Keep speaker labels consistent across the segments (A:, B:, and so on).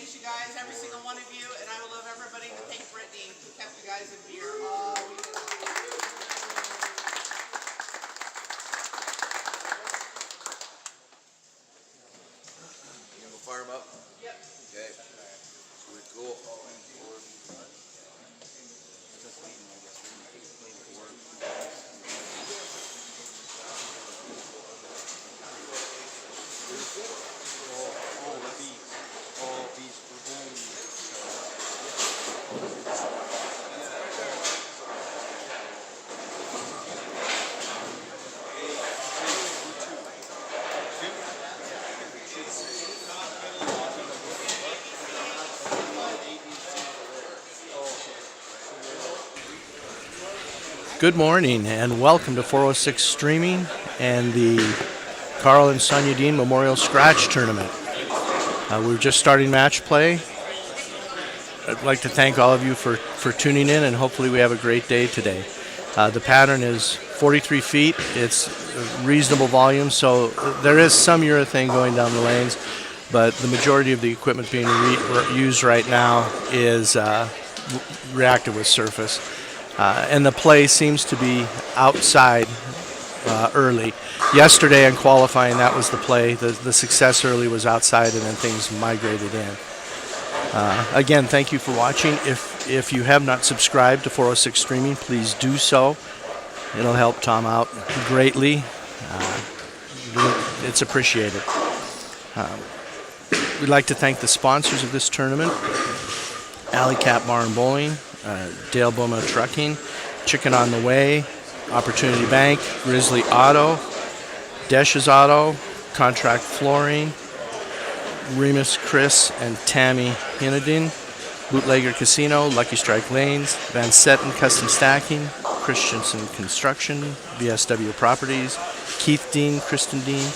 A: miss you guys, every single one of you, and I will love everybody to thank Brittany who kept you guys in beer all weekend.
B: You gonna go fire them up?
A: Yep.
B: Okay. Sweet, cool.
C: Good morning and welcome to 406 Streaming and the Karl and Sonja Dehn Memorial Scratch Tournament. We're just starting match play. I'd like to thank all of you for tuning in, and hopefully we have a great day today. The pattern is 43 feet. It's a reasonable volume, so there is some urethane going down the lanes, but the majority of the equipment being used right now is reactive with surface. And the play seems to be outside early. Yesterday in qualifying, that was the play. The success early was outside, and then things migrated in. Again, thank you for watching. If you have not subscribed to 406 Streaming, please do so. It'll help Tom out greatly. It's appreciated. We'd like to thank the sponsors of this tournament: Alley Cat Bar and Bowling, Dale Boma Trucking, Chicken on the Way, Opportunity Bank, Grizzly Auto, Desch's Auto, Contract Flooring, Remus Chris and Tammy Hinedin, Bootlegger Casino, Lucky Strike Lanes, Van Setten Custom Stacking, Christensen Construction, BSW Properties, Keith Dean, Kristen Dean,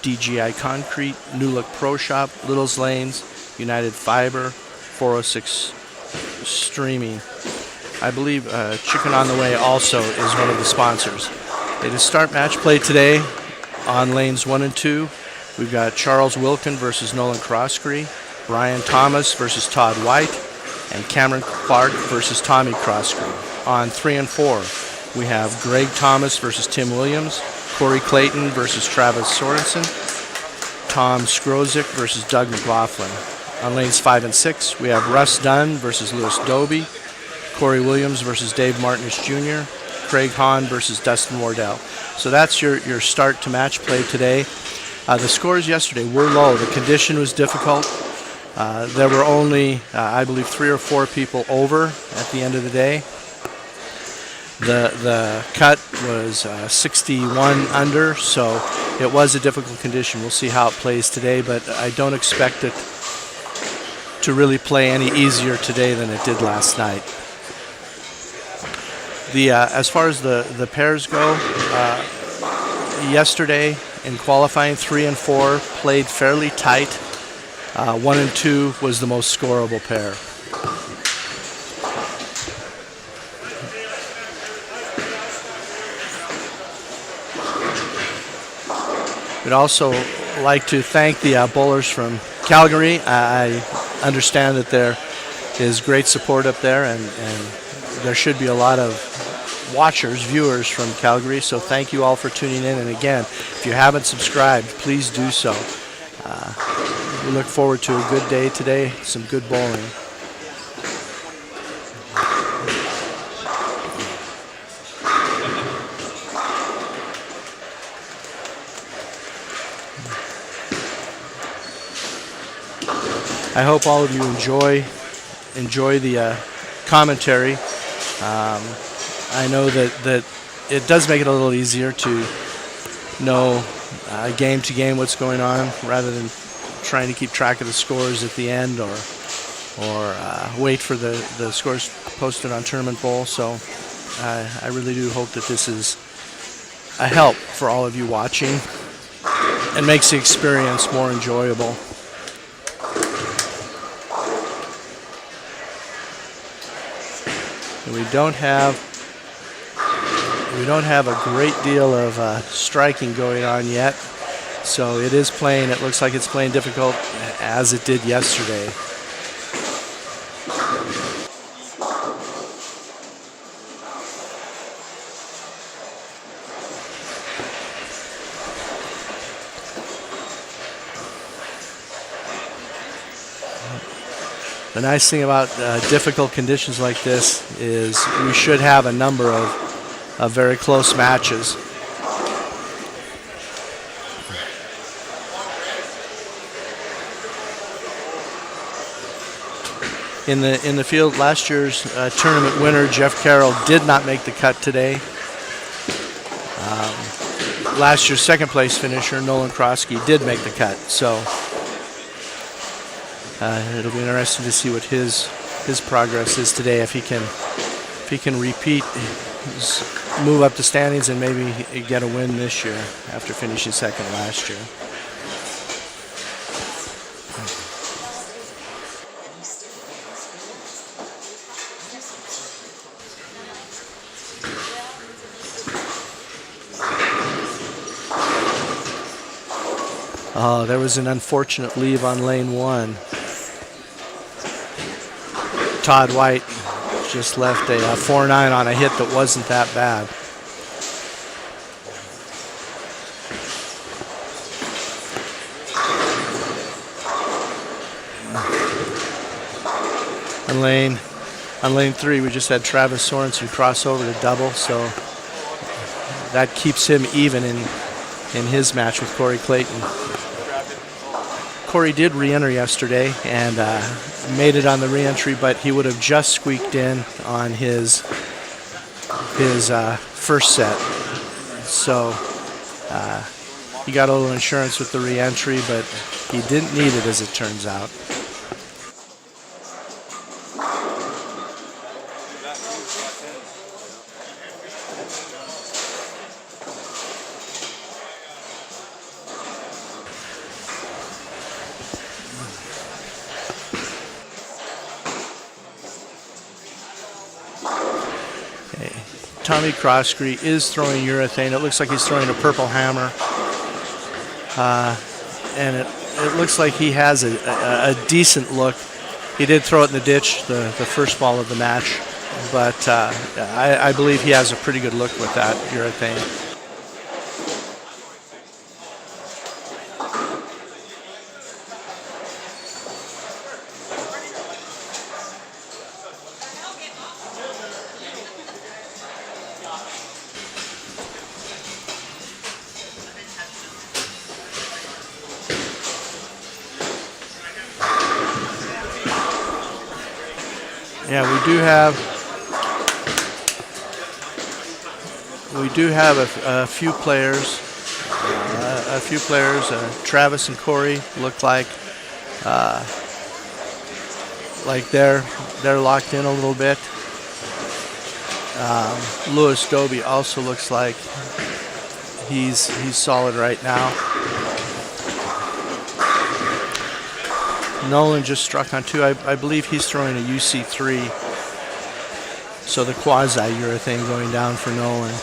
C: DGI Concrete, New Look Pro Shop, Little's Lanes, United Fiber, 406 Streaming. I believe Chicken on the Way also is one of the sponsors. To start match play today on lanes 1 and 2, we've got Charles Wilkin versus Nolan Croskery, Brian Thomas versus Todd White, and Cameron Clark versus Tommy Croskery. On 3 and 4, we have Greg Thomas versus Tim Williams, Corey Clayton versus Travis Sorensen, Tom Skrozik versus Doug McLaughlin. On lanes 5 and 6, we have Russ Dunn versus Louis Doby, Corey Williams versus Dave Martinus Jr., Craig Hahn versus Dustin Wardell. So that's your start to match play today. The scores yesterday were low. The condition was difficult. There were only, I believe, 3 or 4 people over at the end of the day. The cut was 61 under, so it was a difficult condition. We'll see how it plays today, but I don't expect it to really play any easier today than it did last night. As far as the pairs go, yesterday in qualifying, 3 and 4 played fairly tight. 1 and 2 was the most scoreable pair. We'd also like to thank the bowlers from Calgary. I understand that there is great support up there, and there should be a lot of watchers, viewers from Calgary, so thank you all for tuning in. And again, if you haven't subscribed, please do so. We look forward to a good day today, some good bowling. I hope all of you enjoy the commentary. I know that it does make it a little easier to know game to game what's going on, rather than trying to keep track of the scores at the end or wait for the scores posted on Tournament Bowl. So I really do hope that this is a help for all of you watching and makes the experience more enjoyable. We don't have a great deal of striking going on yet. So it is playing, it looks like it's playing difficult as it did yesterday. The nice thing about difficult conditions like this is we should have a number of very close matches. In the field, last year's tournament winner Jeff Karl did not make the cut today. Last year's second place finisher Nolan Krosky did make the cut, so it'll be interesting to see what his progress is today. If he can repeat, move up the standings, and maybe get a win this year after finishing second last year. Oh, there was an unfortunate leave on lane 1. Todd White just left a 4-9 on a hit that wasn't that bad. On lane 3, we just had Travis Sorensen cross over to double, so that keeps him even in his match with Corey Clayton. Corey did re-enter yesterday and made it on the re-entry, but he would have just squeaked in on his first set. So he got a little insurance with the re-entry, but he didn't need it as it turns out. Tommy Croskrey is throwing urethane. It looks like he's throwing a purple hammer. And it looks like he has a decent look. He did throw it in the ditch, the first ball of the match. But I believe he has a pretty good look with that urethane. Yeah, we do have a few players. Travis and Corey look like they're locked in a little bit. Lewis Doby also looks like he's solid right now. Nolan just struck on 2. I believe he's throwing a UC3. So the quasi-urethane going down for Nolan.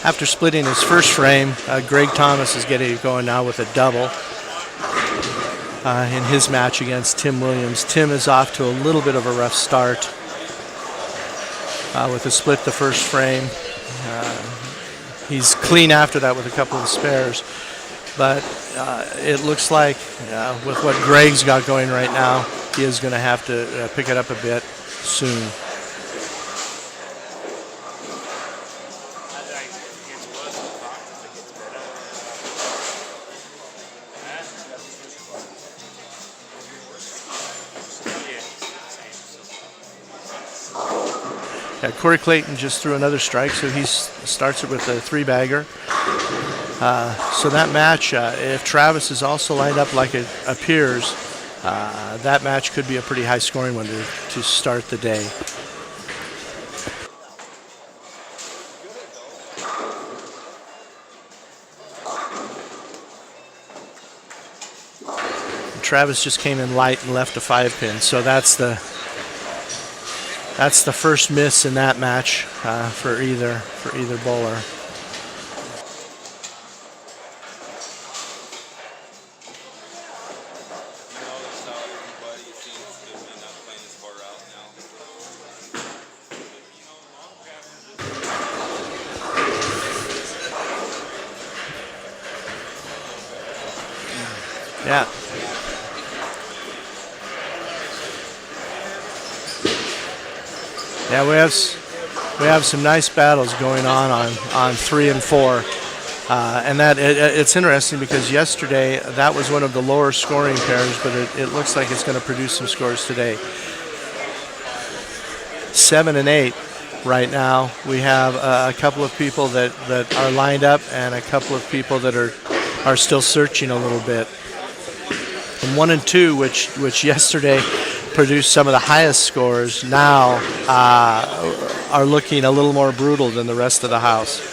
C: After splitting his first frame, Greg Thomas is getting it going now with a double in his match against Tim Williams. Tim is off to a little bit of a rough start with a split the first frame. He's clean after that with a couple of spares. But it looks like with what Greg's got going right now, he is going to have to pick it up a bit soon. Corey Clayton just threw another strike, so he starts it with a 3-bagger. So that match, if Travis is also lined up like it appears, that match could be a pretty high-scoring one to start the day. Travis just came in light and left a 5-pin, so that's the first miss in that match for either bowler. Yeah. Yeah, we have some nice battles going on 3 and 4, and it's interesting because yesterday that was one of the lower scoring pairs, but it looks like it's going to produce some scores today. 7 and 8 right now. We have a couple of people that are lined up and a couple of people that are still searching a little bit. And 1 and 2, which yesterday produced some of the highest scores, now are looking a little more brutal than the rest of the house.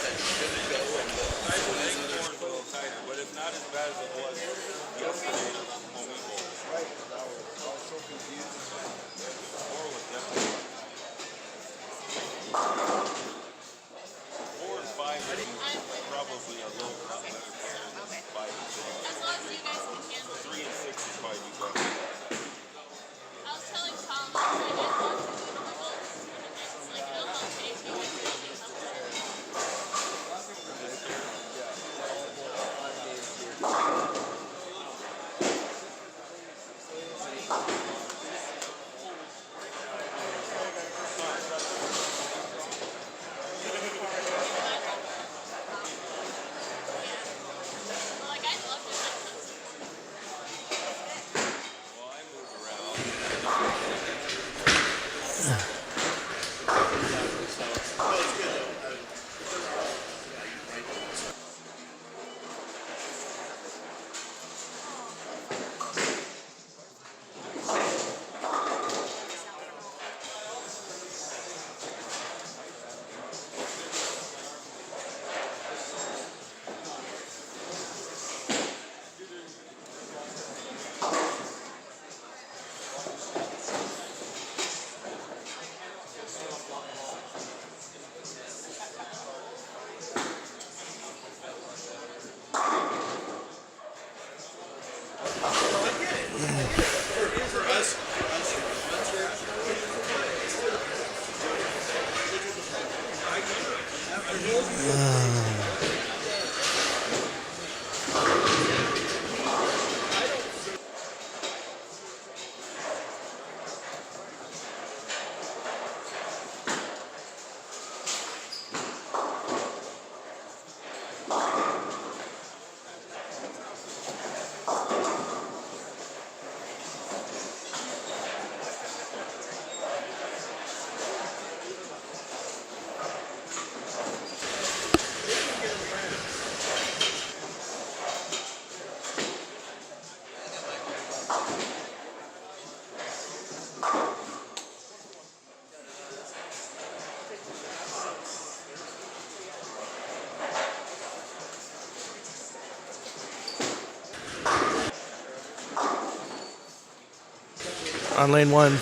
C: On lane 1,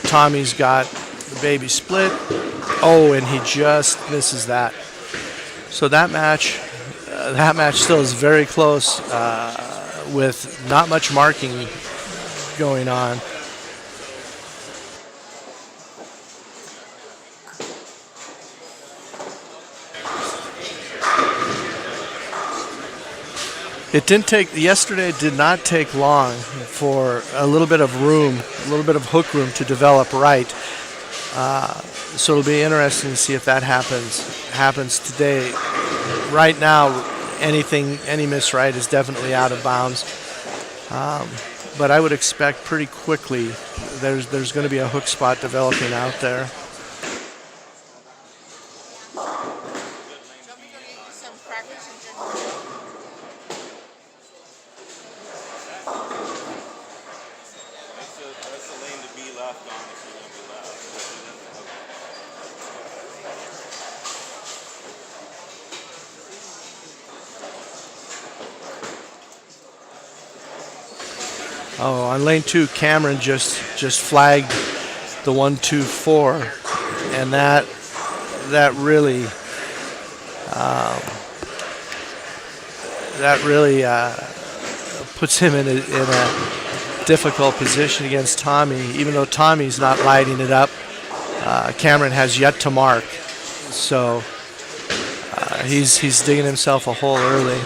C: Tommy's got the baby split. Oh, and he just misses that. So that match still is very close with not much marking going on. Yesterday did not take long for a little bit of hook room to develop right. So it'll be interesting to see if that happens today. Right now, any miss right is definitely out of bounds. But I would expect pretty quickly there's going to be a hook spot developing out there. Oh, on lane 2, Cameron just flagged the 1-2-4, and that really puts him in a difficult position against Tommy. Even though Tommy's not lighting it up, Cameron has yet to mark, so he's digging himself a hole early.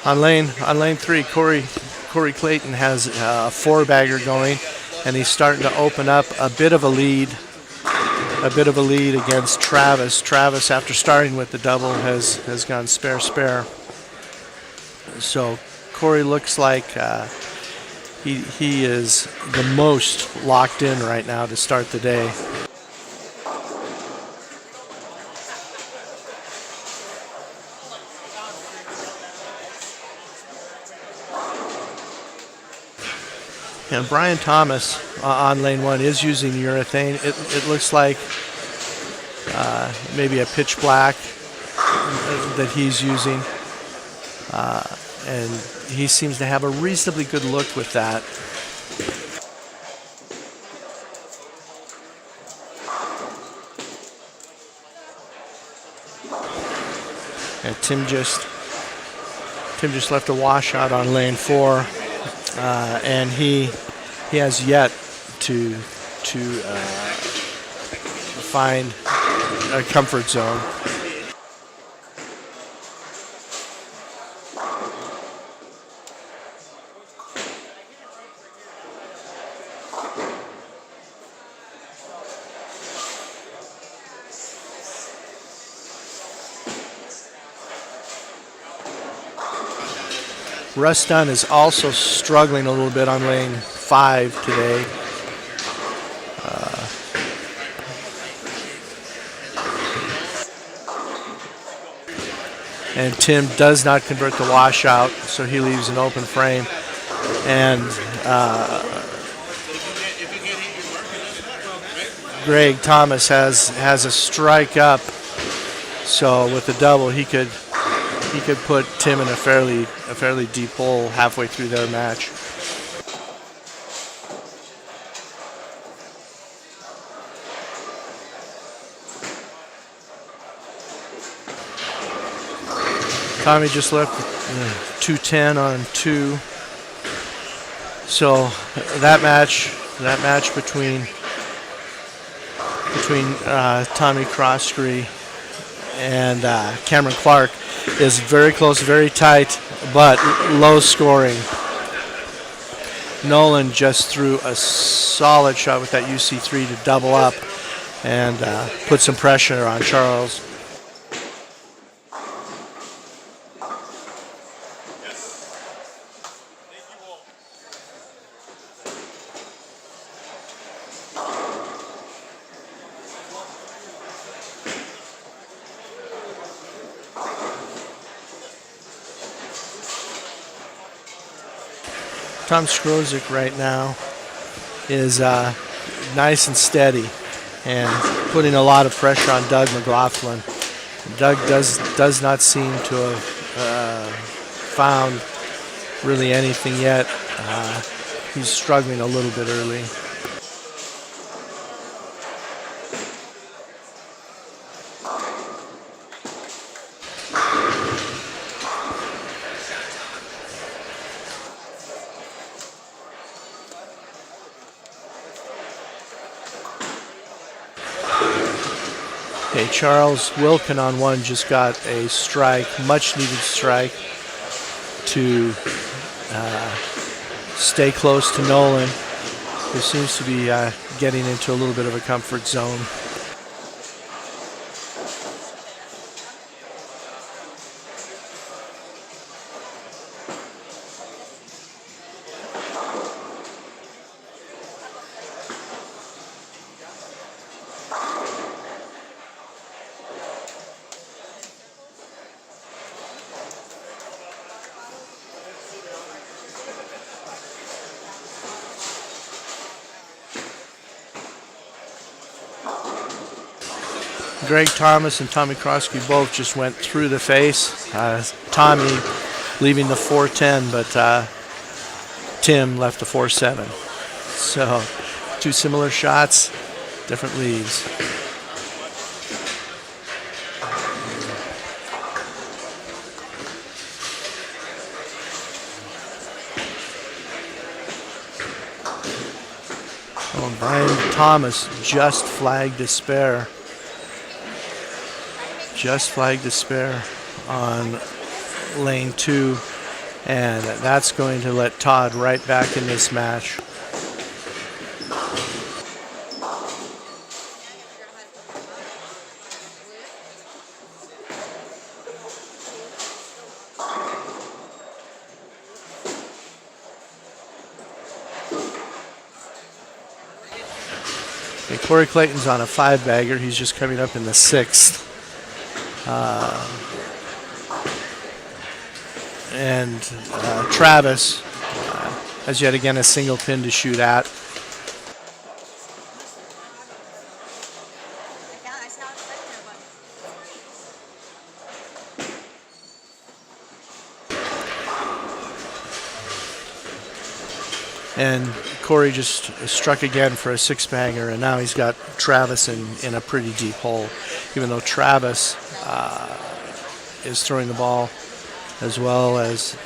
C: On lane 3, Corey Clayton has a 4-bagger going, and he's starting to open up a bit of a lead against Travis. Travis, after starting with the double, has gone spare. So Corey looks like he is the most locked in right now to start the day. And Brian Thomas on lane 1 is using urethane. It looks like maybe a pitch black that he's using. And he seems to have a reasonably good look with that. And Tim just left a washout on lane 4, and he has yet to find a comfort zone. Russ Dunn is also struggling a little bit on lane 5 today. And Tim does not convert the washout, so he leaves an open frame. And Greg Thomas has a strike up, so with the double he could put Tim in a fairly deep hole halfway through their match. Tommy just left 210 on 2. So that match between Tommy Croskery and Cameron Clark is very close, very tight, but low scoring. Nolan just threw a solid shot with that UC3 to double up and put some pressure on Charles. Tom Skrozik right now is nice and steady and putting a lot of pressure on Doug McLaughlin. Doug does not seem to have found really anything yet. He's struggling a little bit early. Okay, Charles Wilkin on 1 just got a strike, much needed strike to stay close to Nolan, who seems to be getting into a little bit of a comfort zone. Greg Thomas and Tommy Krosky both just went through the face. Tommy leaving the 410, but Tim left the 4.7. So 2 similar shots, different leads. Oh, Brian Thomas just flagged a spare. Just flagged a spare on lane 2, and that's going to let Todd right back in this match. Okay, Corey Clayton's on a 5-bagger. He's just coming up in the 6th. And Travis has yet again a single pin to shoot at. And Corey just struck again for a 6-bagger, and now he's got Travis in a pretty deep hole, even though Travis is throwing the ball as well as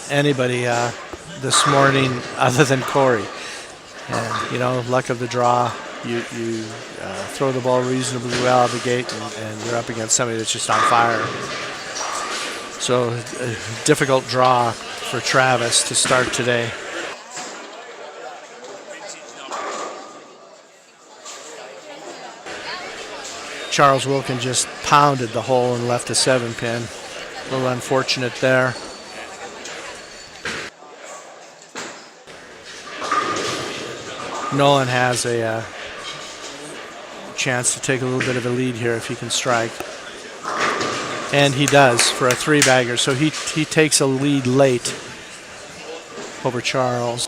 C: anybody this morning other than Corey. And, you know, luck of the draw, you throw the ball reasonably well out of the gate, and you're up against somebody that's just on fire. So a difficult draw for Travis to start today. Charles Wilkin just pounded the hole and left a 7-pin. A little unfortunate there. Nolan has a chance to take a little bit of a lead here if he can strike. And he does for a 3-bagger. So he takes a lead late over Charles.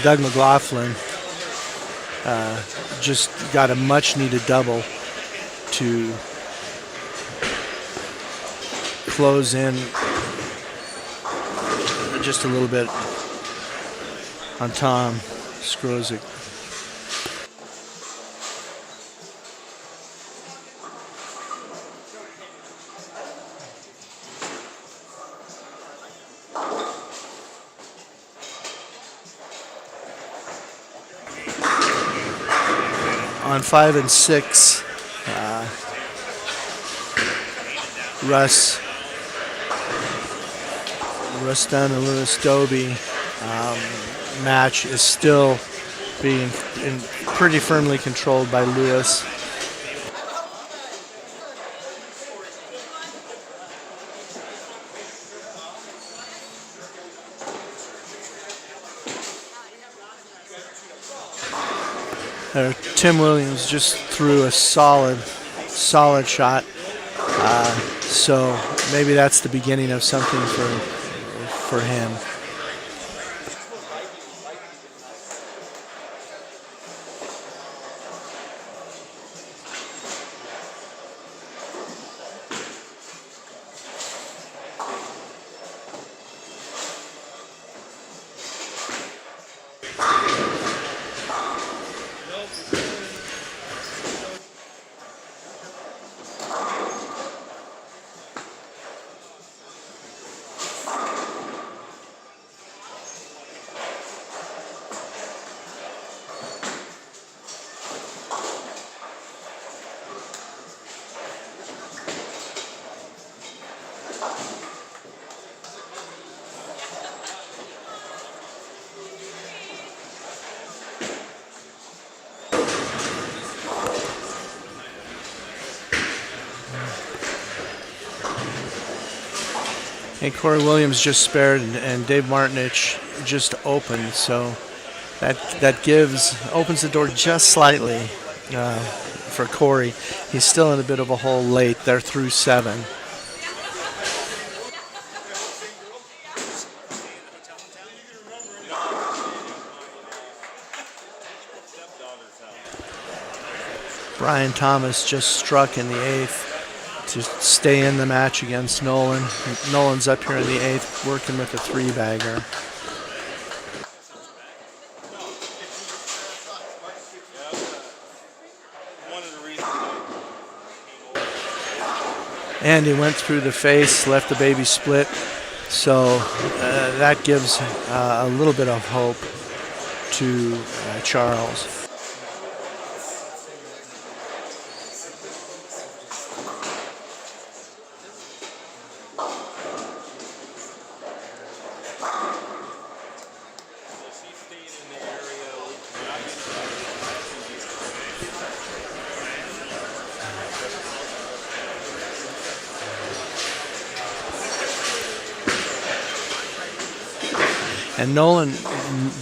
C: Doug McLaughlin just got a much-needed double to close in just a little bit on Tom Skrozik. On 5 and 6, Russ Dunn and Lewis Dobie match is still being pretty firmly controlled by Lewis. Tim Williams just threw a solid shot. So maybe that's the beginning of something for him. And Corey Williams just spared, and Dave Martinich just opened, so that opens the door just slightly for Corey. He's still in a bit of a hole late. They're through 7. Brian Thomas just struck in the 8th to stay in the match against Nolan. Nolan's up here in the 8th working with a 3-bagger. And he went through the face, left the baby split. So that gives a little bit of hope to Charles. And Nolan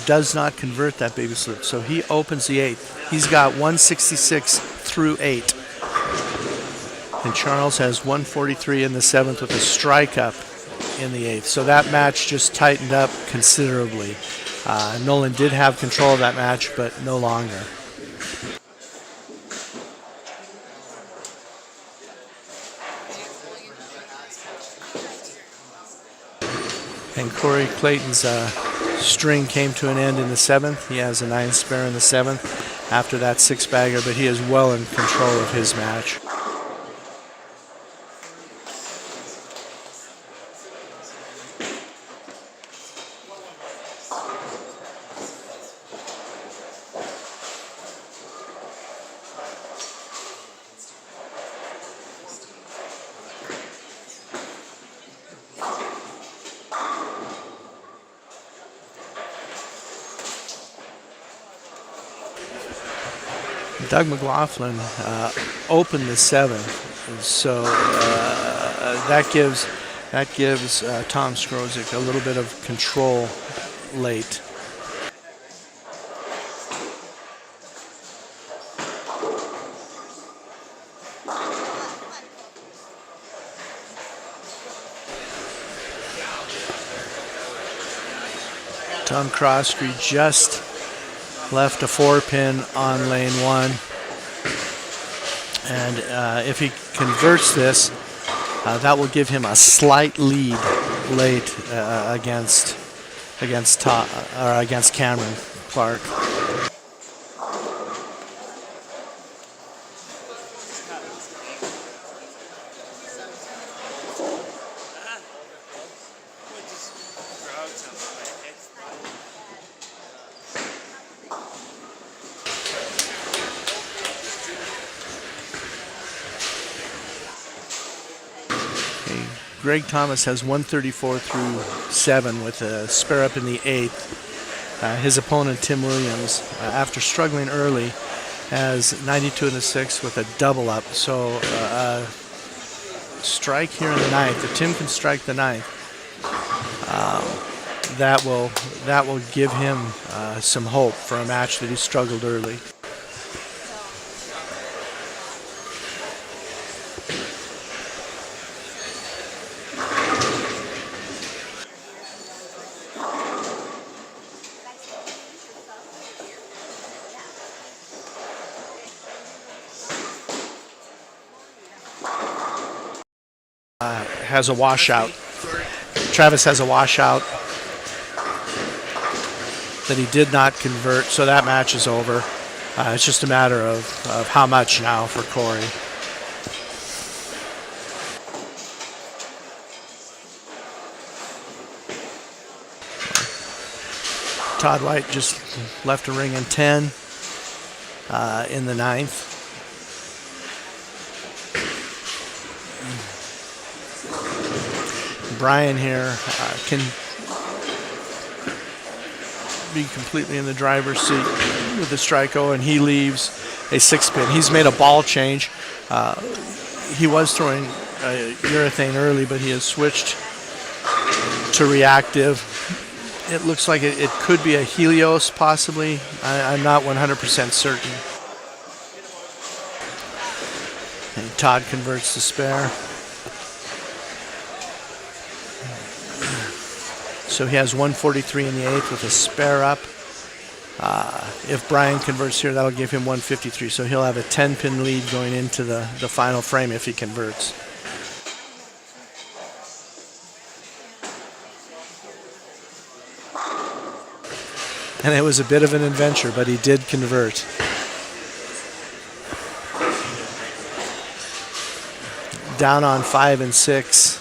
C: does not convert that baby slip, so he opens the 8th. He's got 166 through 8. And Charles has 143 in the 7th with a strike up in the 8th. So that match just tightened up considerably. Nolan did have control of that match, but no longer. And Corey Clayton's string came to an end in the 7th. He has a 9 spare in the 7th after that 6-bagger, but he is well in control of his match. Doug McLaughlin opened the 7th, so that gives Tom Skrozik a little bit of control late. Tom Crosby just left a 4-pin on lane 1, and if he converts this, that will give him a slight lead late against Cameron Clark. Greg Thomas has 134 through 7 with a spare up in the 8th. His opponent, Tim Williams, after struggling early, has 92 in the 6th with a double up. So strike here in the 9th. If Tim can strike the 9th, that will give him some hope for a match that he struggled early. Has a washout. Travis has a washout that he did not convert, so that match is over. It's just a matter of how much now for Corey. Todd White just left a ring in 10 in the 9th. Brian here can be completely in the driver's seat with the strike-o, and he leaves a 6-pin. He's made a ball change. He was throwing urethane early, but he has switched to reactive. It looks like it could be a Helios, possibly. I'm not 100% certain. Todd converts the spare. So he has 143 in the 8th with a spare up. If Brian converts here, that'll give him 153. So he'll have a 10-pin lead going into the final frame if he converts. And it was a bit of an adventure, but he did convert. Down on 5 and 6.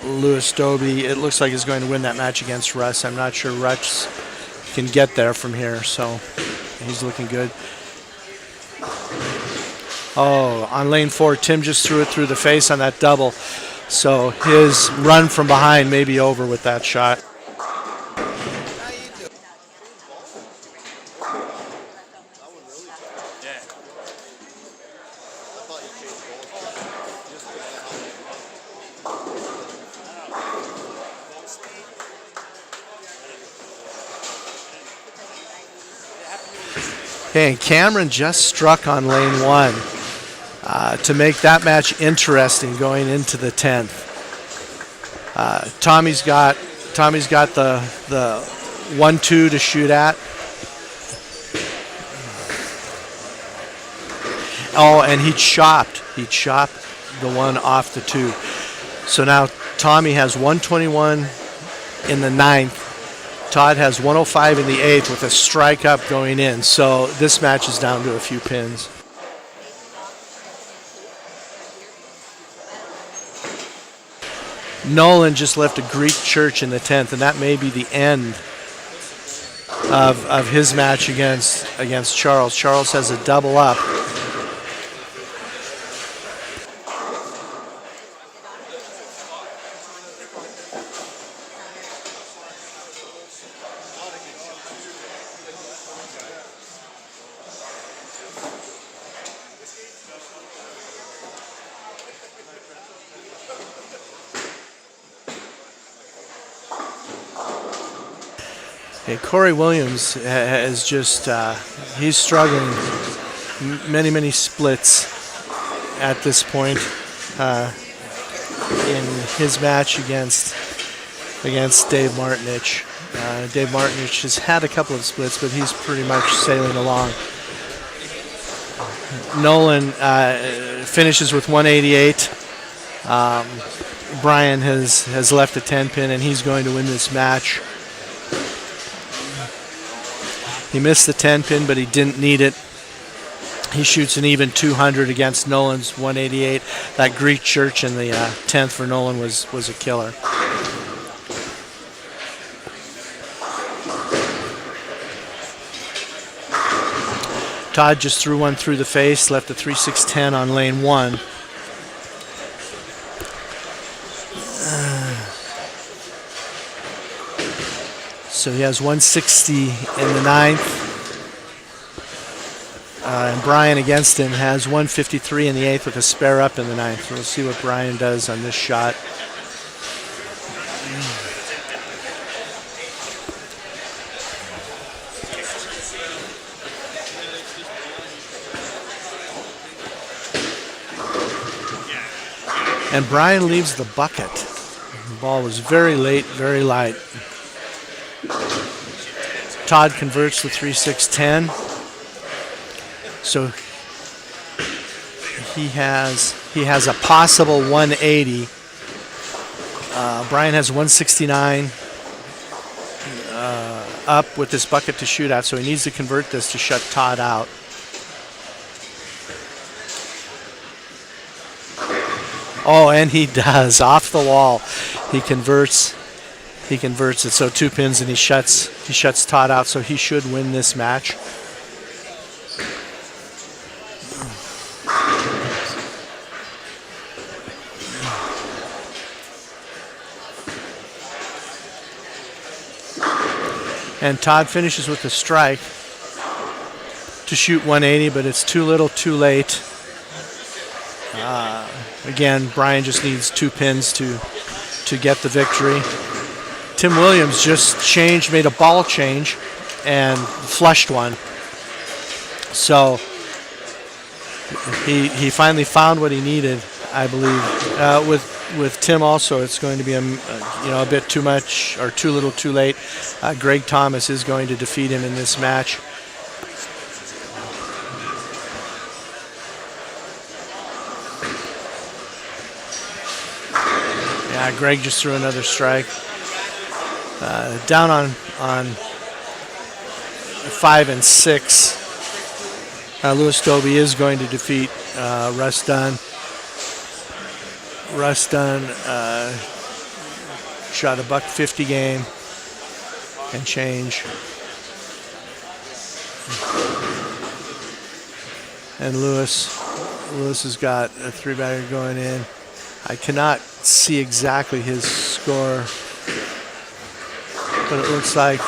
C: Louis Doby, it looks like he's going to win that match against Russ. I'm not sure Russ can get there from here, so he's looking good. Oh, on lane 4, Tim just threw it through the face on that double. So his run from behind may be over with that shot. Okay, and Cameron just struck on lane 1 to make that match interesting going into the 10th. Tommy's got the 1-2 to shoot at. Oh, and he chopped the one off the 2. So now Tommy has 121 in the 9th. Todd has 105 in the 8th with a strike up going in. So this match is down to a few pins. Nolan just left a Greek church in the 10th, and that may be the end of his match against Charles. Charles has a double up. Okay, Corey Williams has just, he's struggling many splits at this point in his match against Dave Martinich. Dave Martinich has had a couple of splits, but he's pretty much sailing along. Nolan finishes with 188. Brian has left a 10-pin, and he's going to win this match. He missed the 10-pin, but he didn't need it. He shoots an even 200 against Nolan's 188. That Greek church in the 10th for Nolan was a killer. Todd just threw one through the face, left a 3-6-10 on lane 1. So he has 160 in the 9th. And Brian against him has 153 in the 8th with a spare up in the 9th. We'll see what Brian does on this shot. And Brian leaves the bucket. The ball was very late, very light. Todd converts the 3-6-10. So he has a possible 180. Brian has 169 up with this bucket to shoot at, so he needs to convert this to shut Todd out. Oh, and he does. Off the wall. He converts it. So 2 pins, and he shuts Todd out, so he should win this match. And Todd finishes with a strike to shoot 180, but it's too little, too late. Again, Brian just needs 2 pins to get the victory. Tim Williams just made a ball change and flushed one. So he finally found what he needed, I believe. With Tim also, it's going to be a bit too much or too little, too late. Greg Thomas is going to defeat him in this match. Yeah, Greg just threw another strike. Down on 5 and 6. Louis Doby is going to defeat Russ Dunn. Russ Dunn shot a $150 game and change. And Lewis has got a 3-bagger going in. I cannot see exactly his score, but it looks like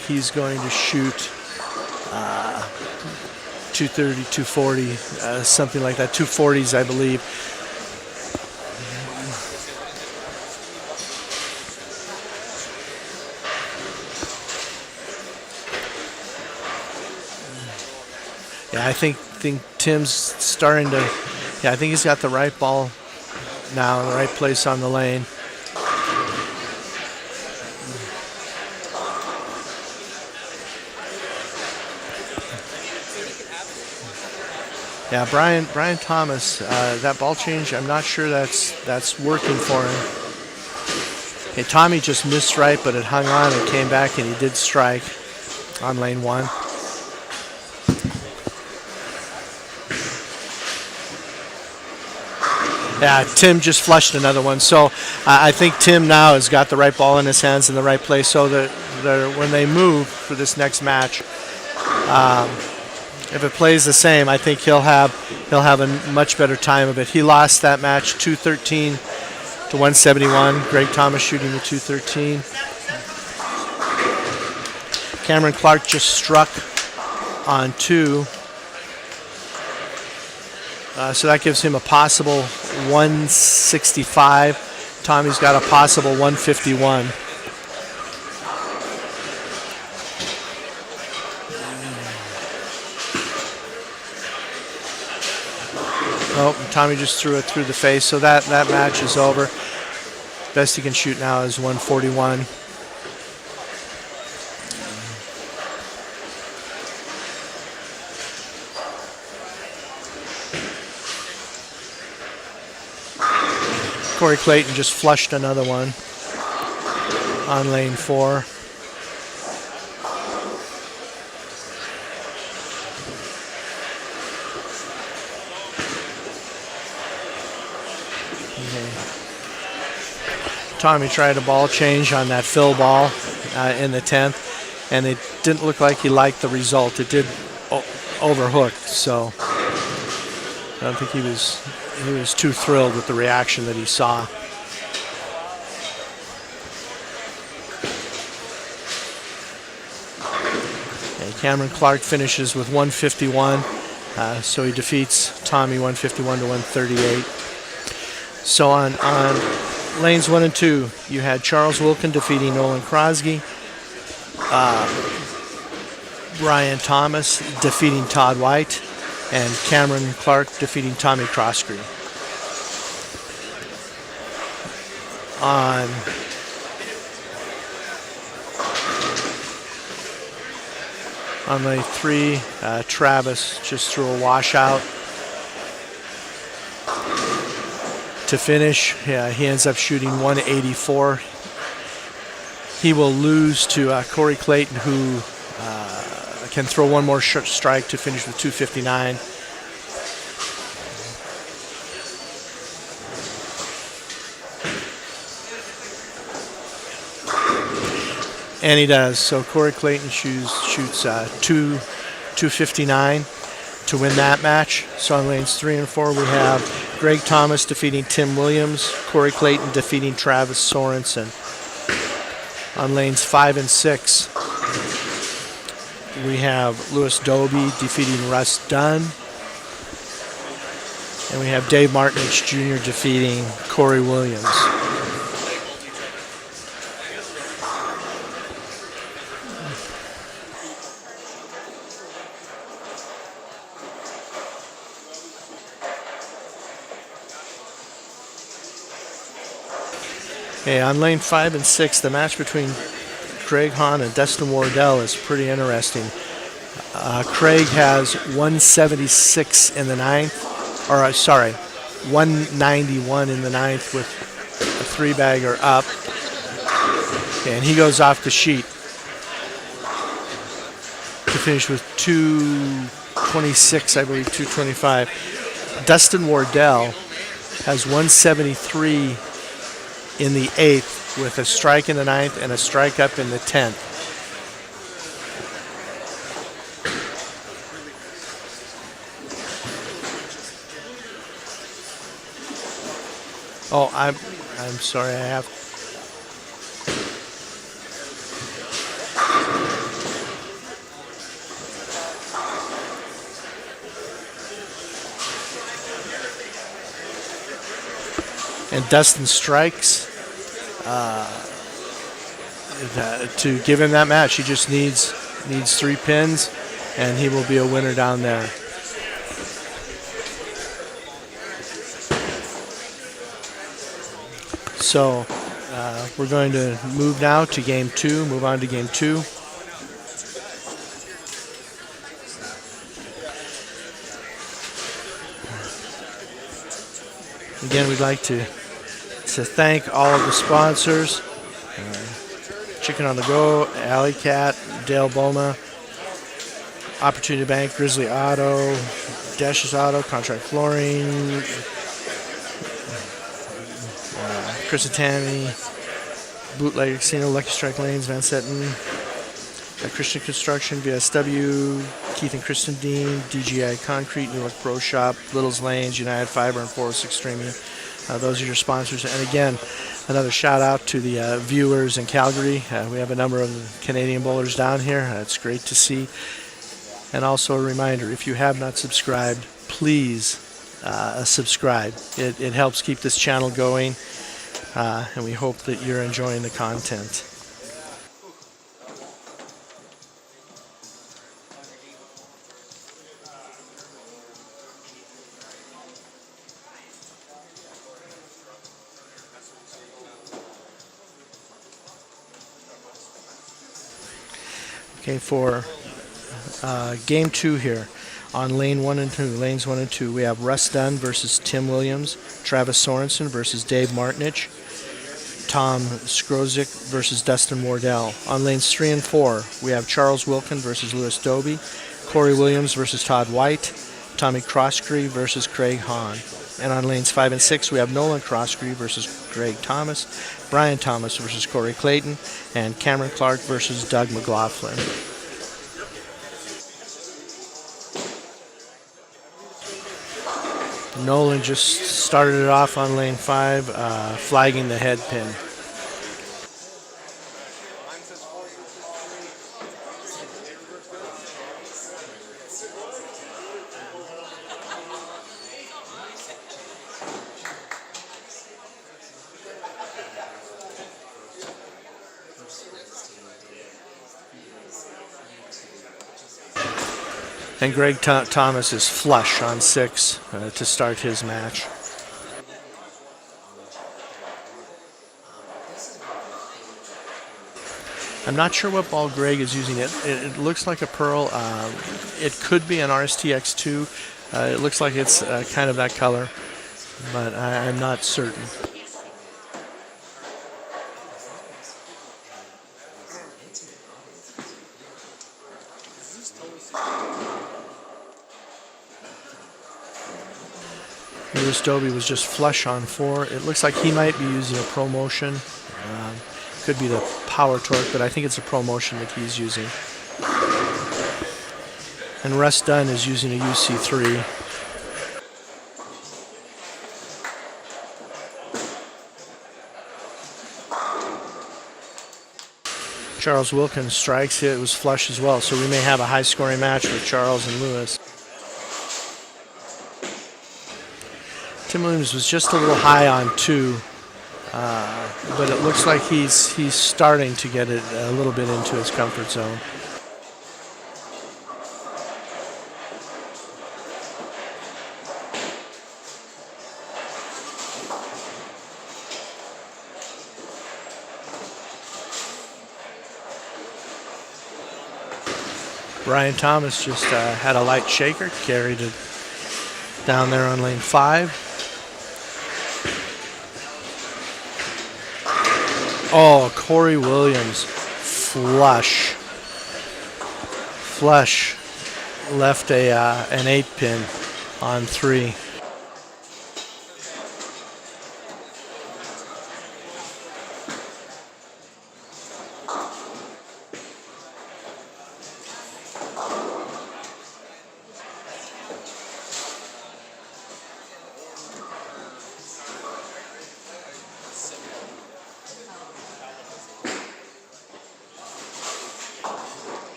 C: he's going to shoot 230, 240, something like that. 240s, I believe. Yeah, I think Tim's starting to. Yeah, I think he's got the right ball now in the right place on the lane. Yeah, Brian Thomas, that ball change, I'm not sure that's working for him. Okay, Tommy just missed right, but it hung on and came back, and he did strike on lane 1. Yeah, Tim just flushed another one. So I think Tim now has got the right ball in his hands in the right place. So that when they move for this next match, if it plays the same, I think he'll have a much better time of it. He lost that match 213 to 171. Greg Thomas shooting the 213. Cameron Clark just struck on 2. So that gives him a possible 165. Tommy's got a possible 151. Oh, Tommy just threw it through the face, so that match is over. Best he can shoot now is 141. Corey Clayton just flushed another one on lane 4. Tommy tried a ball change on that fill ball in the 10th, and it didn't look like he liked the result. It did overhook, so I don't think he was too thrilled with the reaction that he saw. And Cameron Clark finishes with 151, so he defeats Tommy 151 to 138. So on lanes 1 and 2, you had Charles Wilkin defeating Nolan Crosby, Brian Thomas defeating Todd White, and Cameron Clark defeating Tommy Crosby. On lane 3, Travis just threw a washout to finish. Yeah, he ends up shooting 184. He will lose to Corey Clayton, who can throw one more strike to finish with 259. And he does. So Corey Clayton shoots 259 to win that match. So on lanes 3 and 4, we have Greg Thomas defeating Tim Williams, Corey Clayton defeating Travis Sorensen. On lanes 5 and 6, we have Louis Doby defeating Russ Dunn. And we have Dave Martinich Jr. defeating Corey Williams. Okay, on lane 5 and 6, the match between Craig Hahn and Dustin Wardell is pretty interesting. Craig has 176 in the ninth, or sorry, 191 in the ninth with a three-bagger up, and he goes off the sheet to finish with 226, I believe, 225. Dustin Wardell has 173 in the eighth with a strike in the ninth and a strike up in the 10th. Oh, I'm sorry, I have. And Dustin strikes to give him that match. He just needs 3 pins, and he will be a winner down there. So we're going to move now to game 2, move on to game 2. Again, we'd like to thank all of the sponsors. Chicken on the Go, Alley Cat, Dale Boma, Opportunity Bank, Grizzly Auto, Dashes Auto, Contract Flooring, Chris and Tammy, Bootlegger Casino, Lucky Strike Lanes, Van Setten, Christian Construction, VSW, Keith and Kristen Dehn, DGI Concrete, Newark Pro Shop, Little's Lanes, United Fiber, and 406 Streaming. Those are your sponsors. And again, another shout out to the viewers in Calgary. We have a number of Canadian bowlers down here. It's great to see. And also a reminder, if you have not subscribed, please subscribe. It helps keep this channel going, and we hope that you're enjoying the content. Okay, for game 2 here, on lane 1 and 2, lanes 1 and 2, we have Russ Dunn versus Tim Williams, Travis Sorensen versus Dave Martinich, Tom Skrozik versus Dustin Wardell. On lanes 3 and 4, we have Charles Wilkin versus Louis Doby, Corey Williams versus Todd White, Tommy Crosscree versus Craig Hahn. And on lanes 5 and 6, we have Nolan Crosscree versus Greg Thomas, Brian Thomas versus Corey Clayton, and Cameron Clark versus Doug McLaughlin. Nolan just started it off on lane 5, flagging the head pin. And Greg Thomas is flush on 6 to start his match. I'm not sure what ball Greg is using. It looks like a Pearl. It could be an RSTX2. It looks like it's kind of that color, but I'm not certain. Louis Doby was just flush on 4. It looks like he might be using a ProMotion. Could be the Power Torque, but I think it's a ProMotion that he's using. And Russ Dunn is using a UC3. Charles Wilkins strikes. It was flush as well, so we may have a high-scoring match with Charles and Lewis. Tim Williams was just a little high on 2, but it looks like he's starting to get it a little bit into his comfort zone. Brian Thomas just had a light shaker, carried it down there on lane 5. Oh, Corey Williams, flush left an 8-pin on 3.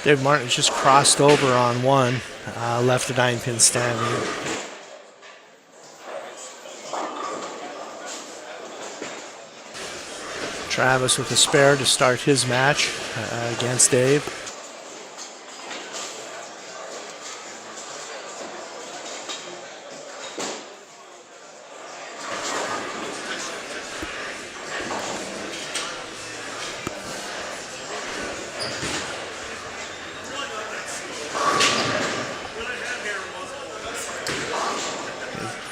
C: Dave Martin just crossed over on 1, left a 9-pin standing. Travis with a spare to start his match against Dave.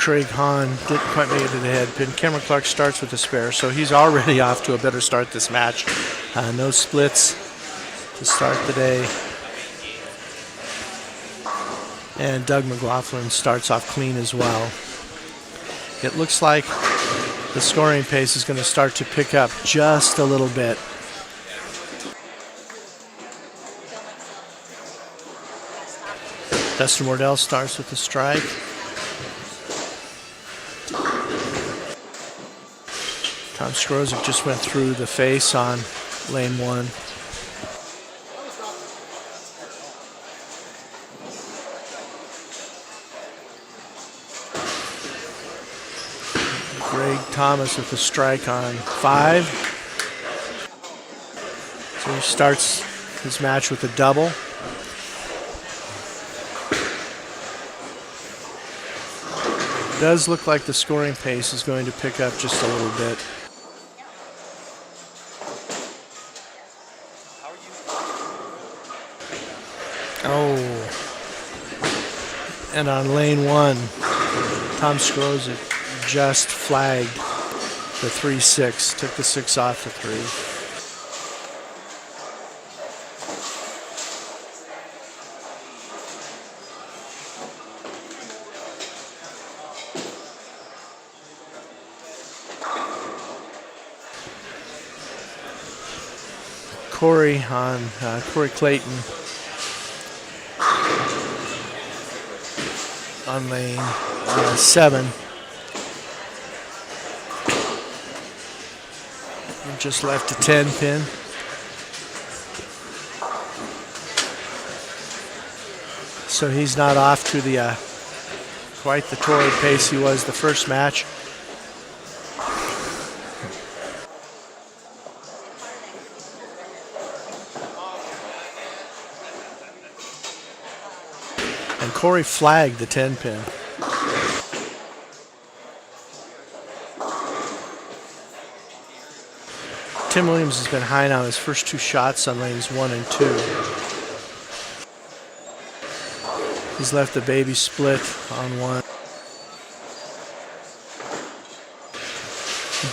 C: Craig Hahn didn't quite make it to the head pin. Cameron Clark starts with a spare, so he's already off to a better start this match. No splits to start the day. And Doug McLaughlin starts off clean as well. It looks like the scoring pace is going to start to pick up just a little bit. Dustin Wardell starts with a strike. Tom Skrozik just went through the face on lane 1. Greg Thomas with a strike on 5. So he starts his match with a double. It does look like the scoring pace is going to pick up just a little bit. Oh, and on lane 1, Tom Skrozik just flagged the 3-6, took the 6 off the 3. Corey Clayton on lane 7. Just left a 10-pin. So he's not off to the quite the torrid pace he was the first match. And Corey flagged the 10-pin. Tim Williams has been high on his first 2 shots on lanes 1 and 2. He's left a baby split on 1.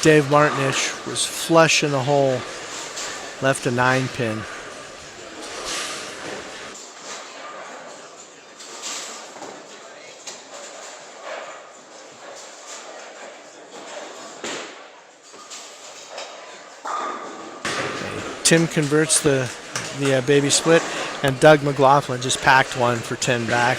C: Dave Martinich was flush in the hole, left a 9-pin. Tim converts the baby split, and Doug McLaughlin just packed one for 10 back.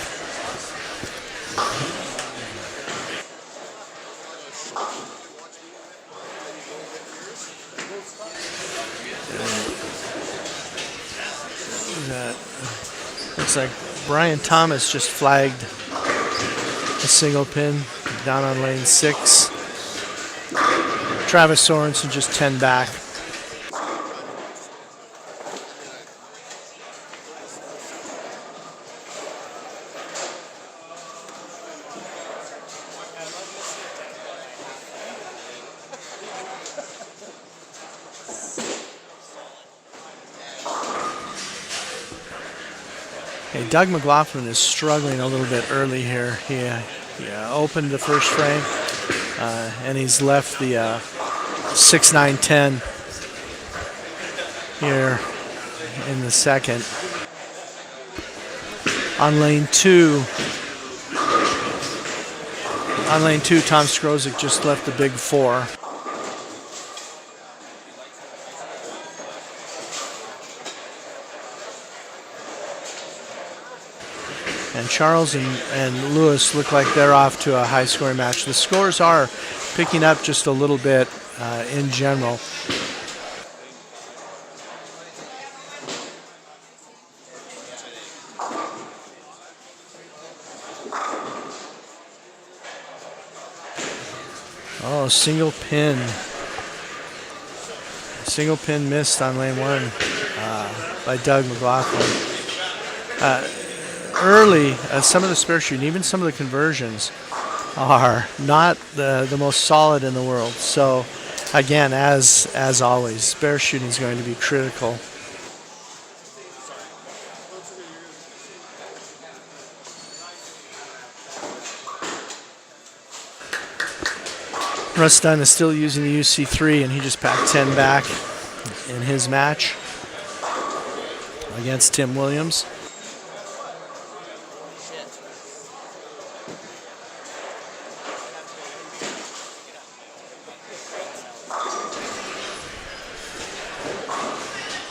C: Looks like Brian Thomas just flagged a single pin down on lane 6. Travis Sorensen just 10 back. Hey, Doug McLaughlin is struggling a little bit early here. He opened the first frame, and he's left the 6-9-10 here in the second. On lane two, Tom Skrozik just left the big 4. And Charles and Lewis look like they're off to a high-scoring match. The scores are picking up just a little bit in general. Oh, single pin. Single pin missed on lane 1 by Doug McLaughlin. Early, some of the spare shooting, even some of the conversions, are not the most solid in the world. So, again, as always, spare shooting is going to be critical. Russ Dunn is still using the UC3, and he just packed 10 back in his match against Tim Williams.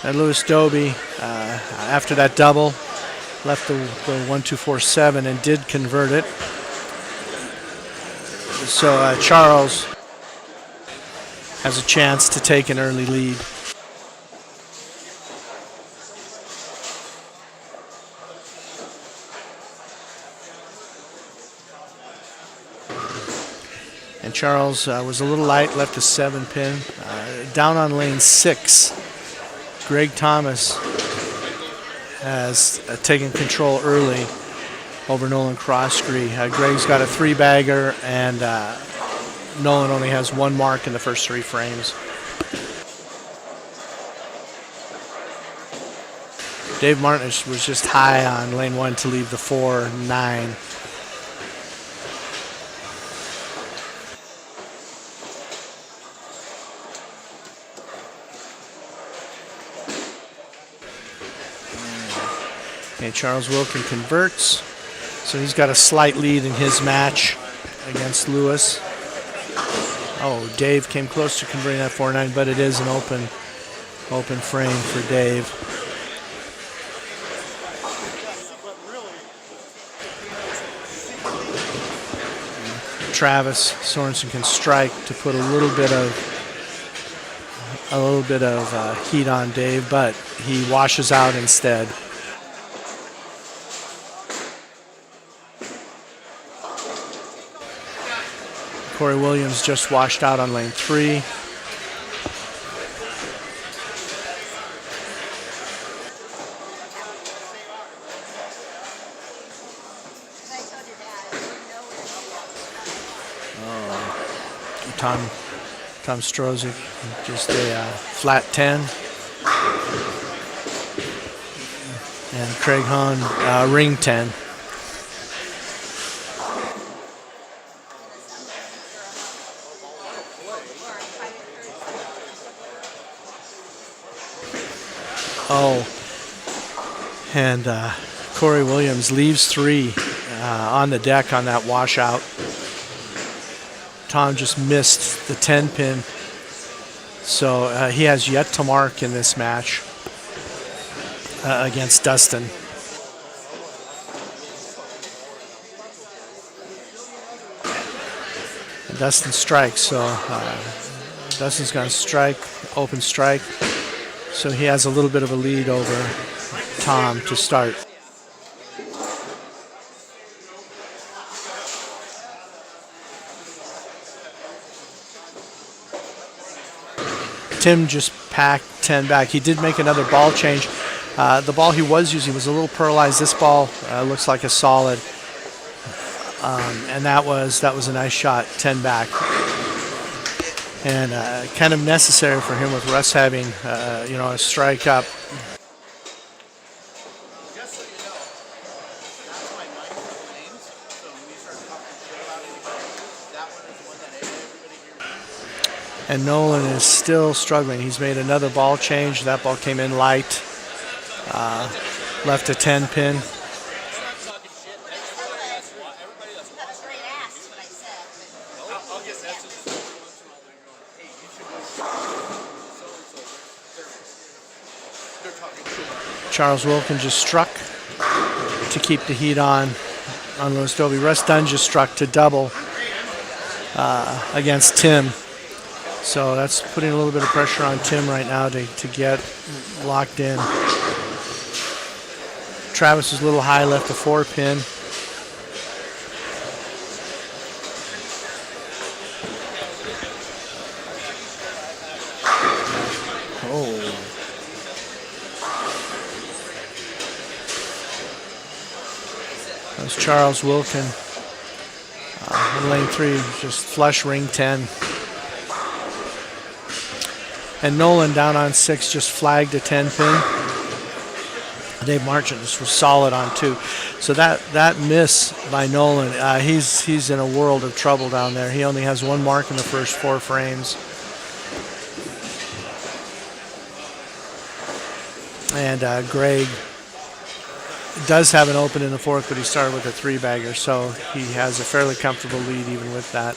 C: And Lewis Doby, after that double, left the 1-2-4-7 and did convert it. So Charles has a chance to take an early lead. And Charles was a little light, left a 7 pin. Down on lane 6, Greg Thomas has taken control early over Nolan Croskrey. Greg's got a 3-bagger, and Nolan only has 1 mark in the first 3 frames. Dave Martin was just high on lane 1 to leave the 4-9. Okay, Charles Wilkin converts, so he's got a slight lead in his match against Lewis. Oh, Dave came close to converting that 4-9, but it is an open frame for Dave. Travis Sorensen can strike to put a little bit of heat on Dave, but he washes out instead. Corey Williams just washed out on lane 3. Tom Strozik, just a flat 10. And Craig Hahn, ring 10. Oh, and Corey Williams leaves 3 on the deck on that washout. Tom just missed the 10 pin, so he has yet to mark in this match against Dustin. And Dustin strikes, so Dustin's going to strike, open strike. So he has a little bit of a lead over Tom to start. Tim just packed 10 back. He did make another ball change. The ball he was using was a little pearlized. This ball looks like a solid. And that was a nice shot, 10 back. And kind of necessary for him with Russ having, a strike up. And Nolan is still struggling. He's made another ball change. That ball came in light. Left a 10 pin. Charles Wilkin just struck to keep the heat on Lewis Dobie. Russ Dunn just struck to double against Tim. So that's putting a little bit of pressure on Tim right now to get locked in. Travis was a little high, left a 4 pin. Oh. That was Charles Wilkin. In lane 3, just flush ring 10. And Nolan down on 6 just flagged a 10 pin. Dave Marchant just was solid on 2. So that miss by Nolan, he's in a world of trouble down there. He only has 1 mark in the first 4 frames. And Greg does have an open in the 4th, but he started with a 3-bagger, so he has a fairly comfortable lead even with that.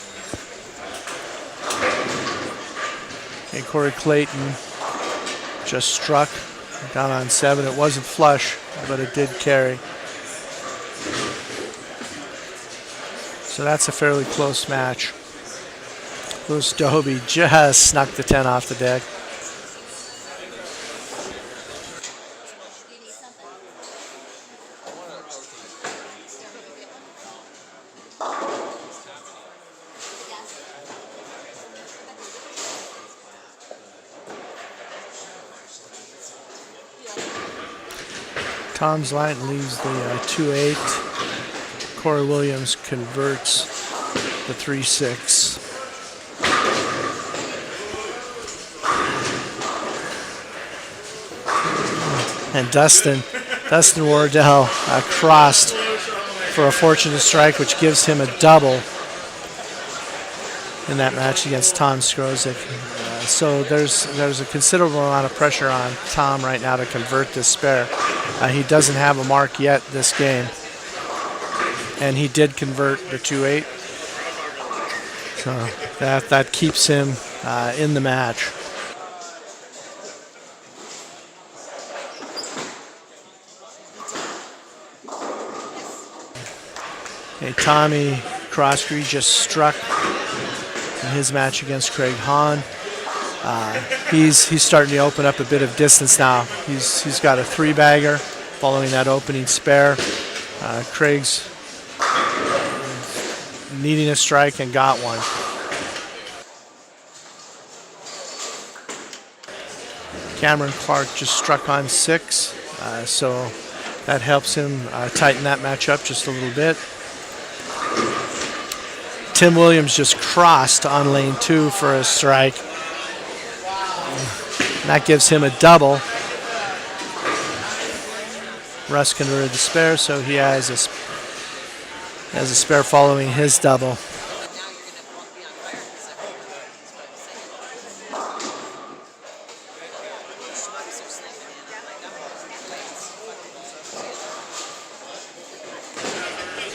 C: And Corey Clayton just struck down on 7. It wasn't flush, but it did carry. So that's a fairly close match. Lewis Dobie just snuck the 10 off the deck. Tom's line leaves the 2-8. Corey Williams converts the 3-6. And Dustin Wardell crossed for a fortunate strike, which gives him a double in that match against Tom Skrozik. So there's a considerable amount of pressure on Tom right now to convert this spare. He doesn't have a mark yet this game, and he did convert the 2-8. So that keeps him in the match. Okay, Tommy Croskery just struck in his match against Craig Hahn. He's starting to open up a bit of distance now. He's got a 3-bagger following that opening spare. Craig's needing a strike and got one. Cameron Clark just struck on 6, so that helps him tighten that match up just a little bit. Tim Williams just crossed on lane 2 for a strike. And that gives him a double. Russ converted the spare, so he has a spare following his double.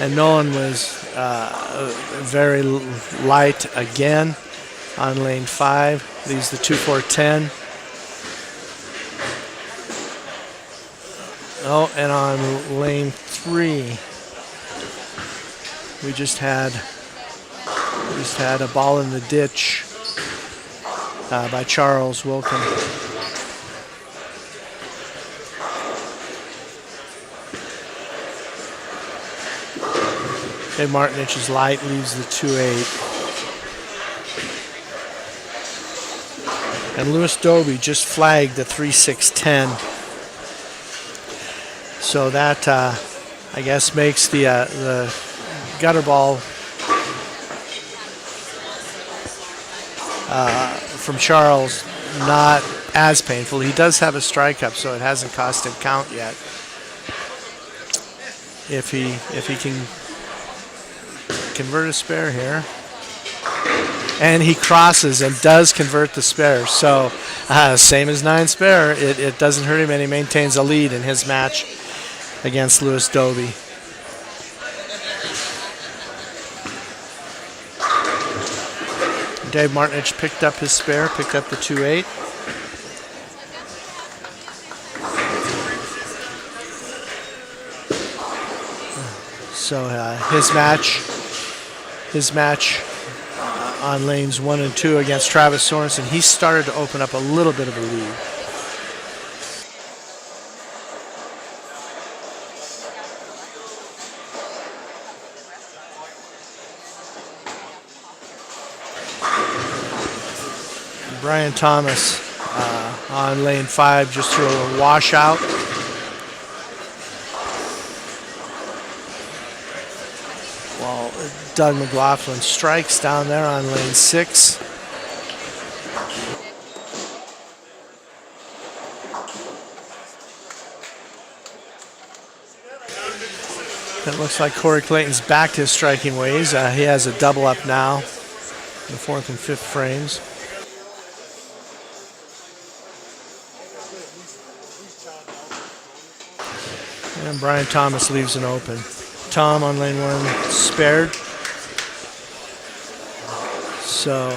C: And Nolan was very light again on lane 5. Leaves the 2-4-10. Oh, and on lane 3, we just had a ball in the ditch by Charles Wilkin. Dave Martinich's light leaves the 2-8. And Lewis Dobie just flagged the 3-6-10. So that, I guess, makes the gutter ball from Charles not as painful. He does have a strike up, so it hasn't cost him count yet. If he can convert a spare here. and he crosses and does convert the spare. So same as 9 spare, it doesn't hurt him, and he maintains a lead in his match against Louis Doby. Dave Martinich picked up his spare, picked up the 2-8. So his match on lanes 1 and 2 against Travis Sorensen, he started to open up a little bit of a lead. Brian Thomas on lane 5 just threw a washout. While Doug McLaughlin strikes down there on lane 6. It looks like Corey Clayton's back to his striking ways. He has a double up now in the 4th and 5th frames. And Brian Thomas leaves an open. Tom on lane 1 spared. So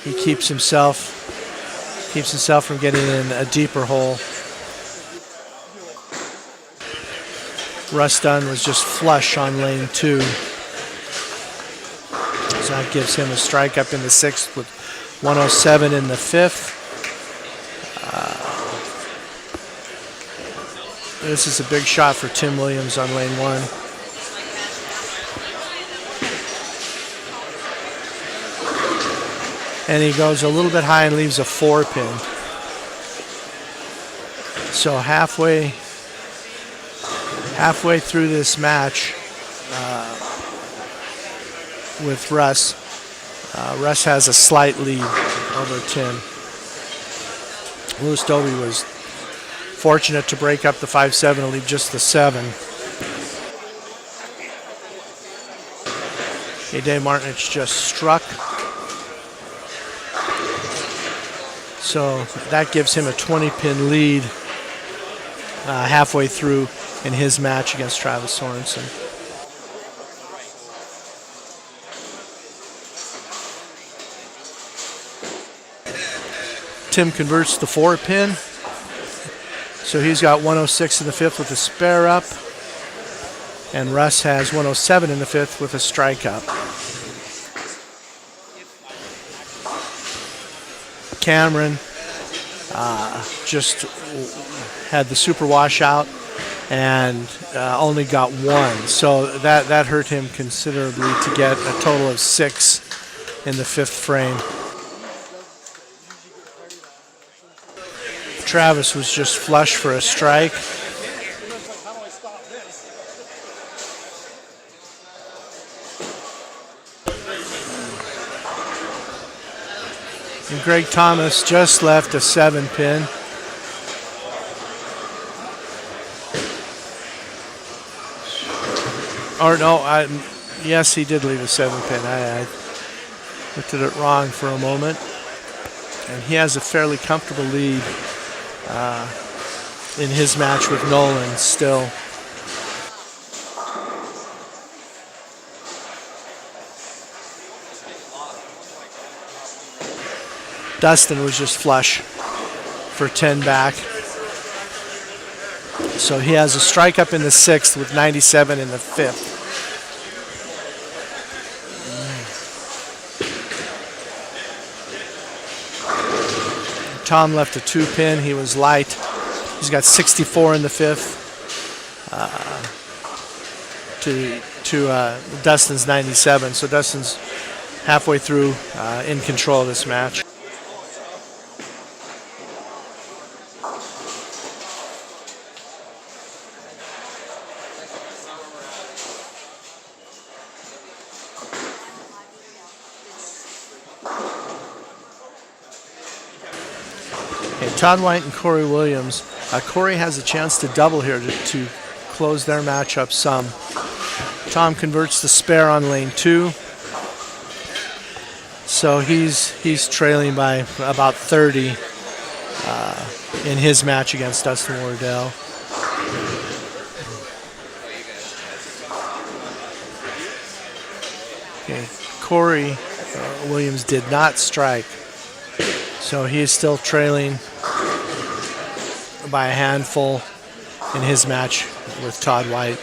C: he keeps himself from getting in a deeper hole. Russ Dunn was just flush on lane 2. So that gives him a strike up in the 6th with 107 in the 5th. This is a big shot for Tim Williams on lane 1. And he goes a little bit high and leaves a 4-pin. So halfway through this match with Russ, Russ has a slight lead over Tim. Louis Doby was fortunate to break up the 5-7 and leave just the 7. Dave Martinich just struck. So that gives him a 20-pin lead halfway through in his match against Travis Sorensen. Tim converts the 4-pin. So he's got 106 in the 5th with a spare up. And Russ has 107 in the 5th with a strike up. Cameron just had the super washout and only got 1. So that hurt him considerably to get a total of 6 in the 5th frame. Travis was just flush for a strike. And Greg Thomas just left a 7-pin. Or no, yes, he did leave a 7-pin. I looked at it wrong for a moment. And he has a fairly comfortable lead in his match with Nolan still. Dustin was just flush for 10 back. So he has a strike up in the 6th with 97 in the 5th. Tom left a 2-pin. He was light. He's got 64 in the 5th to Dustin's 97. So Dustin's halfway through in control of this match. Todd White and Corey Williams. Corey has a chance to double here to close their matchup some. Tom converts the spare on lane 2. So he's trailing by about 30 in his match against Dustin Wardell. Okay, Corey Williams did not strike, so he is still trailing by a handful in his match with Todd White.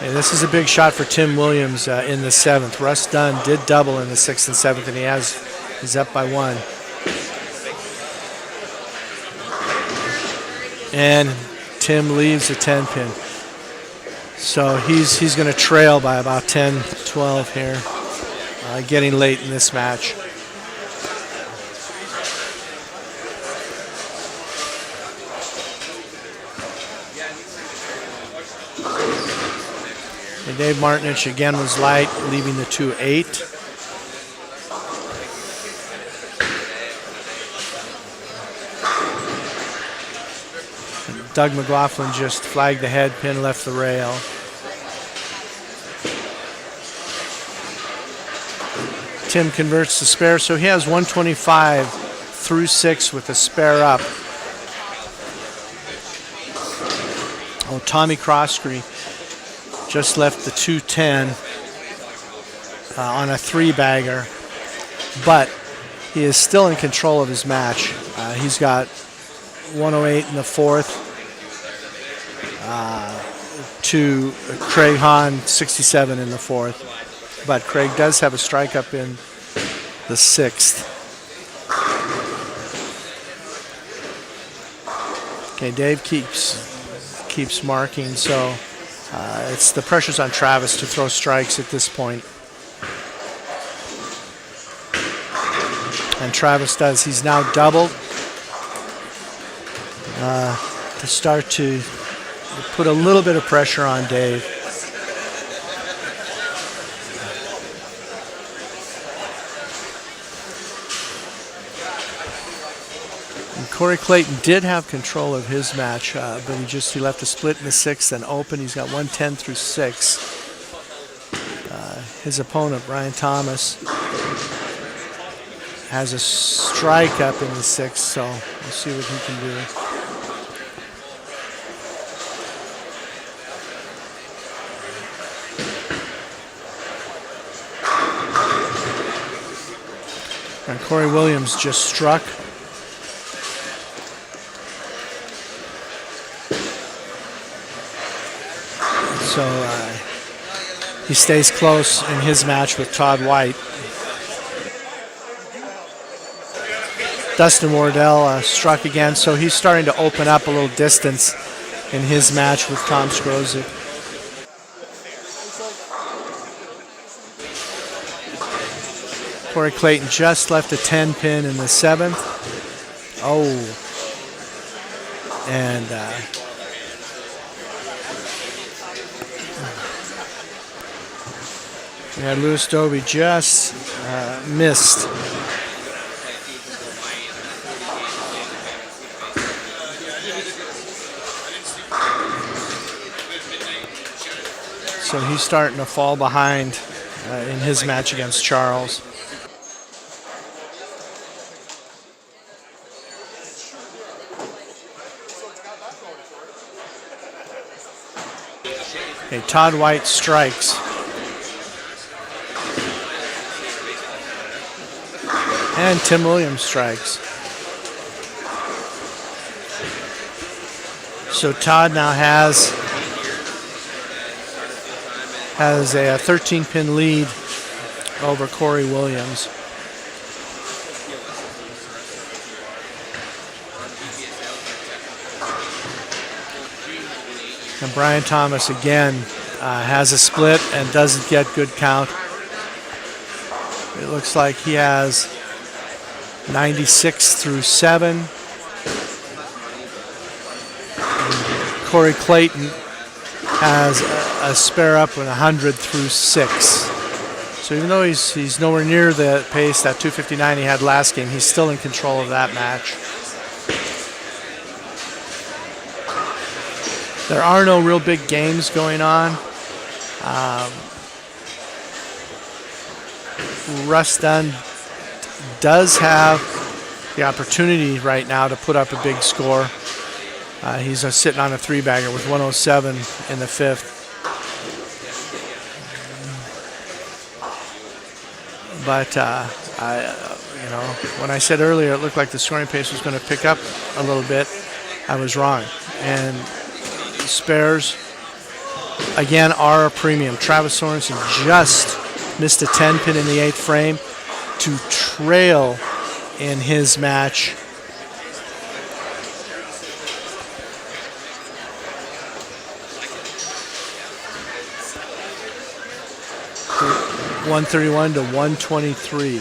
C: And this is a big shot for Tim Williams in the 7th. Russ Dunn did double in the 6th and 7th, and he's up by 1. And Tim leaves a 10 pin. So he's going to trail by about 10, 12 here, getting late in this match. And Dave Martinich again was light, leaving the 2-8. Doug McLaughlin just flagged the head pin, left the rail. Tim converts the spare, so he has 125 through 6 with a spare up. Oh, Tommy Croskery just left the 210 on a 3-bagger, but he is still in control of his match. He's got 108 in the 4th. To Craig Hahn, 67 in the 4th. But Craig does have a strike up in the 6th. Okay, Dave keeps marking, so it's the pressure's on Travis to throw strikes at this point. And Travis does. He's now doubled to start to put a little bit of pressure on Dave. And Corey Clayton did have control of his match, but he left a split in the 6th and open. He's got 110 through 6. His opponent, Brian Thomas, has a strike up in the 6th, so we'll see what he can do. And Corey Williams just struck. So he stays close in his match with Todd White. Dustin Wardell struck again, so he's starting to open up a little distance in his match with Tom Skrosic. Corey Clayton just left a 10 pin in the 7th. Oh. And yeah, Louis Dobie just missed. So he's starting to fall behind in his match against Charles. Okay, Todd White strikes. And Tim Williams strikes. So Todd now has a 13-pin lead over Corey Williams. And Brian Thomas again has a split and doesn't get good count. It looks like he has 96 through 7. And Corey Clayton has a spare up with 100 through 6. So even though he's nowhere near the pace, that 259 he had last game, he's still in control of that match. There are no real big games going on. Russ Dunn does have the opportunity right now to put up a big score. He's sitting on a three-bagger with 107 in the fifth. But when I said earlier it looked like the scoring pace was going to pick up a little bit, I was wrong. And spares again are a premium. Travis Sorensen just missed a 10 pin in the 8th frame to trail in his match. .131 to 123.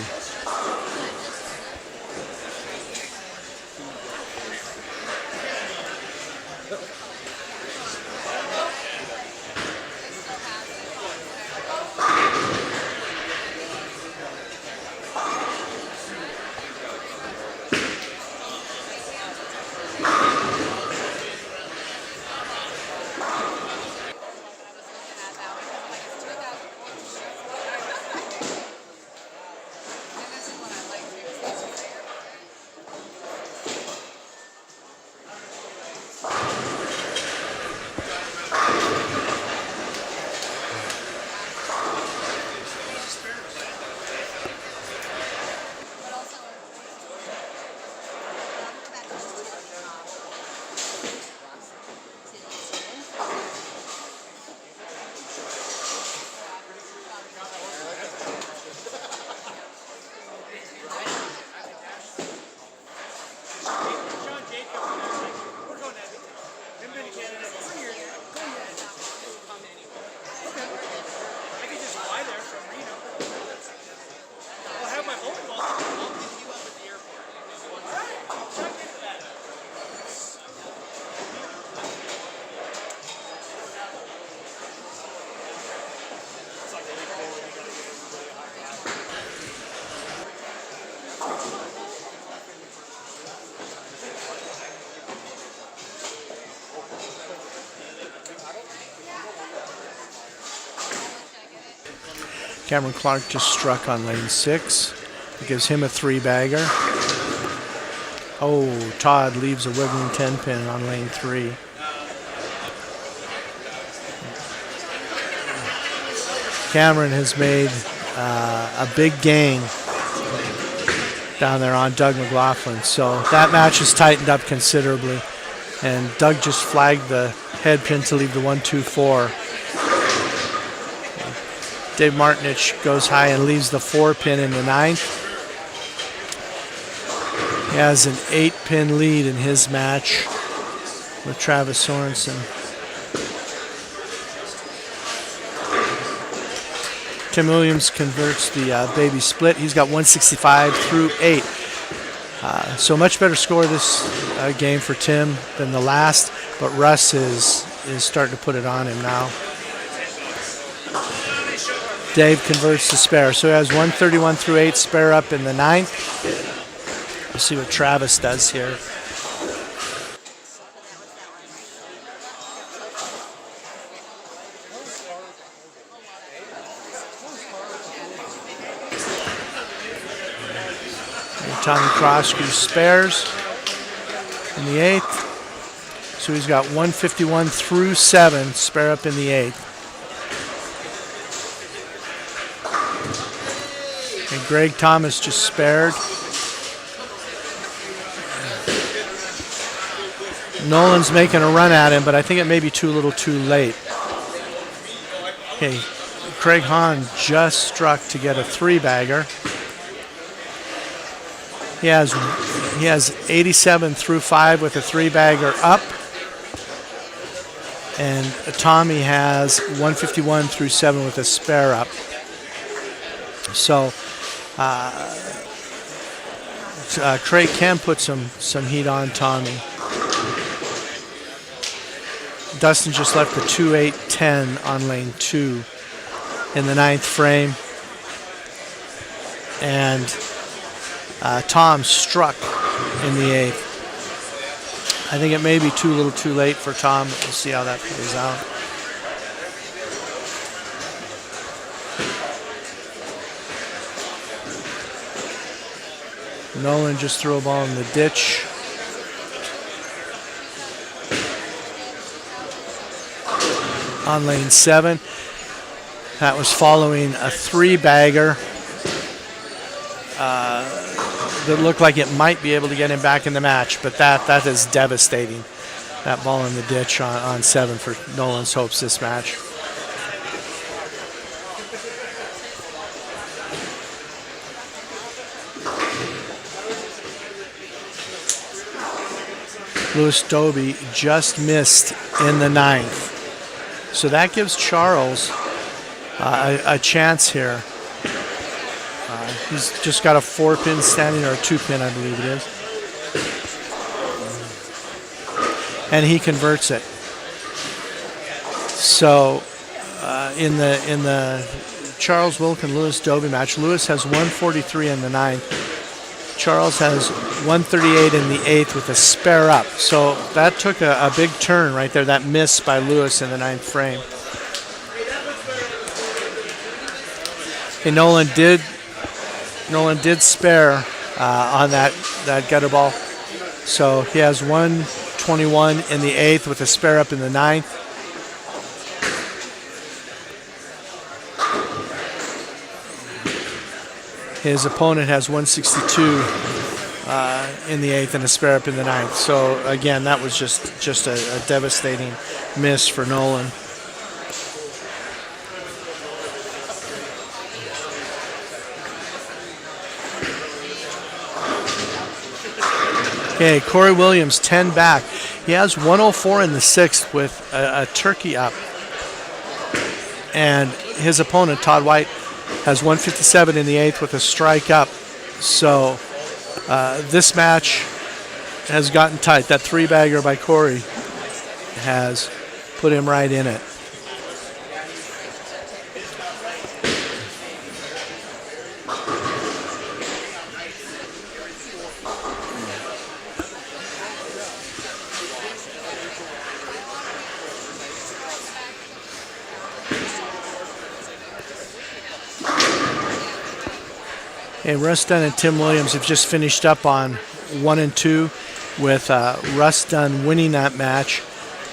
C: Cameron Clark just struck on lane 6. It gives him a three-bagger. Oh, Todd leaves a wiggling 10 pin on lane 3. Cameron has made a big gain down there on Doug McLaughlin. So that match has tightened up considerably. And Doug just flagged the head pin to leave the 1-2-4. Dave Martinich goes high and leaves the 4 pin in the 9th. He has an 8 pin lead in his match with Travis Sorensen. Tim Williams converts the baby split. He's got 165 through 8. So much better score this game for Tim than the last, but Russ is starting to put it on him now. Dave converts the spare. So he has 131 through 8, spare up in the 9th. We'll see what Travis does here. And Tommy Crosby spares in the 8th. So he's got 151 through 7, spare up in the 8th. And Greg Thomas just spared. Nolan's making a run at him, but I think it may be too little too late. Okay, Craig Hahn just struck to get a three-bagger. He has 87 through 5 with a three-bagger up. And Tommy has 151 through 7 with a spare up. So Craig can put some heat on Tommy. Dustin just left the 2-8-10 on lane 2 in the 9th frame. And Tom struck in the 8th. I think it may be too little too late for Tom. We'll see how that plays out. Nolan just threw a ball in the ditch. On lane 7. That was following a 3-bagger that looked like it might be able to get him back in the match, but that is devastating. That ball in the ditch on 7 for Nolan's hopes this match. Lewis Doby just missed in the 9th. So that gives Charles a chance here. He's just got a 4-pin standing, or a 2-pin, I believe it is. And he converts it. So in the Charles Wilkin Lewis Doby match, Lewis has 143 in the 9th. Charles has 138 in the 8th with a spare up. So that took a big turn right there, that miss by Lewis in the 9th frame. Okay, Nolan did spare on that gutter ball. So he has 121 in the 8th with a spare up in the 9th. His opponent has 162 in the 8th and a spare up in the 9th. So again, that was just a devastating miss for Nolan. Okay, Corey Williams, 10 back. He has 104 in the 6th with a turkey up. And his opponent, Todd White, has 157 in the 8th with a strike up. So this match has gotten tight. That 3-bagger by Corey has put him right in it. Okay, Russ Dunn and Tim Williams have just finished up on 1 and 2 with Russ Dunn winning that match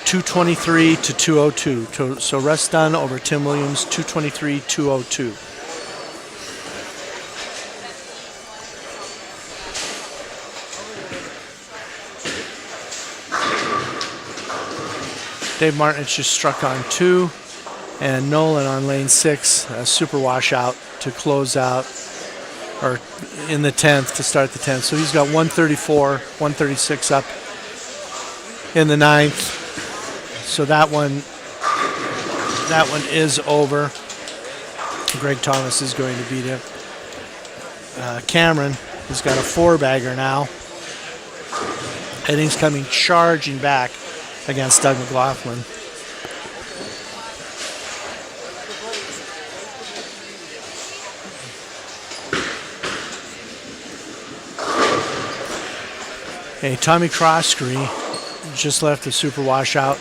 C: 223 to 202. So Russ Dunn over Tim Williams 223-202. Dave Martinich just struck on 2, and Nolan on lane 6, a super washout to close out, or in the 10th to start the 10th. So he's got 134, 136 up in the 9th. So that one is over. Greg Thomas is going to beat him. Cameron has got a 4-bagger now. And he's coming charging back against Doug McLaughlin. Hey, Tommy Croskery just left the super washout.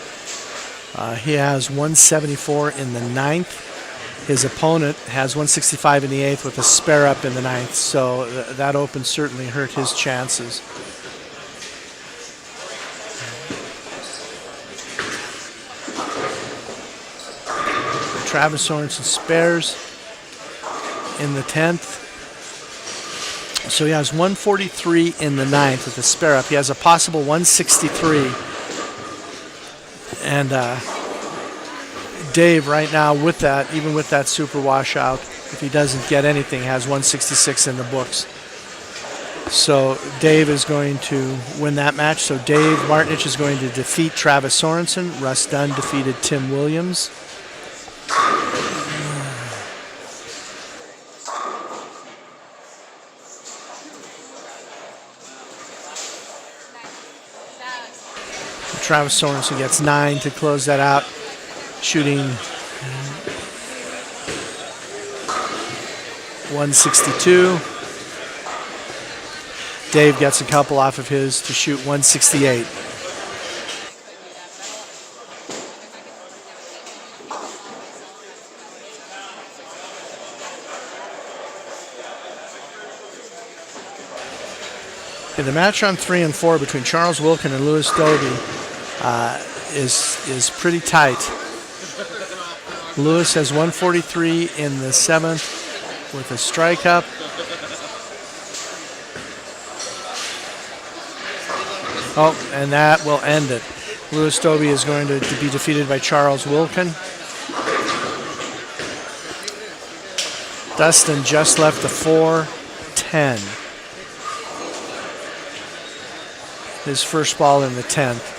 C: He has 174 in the 9th. His opponent has 165 in the 8th with a spare up in the 9th. So that open certainly hurt his chances. Travis Sorensen spares in the 10th. So he has 143 in the 9th with a spare up. He has a possible 163. And Dave right now with that, even with that super washout, if he doesn't get anything, has 166 in the books. So Dave is going to win that match. So Dave Martinich is going to defeat Travis Sorensen. Russ Dunn defeated Tim Williams. Travis Sorensen gets 9 to close that out, shooting 162. Dave gets a couple off of his to shoot 168. Okay, the match on 3 and 4 between Charles Wilkin and Louis Dobie is pretty tight. Louis has 143 in the 7th with a strike up. Oh, and that will end it. Louis Dobie is going to be defeated by Charles Wilkin. Dustin just left the 4-10. His first ball in the 10th.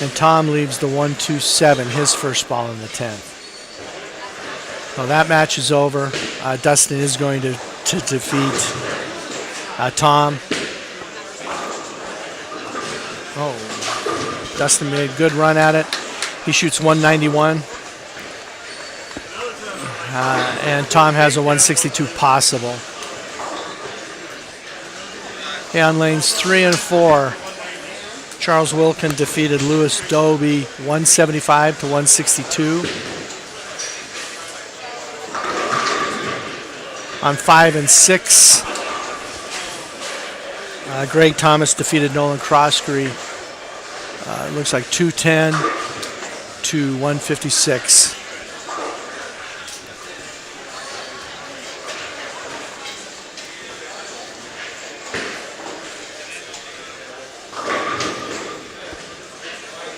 C: And Tom leaves the 1-2-7, his first ball in the 10th. Well, that match is over. Dustin is going to defeat Tom. Oh, Dustin made a good run at it. He shoots 191. And Tom has a 162 possible. Okay, on lanes 3 and 4, Charles Wilkin defeated Louis Dobie 175 to 162. On 5 and 6, Greg Thomas defeated Nolan Croskery. It looks like 210 to 156.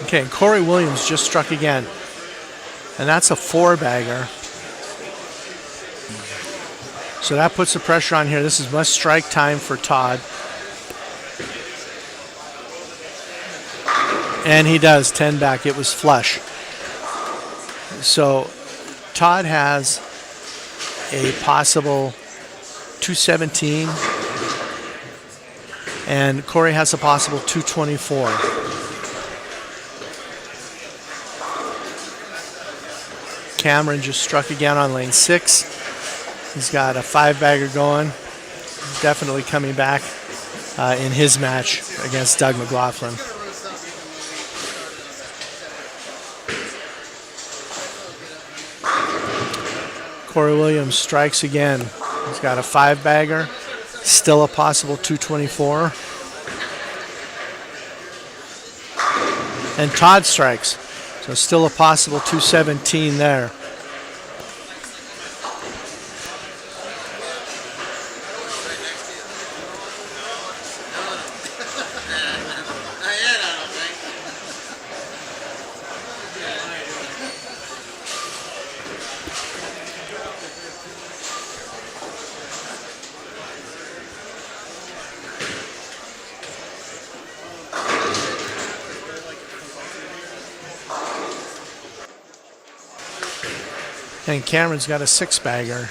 C: Okay, and Corey Williams just struck again. And that's a 4-bagger. So that puts the pressure on here. This is must strike time for Todd. And he does, 10 back. It was flush. So Todd has a possible 217. And Corey has a possible 224. Cameron just struck again on lane 6. He's got a 5-bagger going. Definitely coming back in his match against Doug McLaughlin. Corey Williams strikes again. He's got a 5-bagger. Still a possible 224. And Todd strikes. So still a possible 217 there. And Cameron's got a 6-bagger.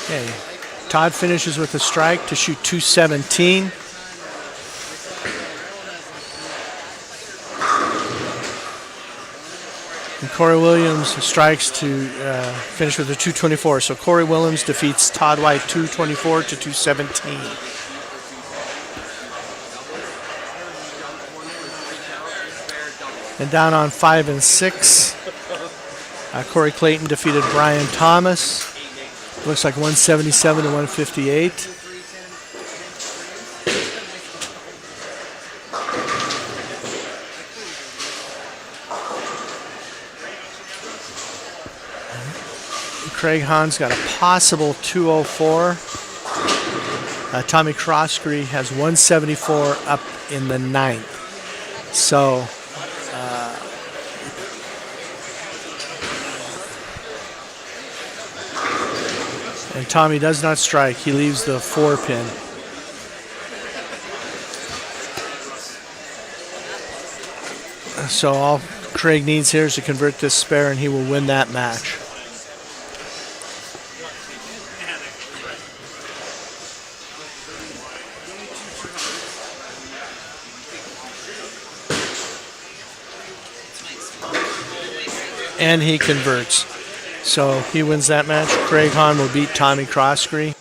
C: Okay, Todd finishes with a strike to shoot 217. And Corey Williams strikes to finish with a 224. So Corey Williams defeats Todd White 224 to 217. And down on 5 and 6, Corey Clayton defeated Brian Thomas. Looks like 177 to 158. Craig Hahn's got a possible 204. Tommy Croskery has 174 up in the 9th. So and Tommy does not strike. He leaves the 4-pin. So all Craig needs here is to convert this spare and he will win that match. And he converts. So he wins that match. Craig Hahn will beat Tommy Croskery.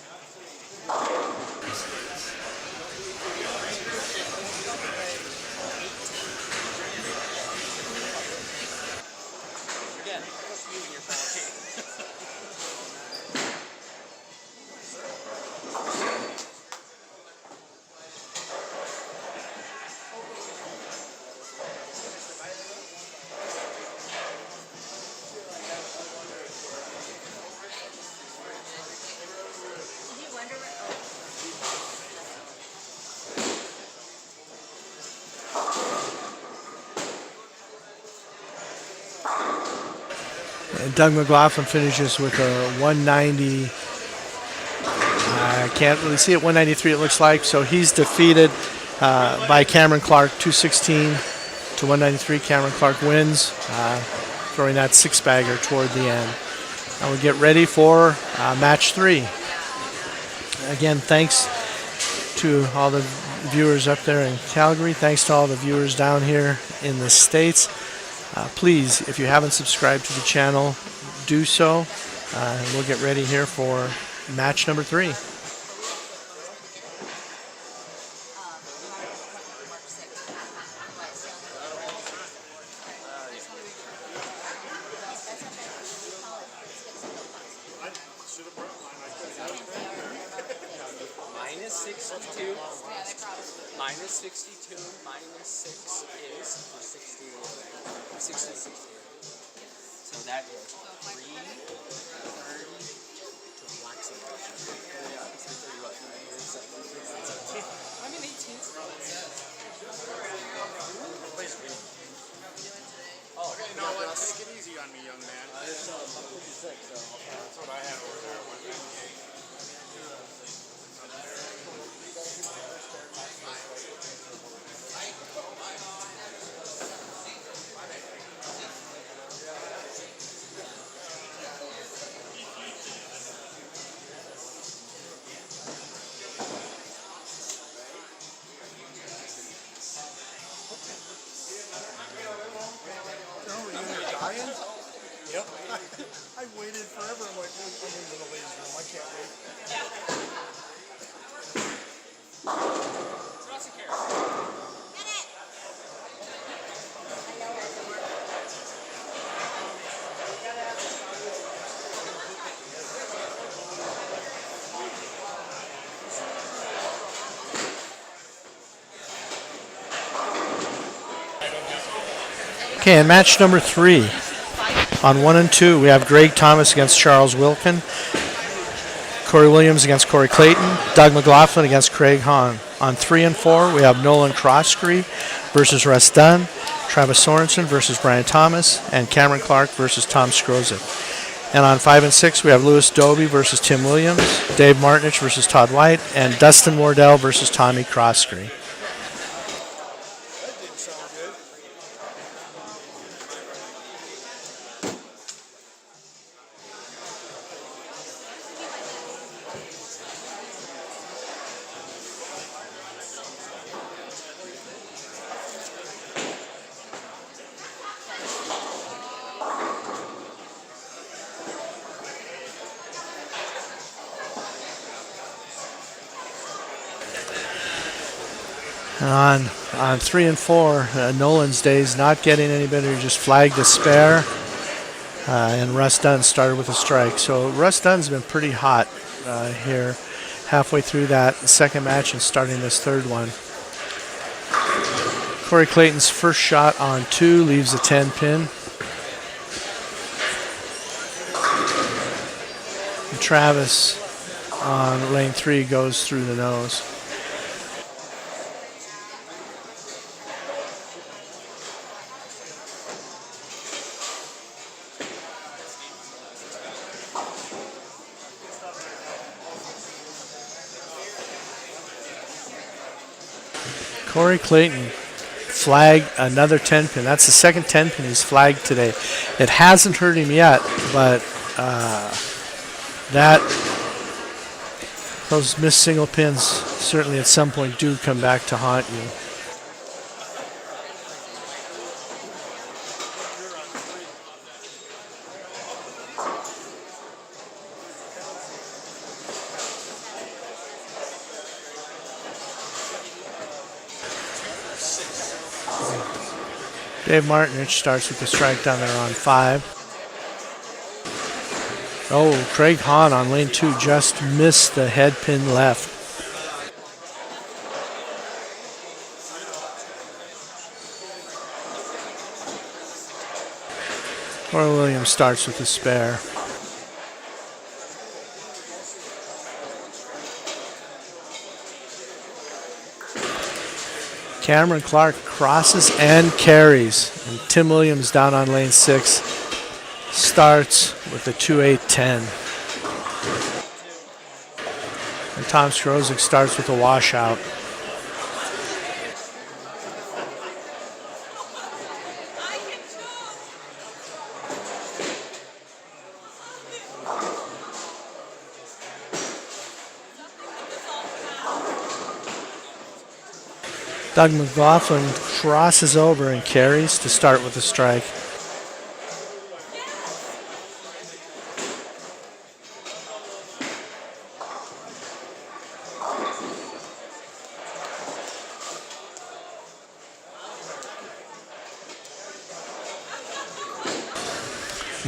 C: And Doug McLaughlin finishes with a 190. I can't really see it. 193 it looks like. So he's defeated by Cameron Clark, 216 to 193. Cameron Clark wins, throwing that six-bagger toward the end. And we get ready for match 3. Again, thanks to all the viewers up there in Calgary. Thanks to all the viewers down here in the States. Please, if you haven't subscribed to the channel, do so. We'll get ready here for match number 3.
D: Minus 62. Minus 62 minus 6 is 60. 60. So that is 330 to relax it. I'm in 18th. Oh, okay, no, take it easy on me, young man. It's 56, so that's what I had over there. Yep. I waited forever. I'm like, I'm into the ladies' room. I can't wait.
C: Okay, and match number 3. On 1 and 2, we have Greg Thomas against Charles Wilkin, Corey Williams against Corey Clayton, Doug McLaughlin against Craig Hahn. On 3 and 4, we have Nolan Croskery versus Russ Dunn, Travis Sorensen versus Brian Thomas, and Cameron Clark versus Tom Skrozek. And on 5 and 6, we have Louis Doby versus Tim Williams, Dave Martinich versus Todd White, and Dustin Wardell versus Tommy Croskery. On 3 and 4, Nolan's days not getting any better. He just flagged a spare, and Russ Dunn started with a strike. So Russ Dunn's been pretty hot here, halfway through that second match and starting this third one. Corey Clayton's first shot on 2 leaves a 10 pin. And Travis on lane 3 goes through the nose. Corey Clayton flagged another 10 pin. That's the second 10 pin he's flagged today. It hasn't hurt him yet, but those missed single pins certainly at some point do come back to haunt you. Dave Martinich starts with the strike down there on 5. Oh, Craig Hahn on lane 2 just missed the head pin left. Corey Williams starts with the spare. Cameron Clark crosses and carries. And Tim Williams down on lane 6 starts with a 2-8-10. And Tom Skrozek starts with a washout. Doug McLaughlin crosses over and carries to start with a strike.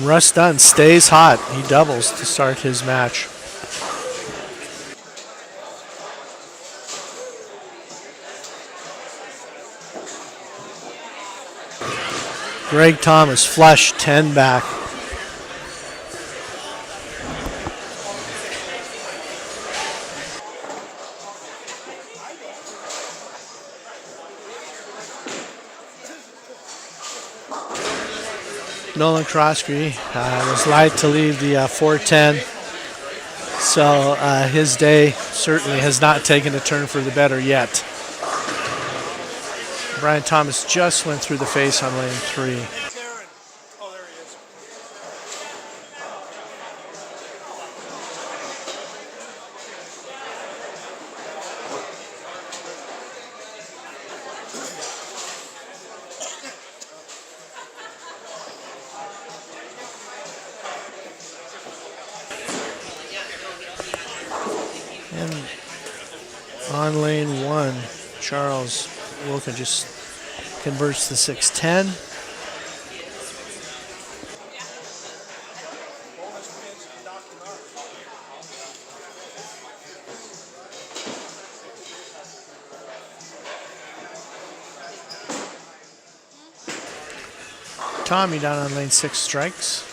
C: Russ Dunn stays hot. He doubles to start his match. Greg Thomas flush 10 back. Nolan Crosby was light to leave the 4-10, so his day certainly has not taken a turn for the better yet. Brian Thomas just went through the face on lane 3.
D: Oh, there he is.
C: And on lane 1, Charles Wilkin just converts the 6-10. Tommy down on lane 6 strikes.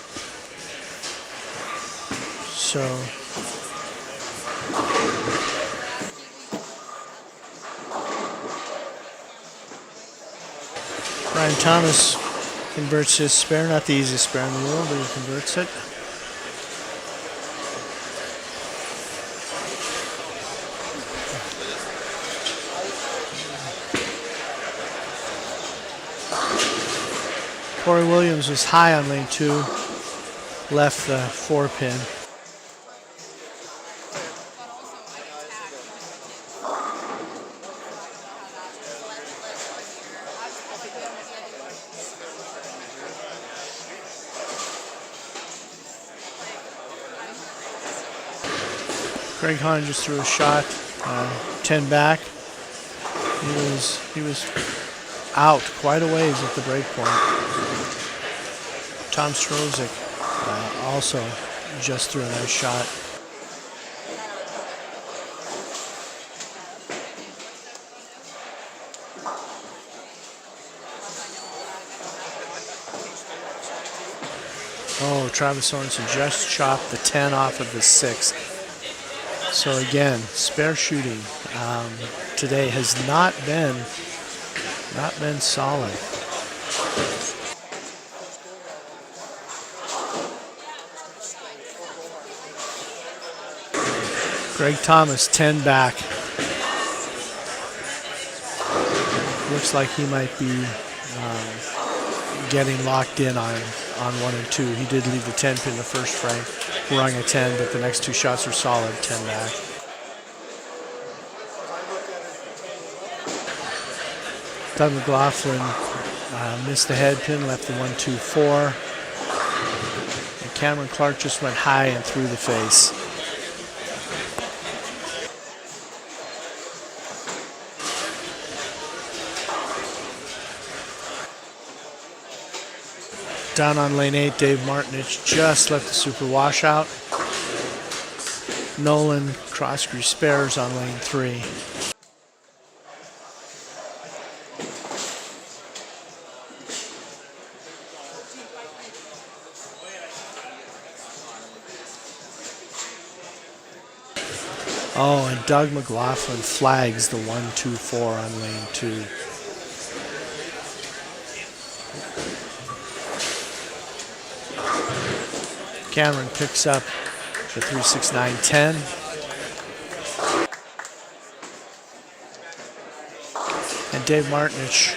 C: So Brian Thomas converts his spare, not the easiest spare in the world, but he converts it. Corey Williams was high on lane 2, left the 4-pin. Greg Hahn just threw a shot, 10 back. He was out quite a ways at the break point. Tom Skrozek also just threw a nice shot. Oh, Travis Sorensen just chopped the 10 off of the 6th. So again, spare shooting today has not been solid. Greg Thomas 10 back. Looks like he might be getting locked in on 1 and 2. He did leave the 10 pin the first frame, rung a 10, but the next 2 shots are solid, 10 back. Doug McLaughlin missed the head pin, left the 1-2-4. And Cameron Clark just went high and through the face. Down on lane 8, Dave Martinich just left the super washout. Nolan Crosby spares on lane 3. Oh, and Doug McLaughlin flags the 1-2-4 on lane 2. Cameron picks up the 369.10. And Dave Martinich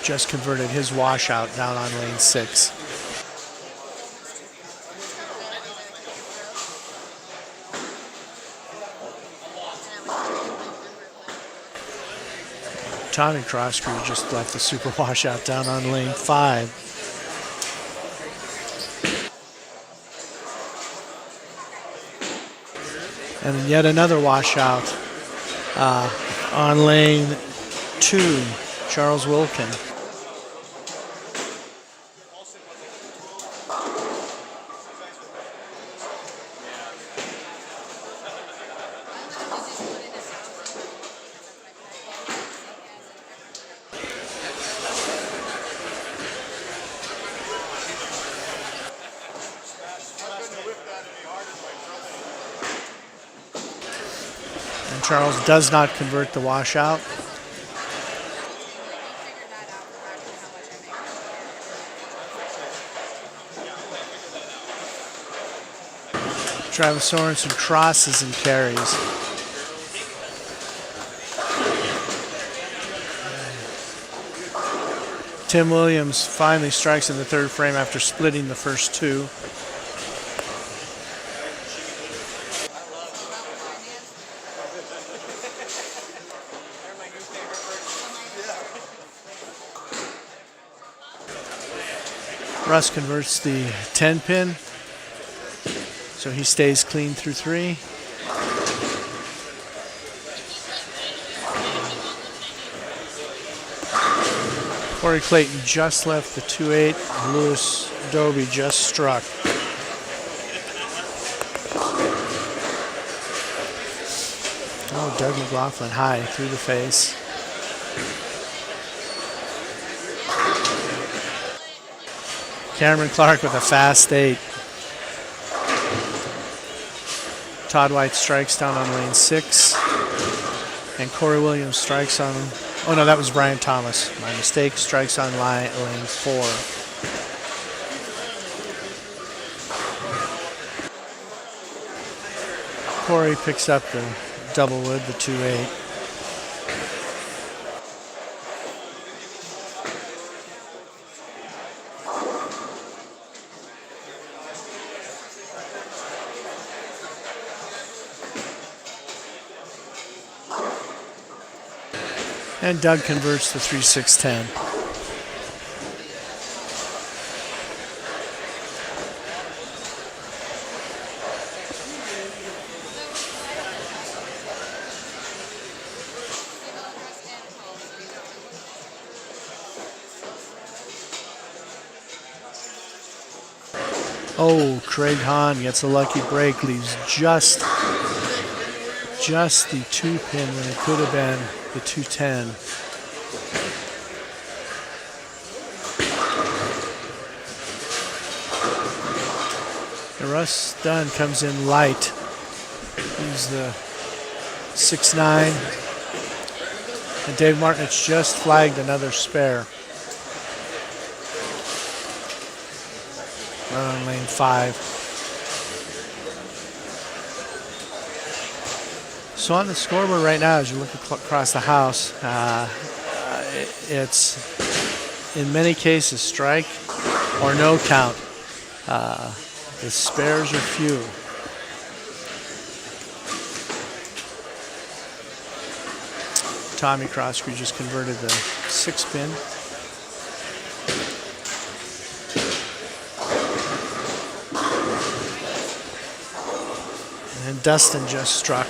C: just converted his washout down on lane 6. Tommy Crosscrew just left the super washout down on lane 5. And yet another washout on lane 2, Charles Wilkin. And Charles does not convert the washout. Travis Sorensen crosses and carries. Tim Williams finally strikes in the third frame after splitting the first two. Russ converts the 10 pin, so he stays clean through 3. Corey Clayton just left the 2-8. Lewis Dobie just struck. Oh, Doug McLaughlin high through the face. Cameron Clark with a fast 8. Todd White strikes down on lane 6. And Corey Williams strikes on... Oh no, that was Brian Thomas. My mistake. Strikes on lane 4. Corey picks up the double wood, the 2-8. And Doug converts the 3-6-10. Oh, Craig Hahn gets a lucky break, leaves just the 2 pin when it could have been the 210. And Russ Dunn comes in light. He's the 6-9. And Dave Martinich just flagged another spare. Right on lane 5. So on the scoreboard right now, as you look across the house, it's in many cases strike or no count. The spares are few. Tommy Crosscrew just converted the 6 pin. And Dustin just struck.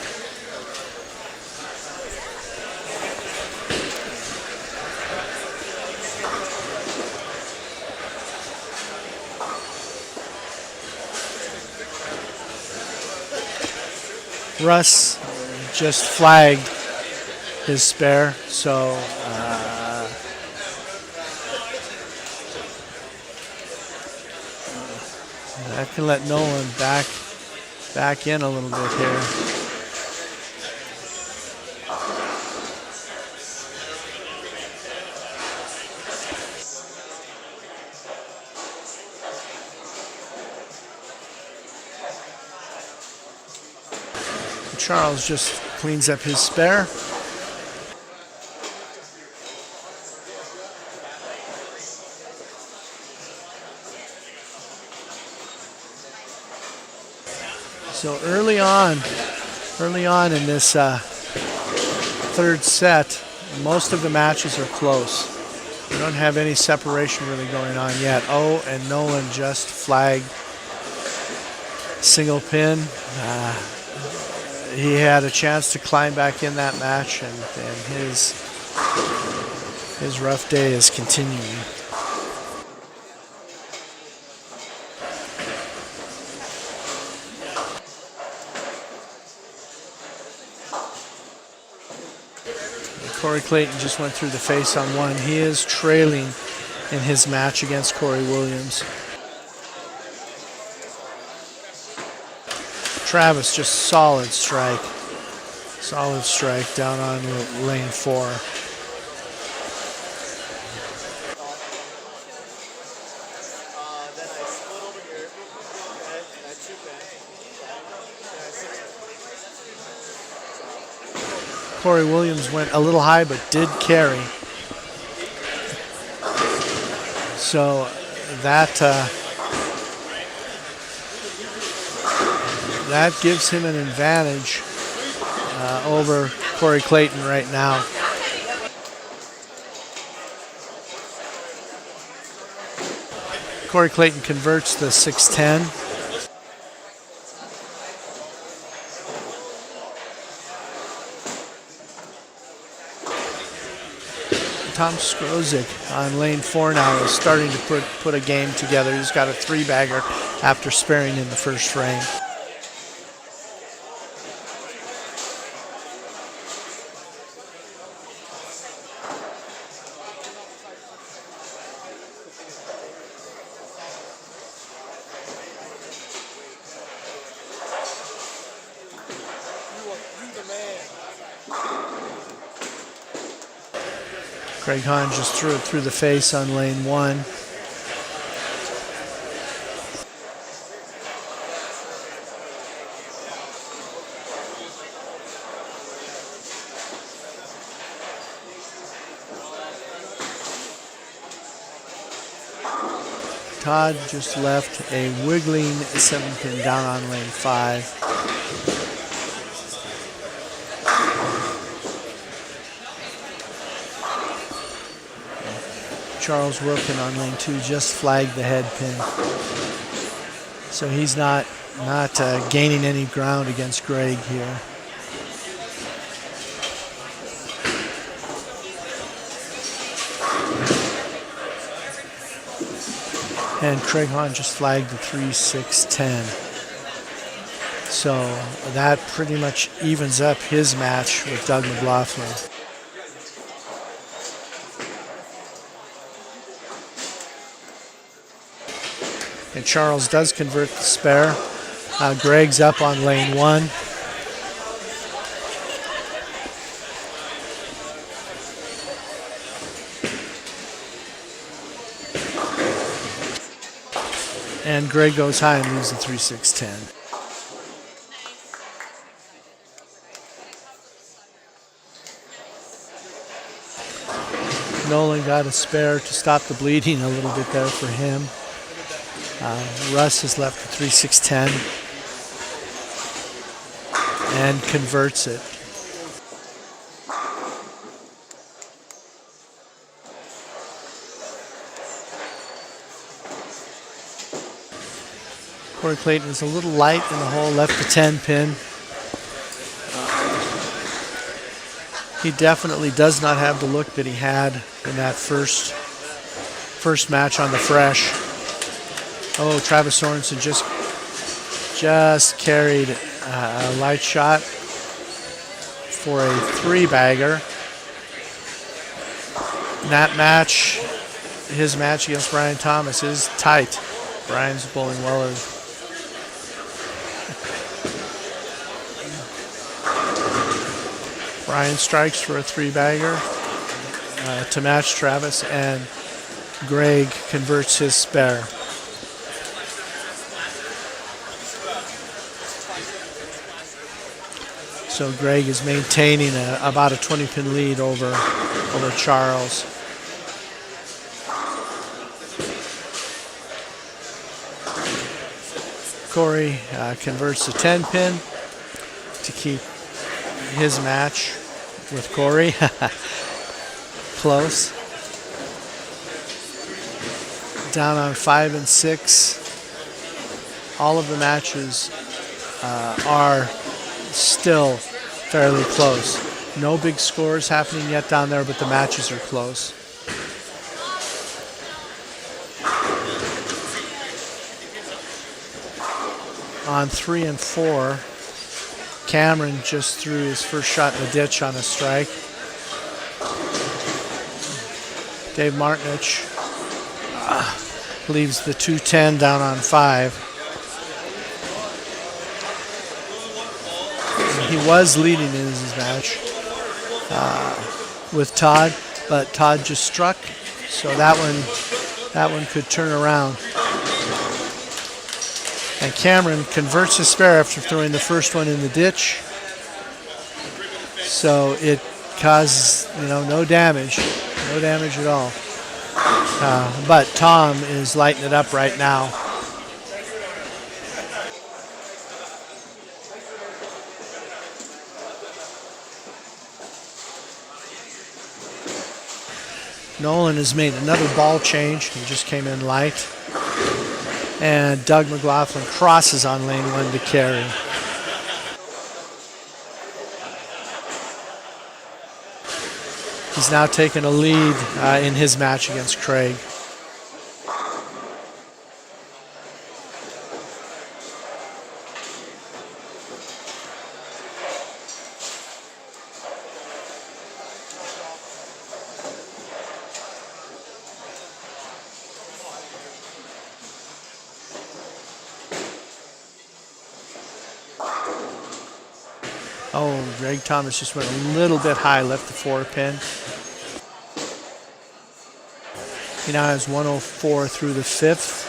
C: Russ just flagged his spare, so that can let Nolan back in a little bit here. Charles just cleans up his spare. So early on in this third set, most of the matches are close. We don't have any separation really going on yet. Oh, and Nolan just flagged single pin. He had a chance to climb back in that match, and his rough day is continuing. Corey Clayton just went through the face on one. He is trailing in his match against Corey Williams. Travis just solid strike down on lane 4.
D: Then I split over here, and I 2-pin. Then I 6-pin.
C: Corey Williams went a little high but did carry. So that gives him an advantage over Corey Clayton right now. Corey Clayton converts the 6-10. Tom Skrozik on lane 4 now is starting to put a game together. He's got a 3-bagger after sparing in the first frame. Craig Hahn just threw it through the face on lane 1. Todd just left a wiggling 7-pin down on lane 5. Charles Wilkin on lane 2 just flagged the head pin. So he's not gaining any ground against Greg here. And Craig Hahn just flagged the 3-6-10. So that pretty much evens up his match with Doug McLaughlin. And Charles does convert the spare. Greg's up on lane 1. And Greg goes high and leaves the 3-6-10. Nolan got a spare to stop the bleeding a little bit there for him. Russ has left the 3-6-10 and converts it. Corey Clayton is a little light in the hole, left the 10-pin. He definitely does not have the look that he had in that first match on the fresh. Oh, Travis Sorensen just carried a light shot for a 3-bagger. In that match, his match against Brian Thomas is tight. Brian's bowling well. Brian strikes for a 3-bagger to match Travis, and Greg converts his spare. So Greg is maintaining about a 20-pin lead over Charles. Corey converts to 10-pin to keep his match with Corey close. Down on 5 and 6. All of the matches are still fairly close. No big scores happening yet down there, but the matches are close. On 3 and 4, Cameron just threw his first shot in the ditch on a strike. Dave Martinich leaves the 210 down on 5. He was leading in his match with Todd, but Todd just struck, so that one could turn around. And Cameron converts his spare after throwing the first one in the ditch, so it causes no damage at all. But Tom is lighting it up right now. Nolan has made another ball change. He just came in light. And Doug McLaughlin crosses on lane 1 to carry. He's now taken a lead in his match against Craig. Oh, Greg Thomas just went a little bit high, left the 4-pin. He now has 104 through the 5th.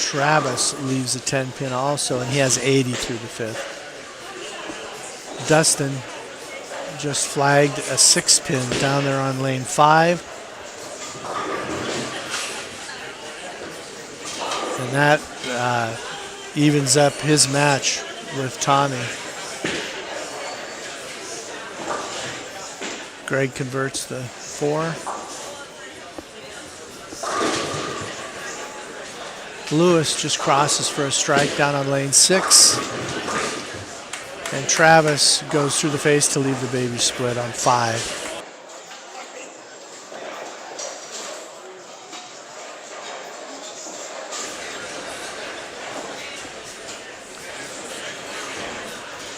C: Travis leaves a 10-pin also, and he has 80 through the 5th. Dustin just flagged a 6-pin down there on lane 5. And that evens up his match with Tommy. Greg converts the 4. Lewis just crosses for a strike down on lane 6. And Travis goes through the face to leave the baby split on 5.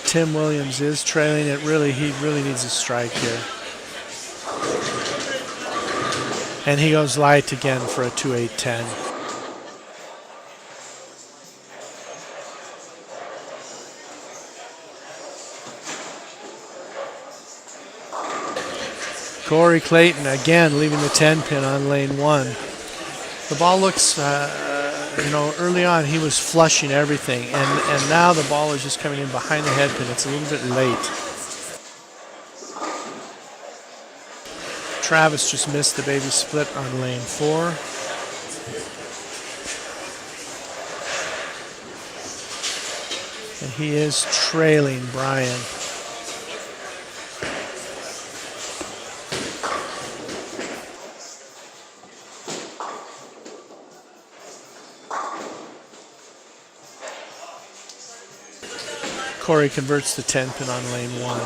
C: Tim Williams is trailing it. He really needs a strike here. And he goes light again for a 2-8-10. Corey Clayton again leaving the 10-pin on lane 1. The ball looks, early on he was flushing everything, and now the ball is just coming in behind the head pin. It's a little bit late. Travis just missed the baby split on lane 4. And he is trailing Brian. Corey converts the 10-pin on lane 1.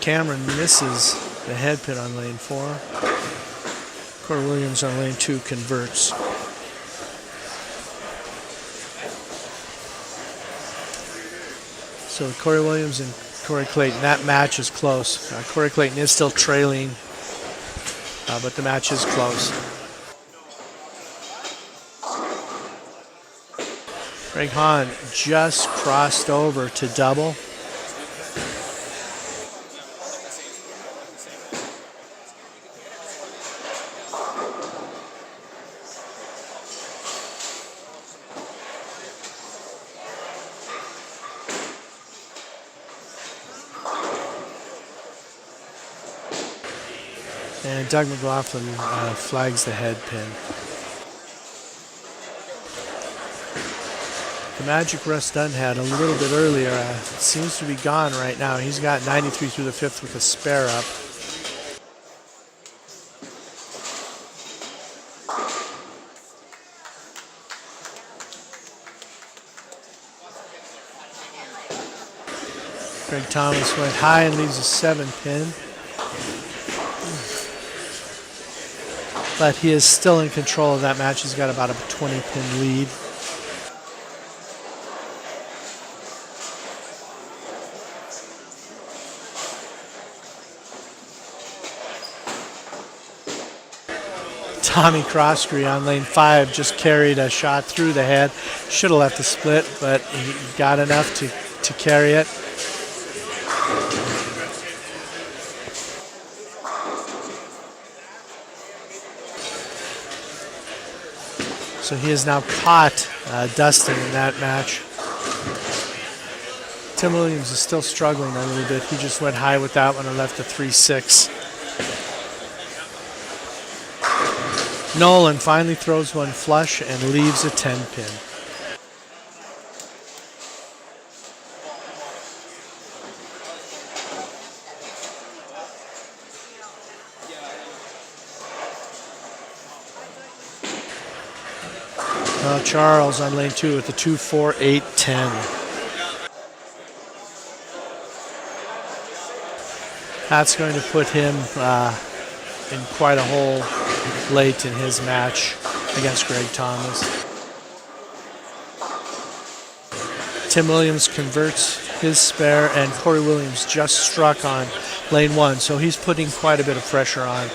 C: Cameron misses the head pin on lane 4. Corey Williams on lane 2 converts. So Corey Williams and Corey Clayton, that match is close. Corey Clayton is still trailing but the match is close. Greg Hahn just crossed over to double. And Doug McLaughlin flags the head pin. The magic Russ Dunn had a little bit earlier seems to be gone right now. He's got 93 through the fifth with a spare up. Greg Thomas went high and leaves a 7 pin. But he is still in control of that match. He's got about a 20 pin lead. Tommy Croskery on lane 5 just carried a shot through the head. Should have left the split, but he got enough to carry it. So he has now caught Dustin in that match. Tim Williams is still struggling a little bit. He just went high with that one and left a 3-6. Nolan finally throws one flush and leaves a 10 pin. Charles on lane 2 with the 2-4-8-10. That's going to put him in quite a hole late in his match against Greg Thomas. Tim Williams converts his spare, and Corey Williams just struck on lane 1, so he's putting quite a bit of pressure on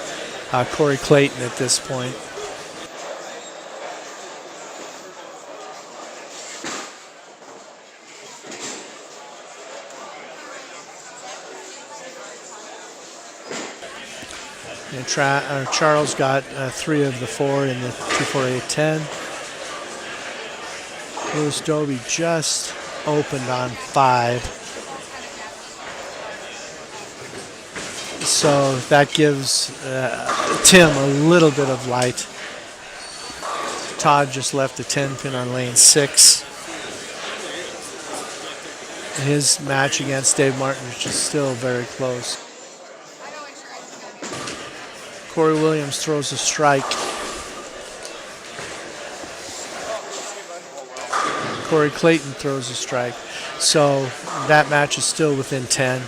C: Corey Clayton at this point. And Charles got 3 of the 4 in the 2-4-8-10. Lewis Dobie just opened on 5. So that gives Tim a little bit of light. Todd just left a 10 pin on lane 6. His match against Dave Martin is just still very close. Corey Williams throws a strike. Corey Clayton throws a strike. So that match is still within 10.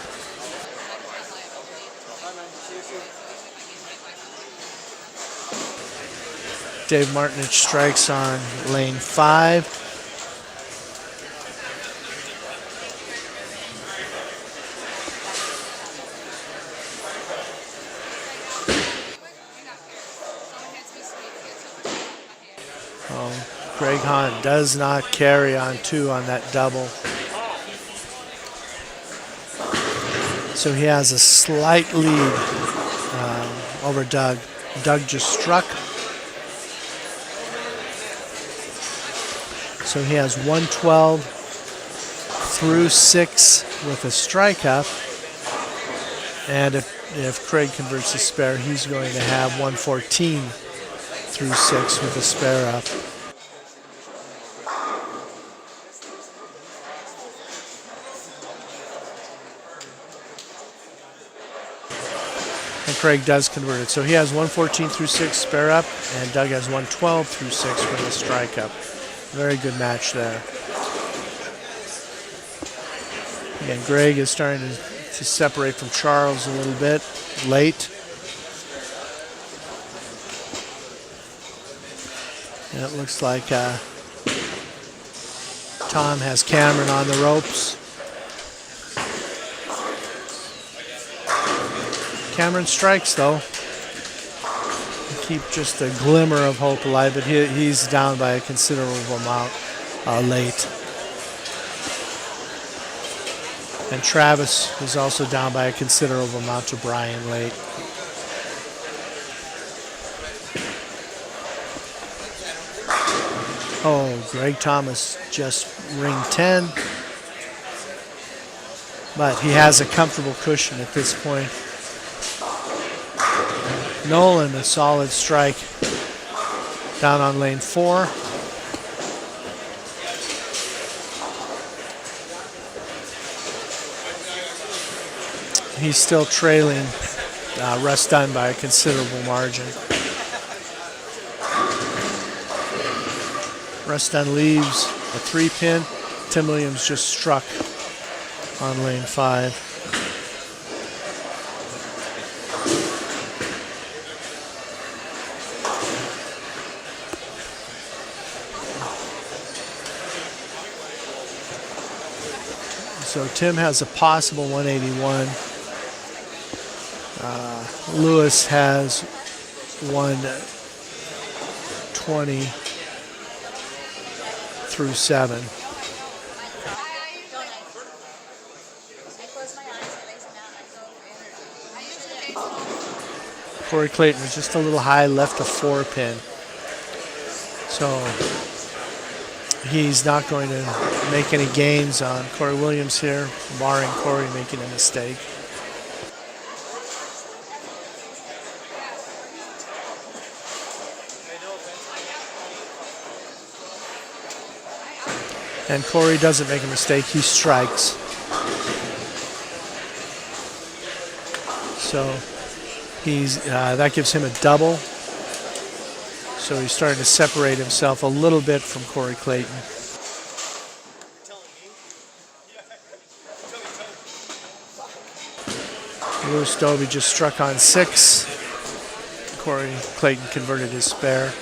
C: Dave Martinich strikes on lane 5. Greg Hahn does not carry on 2 on that double. So he has a slight lead over Doug. Doug just struck. So he has 112 through 6 with a strike up. And if Craig converts the spare, he's going to have 114 through 6 with a spare up. And Craig does convert it. So he has 114 through 6 spare up, and Doug has 112 through 6 with a strike up. Very good match there. Again, Greg is starting to separate from Charles a little bit late. And it looks like Tom has Cameron on the ropes. Cameron strikes though.
D: keep just a glimmer of hope alive, but he's down by a considerable amount late. And Travis is also down by a considerable amount to Brian late. Oh, Greg Thomas just ring 10. But he has a comfortable cushion at this point. Nolan, a solid strike down on lane 4. He's still trailing Russ Dunn by a considerable margin. Russ Dunn leaves a 3-pin. Tim Williams just struck on lane 5. So Tim has a possible 181. Lewis has 120 through 7. Corey Clayton was just a little high, left a 4-pin. So he's not going to make any gains on Corey Williams here, barring Corey making a mistake. And Corey doesn't make a mistake, he strikes. So that gives him a double. So he's starting to separate himself a little bit from Corey Clayton. Lewis Dobie just struck on 6. Corey Clayton converted his spare.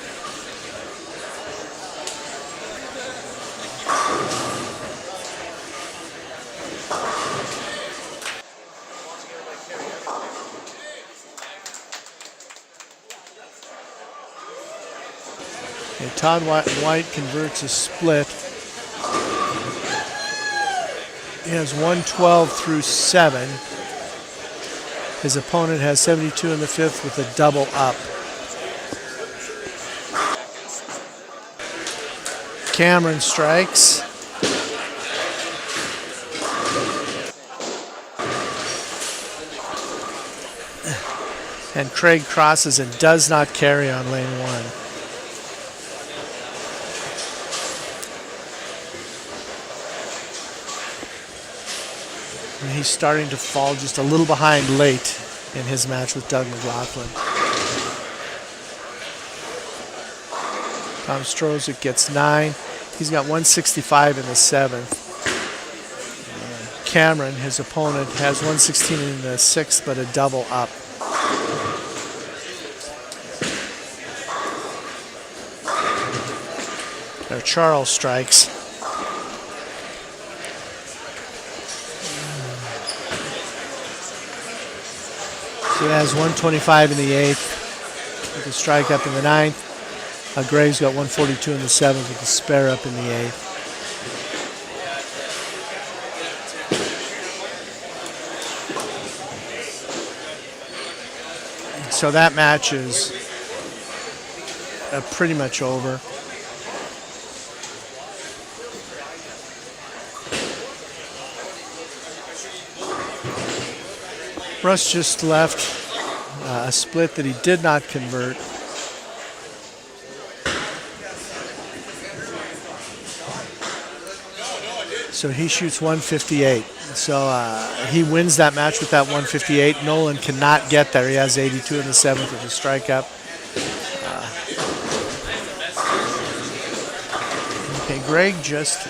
D: Okay, Todd White converts a split. He has 112 through 7. His opponent has 72 in the 5th with a double up. Cameron strikes. And Craig crosses and does not carry on lane 1. And he's starting to fall just a little behind late in his match with Doug McLaughlin. Tom Strozik gets 9. He's got 165 in the 7th. Cameron, his opponent, has 116 in the 6th, but a double up. There, Charles strikes. So he has 125 in the 8th with a strike up in the 9th. Graves got 142 in the 7th with a spare up in the 8th. So that match is pretty much over. Russ just left a split that he did not convert. So he shoots 158. So he wins that match with that 158. Nolan cannot get there. He has 82 in the 7th with a strike up. Okay, Greg just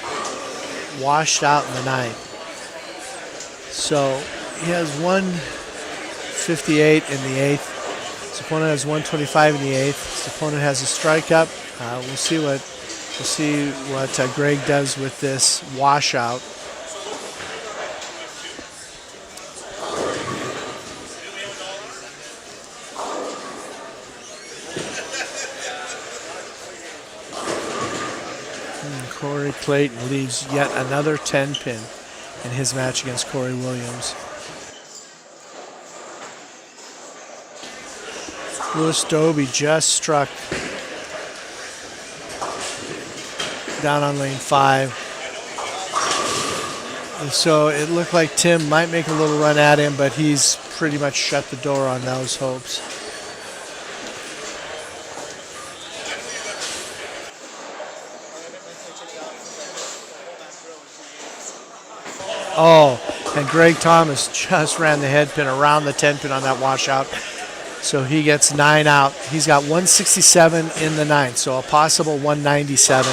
D: washed out in the 9th. So he has 158 in the 8th. His opponent has 125 in the 8th. His opponent has a strike up. We'll see what Greg does with this washout. Clayton leaves yet another 10 pin in his match against Corey Williams. Louis Doby just struck down on lane 5. And so it looked like Tim might make a little run at him, but he's pretty much shut the door on those hopes. Oh, and Greg Thomas just ran the head pin around the 10 pin on that washout. So he gets 9 out. He's got 167 in the 9th, so a possible 197.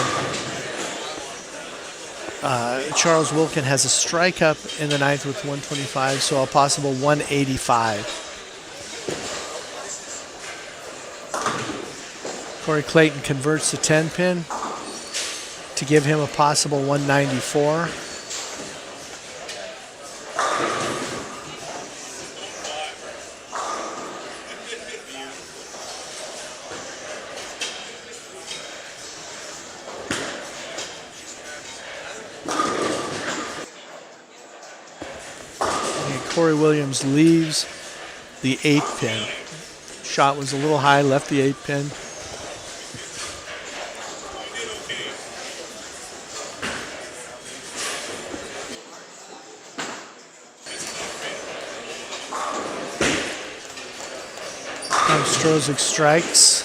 D: Charles Wilkin has a strike up in the 9th with 125, so a possible 185. Corey Clayton converts the 10 pin to give him a possible 194. Corey Williams leaves the 8 pin. Shot was a little high, left the 8 pin. Strozik strikes.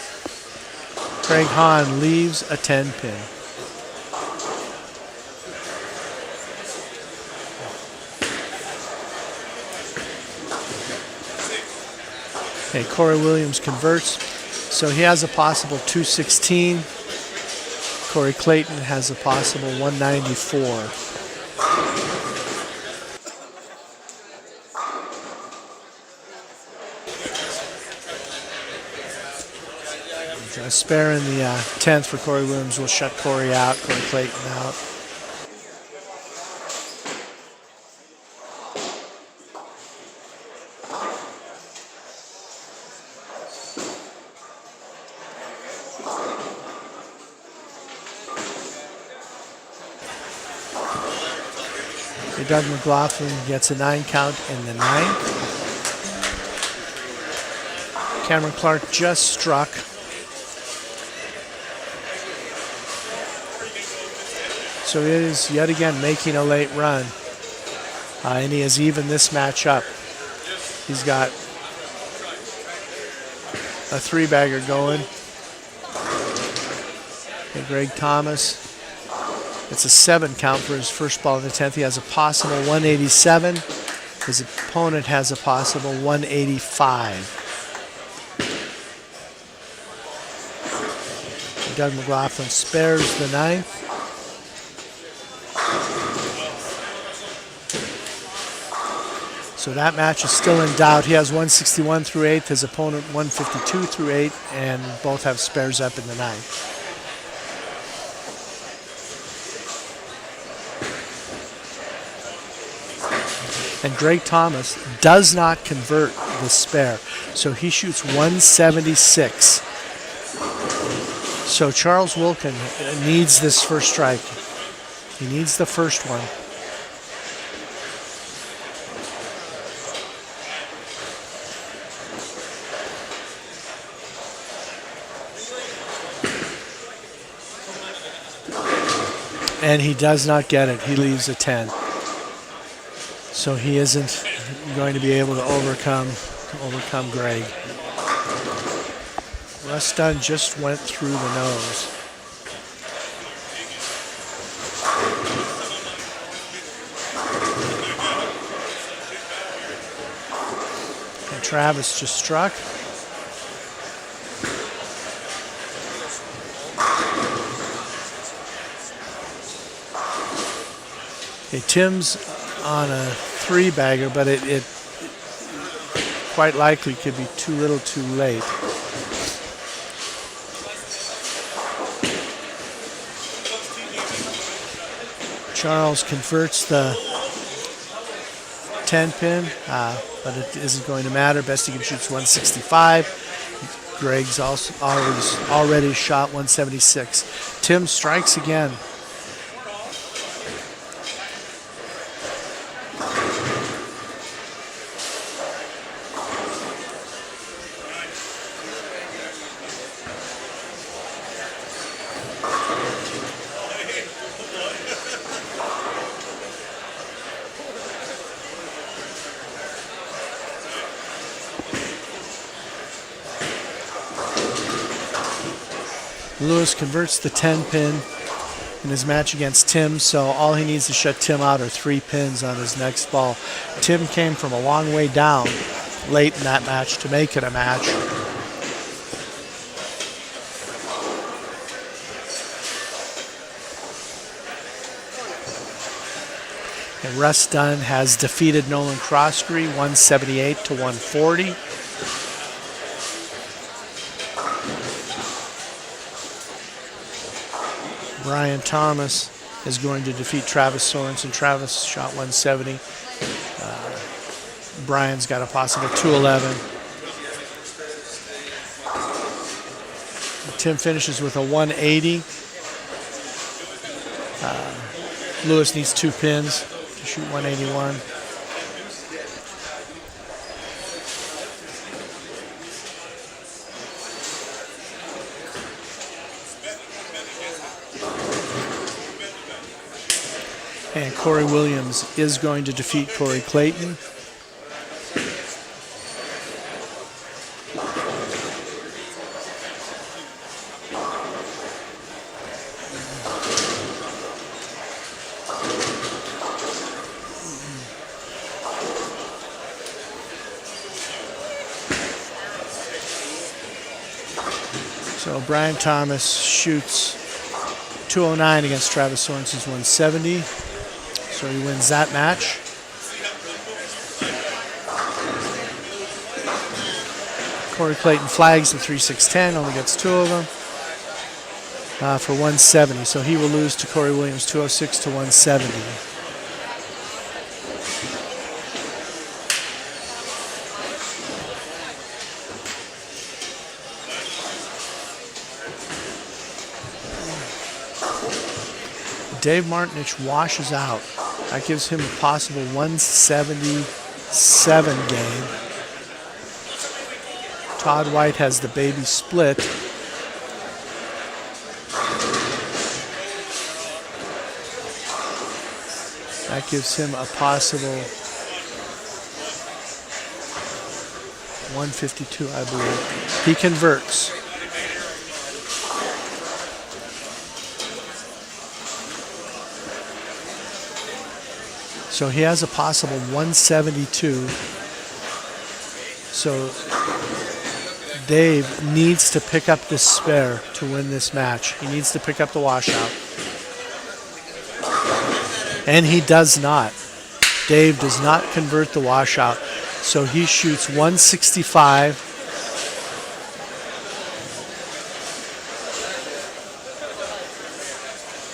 D: Craig Hahn leaves a 10 pin. Okay, Corey Williams converts, so he has a possible 216. Corey Clayton has a possible 194. A spare in the 10th for Corey Williams will shut Corey out, Corey Clayton out. Doug McLaughlin gets a 9 count in the 9th. Cameron Clark just struck. So he is yet again making a late run. And he has evened this match up. He's got a 3-bagger going. And Greg Thomas. It's a 7 count for his first ball in the 10th. He has a possible 187. His opponent has a possible 185. Doug McLaughlin spares the 9th. So that match is still in doubt. He has 161 through 8th, his opponent 152 through 8, and both have spares up in the 9th. And Greg Thomas does not convert the spare, so he shoots 176. So Charles Wilkin needs this first strike. He needs the first one. And he does not get it. He leaves a 10. So he isn't going to be able to overcome Greg. Russ Dunn just went through the nose. And Travis just struck. Okay, Tim's on a 3-bagger, but it quite likely could be too little too late. Charles converts the 10 pin, but it isn't going to matter. Best he can shoot 165. Greg's also already shot 176. Tim strikes again. Lewis converts the 10 pin in his match against Tim, so all he needs to shut Tim out are 3 pins on his next ball. Tim came from a long way down late in that match to make it a match. And Russ Dunn has defeated Nolan Croskery 178 to 140. Brian Thomas is going to defeat Travis Sorensen. Travis shot 170. Brian's got a possible 211. Tim finishes with a 180. Lewis needs 2 pins to shoot 181. And Corey Williams is going to defeat Corey Clayton. So Brian Thomas shoots 209 against Travis Sorensen's 170. So he wins that match. Corey Clayton flags the 3-6-10, only gets 2 of them for 170. So he will lose to Corey Williams 206 to 170. Dave Martinich washes out. That gives him a possible 177 game. Todd White has the baby split. That gives him a possible 152, I believe. He converts. So he has a possible 172. So Dave needs to pick up this spare to win this match. He needs to pick up the washout. And he does not. Dave does not convert the washout. So he shoots 165.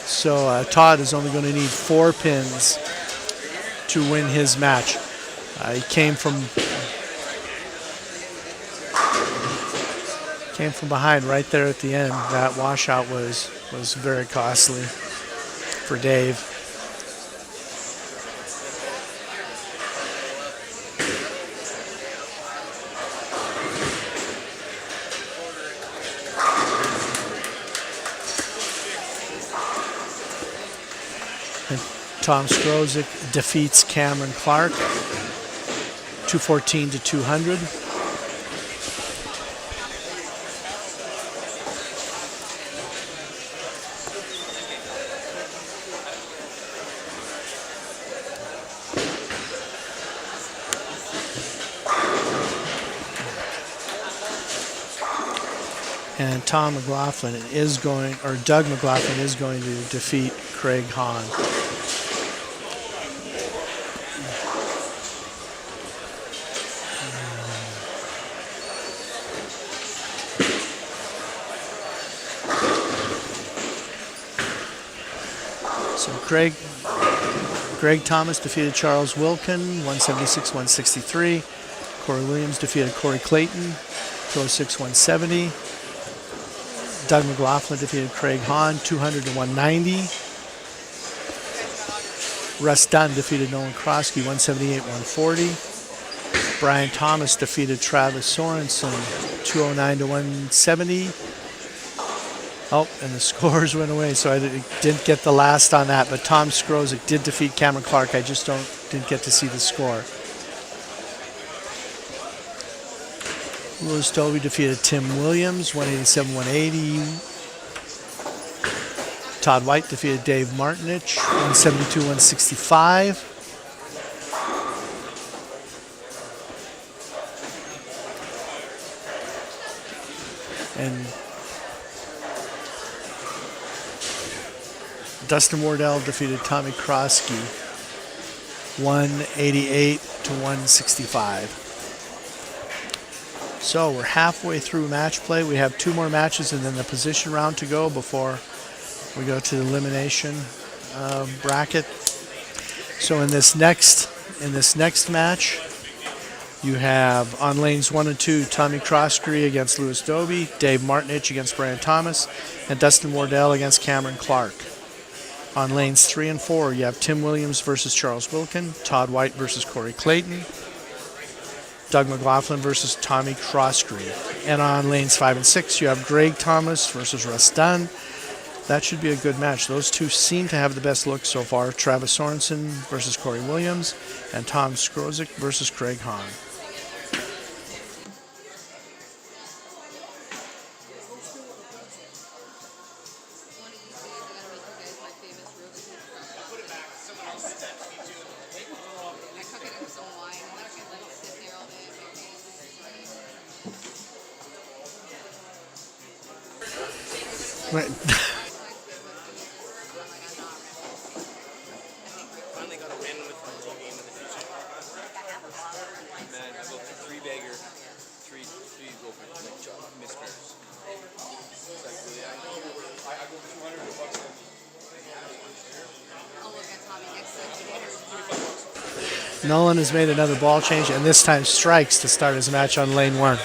D: So Todd is only going to need 4 pins to win his match. He came from behind right there at the end. That washout was very costly for Dave. Tom Strozik defeats Cameron Clark 214 to 200. And Doug McLaughlin is going to defeat Craig Hahn. So Greg Thomas defeated Charles Wilkin, 176-163. Corey Williams defeated Corey Clayton, 206-170. Doug McLaughlin defeated Craig Hahn, 200-190. Russ Dunn defeated Nolan Krosky, 178-140. Brian Thomas defeated Travis Sorensen, 209-170. Oh, and the scores went away, so I didn't get the last on that. But Tom Skrozik did defeat Cameron Clark. I just didn't get to see the score. Louis Dobie defeated Tim Williams, 187-180. Todd White defeated Dave Martinich, 172-165. And Dustin Wardell defeated Tommy Krosky, 188-165. So we're halfway through match play. We have 2 more matches and then the position round to go before we go to the elimination bracket. So in this next match, you have on lanes 1 and 2, Tommy Croskery against Louis Doby, Dave Martinich against Brian Thomas, and Dustin Wardell against Cameron Clark. On lanes 3 and 4, you have Tim Williams versus Charles Wilkin, Todd White versus Corey Clayton, Doug McLaughlin versus Tommy Croskery. And on lanes 5 and 6, you have Greg Thomas versus Russ Dunn. That should be a good match. Those two seem to have the best look so far. Travis Sorensen versus Corey Williams, and Tom Skrozik versus Craig Hahn. Right.
E: Finally got a win with the game of the future. Man, I go for 3 bagger, 3 go for like mispairs. It's like really, I go for 200 bucks.
F: I'll look at Tommy next time.
D: Nolan has made another ball change, and this time strikes to start his match on lane 1.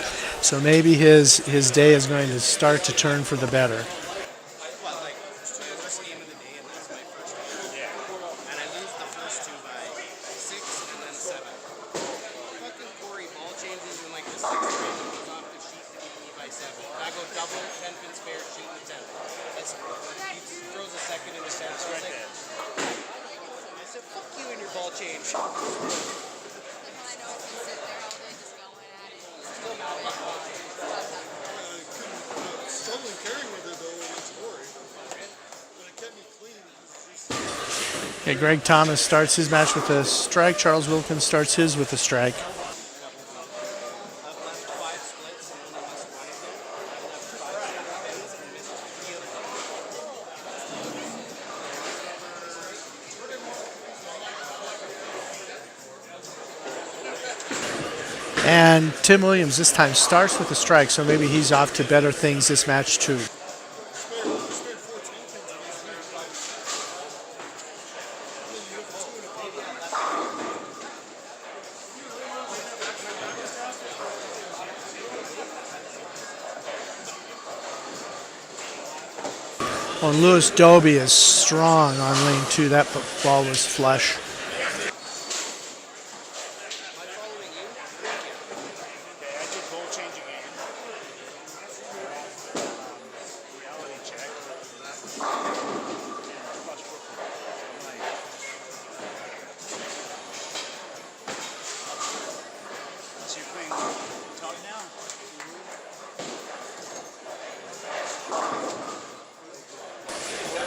D: So maybe his day is going to start to turn for the better.
E: First game of the day, and that's my first one. Yeah. And I lose the first 2 by 6 and then 7. Fucking Corey ball changes in like the 6th frame and goes off the sheet to beat me by 7. I go double, 10 pin spare, shoot the 10. He throws a second in the set. So I was like, I said, fuck you and your ball change.
F: I know it's gonna sit there all day just going at it.
E: Still mad at you.
G: Struggling carrying with it though against Corey. But it kept me clean.
D: Okay, Greg Thomas starts his match with a strike. Charles Wilkins starts his with a strike.
E: I've left 5 splits and only missed 1 of them. I've left 5 pins and missed 3 of them.
D: And Tim Williams this time starts with a strike, so maybe he's off to better things this match too. Oh, and Louis Doby is strong on lane 2. That ball was flush.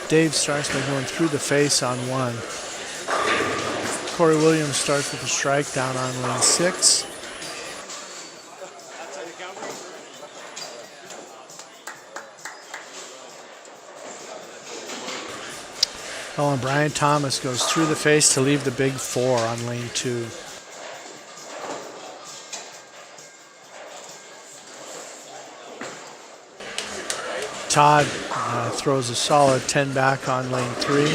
D: Dave starts by going through the face on 1. Corey Williams starts with a strike down on lane 6. Oh, and Brian Thomas goes through the face to leave the big 4 on lane 2. Todd throws a solid 10 back on lane 3.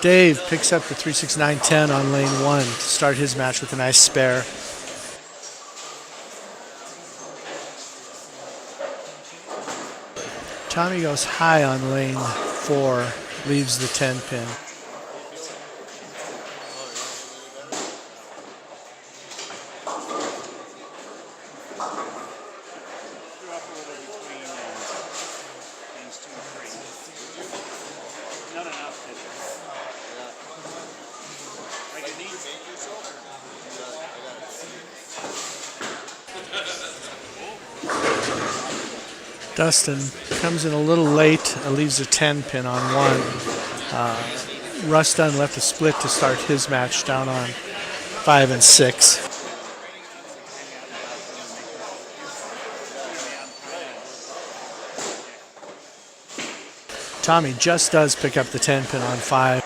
D: Dave picks up the 369-10 on lane 1 to start his match with a nice spare. Tommy goes high on lane 4, leaves the 10 pin. Dustin comes in a little late, leaves a 10 pin on one. Russ Dunn left a split to start his match down on 5 and 6. Tommy just does pick up the 10 pin on 5.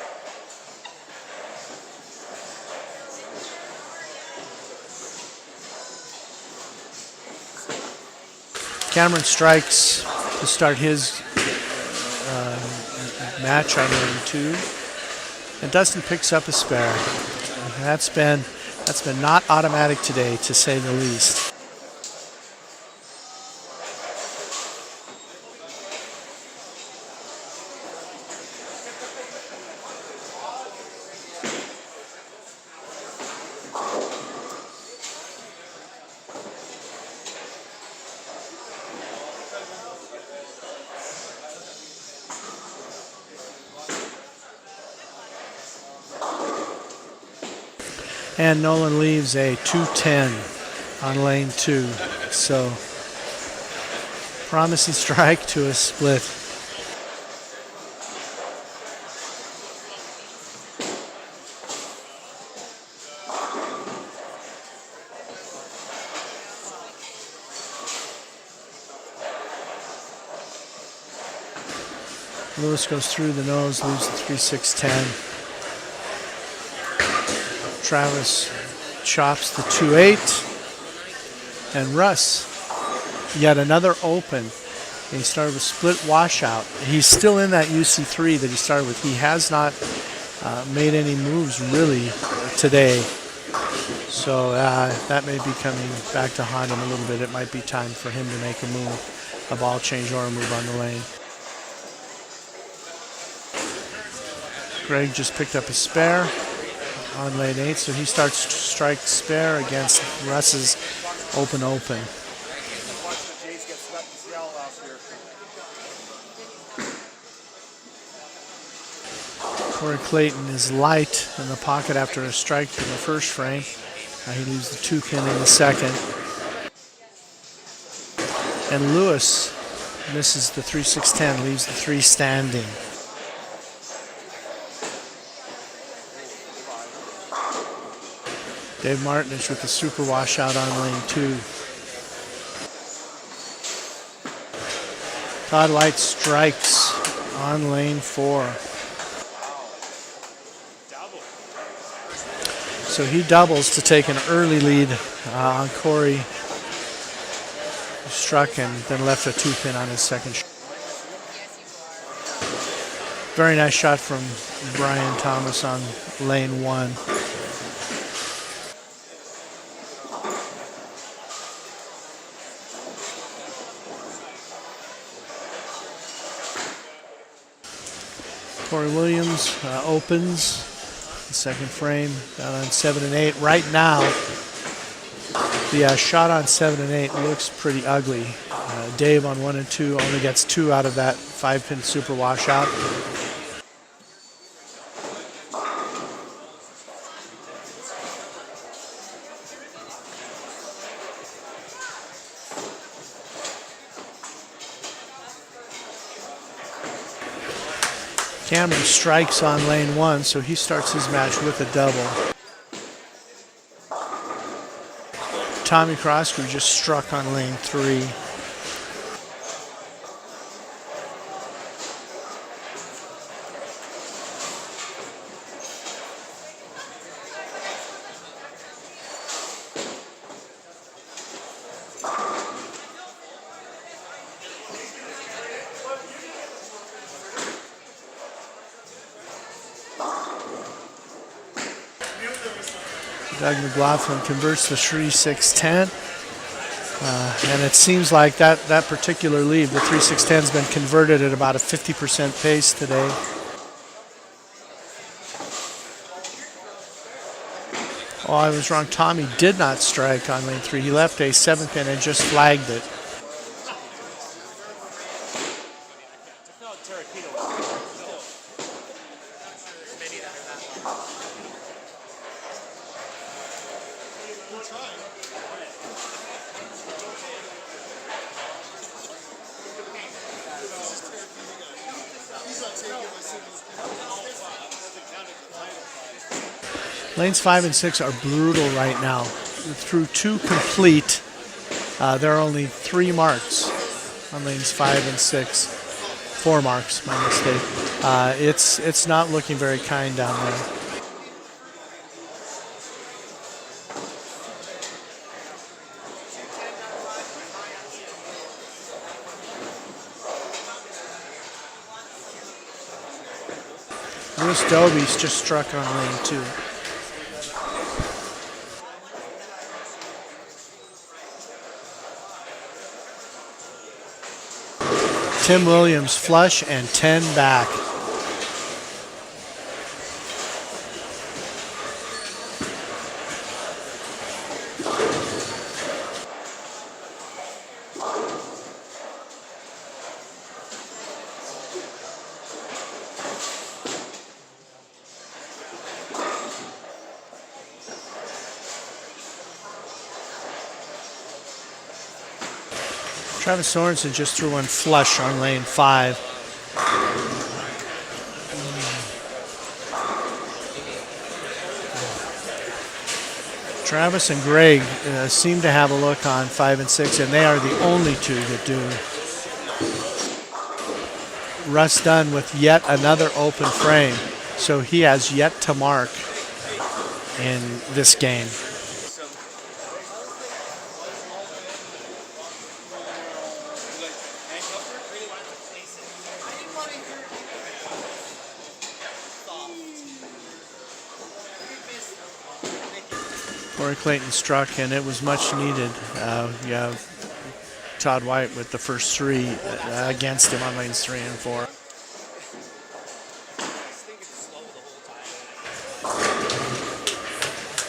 D: Cameron strikes to start his match on lane 2. And Dustin picks up a spare. That's been not automatic today, to say the least. And Nolan leaves a 210 on lane 2. So, promising strike to a split. Lewis goes through the nose, leaves the 3-6-10. Travis chops the 2-8. And Russ, yet another open. And he started with split washout. He's still in that UC3 that he started with. He has not made any moves really today. So that may be coming back to haunt him a little bit. It might be time for him to make a move, a ball change or a move on the lane. Greg just picked up a spare on lane 8, so he starts to strike spare against Russ's open.
G: Watch the Jays get swept in Seattle last year.
D: Corey Clayton is light in the pocket after a strike in the first frame. He leaves the 2 pin in the second. And Lewis misses the 3-6-10, leaves the 3 standing. Dave Martinich with the super washout on lane 2. Todd White strikes on lane 4. So he doubles to take an early lead on Corey. Struck and then left a 2 pin on his second shot. Very nice shot from Brian Thomas on lane 1. Corey Williams opens the second frame down on 7 and 8. Right now, the shot on 7 and 8 looks pretty ugly. Dave on 1 and 2 only gets 2 out of that 5-pin super washout. Cameron strikes on lane 1, so he starts his match with a double. Tommy Croskew just struck on lane 3. Doug McLaughlin converts the 3-6-10. And it seems like that particular lead, the 3-6-10, has been converted at about a 50% pace today. Oh, I was wrong. Tommy did not strike on lane 3. He left a 7-pin and just flagged it. Lanes 5 and 6 are brutal right now. Through 2 complete, there are only 3 marks on lanes 5 and 6. 4 marks, my mistake. It's not looking very kind down there. Lewis Dobie's just struck on lane 2. Tim Williams flush and 10 back. Travis Sorensen just threw one flush on lane 5. Travis and Greg seem to have a look on 5 and 6, and they are the only 2 that do. Russ Dunn with yet another open frame, so he has yet to mark in this game. Corey Clayton struck, and it was much needed. Yeah, Todd White with the first 3 against him on lanes 3 and 4.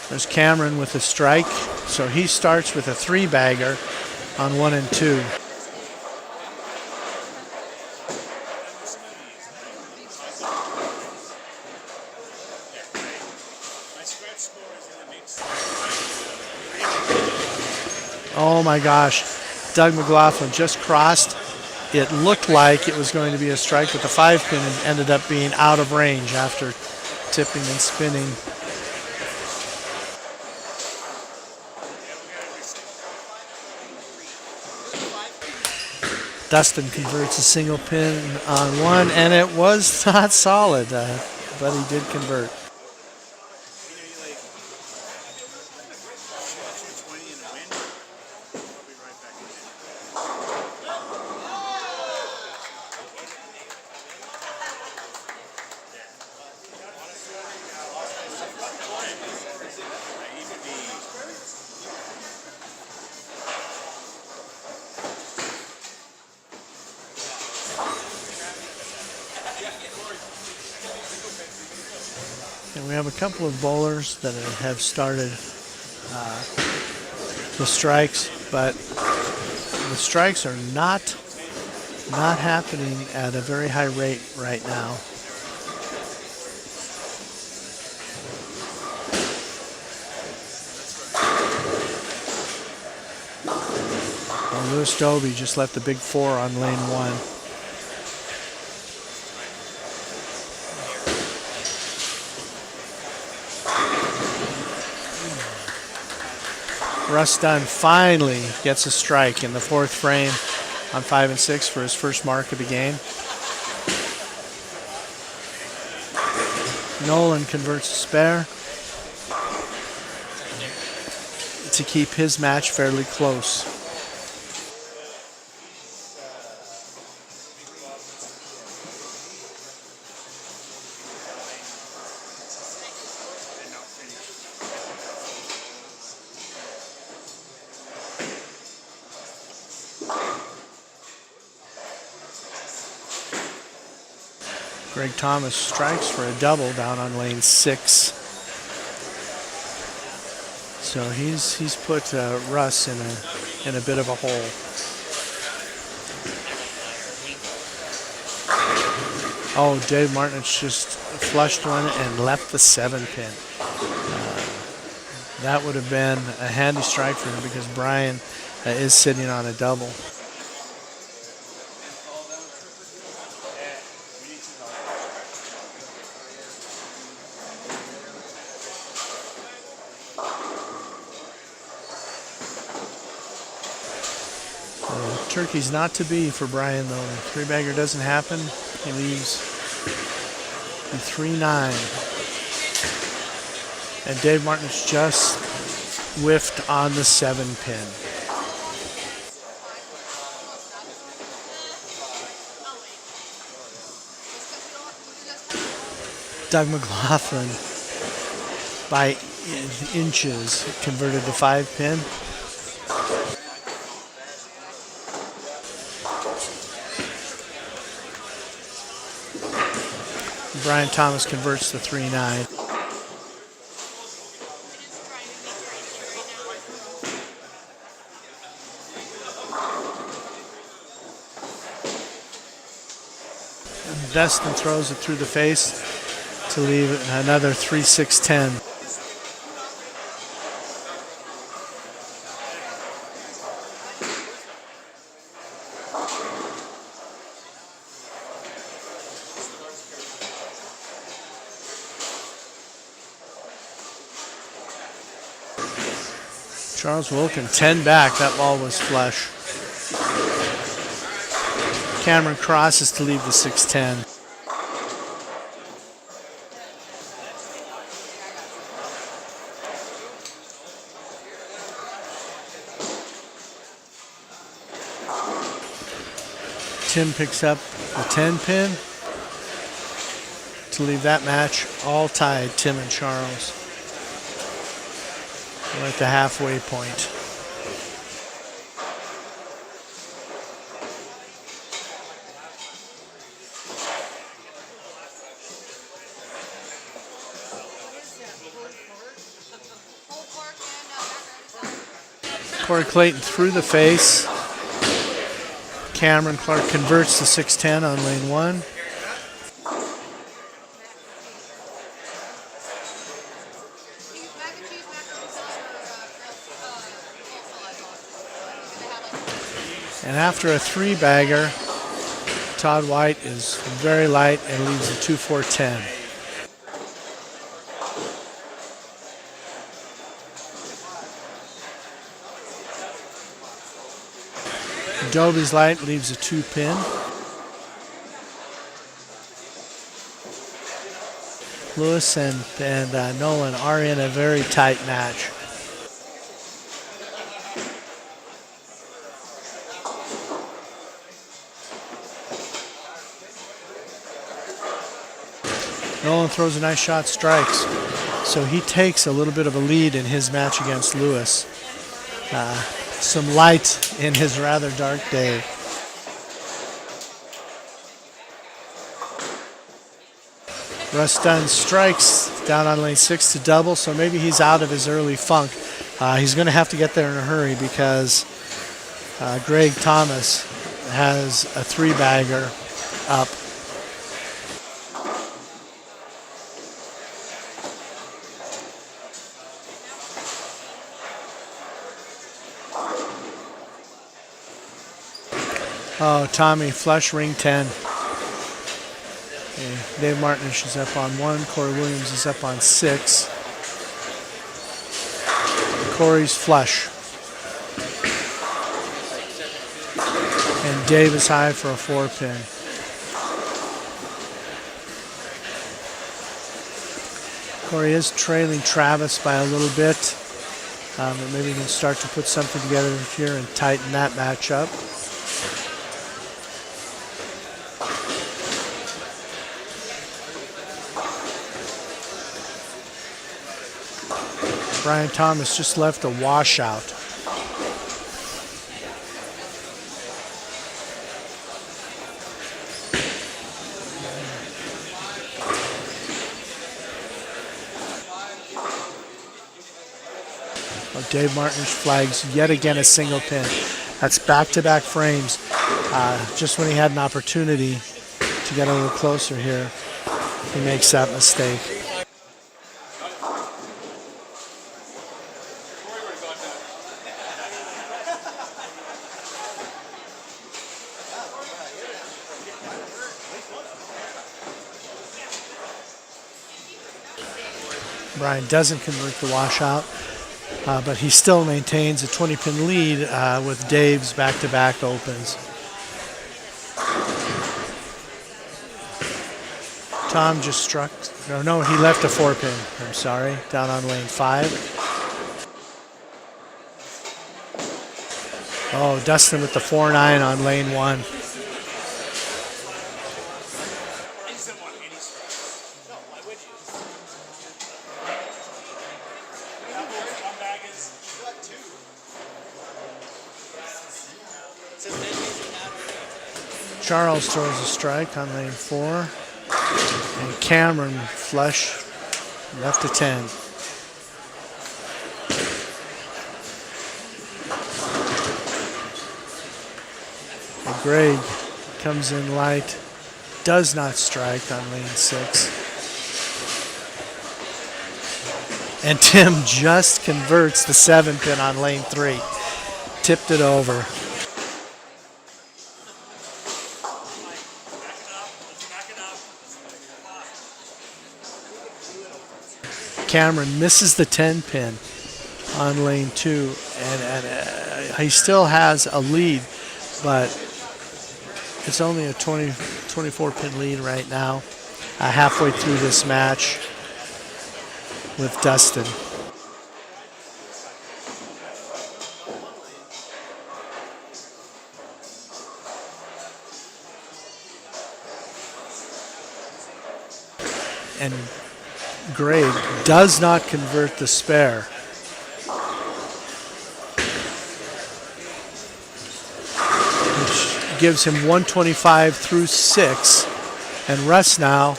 D: There's Cameron with a strike, so he starts with a 3-bagger on 1 and 2. Oh my gosh, Doug McLaughlin just crossed. It looked like it was going to be a strike with the 5-pin and ended up being out of range after tipping and spinning. Dustin converts a single pin on 1, and it was not solid, but he did convert. And we have a couple of bowlers that have started the strikes, but the strikes are not happening at a very high rate right now. Well, Lewis Dobie just left the big 4 on lane 1. Russ Dunn finally gets a strike in the 4th frame on 5 and 6 for his first mark of the game. Nolan converts a spare to keep his match fairly close. Greg Thomas strikes for a double down on lane 6. So he's put Russ in a bit of a hole. Oh, Dave Martinich just flushed one and left the 7-pin. That would have been a handy strike for him because Brian is sitting on a double. Turkey's not to be for Brian, though. The three-bagger doesn't happen. He leaves the 3-9. And Dave Martin's just whiffed on the 7-pin. Doug McLaughlin, by inches, converted the 5-pin. Brian Thomas converts the 3-9. Destin throws it through the face to leave another 3-6-10. Charles Wilkin, 10 back. That ball was flush. Cameron crosses to leave the 6-10. Tim picks up the 10-pin to leave that match all tied, Tim and Charles. We're at the halfway point. Corey Clayton through the face. Cameron Clark converts the 6-10 on lane 1. And after a 3-bagger, Todd White is very light and leaves a 2-4-10. Dobie's light leaves a 2-pin. Lewis and Nolan are in a very tight match. Nolan throws a nice shot, strikes. So he takes a little bit of a lead in his match against Lewis. Some light in his rather dark day. Russ Dunn strikes down on lane 6 to double, so maybe he's out of his early funk. He's going to have to get there in a hurry because Greg Thomas has a 3-bagger up. Oh, Tommy, flush ring 10. Okay, Dave Martinish is up on 1. Corey Williams is up on 6. Corey's flush. And Dave is high for a 4-pin. Corey is trailing Travis by a little bit. But maybe he can start to put something together here and tighten that match up. Brian Thomas just left a washout. Oh, Dave Martin flags yet again a single pin. That's back-to-back frames. Just when he had an opportunity to get a little closer here, he makes that mistake. Brian doesn't convert the washout. But he still maintains a 20-pin lead with Dave's back-to-back opens. Tom just struck. No, he left a 4-pin. I'm sorry, down on lane 5. Oh, Dustin with the 4-9 on lane 1. Charles throws a strike on lane 4. And Cameron flush left to 10. And Greg comes in light, does not strike on lane 6. And Tim just converts the 7-pin on lane 3. Tipped it over. Cameron misses the 10-pin on lane 2, and he still has a lead, but it's only a 24-pin lead right now, halfway through this match with Dustin. And Greg does not convert the spare. Which gives him 125 through 6. And Russ now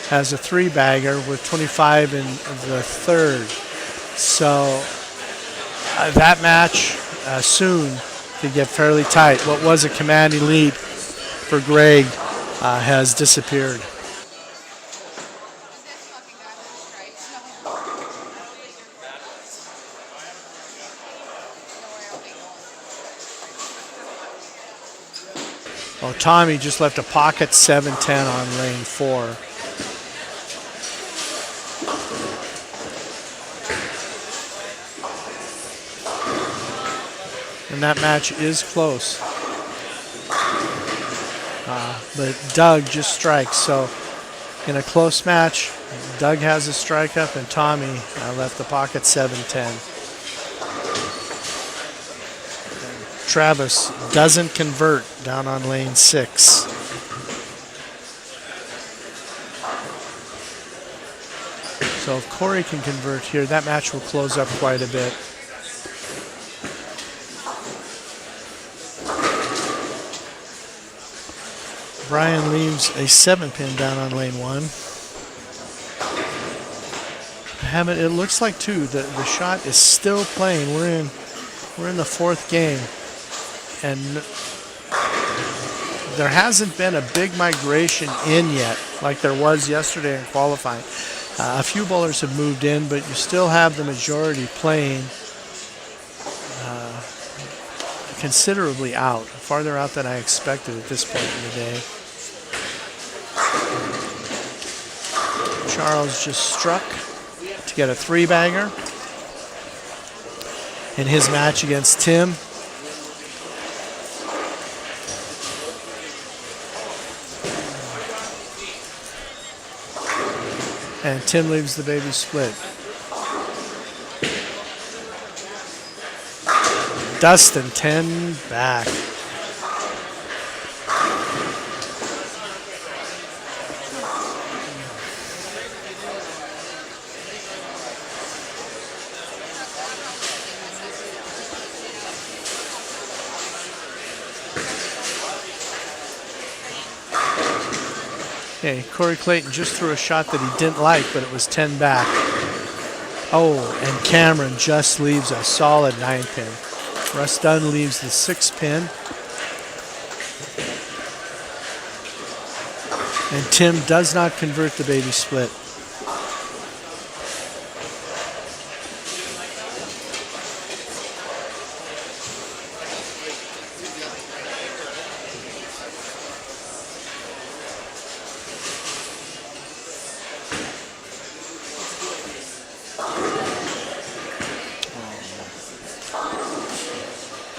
D: has a 3-bagger with 25 in the 3rd. So that match soon could get fairly tight. What was a commanding lead for Greg has disappeared. Oh, Tommy just left a pocket 7-10 on lane 4. And that match is close. But Doug just strikes. So in a close match, Doug has a strike up and Tommy left the pocket 7-10. Travis doesn't convert down on lane 6. So if Corey can convert here, that match will close up quite a bit. Brian leaves a 7-pin down on lane 1. It looks like too the shot is still playing. We're in the 4th game. And there hasn't been a big migration in yet, like there was yesterday in qualifying. A few bowlers have moved in, but you still have the majority playing considerably out, farther out than I expected at this point in the day. Charles just struck to get a 3-bagger in his match against Tim. And Tim leaves the baby split. Dustin 10 back. Okay, Corey Clayton just threw a shot that he didn't like, but it was 10 back. Oh, and Cameron just leaves a solid 9-pin. Russ Dunn leaves the 6-pin. And Tim does not convert the baby split.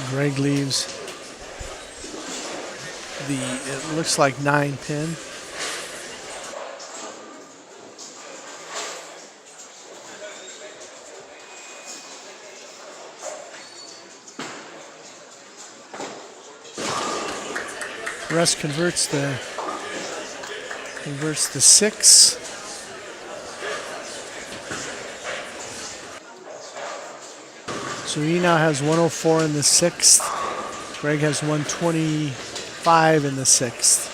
D: Greg leaves it looks like 9-pin. Russ converts the 6. So he now has 104 in the 6th. Greg has 125 in the 6th.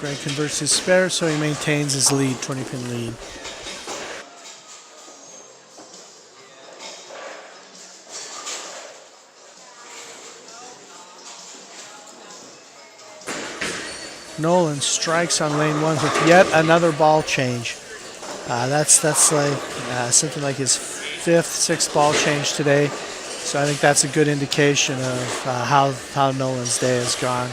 D: Greg converts his spare, so he maintains his lead, 20-pin lead. Nolan strikes on lane 1 with yet another ball change. That's like something like his 5th, 6th ball change today. So I think that's a good indication of how Nolan's day has gone.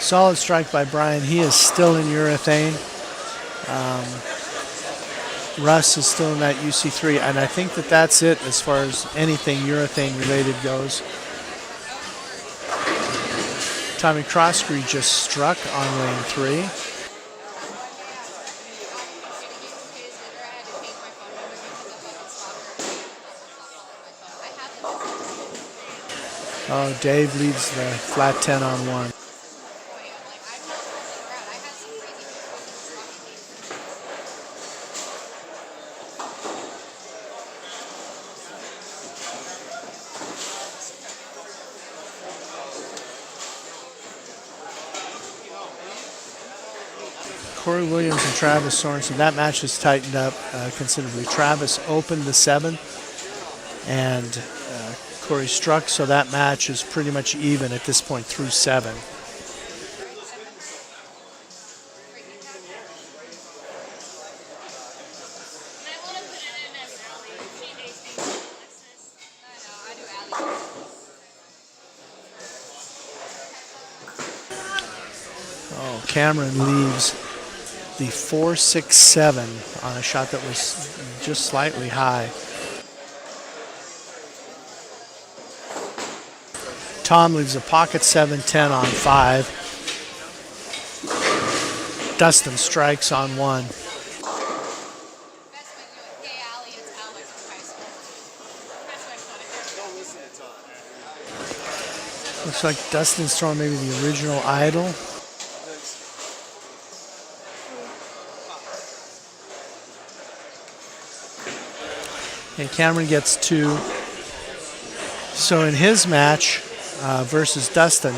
D: Solid strike by Brian. He is still in urethane. Russ is still in that UC3, and I think that's it as far as anything urethane related goes. Tommy Crossbury just struck on lane 3. Oh, Dave leads the flat 10 on 1. Corey Williams and Travis Sorensen. That match has tightened up considerably. Travis opened the 7, and Corey struck, so that match is pretty much even at this point through 7. Oh, Cameron leaves the 4-6-7 on a shot that was just slightly high. Tom leaves a pocket 7-10 on 5. Dustin strikes on 1. Looks like Dustin's throwing maybe the original idol. And Cameron gets 2. So in his match versus Dustin,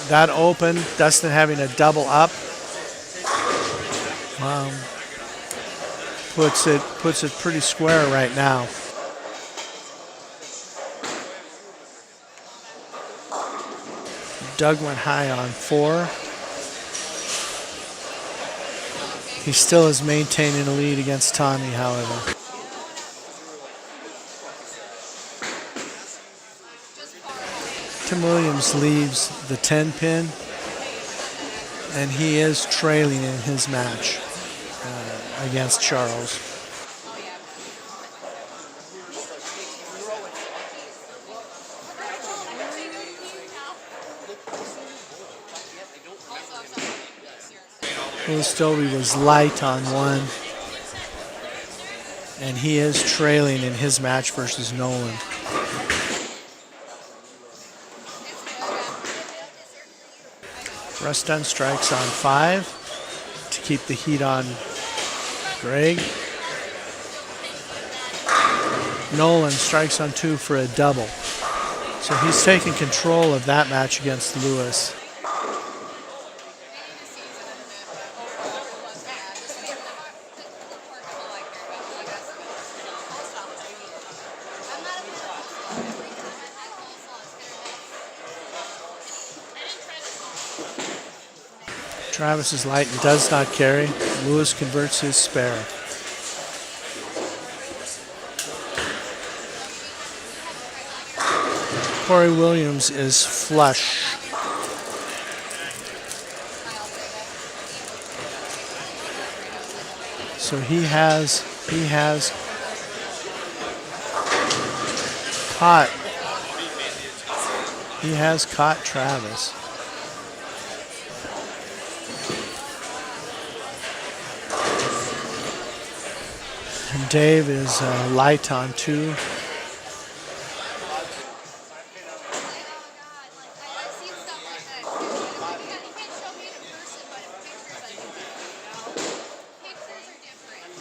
D: that open, Dustin having a double up, puts it pretty square right now. Doug went high on 4. He still is maintaining a lead against Tommy, however. Tim Williams leaves the 10-pin, and he is trailing in his match against Charles. Louis Dobie was light on 1, and he is trailing in his match versus Nolan. Russ Dunn strikes on 5 to keep the heat on Greg. Nolan strikes on 2 for a double. So he's taking control of that match against Lewis. Travis is light and does not carry. Lewis converts his spare. Corey Williams is flush. So he has caught Travis. And Dave is light on 2.
F: I've seen stuff like that too. You can't show me in person, but in pictures I can do it. Pictures are different.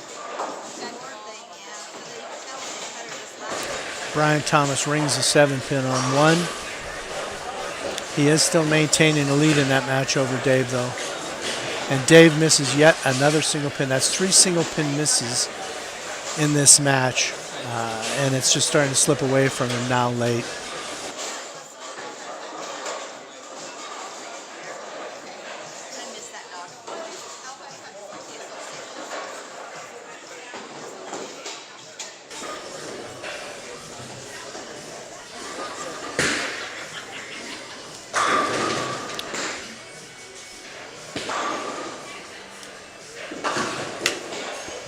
F: That's one thing, yeah. So they tell me it's better just last.
D: Brian Thomas rings the 7-pin on 1. He is still maintaining a lead in that match over Dave, though. And Dave misses yet another single pin. That's 3 single pin misses in this match. And it's just starting to slip away from him now late.
F: I miss that dog.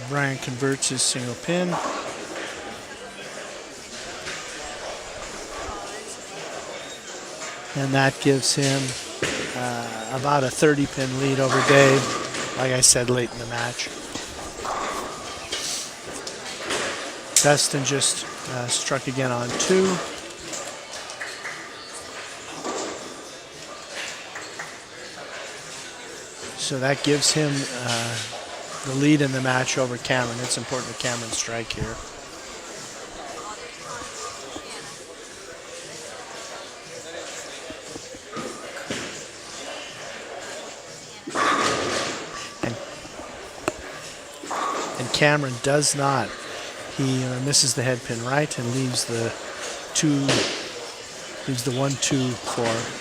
D: Brian converts his single pin. And that gives him about a 30-pin lead over Dave, like I said, late in the match. Dustin just struck again on 2. So that gives him the lead in the match over Cameron. It's important that Cameron strike here. And Cameron does not. He misses the head pin right and leaves the 1-2-4.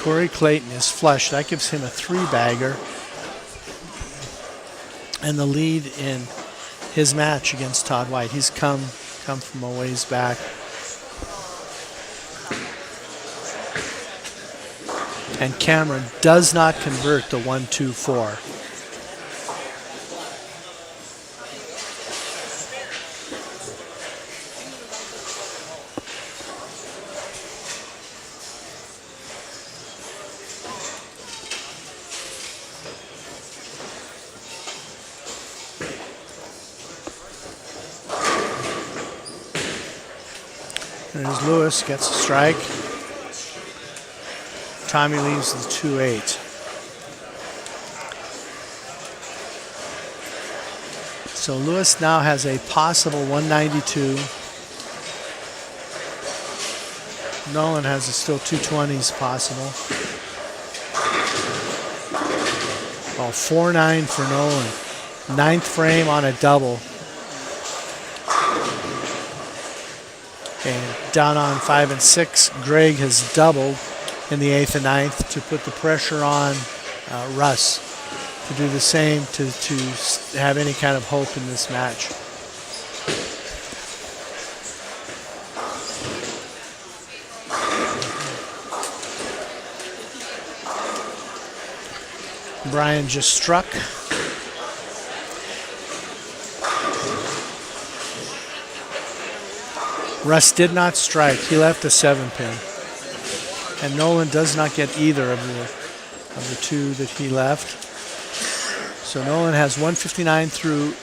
D: Corey Clayton is flush. That gives him a 3-bagger. And the lead in his match against Todd White. He's come from a ways back. And Cameron does not convert the 1-2-4. There's Lewis, gets a strike. Tommy leaves the 2-8. So Lewis now has a possible 192. Nolan has still 220s possible. Oh, 4-9 for Nolan. 9th frame on a double. And down on 5 and 6, Greg has doubled in the 8th and 9th to put the pressure on Russ to do the same to have any kind of hope in this match. Brian just struck. Russ did not strike. He left a 7-pin. And Nolan does not get either of the 2 that he left. So Nolan has 159 through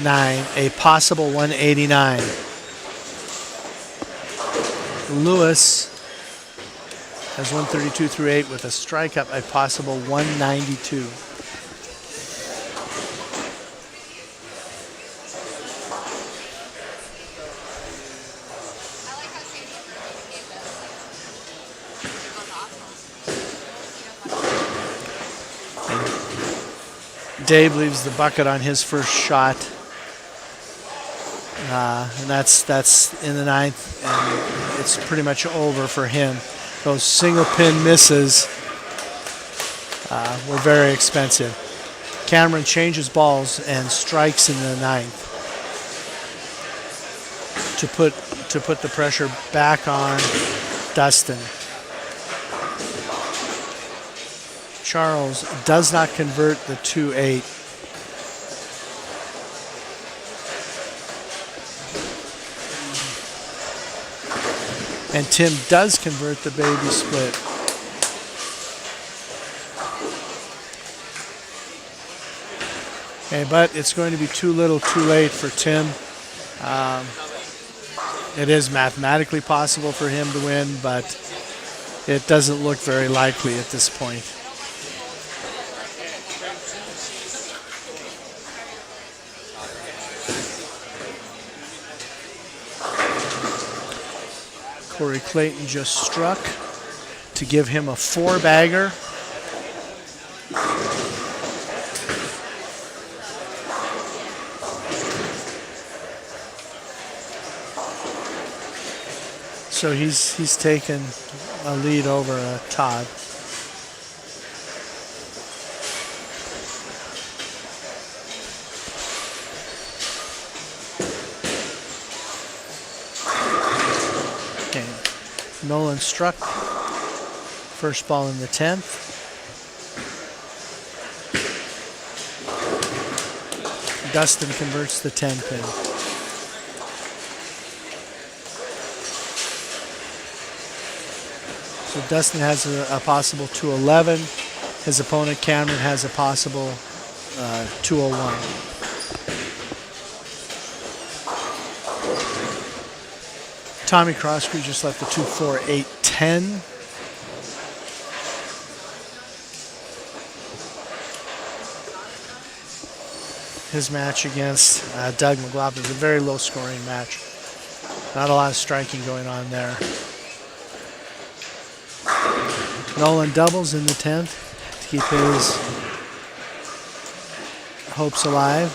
D: 9, a possible 189. Lewis has 132 through 8 with a strike up, a possible 192. Dave leaves the bucket on his first shot, and that's in the 9th, and it's pretty much over for him. Those single pin misses were very expensive. Cameron changes balls and strikes in the ninth to put the pressure back on Dustin. Charles does not convert the 2-8. And Tim does convert the baby split. Okay, but it's going to be too little too late for Tim. It is mathematically possible for him to win, but it doesn't look very likely at this point. Corey Clayton just struck to give him a 4-bagger. So he's taken a lead over Todd. Okay. Nolan struck. First ball in the 10th. Dustin converts the 10 pin. So Dustin has a possible 211. His opponent Cameron has a possible 201. Tommy Crosscrew just left the 2-4-8-10. His match against Doug McLaughlin is a very low scoring match. Not a lot of striking going on there. Nolan doubles in the 10th to keep his hopes alive.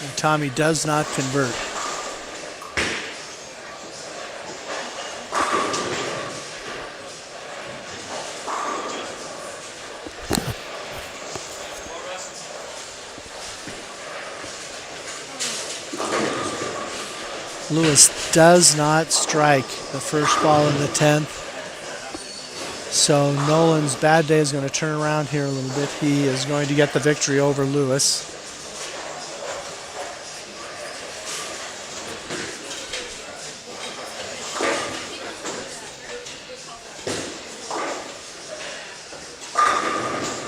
D: And Tommy does not convert. Lewis does not strike the first ball in the 10th. So Nolan's bad day is going to turn around here a little bit. He is going to get the victory over Lewis.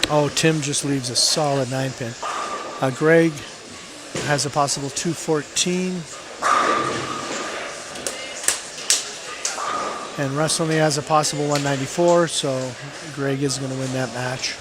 D: Oh, Tim just leaves a solid 9-pin. Greg has a possible 214. And Russ only has a possible 194, so Greg is going to win that match.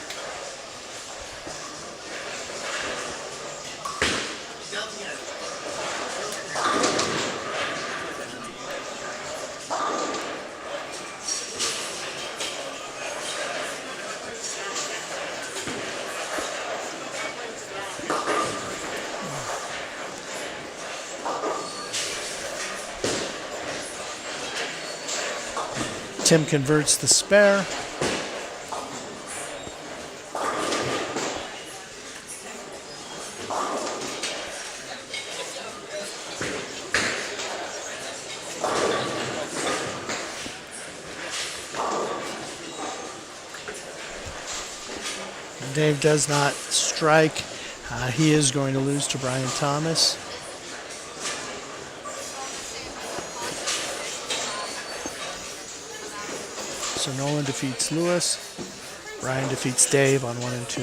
D: Tim converts the spare. Dave does not strike. He is going to lose to Brian Thomas. So Nolan defeats Lewis. Ryan defeats Dave on 1 and 2.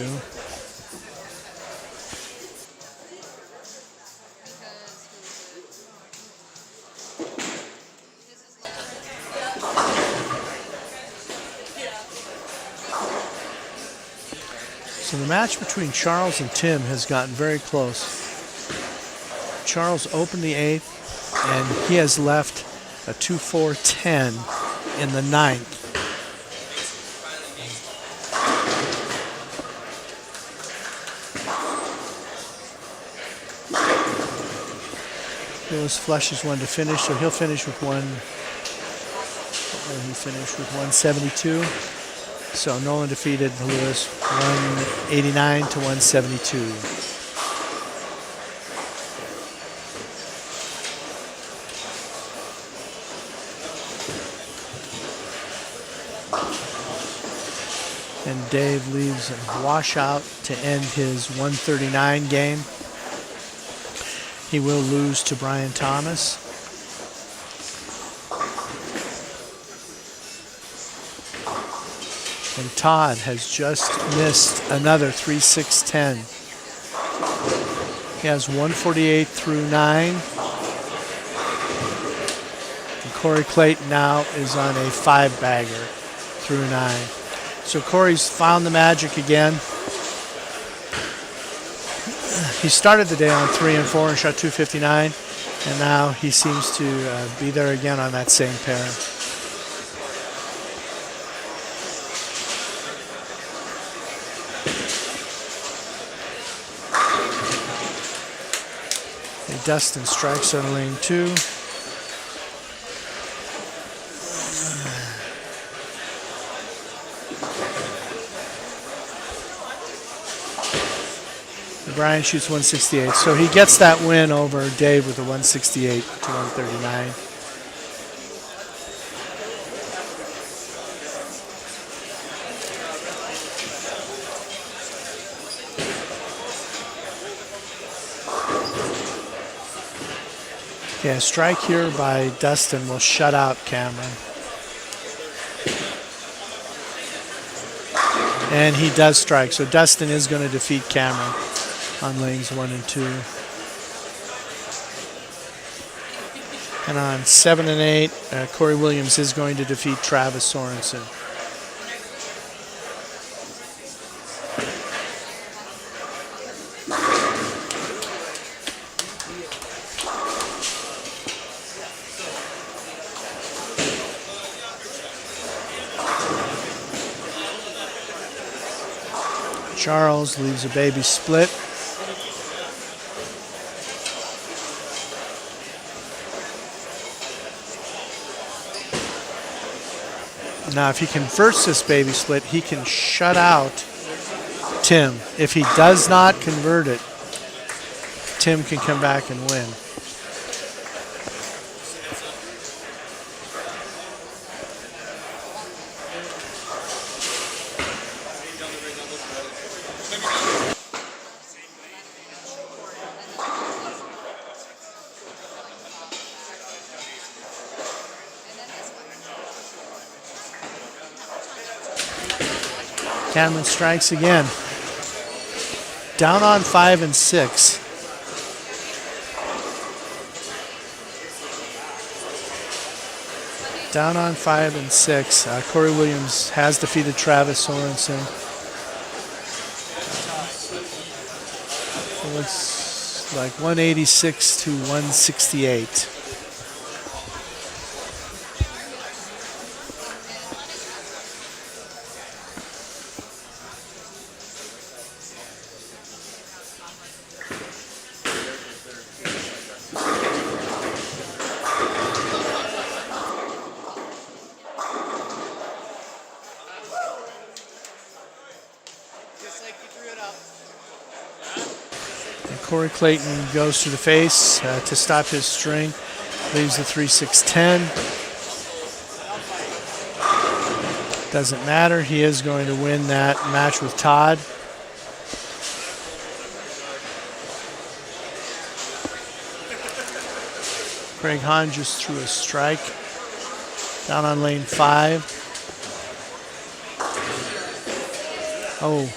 D: So the match between Charles and Tim has gotten very close. Charles opened the 8th, and he has left a 2-4-10 in the 9th. Lewis flushes one to finish, so he'll finish with one. He finished with 172. So Nolan defeated Lewis 189 to 172. And Dave leaves a washout to end his 139 game. He will lose to Brian Thomas. And Todd has just missed another 3-6-10. He has 148 through 9. And Corey Clayton now is on a 5-bagger through 9. So Corey's found the magic again. He started the day on 3 and 4 and shot 259, and now he seems to be there again on that same pair. Okay, Dustin strikes on lane 2. Brian shoots 168, so he gets that win over Dave with a 168 to 139. Okay, a strike here by Dustin will shut out Cameron. And he does strike, so Dustin is going to defeat Cameron on lanes 1 and 2. And on 7 and 8, Corey Williams is going to defeat Travis Sorensen. Charles leaves a baby split. Now, if he converts this baby split, he can shut out Tim. If he does not convert it, Tim can come back and win. Cameron strikes again. Down on 5 and 6. Down on 5 and 6. Corey Williams has defeated Travis Sorensen. It looks like 186 to 168. Corey Clayton goes to the face to stop his string. Leaves the 3-6-10. Doesn't matter. He is going to win that match with Todd. Craig Hahn just threw a strike. Down on lane 5. Oh,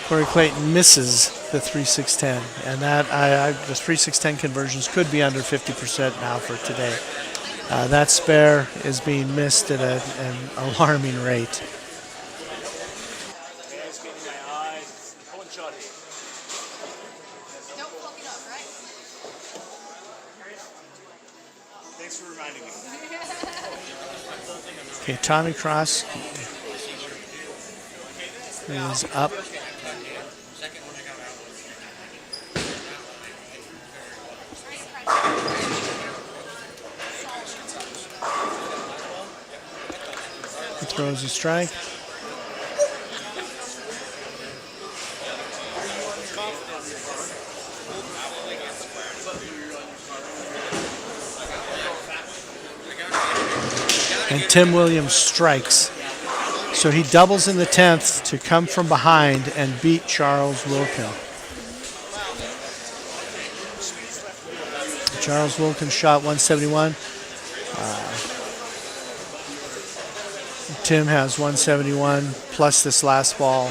D: Corey Clayton misses the 3-6-10, and that the 3-6-10 conversions could be under 50% now for today. That spare is being missed at an alarming rate.
G: Thanks for reminding me.
D: Okay, Tommy Cross is up. Throws a strike. And Tim Williams strikes. So he doubles in the 10th to come from behind and beat Charles Wilkin. Charles Wilkin shot 171. Tim has 171 plus this last ball.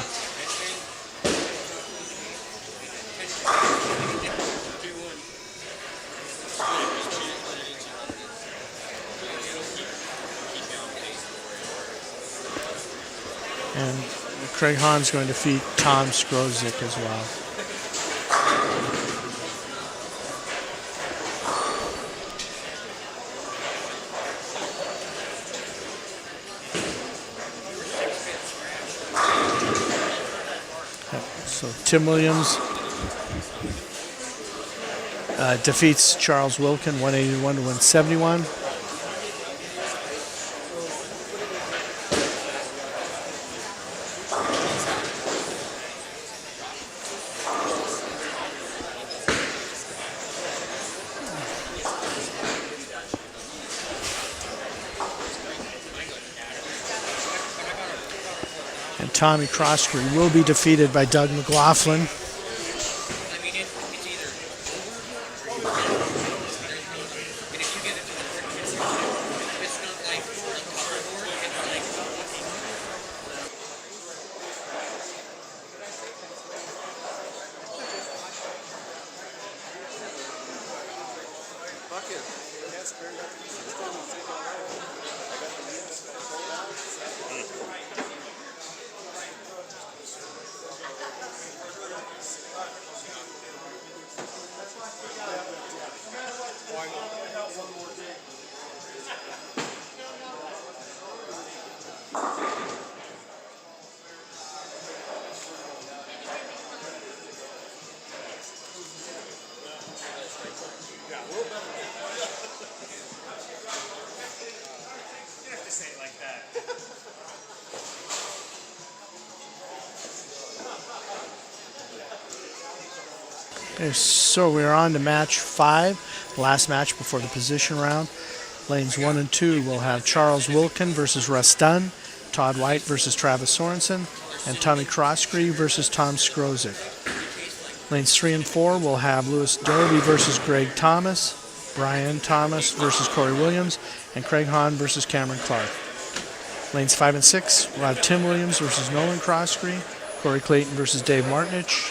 D: And Craig Hahn's going to defeat Tom Skrozik as well. So Tim Williams defeats Charles Wilkin 181 to 171. And Tommy Croskery will be defeated by Doug McLaughlin. Okay, so we're on to match 5, the last match before the position round. Lanes 1 and 2 will have Charles Wilkin versus Russ Dunn, Todd White versus Travis Sorensen, and Tommy Croskery versus Tom Skrozik. Lanes 3 and 4 will have Lewis Derby versus Greg Thomas, Brian Thomas versus Corey Williams, and Craig Hahn versus Cameron Clark. Lanes 5 and 6 will have Tim Williams versus Nolan Croskery, Corey Clayton versus Dave Martinich,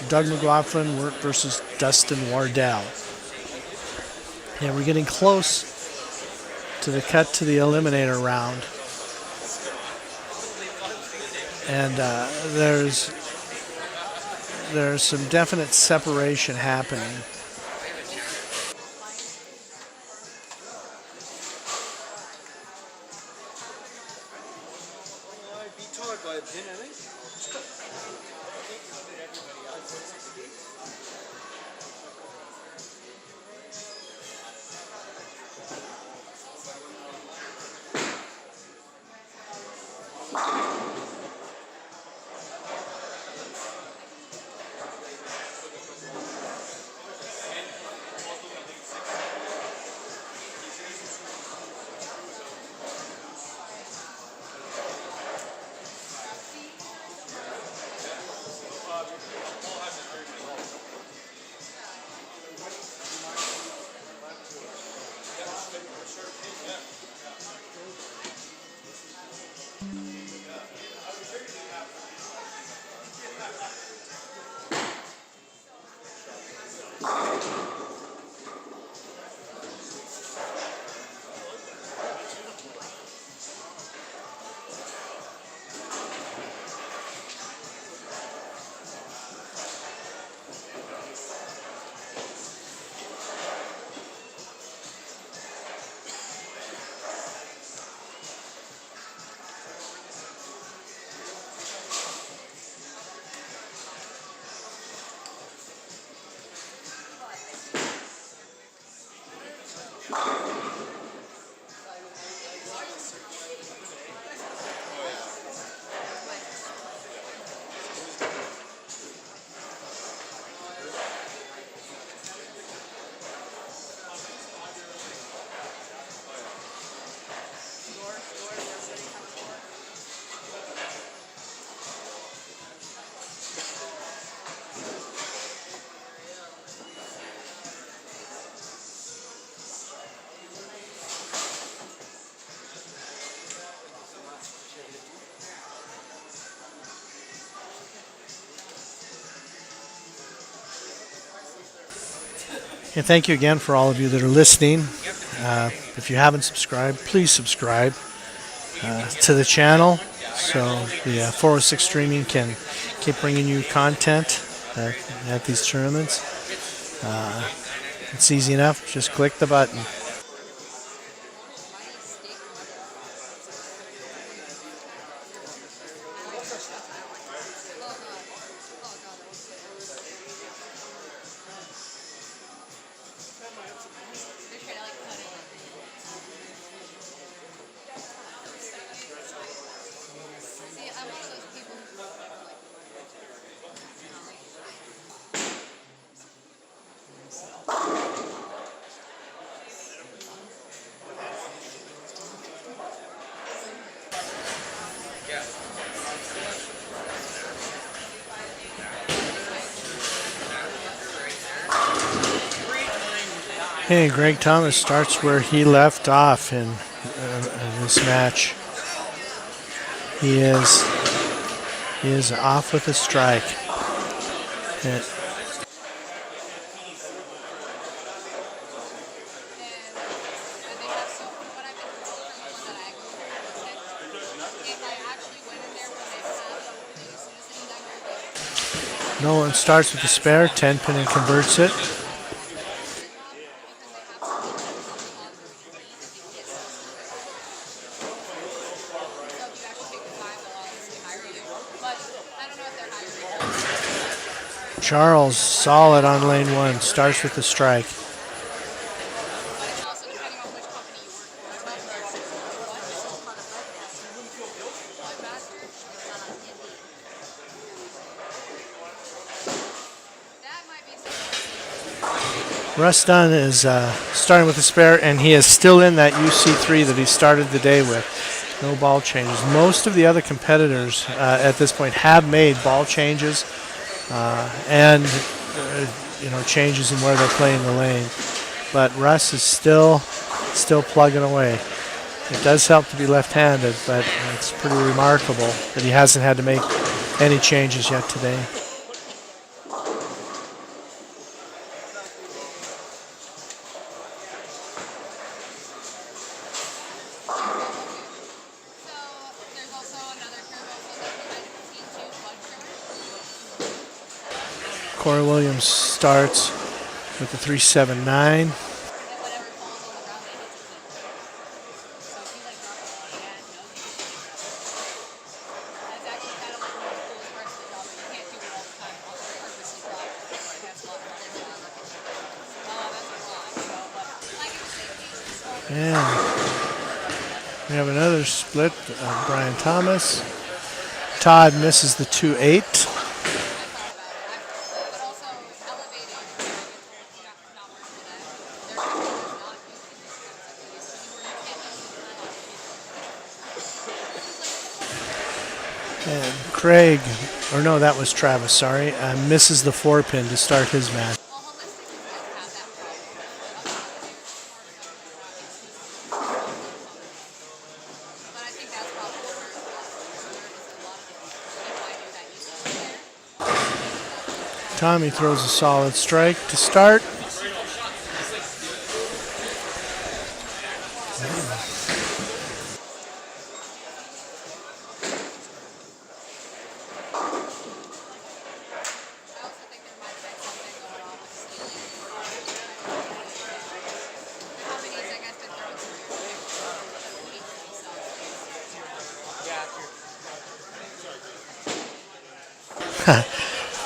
D: Doug McLaughlin versus Dustin Wardell. Yeah, we're getting close to the cut to the eliminator round. And there's some definite separation happening. And thank you again for all of you that are listening. If you haven't subscribed, please subscribe to the channel so the 406 streaming can keep bringing you content at these tournaments. It's easy enough. Just click the button. Hey, Greg Thomas starts where he left off in this match. He is off with a strike. And Nolan starts with the spare, 10 pin and converts it. Charles, solid on lane 1, starts with the strike. Russ Dunn is starting with the spare, and he is still in that UC3 that he started the day with. No ball changes. Most of the other competitors at this point have made ball changes and changes in where they're playing the lane. But Russ is still plugging away. It does help to be left-handed, but it's pretty remarkable that he hasn't had to make any changes yet today. Corey Williams starts with the 379. And we have another split of Brian Thomas. Todd misses the 2-8. And Craig, or no, that was Travis, sorry, misses the 4 pin to start his match. Tommy throws a solid strike to start.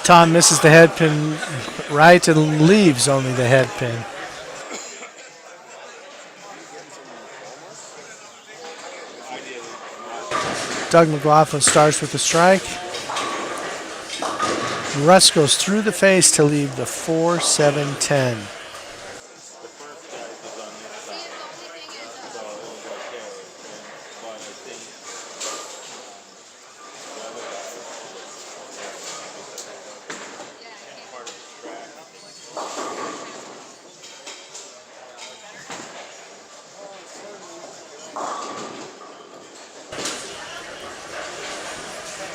D: Tom misses the head pin right and leaves only the head pin. Doug McLaughlin starts with the strike. Russ goes through the face to leave the 4-7-10.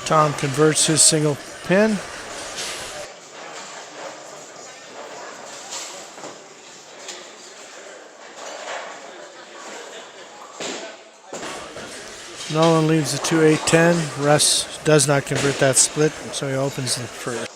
D: Tom converts his single pin. Nolan leaves the 2-8-10. Russ does not convert that split, so he opens the first.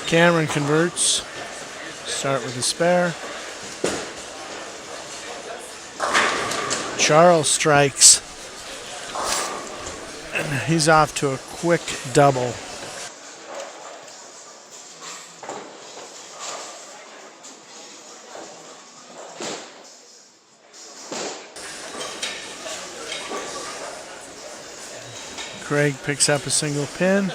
D: Cameron converts. Start with a spare. Charles strikes. And he's off to a quick double. Craig picks up a single pin.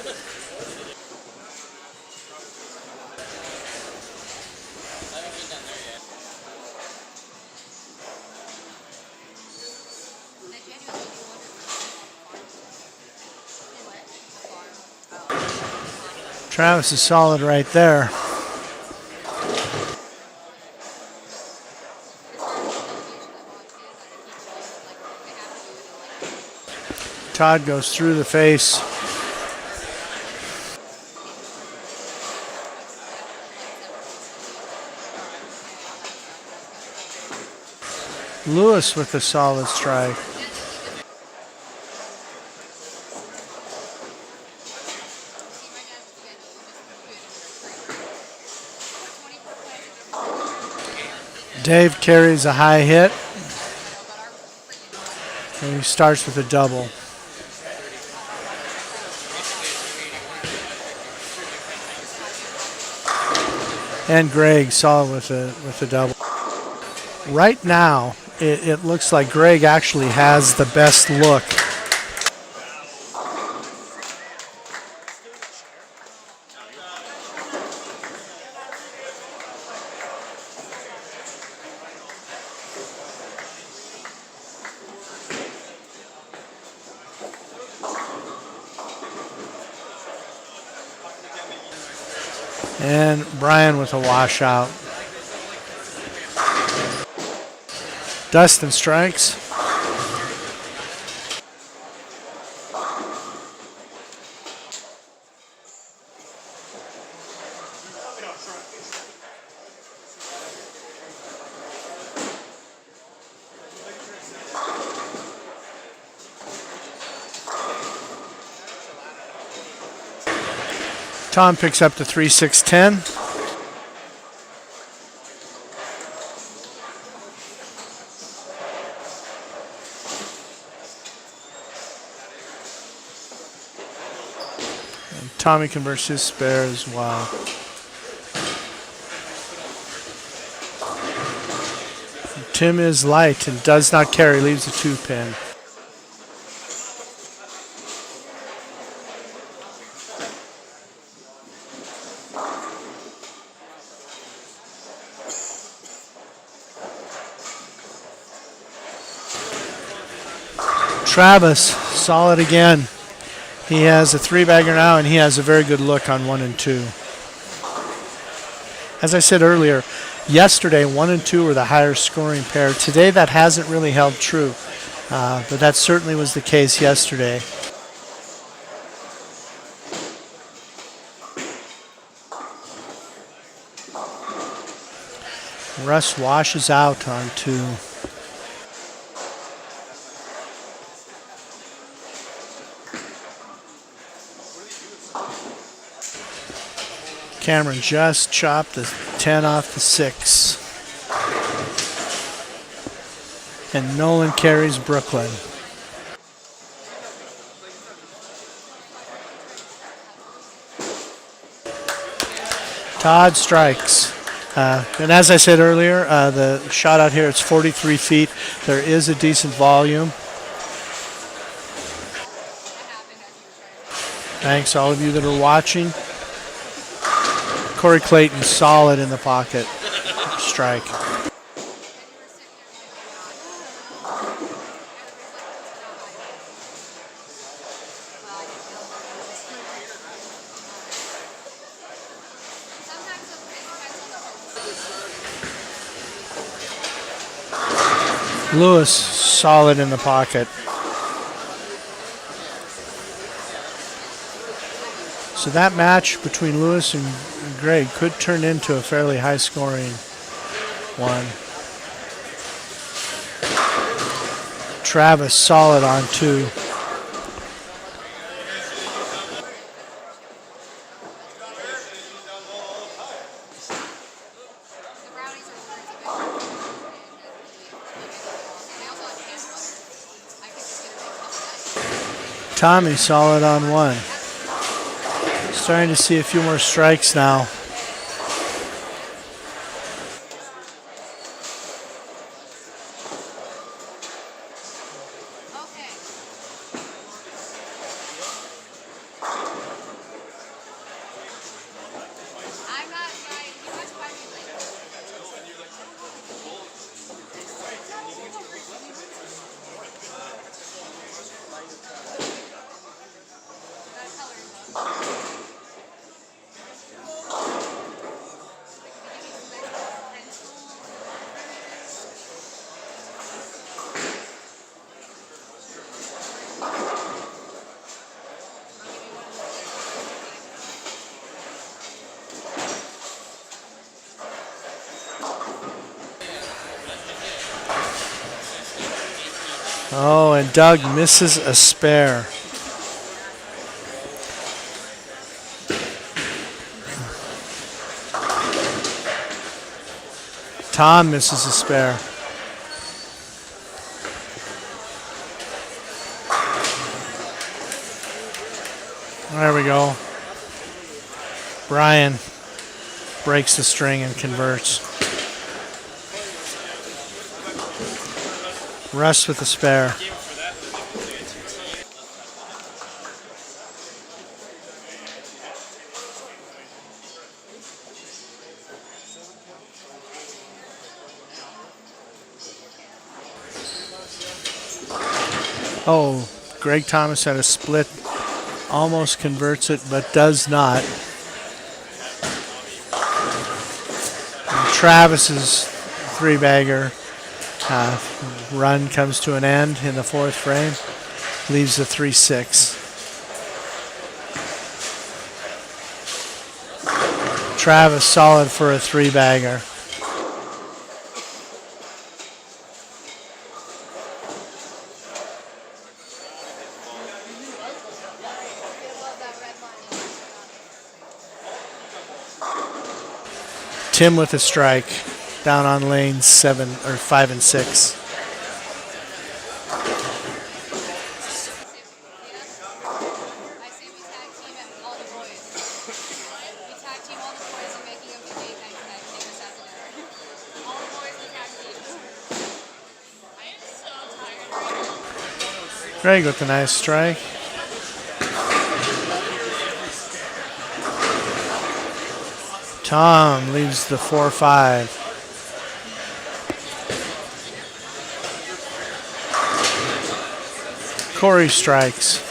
D: Travis is solid right there. Todd goes through the face. Lewis with a solid strike. Dave carries a high hit. And he starts with a double. And Greg solid with a double. Right now, it looks like Greg actually has the best look. And Brian with a washout. Dustin strikes. Tom picks up the 3-6-10. And Tommy converts his spare as well. Tim is light and does not carry, leaves a 2-pin. Travis, solid again. He has a 3-bagger now, and he has a very good look on 1 and 2. As I said earlier, yesterday 1 and 2 were the higher scoring pair. Today that hasn't really held true, but that certainly was the case yesterday. Russ washes out on 2. Cameron just chopped the 10 off the 6. And Nolan carries Brooklyn. Todd strikes. And as I said earlier, the shot out here, it's 43 feet. There is a decent volume. Thanks all of you that are watching. Corey Clayton solid in the pocket. Strike. Lewis solid in the pocket. So that match between Lewis and Greg could turn into a fairly high-scoring one. Travis solid on 2.
F: The brownies are words of it. And I also have peanut butter. I could just get a big cup of that.
D: Tommy solid on 1. Starting to see a few more strikes now.
F: Okay. I'm not trying. You watch my like. That coloring book.
D: Oh, and Doug misses a spare. Tom misses a spare. There we go. Brian breaks the string and converts. Russ with the spare. Oh, Greg Thomas had a split. Almost converts it, but does not. And Travis's 3-bagger run comes to an end in the 4th frame. Leaves a 3-6. Travis solid for a 3-bagger. Tim with a strike down on lanes 7 or 5 and 6.
F: I say we tag team at all the boys. We tag team all the boys and making them the date night tag team this afternoon. All the boys in tag team. I am so tired.
D: Greg with a nice strike. Tom leaves the 4-5. Corey strikes.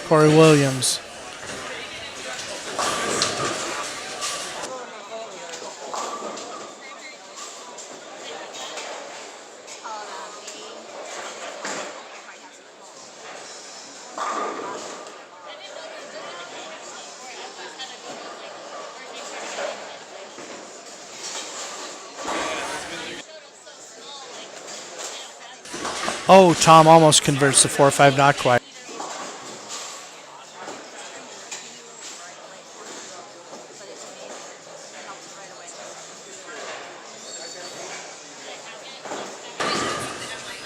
D: Corey Williams. Oh, Tom almost converts the 4-5, not quite.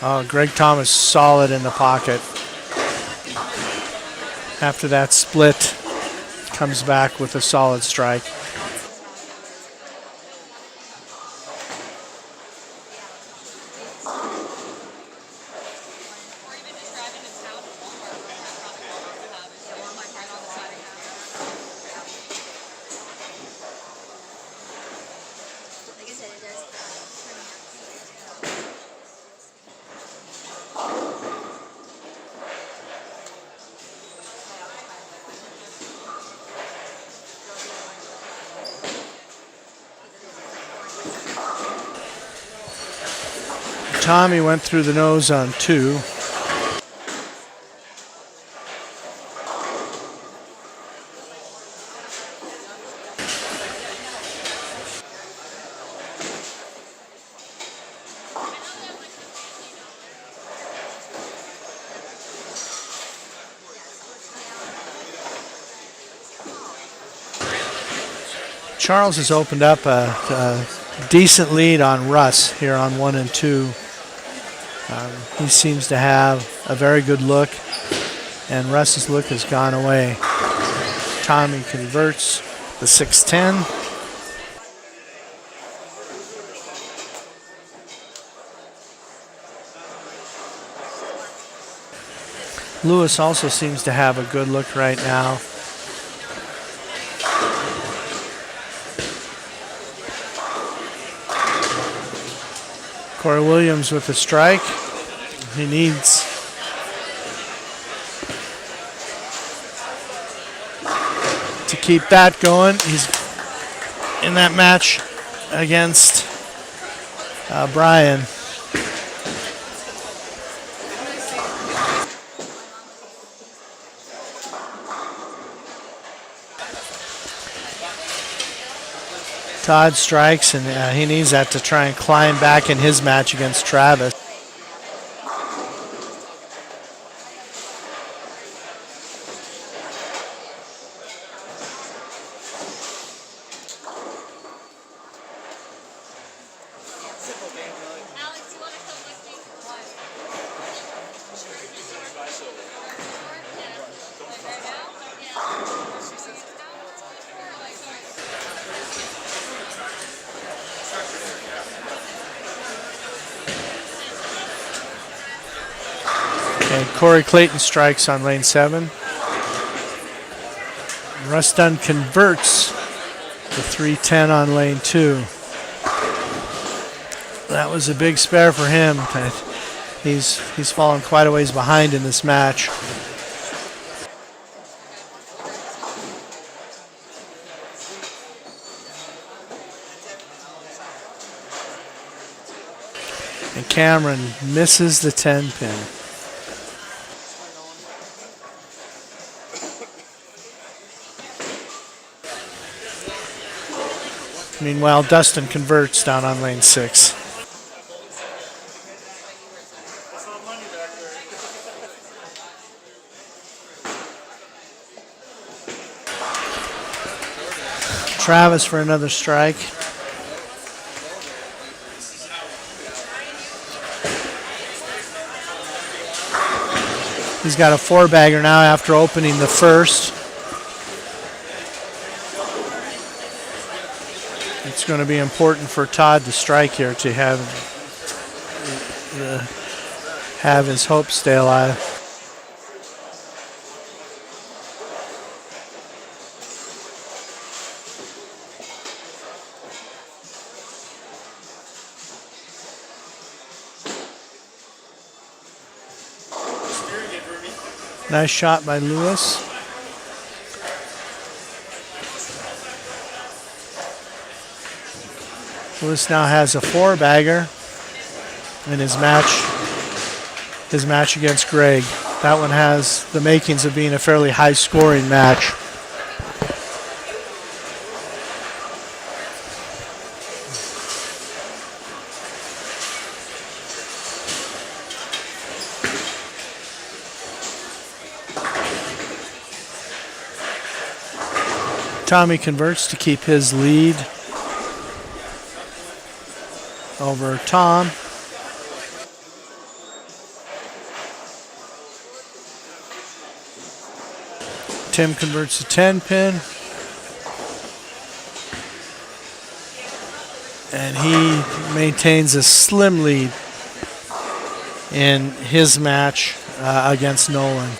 D: Oh, Greg Thomas solid in the pocket. After that split, comes back with a solid strike.
F: Or even just driving to town to Walmart where that probably Walmart would have is the Walmart right on the side of town.
H: Like I said, it does.
D: Tommy went through the nose on 2. Charles has opened up a decent lead on Russ here on 1 and 2. He seems to have a very good look, and Russ's look has gone away. Tommy converts the 6-10. Lewis also seems to have a good look right now. Corey Williams with a strike. He needs to keep that going. He's in that match against Brian. Todd strikes, and he needs that to try and climb back in his match against Travis.
F: Alex, you want to come with me? Why? Like right now? Yeah. She says,
D: Okay, Corey Clayton strikes on lane 7. Russ Dunn converts the 3-10 on lane 2. That was a big spare for him. He's fallen quite a ways behind in this match. And Cameron misses the 10 pin. Meanwhile, Dustin converts down on lane 6. Travis for another strike. He's got a 4-bagger now after opening the first. It's going to be important for Todd to strike here to have his hopes stay alive. Nice shot by Lewis. Lewis now has a 4-bagger in his match against Greg. That one has the makings of being a fairly high-scoring match. Tommy converts to keep his lead over Tom. Tim converts a 10 pin. And he maintains a slim lead in his match against Nolan.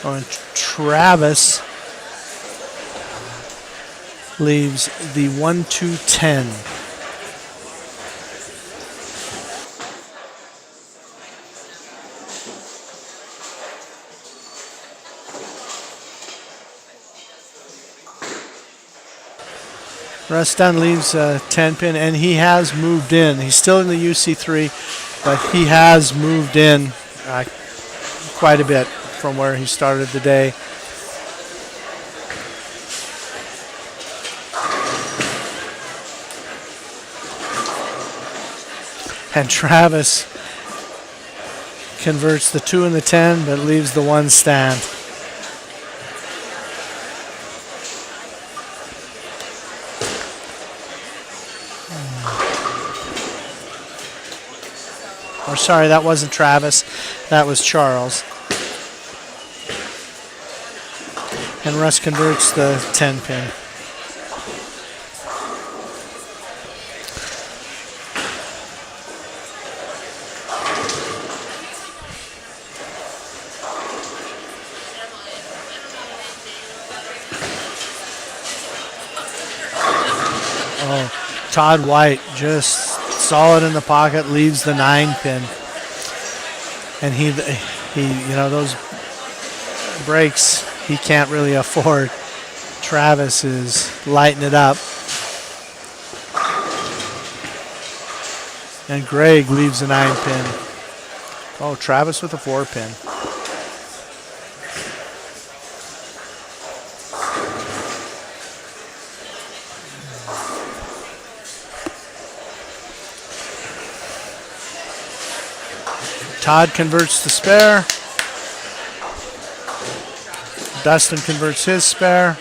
D: And Travis leaves the 1-2-10. Russ Dunn leaves a 10 pin, and he has moved in. He's still in the UC3, but he has moved in quite a bit from where he started the day. And Travis converts the 2 and the 10, but leaves the 1 stand. Or sorry, that wasn't Travis. That was Charles. And Russ converts the 10 pin. Oh, Todd White just solid in the pocket, leaves the 9 pin. And he, you know, those breaks he can't really afford. Travis is lighting it up. And Greg leaves a 9 pin. Oh, Travis with a 4 pin. Todd converts the spare. Dustin converts his spare.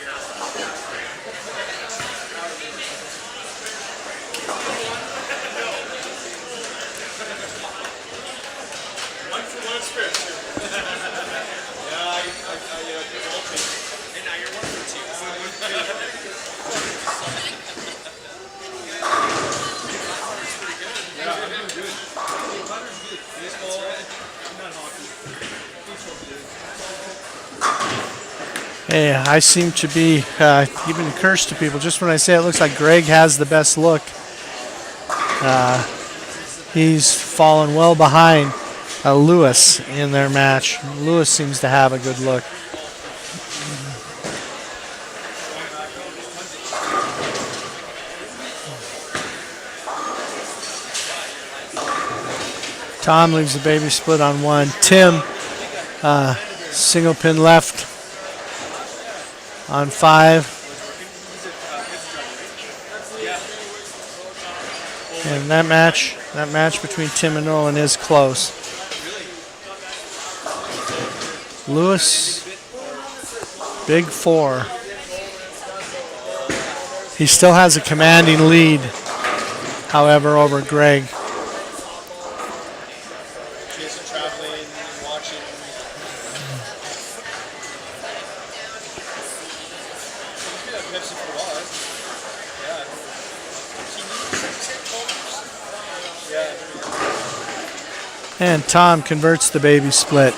D: Hey, I seem to be giving a curse to people just when I say it looks like Greg has the best look. He's fallen well behind Lewis in their match. Lewis seems to have a good look. Tom leaves the baby split on 1. Tim, single pin left on 5. And that match between Tim and Nolan is close. Lewis, big 4. He still has a commanding lead, however, over Greg. And Tom converts the baby split.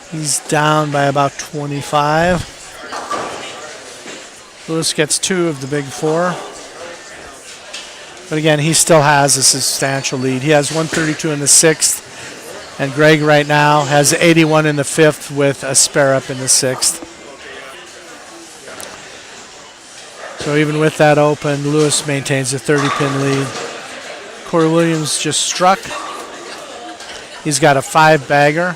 D: He's down by about 25. Lewis gets 2 of the big 4. But again, he still has a substantial lead. He has 132 in the 6th. And Greg right now has 81 in the 5th with a spare up in the 6th. So even with that open, Lewis maintains a 30-pin lead. Corey Williams just struck. He's got a 5-bagger.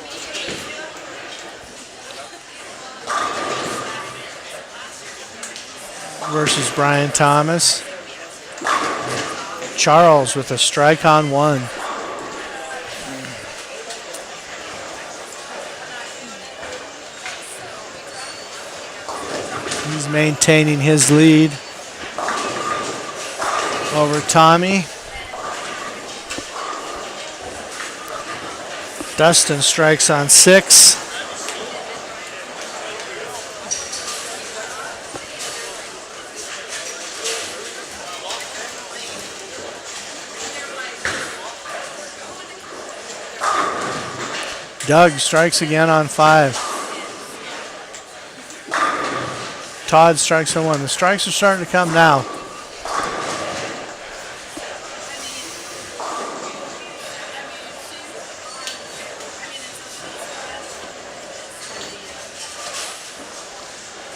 D: Versus Brian Thomas. Charles with a strike on 1. He's maintaining his lead over Tommy. Dustin strikes on 6. Doug strikes again on 5. Todd strikes on 1. The strikes are starting to come now.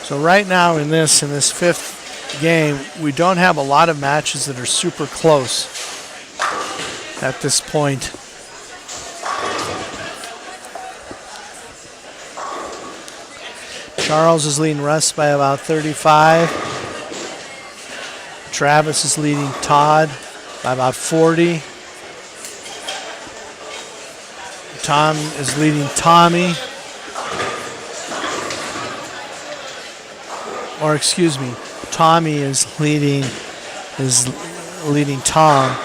D: So right now in this 5th game, we don't have a lot of matches that are super close at this point. Charles is leading Russ by about 35. Travis is leading Todd by about 40. Tom is leading Tommy. Or excuse me, Tommy is leading Tom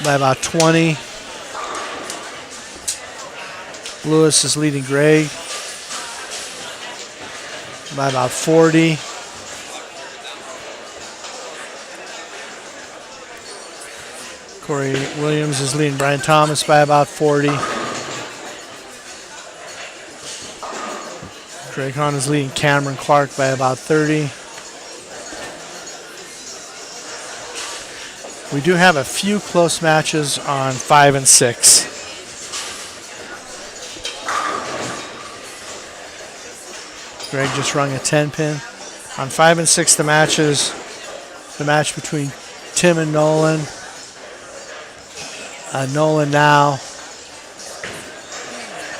D: by about 20. Lewis is leading Greg by about 40. Corey Williams is leading Brian Thomas by about 40. Greg Hahn is leading Cameron Clark by about 30. We do have a few close matches on 5 and 6. Greg just rung a 10 pin. On 5 and 6, the match between Tim and Nolan. Nolan now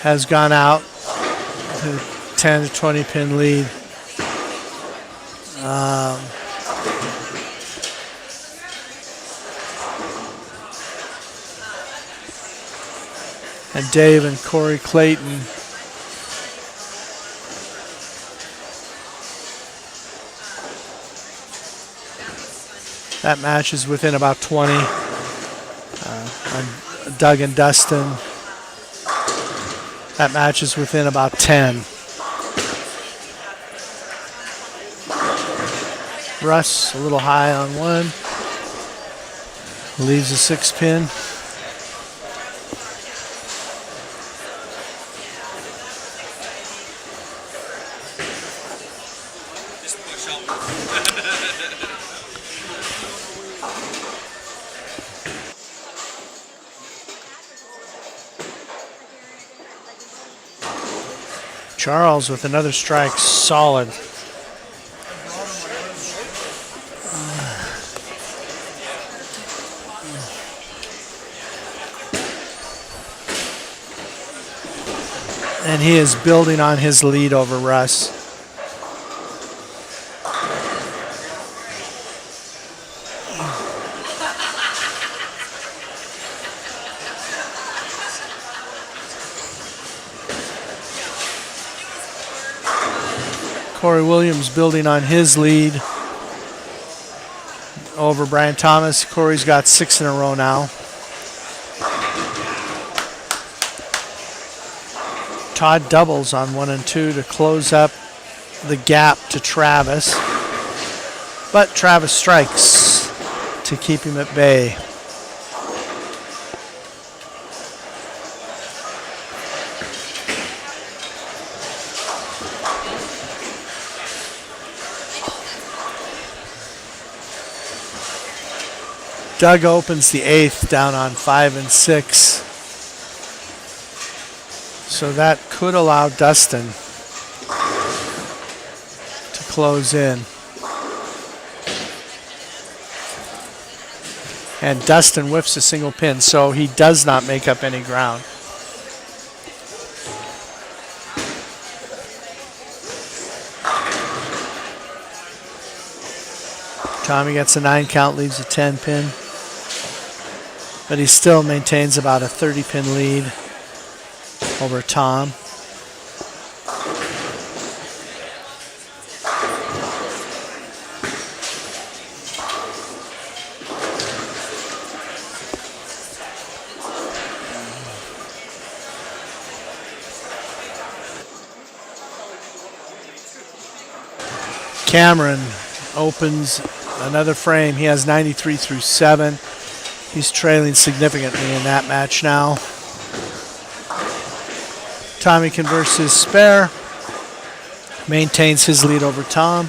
D: has gone out to 10 to 20 pin lead. And Dave and Corey Clayton that match is within about 20. Doug and Dustin, that match is within about 10. Russ a little high on one, leaves a 6 pin. Charles with another strike, solid. And he is building on his lead over Russ. Corey Williams building on his lead over Brian Thomas. Corey's got 6 in a row now. Todd doubles on 1 and 2 to close up the gap to Travis. But Travis strikes to keep him at bay. Doug opens the 8th down on 5 and 6. So that could allow Dustin to close in. And Dustin whiffs a single pin, so he does not make up any ground. Tommy gets a 9 count, leaves a 10 pin. But he still maintains about a 30 pin lead over Tom. Cameron opens another frame. He has 93 through 7. He's trailing significantly in that match now. Tommy converts his spare, maintains his lead over Tom.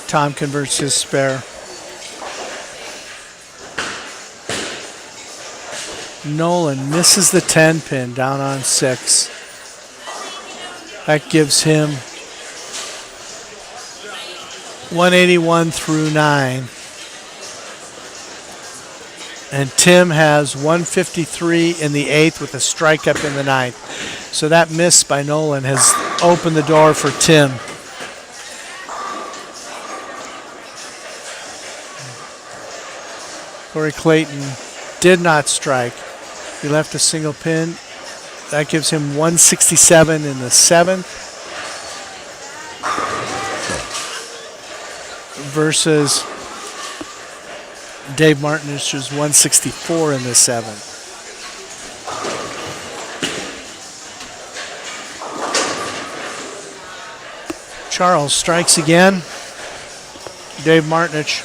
D: Tom converts his spare. Nolan misses the 10 pin down on 6. That gives him 181 through 9. And Tim has 153 in the 8th with a strike up in the 9th. So that miss by Nolan has opened the door for Tim. Corey Clayton did not strike. He left a single pin. That gives him 167 in the 7th versus Dave Martinich's 164 in the 7th. Charles strikes again. Dave Martinich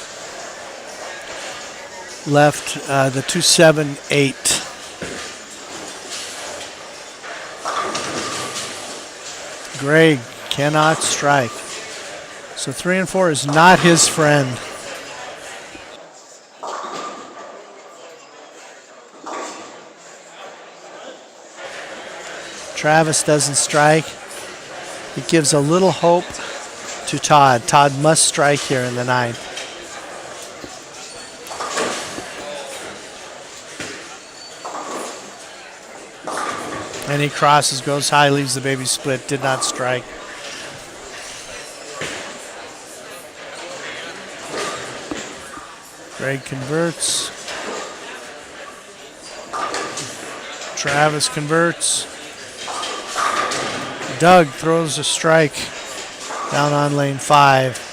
D: left the 278. Greg cannot strike. So 3 and 4 is not his friend. Travis doesn't strike. It gives a little hope to Todd. Todd must strike here in the 9th. And he crosses, goes high, leaves the baby split, did not strike. Greg converts. Travis converts. Doug throws a strike down on lane 5.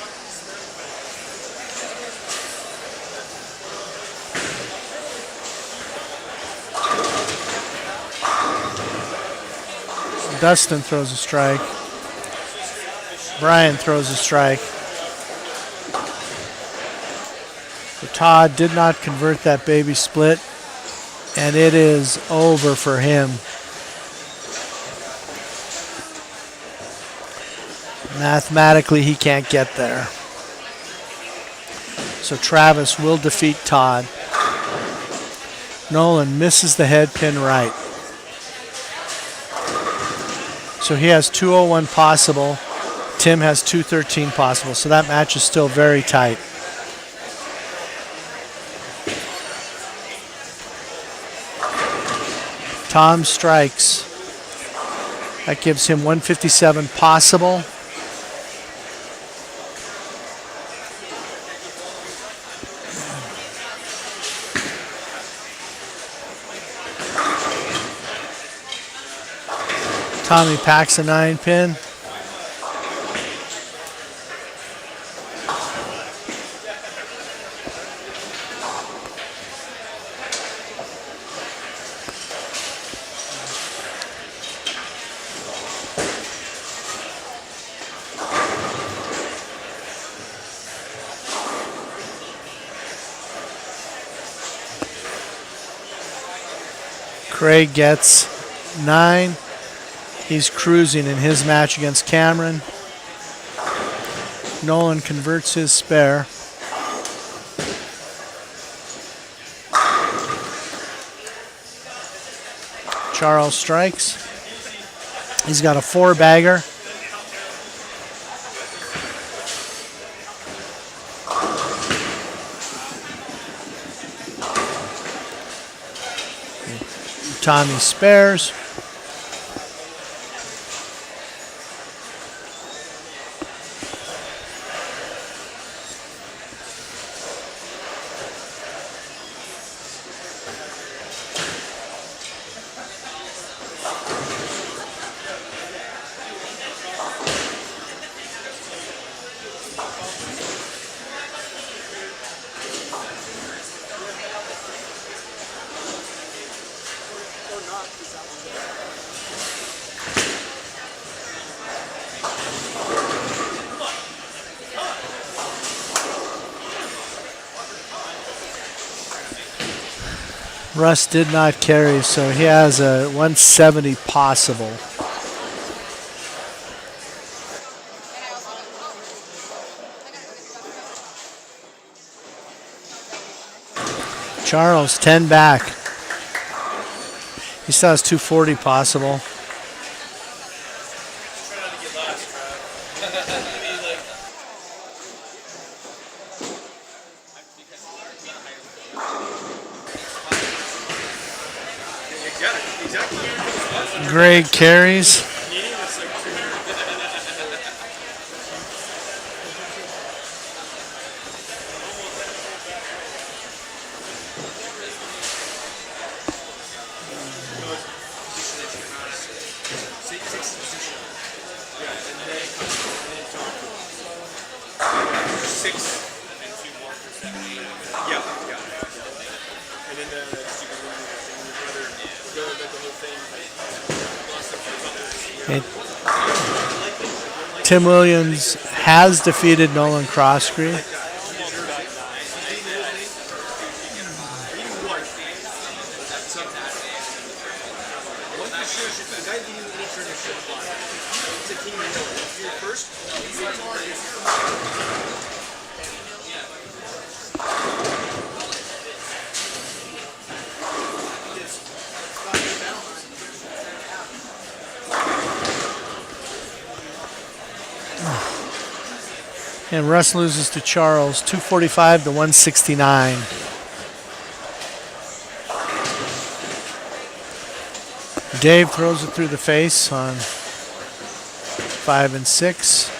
D: Dustin throws a strike. Brian throws a strike. So Todd did not convert that baby split, and it is over for him. Mathematically, he can't get there. So Travis will defeat Todd. Nolan misses the head pin right. So he has 201 possible. Tim has 213 possible. So that match is still very tight. Tom strikes. That gives him 157 possible. Tommy packs a 9 pin. Craig gets 9. He's cruising in his match against Cameron. Nolan converts his spare. Charles strikes. He's got a 4-bagger. Tommy spares. Russ did not carry, so he has a 170 possible. Charles, 10 back. He still has 240 possible.
G: Yeah, exactly.
D: Greg carries.
G: Canadian is like 300. Six. Yeah, yeah. And then the stupid one, your brother, the whole thing. Lost a few others.
D: Tim Williams has defeated Nolan Croskrey. And Russ loses to Charles, 245 to 169. Dave throws it through the face on 5 and 6.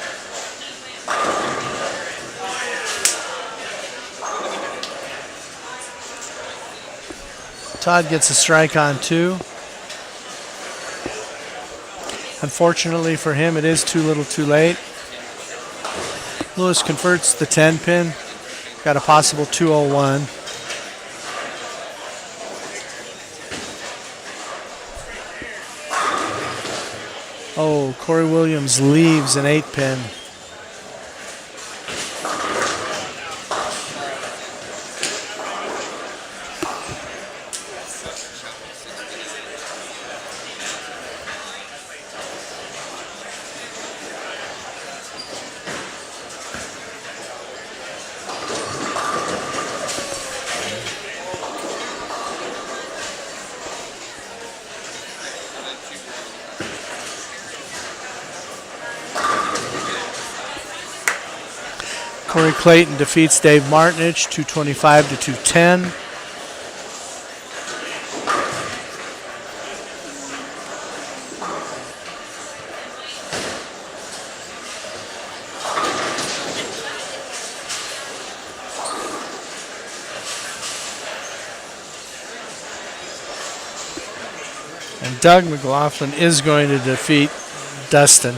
D: Todd gets a strike on 2. Unfortunately for him, it is too little too late. Lewis converts the 10 pin. Got a possible 201. Oh, Corey Williams leaves an 8 pin. Corey Clayton defeats Dave Martinich, 225 to 210. And Doug McLaughlin is going to defeat Dustin.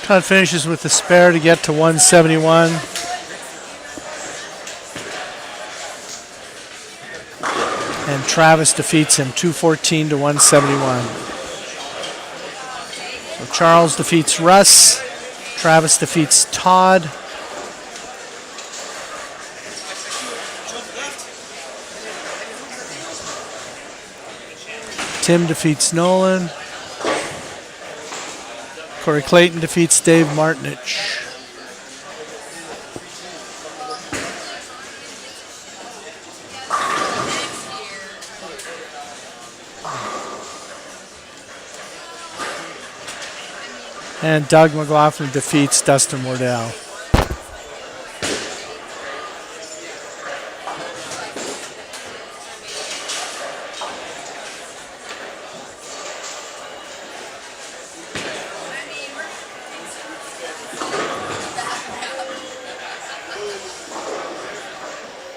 D: Todd finishes with the spare to get to 171. And Travis defeats him 214 to 171. So Charles defeats Russ. Travis defeats Todd. Tim defeats Nolan. Corey Clayton defeats Dave Martinich. And Doug McLaughlin defeats Dustin Wardell.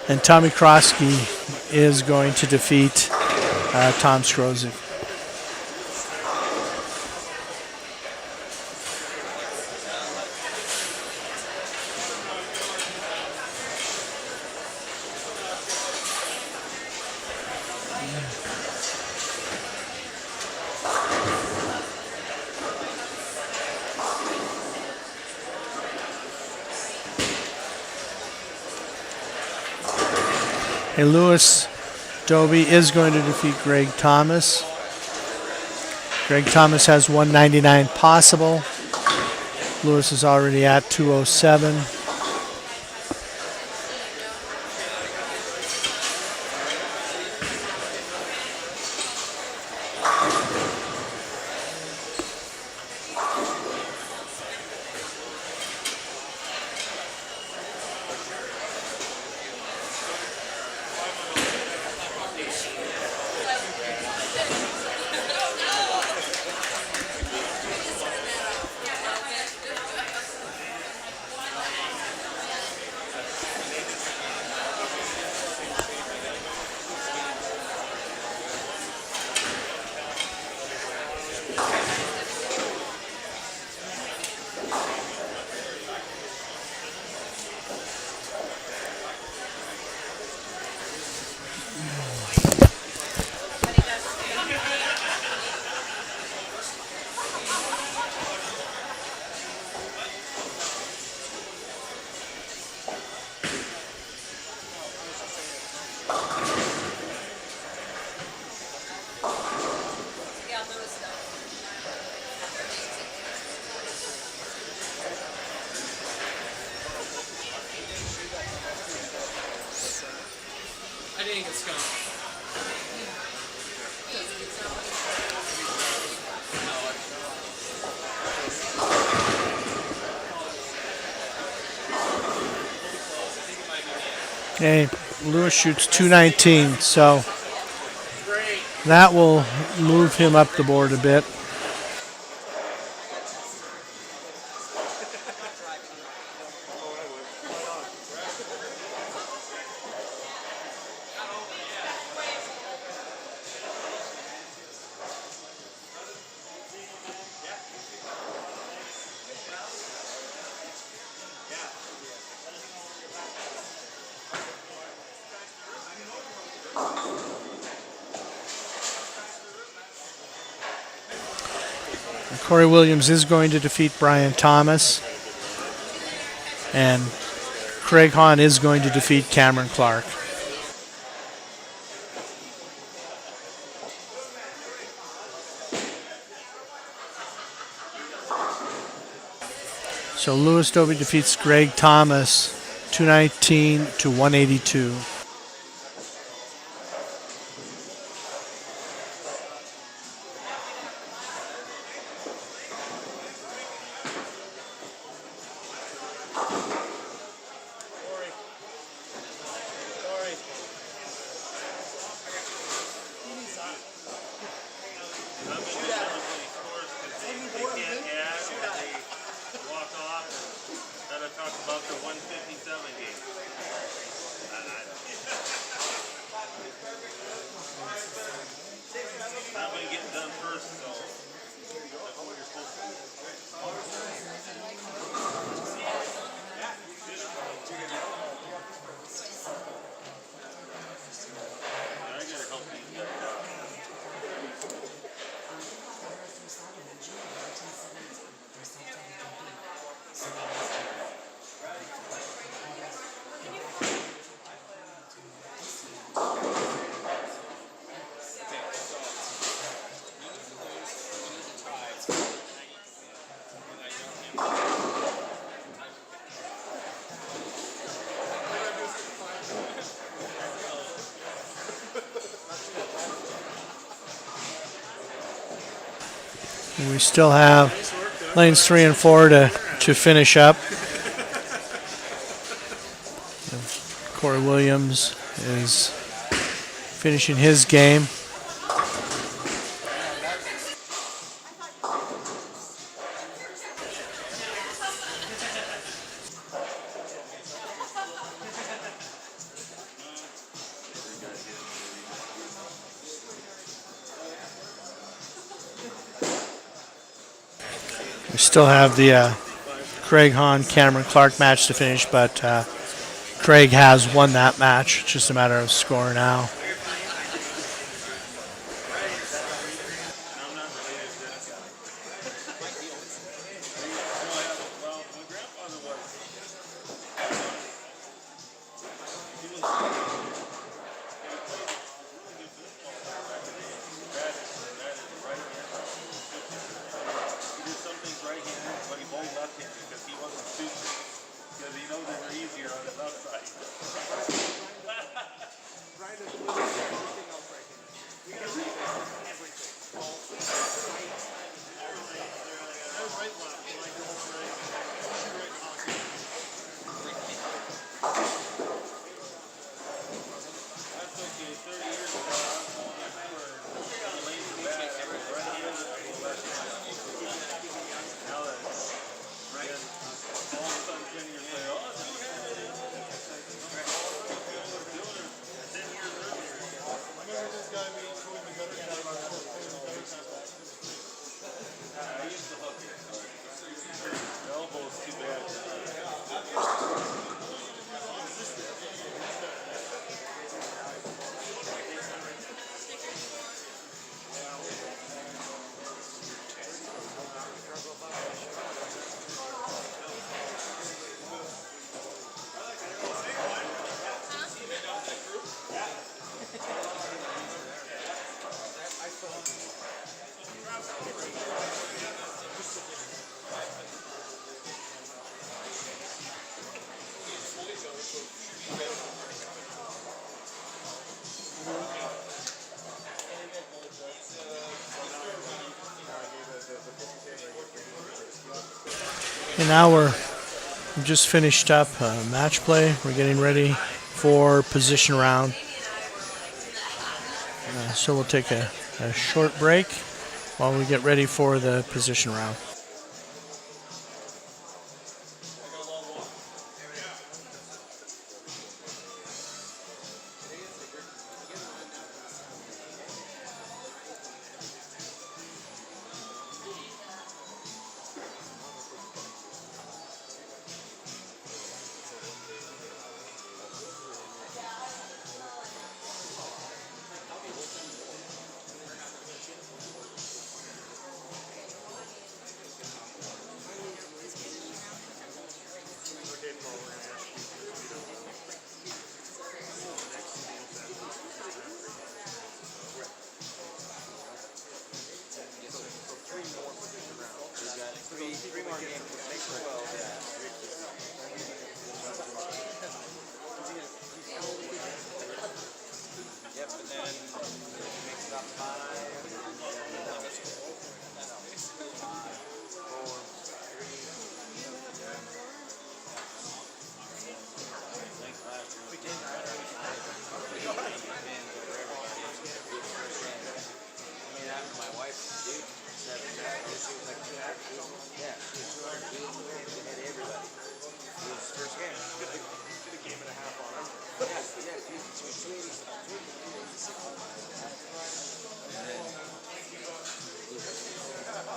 D: And Tommy Krosky is going to defeat Tom Strozik. And Lewis Dobie is going to defeat Greg Thomas. Greg Thomas has 199 possible. Lewis is already at 207. Okay, Lewis shoots 219, so that will move him up the board a bit. Corey Williams is going to defeat Brian Thomas, and Craig Hahn is going to defeat Cameron Clark. So Lewis Dobie defeats Greg Thomas 219 to 182.
G: Talk about the 157 game. I'm going to get done first, so that's what you're supposed to do. I got to help these guys out.
D: And we still have lanes 3 and 4 to finish up. Corey Williams is finishing his game. We still have the Craig Hahn Cameron Clark match to finish, but Craig has won that match. It's just a matter of score now. And now we've just finished up match play. We're getting ready for position round. So we'll take a short break while we get ready for the position round.
B: Three more games. Make 12. Yeah. Yep, and then makes it up 5. My wife, dude, 7. She was like 200. Yeah, she was 200 dudes. They had everybody. It was his first game.
G: Did a game and a half on him.
B: Yeah, dude, she was 286. And then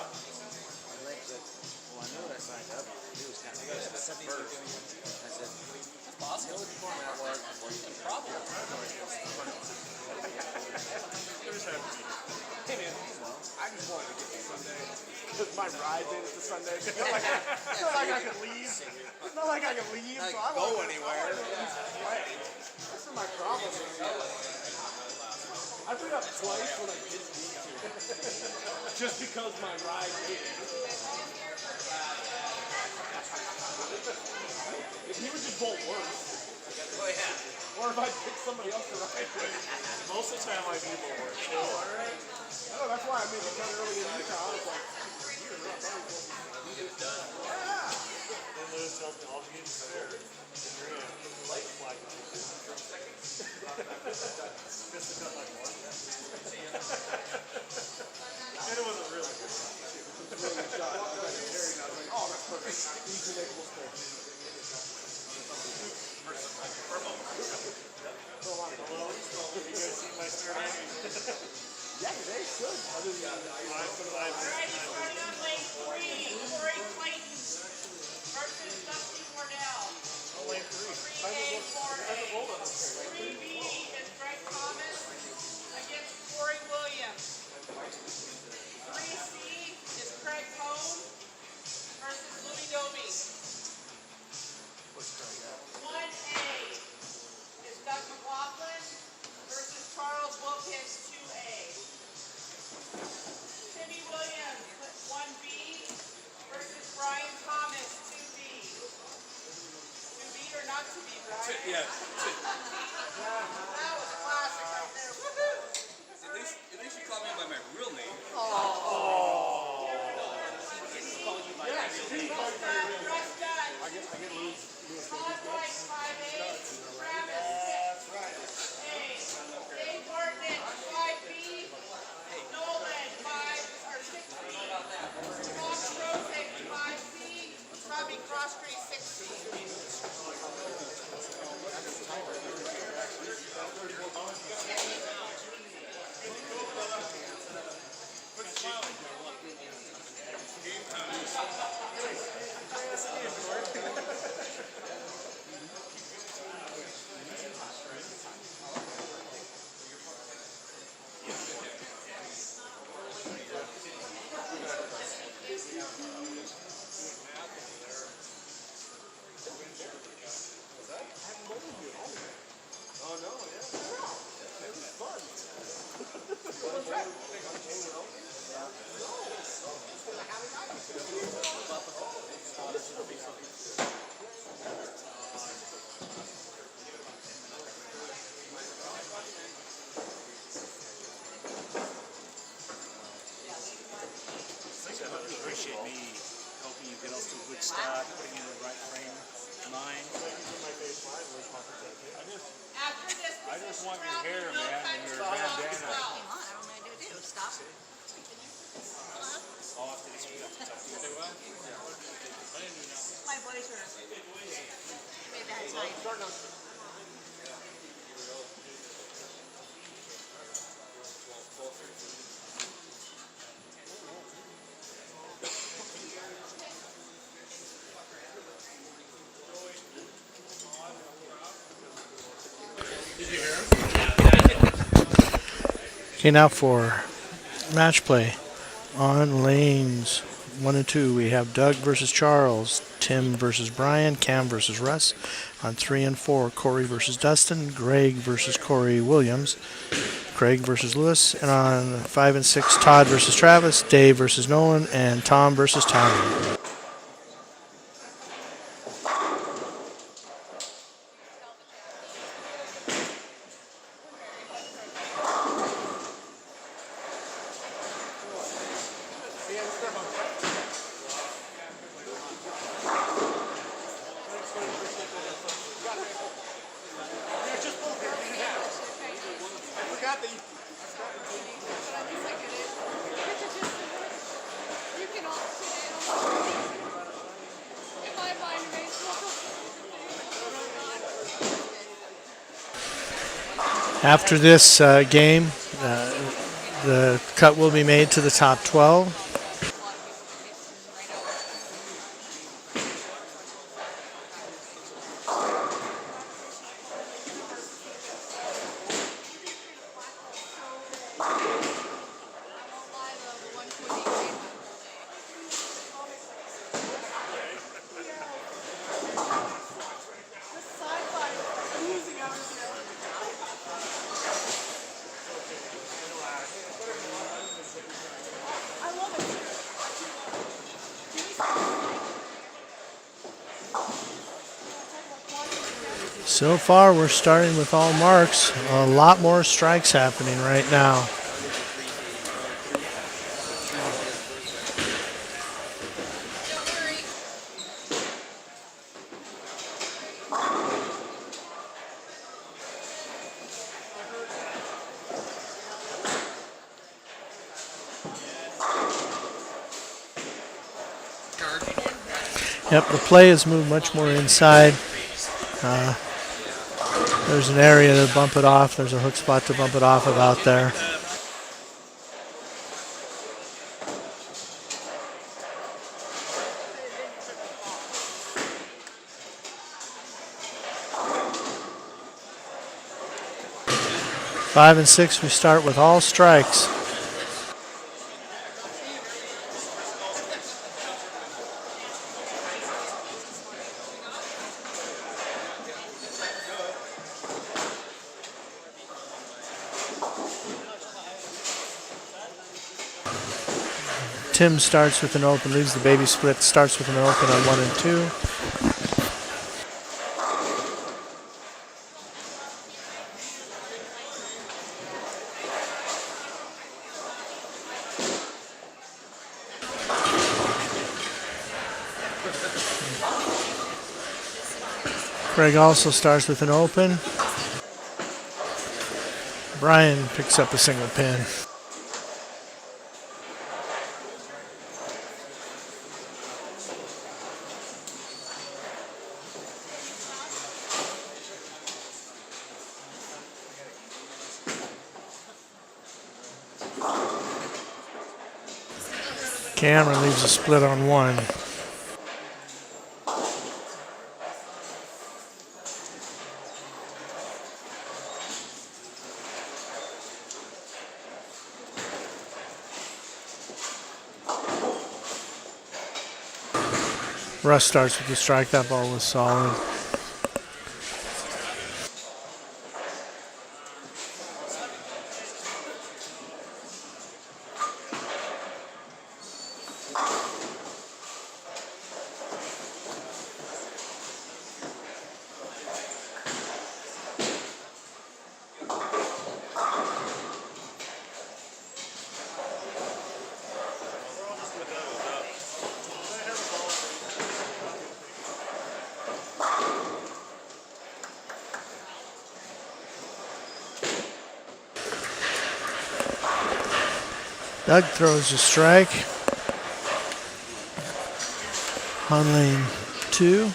B: my leg's like, well, I know that I signed up. It was kind of good. I said, that's possible. You know what the format was before you can problem.
G: Hey man, I just wanted to get to Sunday because my ride in to Sunday. It's not like I can leave. It's not like I can leave, so I
B: go
G: won't
B: anywhere.
G: That's my problem. I put up twice when I didn't need to, just because my ride did. If he would just bolt worse.
B: Oh, yeah.
G: Or if I pick somebody else to ride with. Most of the time I do bolt worse. Oh, alright. Oh, that's why I made the cut early in Utah. I was like, you're not done.
B: Get it done.
G: Yeah. Then Lewis tells me all you need is there. And you're in. Like flag. Missed the cut like one. And it wasn't really good. It was a really good shot. I was like, Terry, and I was like, oh, that's perfect. Easy makeable score. You guys see my start? Yeah, they should. Other than
A: Alright, starting on lane 3, Corey Clayton versus Dusty Wardell.
G: lane 3.
A: 3A, 4A. 3B is Greg Thomas against Corey Williams. 3C is Craig Hone versus Louis Doby. 1A is Doug McLaughlin versus Charles Wilkins, 2A. Timmy Williams, 1B versus Brian Thomas, 2B. 2B or not to be, Brian?
B: Yeah.
A: That was a classic right there. Woohoo!
B: At least you called me by my real name.
A: Russ Dunn. Todd White, 5A. Travis 6A. Dave Barton, 5B. Nolan, 6B. Fox Rosick, 5C. Robbie Crosstree, 6C.
G: Appreciate me helping you get off to a good start, putting you in the right frame.
B: Mine.
A: After this
G: I just
A: position
G: want your
A: round,
G: hair,
A: you will
G: man,
A: cut
G: and your
A: two off as
G: bandana.
A: well.
F: Come on, I don't know what to do. Stop. My boys were way bad time.
D: Okay, now for match play on lanes 1 and 2. We have Doug versus Charles, Tim versus Brian, Cam versus Russ. On 3 and 4, Corey versus Dustin, Greg versus Corey Williams, Craig versus Lewis. And on 5 and 6, Todd versus Travis, Dave versus Nolan, and Tom versus Tommy.
F: You can all sit down. If I find
D: After this game, the cut will be made to the top 12. So far, we're starting with all marks. A lot more strikes happening right now. Yep, the play has moved much more inside. There's an area to bump it off. There's a hook spot to bump it off of out there. Five and 6, we start with all strikes. Tim starts with an open, leaves the baby split, starts with an open on 1 and 2. Craig also starts with an open. Brian picks up a single pin. Cameron leaves a split on 1. Russ starts with the strike. That ball was solid. Doug throws a strike. On lane 2.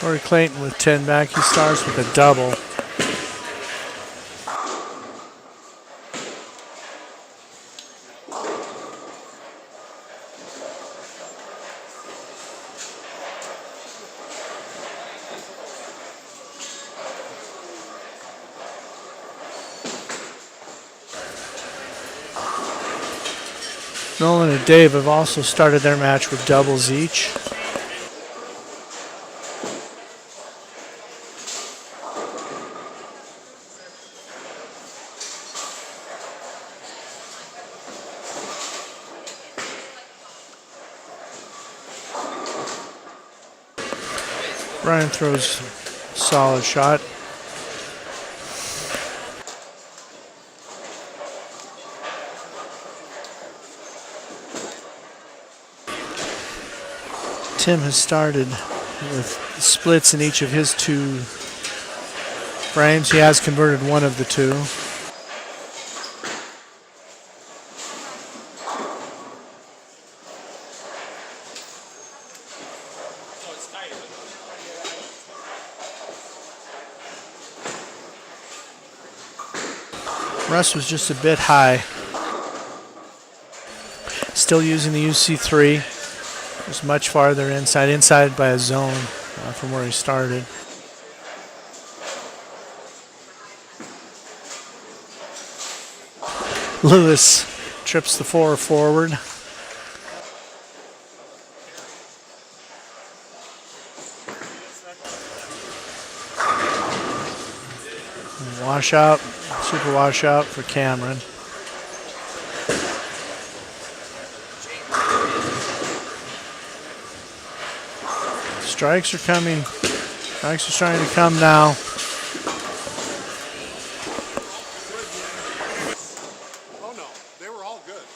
D: Corey Clayton with 10 back. He starts with a double. Nolan and Dave have also started their match with doubles each. Brian throws a solid shot. Tim has started with splits in each of his 2 frames. He has converted one of the 2. Russ was just a bit high. Still using the UC3. Was much farther inside by a zone from where he started. Lewis trips the 4 forward. Washout, super washout for Cameron. Strikes are coming. Strikes are starting to come now.
G: Oh no, they were all good.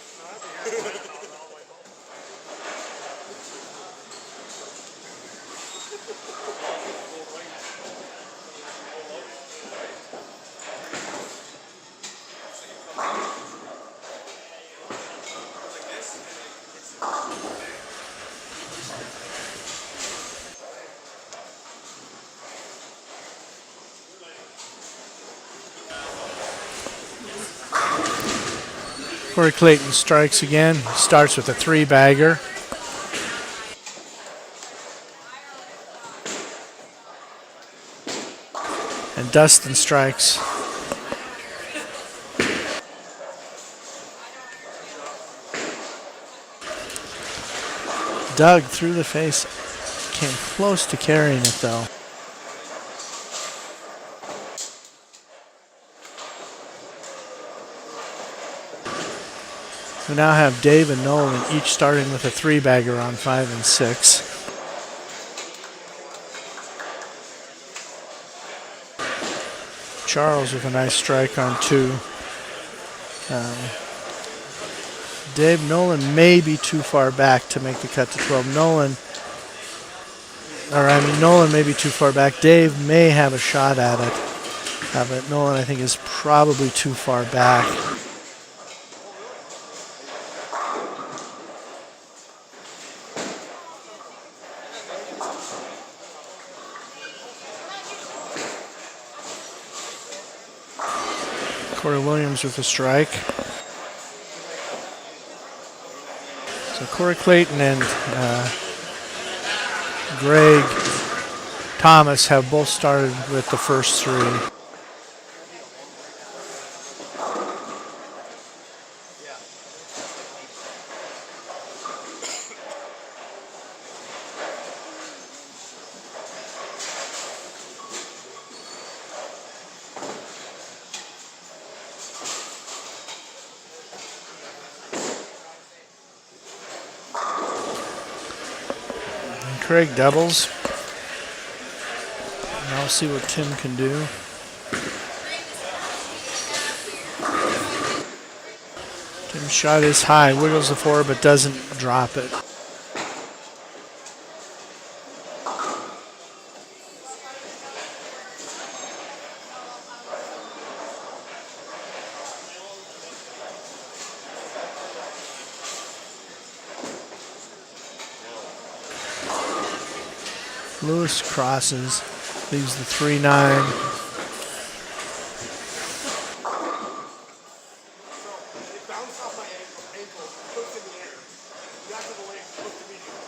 D: Corey Clayton strikes again. He starts with a 3-bagger. And Dustin strikes. Doug through the face. Came close to carrying it though. We now have Dave and Nolan each starting with a 3-bagger on 5 and 6. Charles with a nice strike on 2. Dave, Nolan may be too far back to make the cut to 12. Nolan may be too far back. Dave may have a shot at it. But Nolan, I think, is probably too far back. Corey Williams with a strike. So Corey Clayton and Greg Thomas have both started with the first 3. Craig doubles. Now we'll see what Tim can do. Tim's shot is high, wiggles the 4 but doesn't drop it. Lewis crosses, leaves the 3-9.
G: It bounced off my ankle, hooked in the air. Got to the leg, hooked immediately.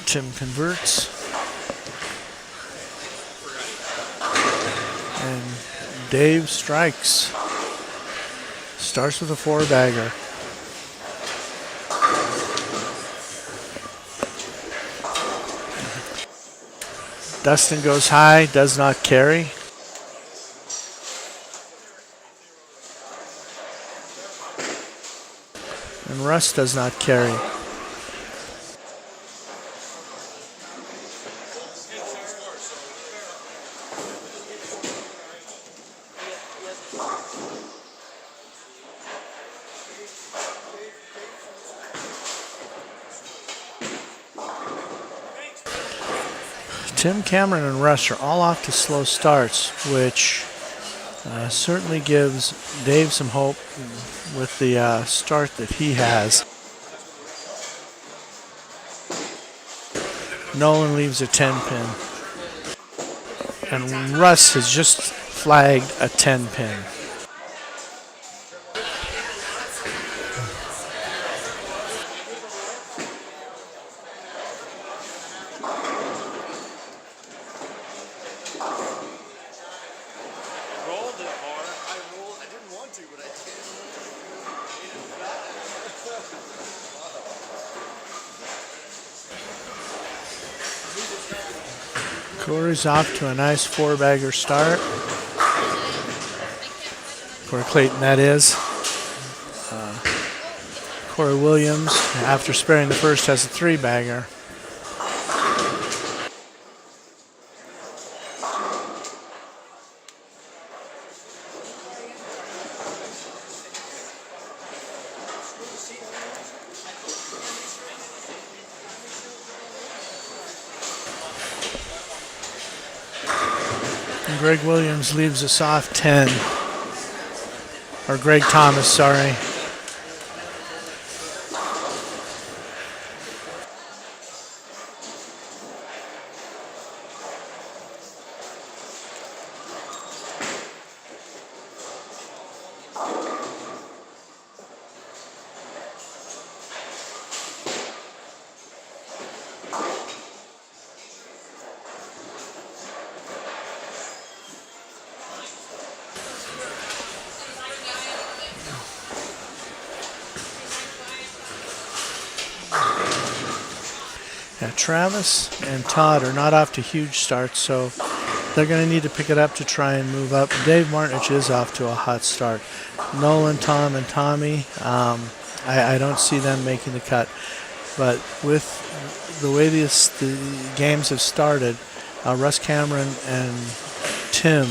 D: Tim converts. And Dave strikes. Starts with a 4-bagger. Dustin goes high, does not carry. And Russ does not carry. Tim, Cameron, and Russ are all off to slow starts, which certainly gives Dave some hope with the start that he has. Nolan leaves a 10-pin. And Russ has just flagged a 10-pin. Corey's off to a nice 4-bagger start. Corey Clayton, that is. Corey Williams, after sparing the first, has a 3-bagger. And Greg Williams leaves a soft 10. Or Greg Thomas, sorry. Yeah, Travis and Todd are not off to huge starts, so they're going to need to pick it up to try and move up. Dave Martinich is off to a hot start. Nolan, Tom, and Tommy, I don't see them making the cut. But with the way the games have started, Russ Cameron and Tim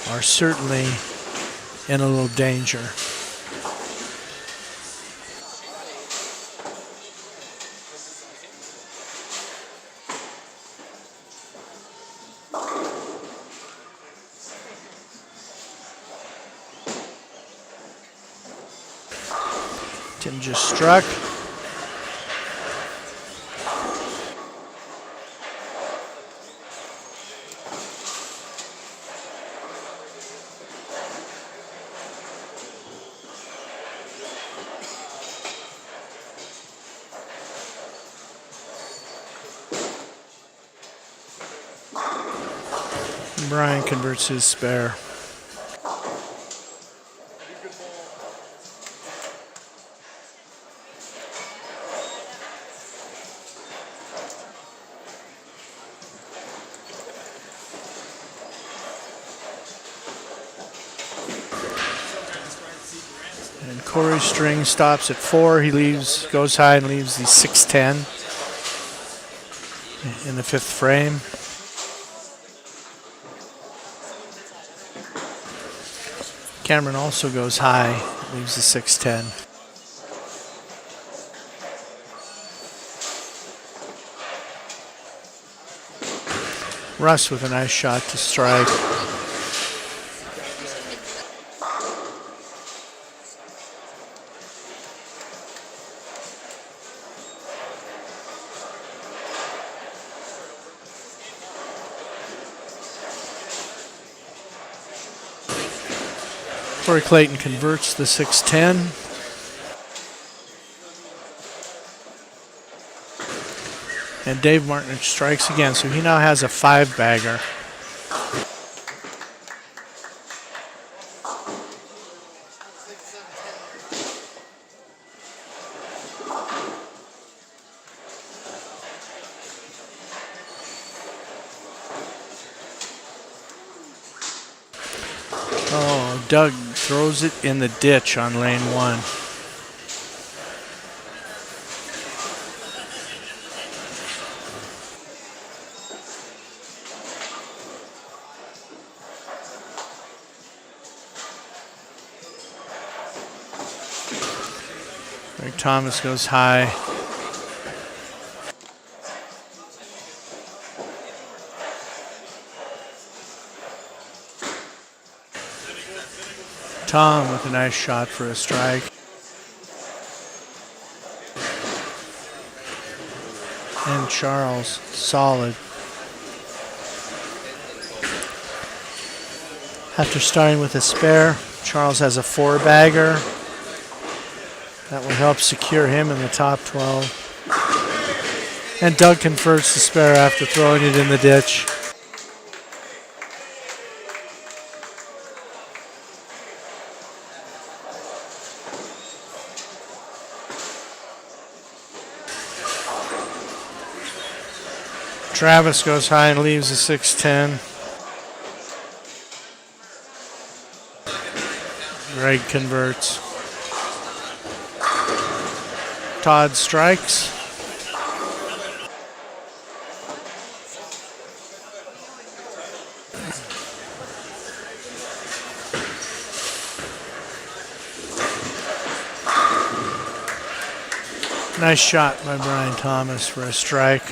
D: are certainly in a little danger. Tim just struck. Brian converts his spare. And Corey's string stops at 4. He goes high and leaves the 6-10 in the 5th frame. Cameron also goes high, leaves the 6-10. Russ with a nice shot to strike. Corey Clayton converts the 6-10. And Dave Martinich strikes again, so he now has a 5-bagger. Oh, Doug throws it in the ditch on lane 1. Greg Thomas goes high. Tom with a nice shot for a strike. And Charles, solid. After starting with a spare, Charles has a 4-bagger. That will help secure him in the top 12. And Doug converts the spare after throwing it in the ditch. Travis goes high and leaves a 6-10. Greg converts. Todd strikes. Nice shot by Brian Thomas for a strike.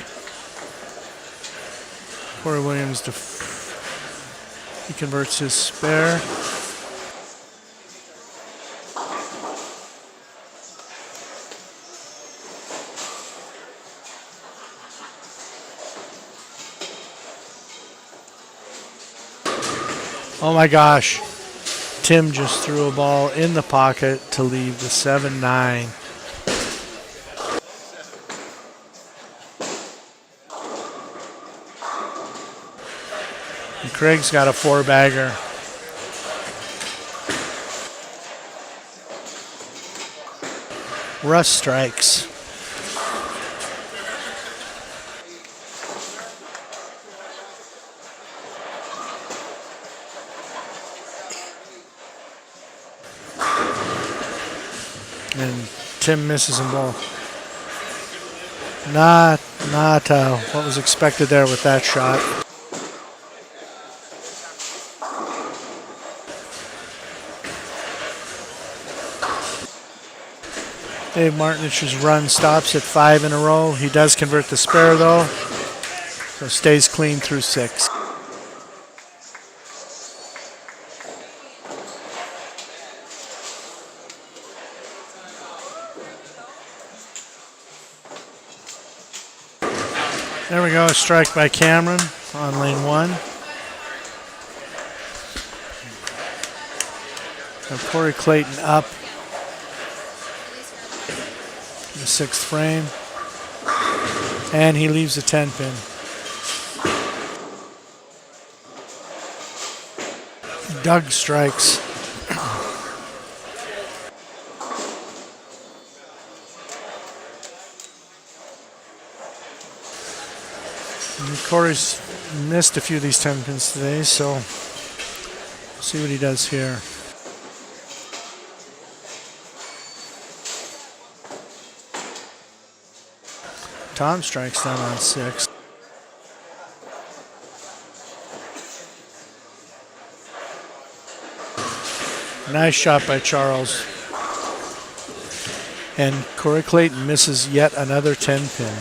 D: Corey Williams, he converts his spare. Oh my gosh. Tim just threw a ball in the pocket to leave the 7-9. And Craig's got a 4-bagger. Russ strikes. And Tim misses them both. Not what was expected there with that shot. Dave Martinich's run stops at 5 in a row. He does convert the spare though, so stays clean through 6. There we go, a strike by Cameron on lane 1. So Corey Clayton up in the 6th frame. And he leaves a 10-pin. Doug strikes. And Corey's missed a few of these 10 pins today, so we'll see what he does here. Tom strikes down on 6. Nice shot by Charles. And Corey Clayton misses yet another 10 pin.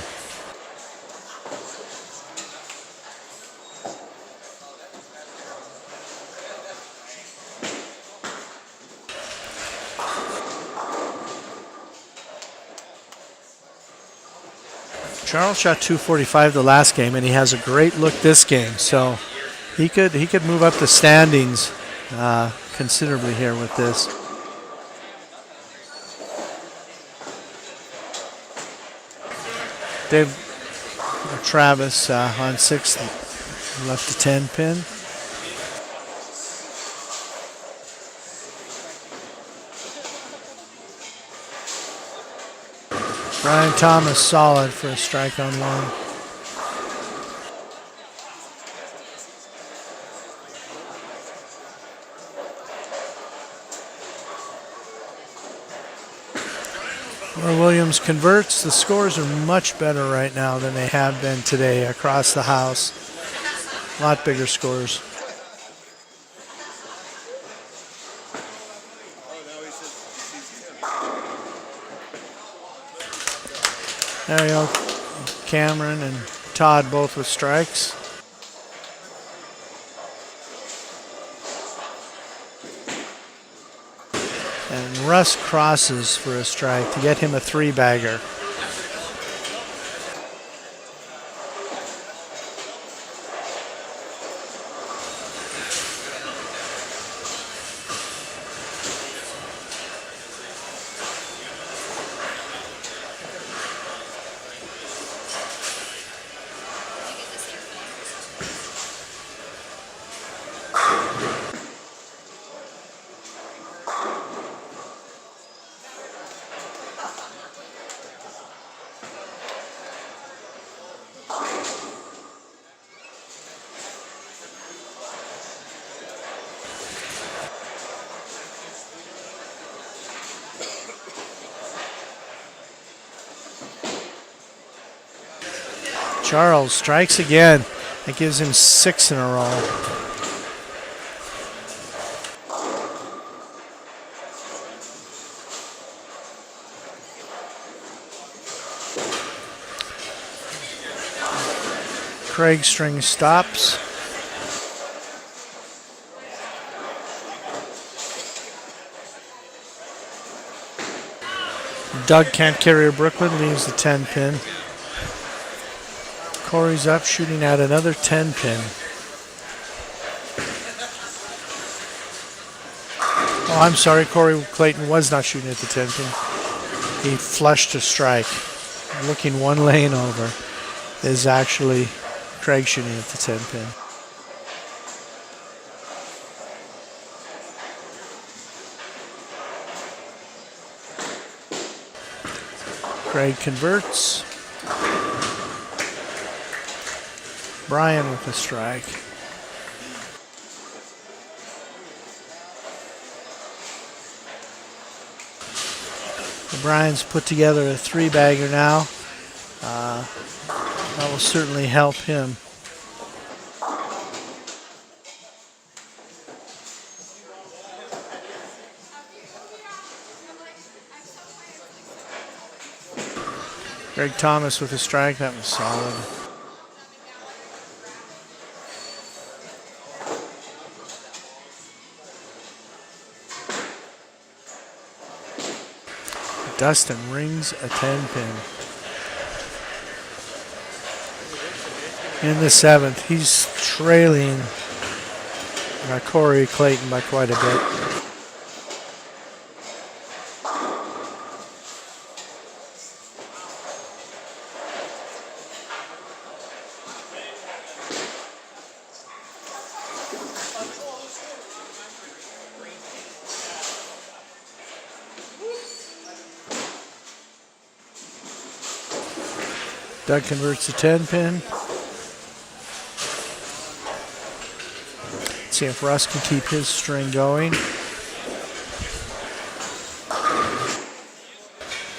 D: Charles shot 245 the last game, and he has a great look this game. So he could move up the standings considerably here with this. Dave Travis on 6, left a 10 pin. Brian Thomas solid for a strike on 1. Williams converts. The scores are much better right now than they have been today across the house. A lot bigger scores. There you go. Cameron and Todd both with strikes. And Russ crosses for a strike to get him a 3-bagger. Charles strikes again. That gives him 6 in a row. Craig string stops. Doug can't carry a Brooklyn, leaves the 10 pin. Corey's up, shooting at another 10 pin. Oh, I'm sorry, Corey Clayton was not shooting at the 10 pin. He flushed a strike. Looking one lane over is actually Craig shooting at the 10 pin. Craig converts. Brian with a strike. Brian's put together a 3-bagger now. That will certainly help him. Greg Thomas with a strike. That was solid. Dustin rings a 10 pin. In the 7th, he's trailing Corey Clayton by quite a bit. Doug converts a 10 pin. See if Russ can keep his string going.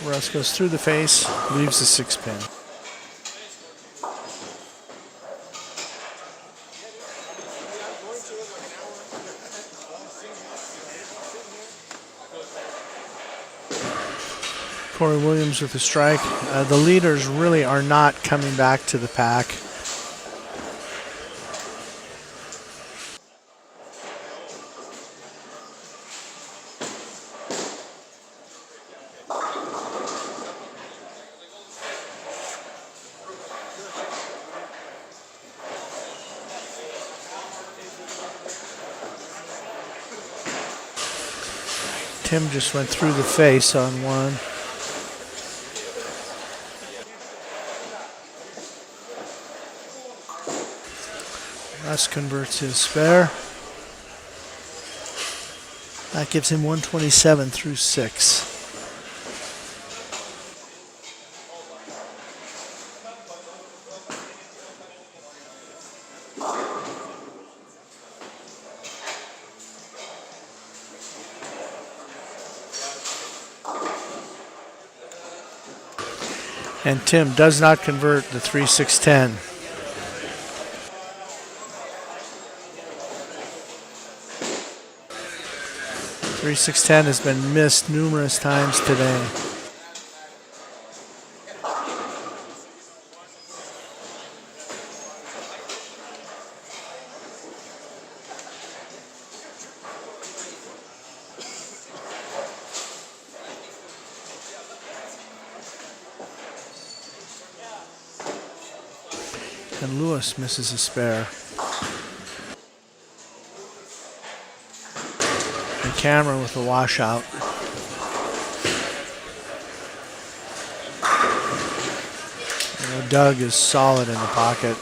D: Russ goes through the face, leaves the 6 pin. Corey Williams with a strike. The leaders really are not coming back to the pack. Tim just went through the face on one. Russ converts his spare. That gives him 127 through 6. And Tim does not convert the 3-6-10. Three 6-10 has been missed numerous times today. And Lewis misses a spare. And Cameron with a washout. You know, Doug is solid in the pocket.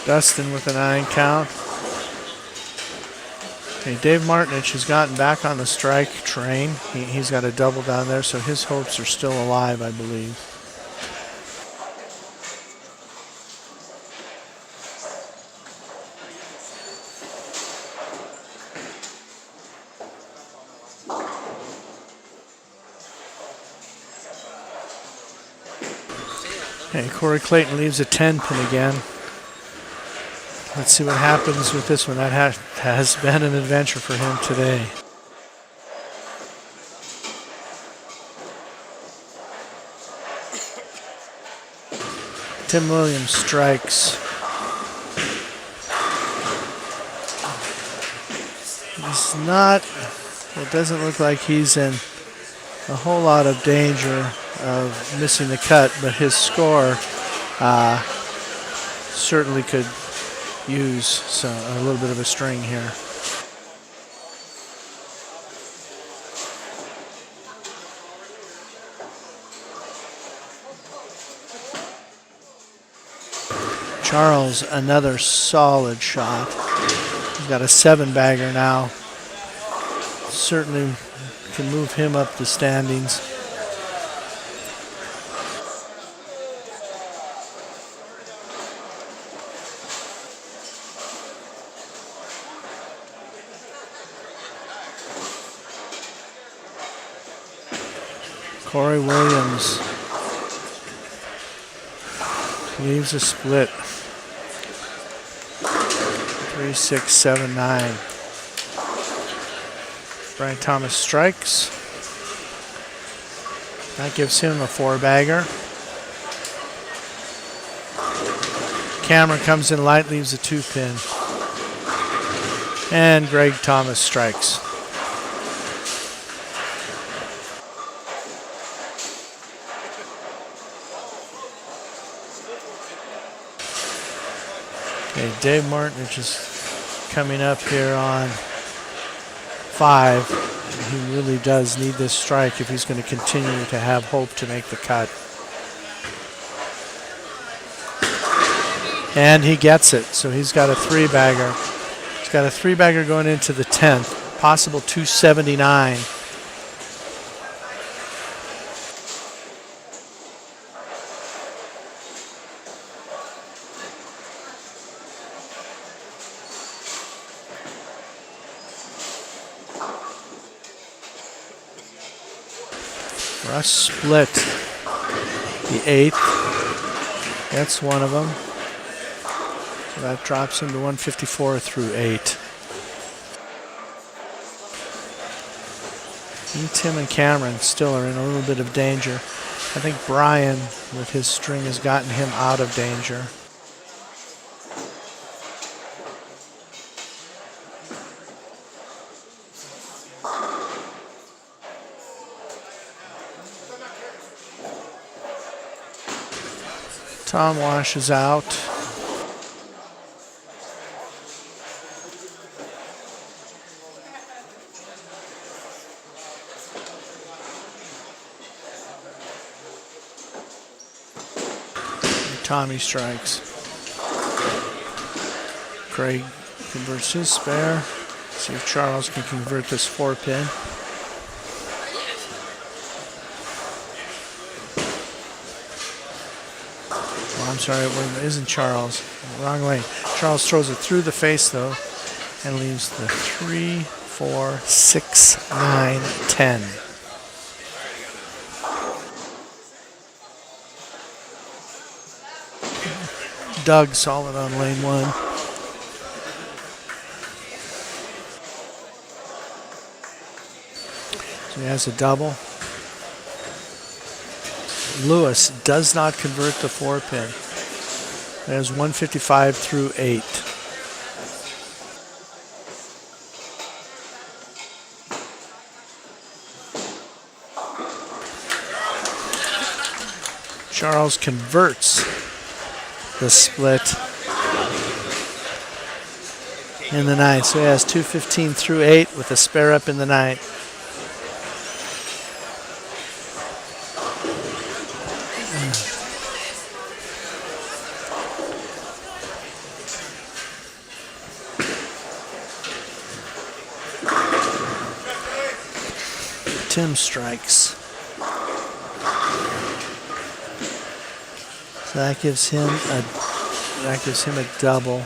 D: Dustin with a 9 count. Okay, Dave Martinich has gotten back on the strike train. He's got a double down there, so his hopes are still alive, I believe. Okay, Corey Clayton leaves a 10 pin again. Let's see what happens with this one. That has been an adventure for him today. Tim Williams strikes. He's not, it doesn't look like he's in a whole lot of danger of missing the cut, but his score certainly could use a little bit of a string here. Charles, another solid shot. He's got a 7-bagger now. Certainly can move him up the standings. Corey Williams leaves a split. 3-6-7-9. Brian Thomas strikes. That gives him a 4-bagger. Cameron comes in light, leaves a 2-pin. And Greg Thomas strikes. Okay, Dave Martinich is coming up here on 5. He really does need this strike if he's going to continue to have hope to make the cut. And he gets it, so he's got a 3-bagger. He's got a 3-bagger going into the 10th, possible 279. Russ split the 8th. That's one of them. So that drops him to 154 through 8. And Tim and Cameron still are in a little bit of danger. I think Brian, with his string, has gotten him out of danger. Tom washes out. Tommy strikes. Craig converts his spare. See if Charles can convert this 4-pin. Oh, I'm sorry, it isn't Charles. Wrong way. Charles throws it through the face though and leaves the 3, 4, 6, 9, 10. Doug solid on lane 1. So he has a double. Lewis does not convert the 4-pin. It has 155 through 8. Charles converts the split in the 9. So he has 215 through 8 with a spare up in the 9. Tim strikes. So that gives him a double.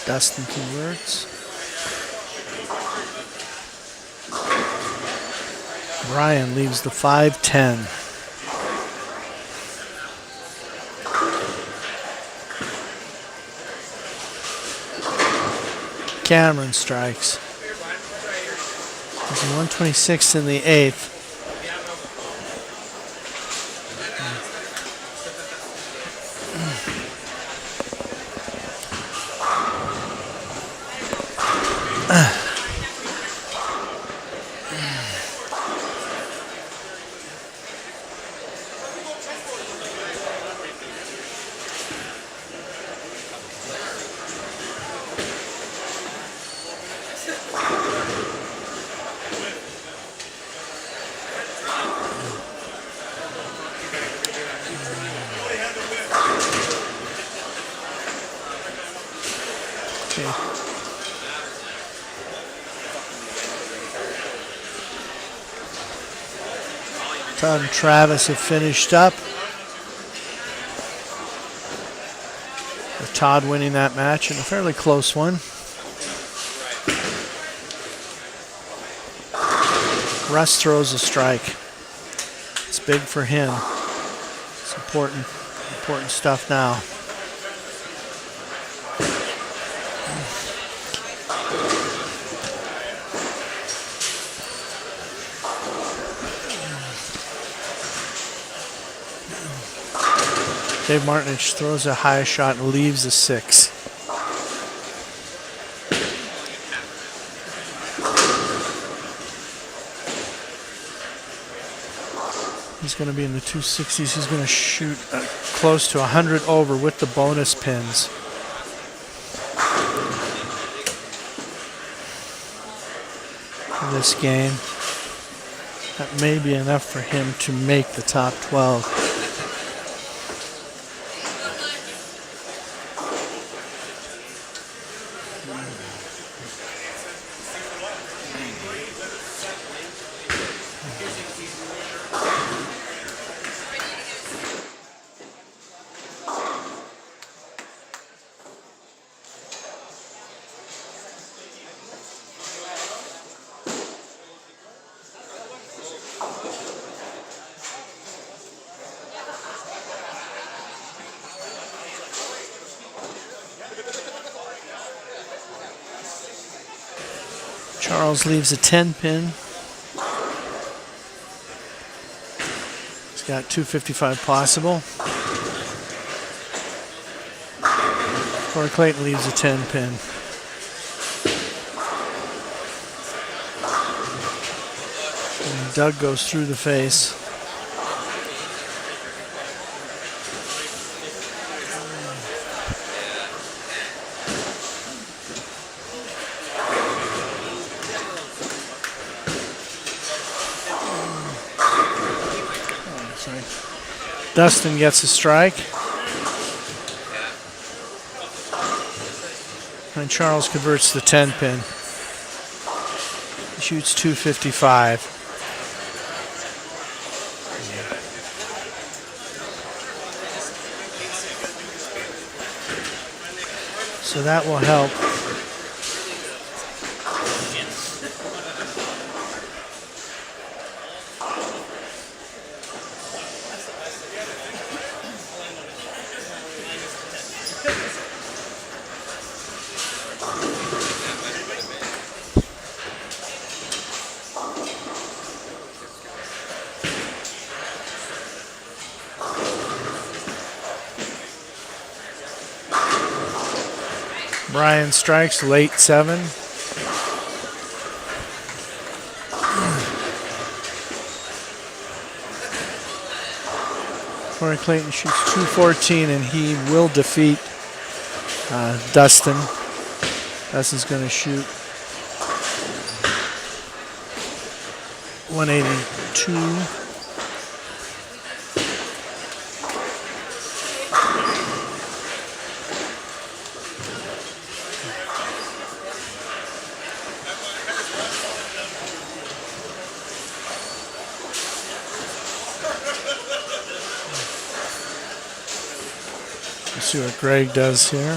D: Dustin converts. Brian leaves the 5-10. Cameron strikes. There's a 126 in the 8th. Todd and Travis have finished up, with Todd winning that match in a fairly close one. Russ throws a strike. It's big for him. It's important stuff now. Dave Martinich throws a high shot and leaves a 6. He's going to be in the 260s. He's going to shoot close to 100 over with the bonus pins. In this game, that may be enough for him to make the top 12. Charles leaves a 10-pin. He's got 255 possible. Corey Clayton leaves a 10-pin. Doug goes through the face. Dustin gets a strike. And Charles converts the 10 pin. He shoots 255. So that will help. Brian strikes late 7. Corey Clayton shoots 214 and he will defeat Dustin. Dustin's going to shoot 182. Let's see what Greg does here.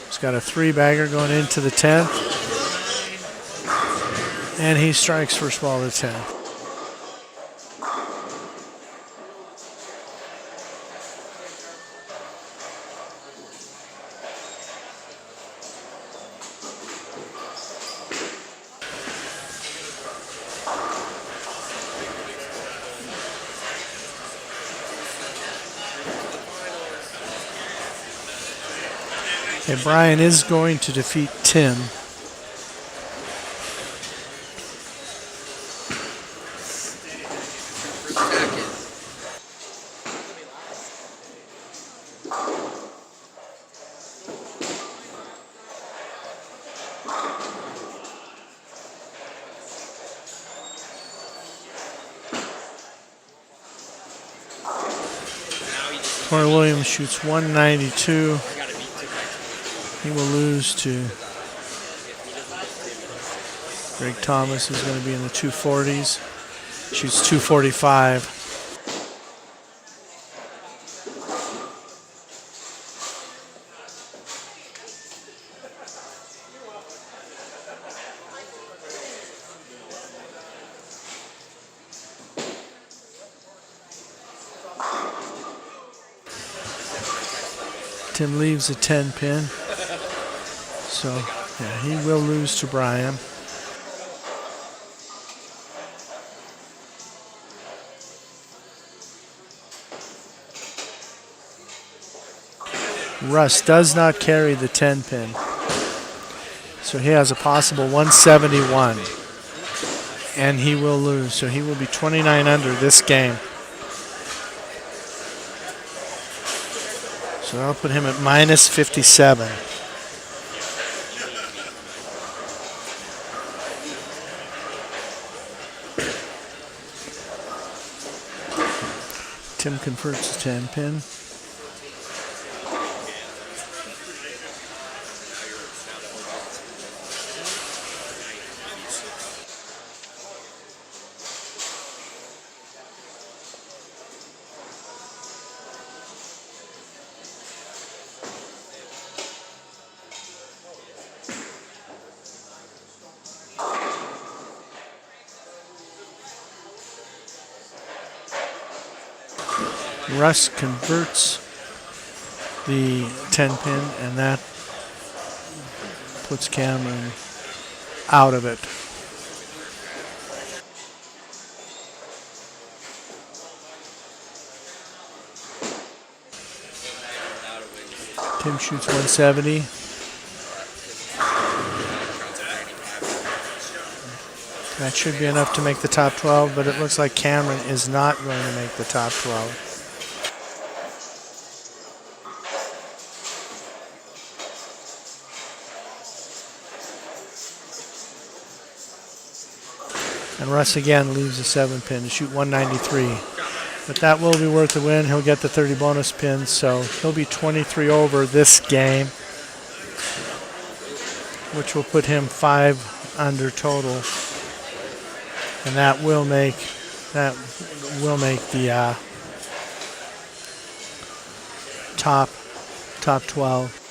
D: He's got a 3-bagger going into the 10th. And he strikes first ball of the 10th. Okay, Brian is going to defeat Tim. Corey Williams shoots 192. He will lose to Greg Thomas, who's going to be in the 240s. Shoots 245. Tim leaves a 10 pin. So, yeah, he will lose to Brian. Russ does not carry the 10 pin. So he has a possible 171. And he will lose. So he will be 29 under this game. So that'll put him at minus 57. Tim converts the 10 pin. Russ converts the 10 pin, and that puts Cameron out of it. Tim shoots 170. That should be enough to make the top 12, but it looks like Cameron is not going to make the top 12. And Russ again leaves a 7 pin to shoot 193. But that will be worth the win. He'll get the 30 bonus pins, so he'll be 23 over this game, which will put him 5 under total. And that will make the top 12.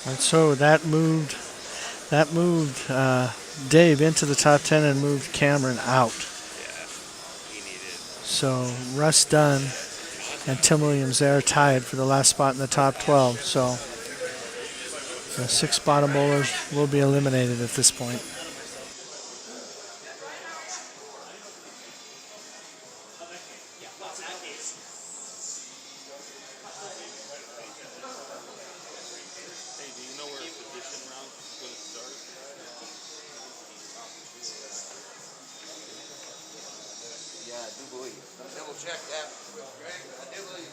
D: And so that moved Dave into the top 10 and moved Cameron out. So Russ Dunn and Tim Williams there tied for the last spot in the top 12. So the 6 bottom bowlers will be eliminated at this point.
B: Yeah, I do believe. Double check that, Greg. I do believe.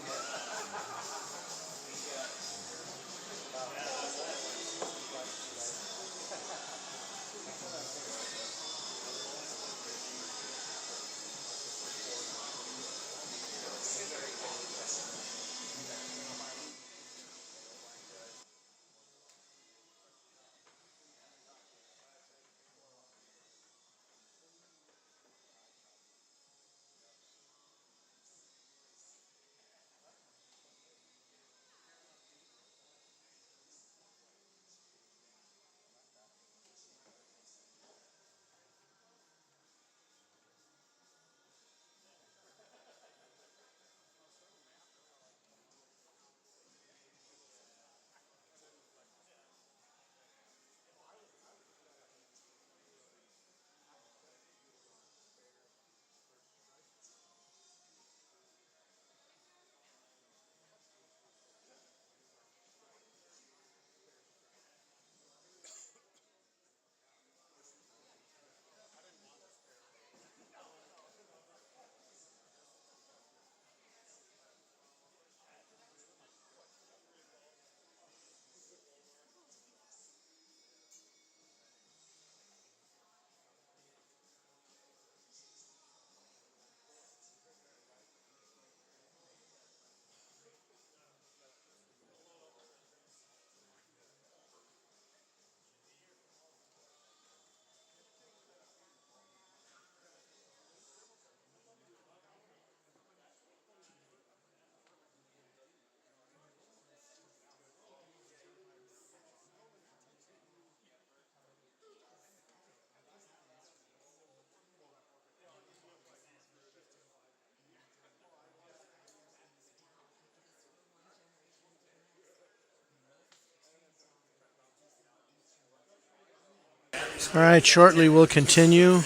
D: All right, shortly we'll continue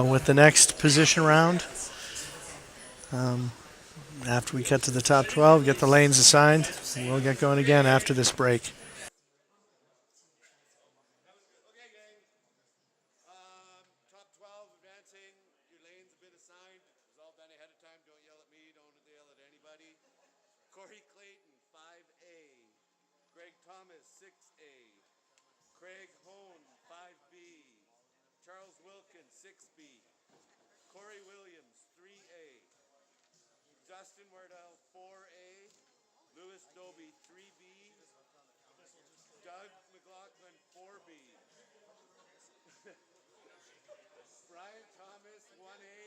D: with the next position round. After we get to the top 12, get the lanes assigned, and we'll get going again after this break.
H: Top 12 advancing. Your lanes have been assigned. It was all done ahead of time. Don't yell at me. Don't yell at anybody. Corey Clayton, 5A. Greg Thomas, 6A. Craig Hone, 5B. Charles Wilkins, 6B. Corey Williams, 3A. Dustin Wardell, 4A. Lewis Doby, 3B. Doug McLaughlin, 4B. Brian Thomas, 1A.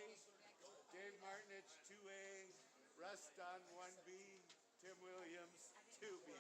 H: Dave Martinich, 2A. Russ Dunn, 1B. Tim Williams, 2B.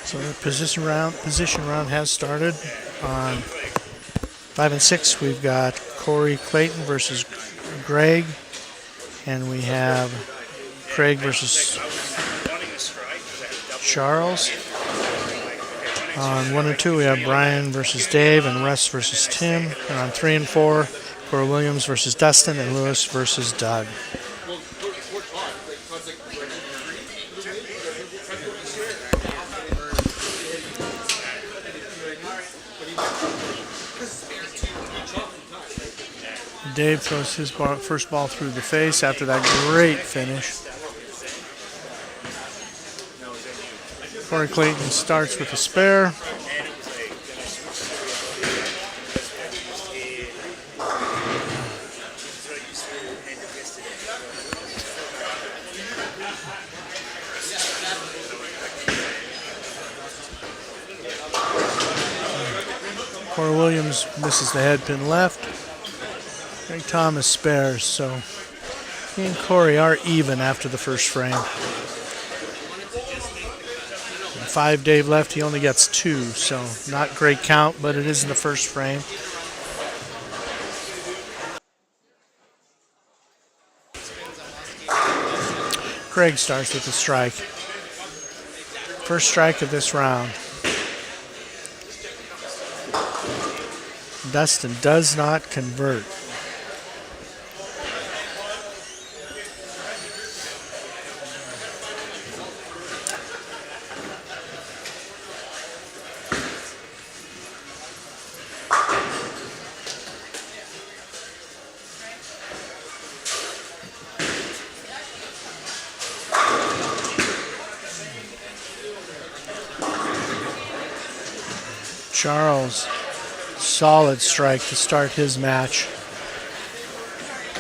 D: So the position round has started. On 5 and 6, we've got Corey Clayton versus Greg, and we have Craig versus Charles. On 1 and 2, we have Brian versus Dave and Russ versus Tim. And on 3 and 4, Corey Williams versus Dustin and Lewis versus Doug. Dave throws his first ball through the face after that great finish. Corey Clayton starts with a spare. Corey Williams misses the head pin left. Greg Thomas spares, so he and Corey are even after the first frame. 5 Dave left, he only gets 2, so not great count, but it is in the first frame. Craig starts with a strike. First strike of this round. Dustin does not convert. Charles, solid strike to start his match.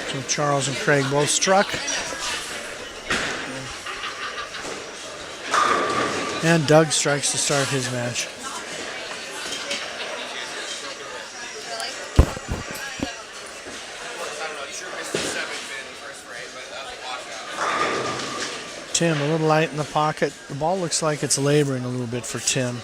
D: So Charles and Craig both struck. And Doug strikes to start his match. Tim, a little light in the pocket. The ball looks like it's laboring a little bit for Tim.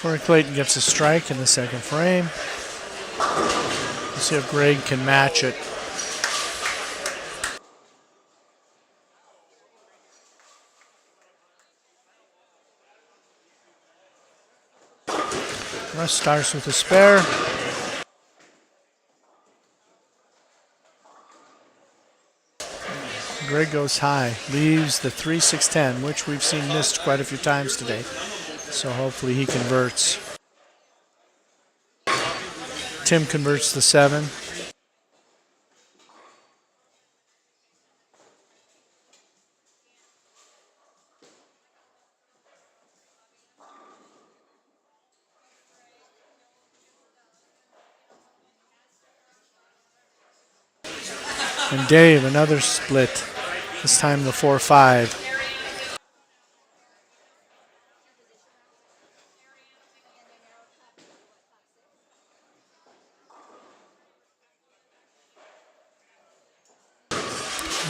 D: Corey Clayton gets a strike in the second frame. Let's see if Greg can match it. Russ starts with a spare. Greg goes high, leaves the 3-6-10, which we've seen missed quite a few times today. So hopefully he converts. Tim converts the 7. And Dave, another split. This time the 4-5.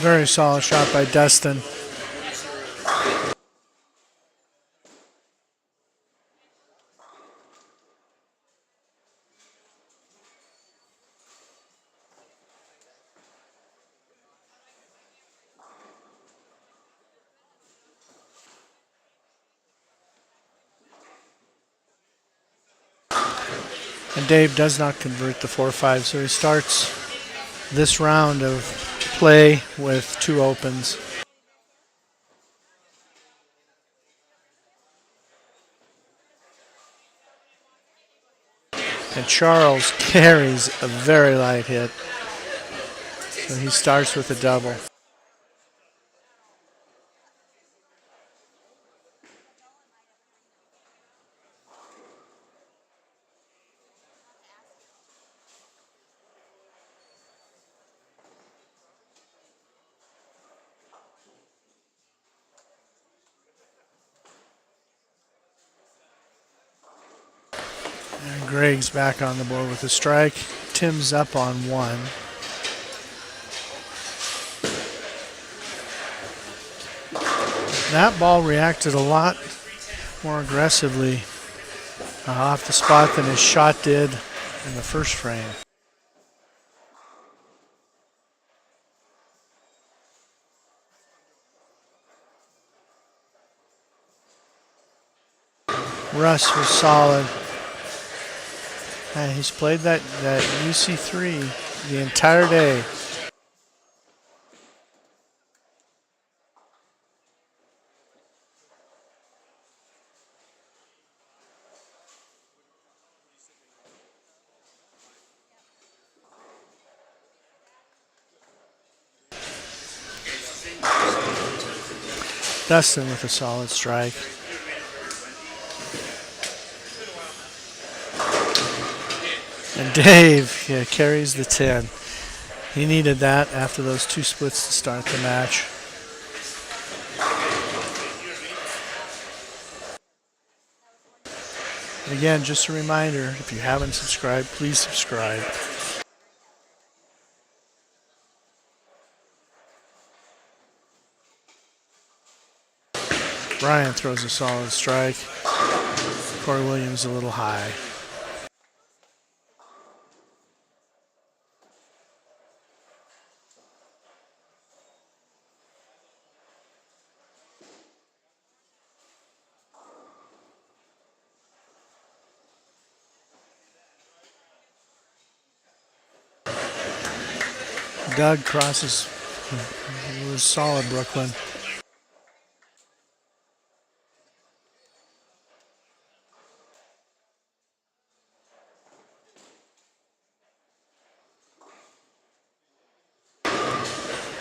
D: Very solid shot by Dustin. And Dave does not convert the 4-5, so he starts this round of play with 2 opens. And Charles carries a very light hit. So he starts with a double. And Greg's back on the board with a strike. Tim's up on 1. That ball reacted a lot more aggressively off the spot than his shot did in the first frame. Russ was solid. And he's played that UC3 the entire day. Dustin with a solid strike. And Dave carries the 10. He needed that after those 2 splits to start the match. And again, just a reminder, if you haven't subscribed, please subscribe. Brian throws a solid strike. Corey Williams a little high. Doug crosses. It was solid, Brooklyn.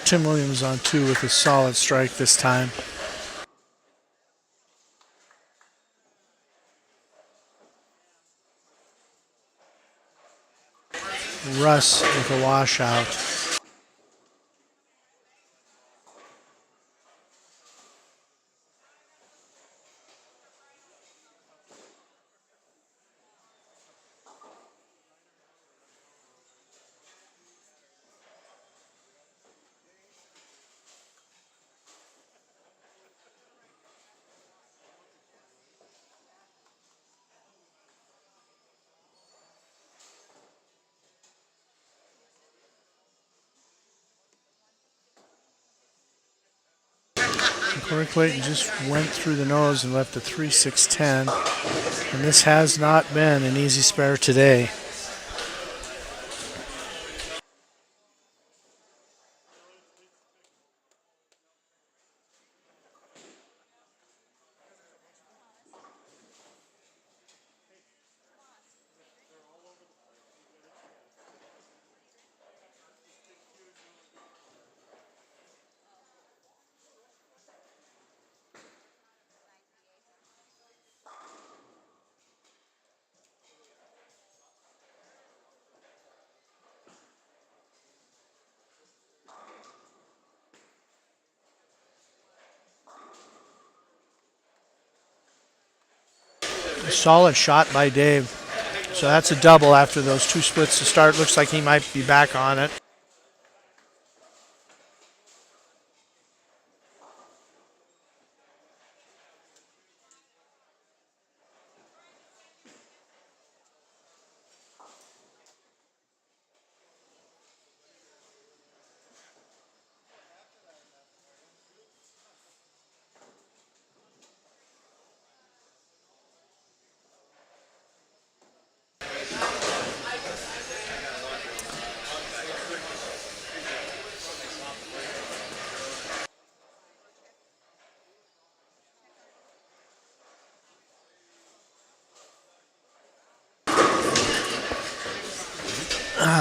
D: Tim Williams on 2 with a solid strike this time. Russ with a washout. Corey Clayton just went through the nose and left a 3-6-10. And this has not been an easy spare today. Solid shot by Dave. So that's a double after those two splits to start. Looks like he might be back on it.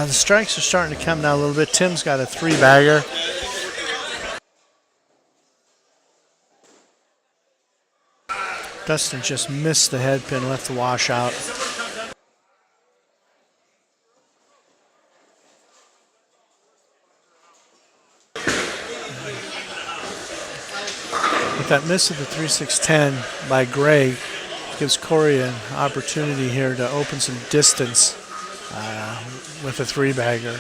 D: The strikes are starting to come now a little bit. Tim's got a three-bagger. Dustin just missed the head pin, left the washout. With that miss of the 3-6-10 by Gray, gives Corey an opportunity here to open some distance with a three-bagger.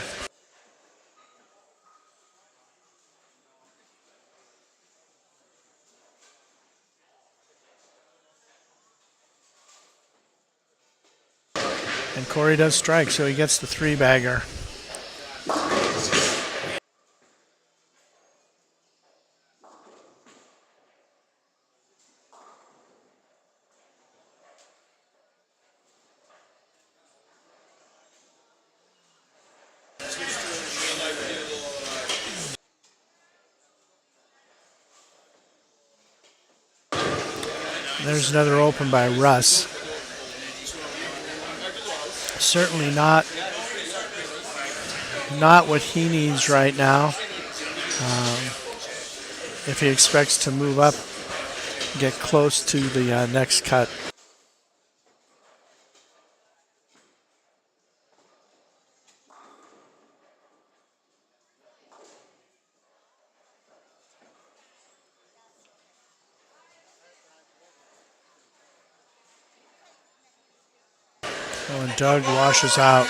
D: And Corey does strike, so he gets the three-bagger. There's another open by Russ. Certainly not what he needs right now. If he expects to move up, get close to the next cut. Oh, and Doug washes out.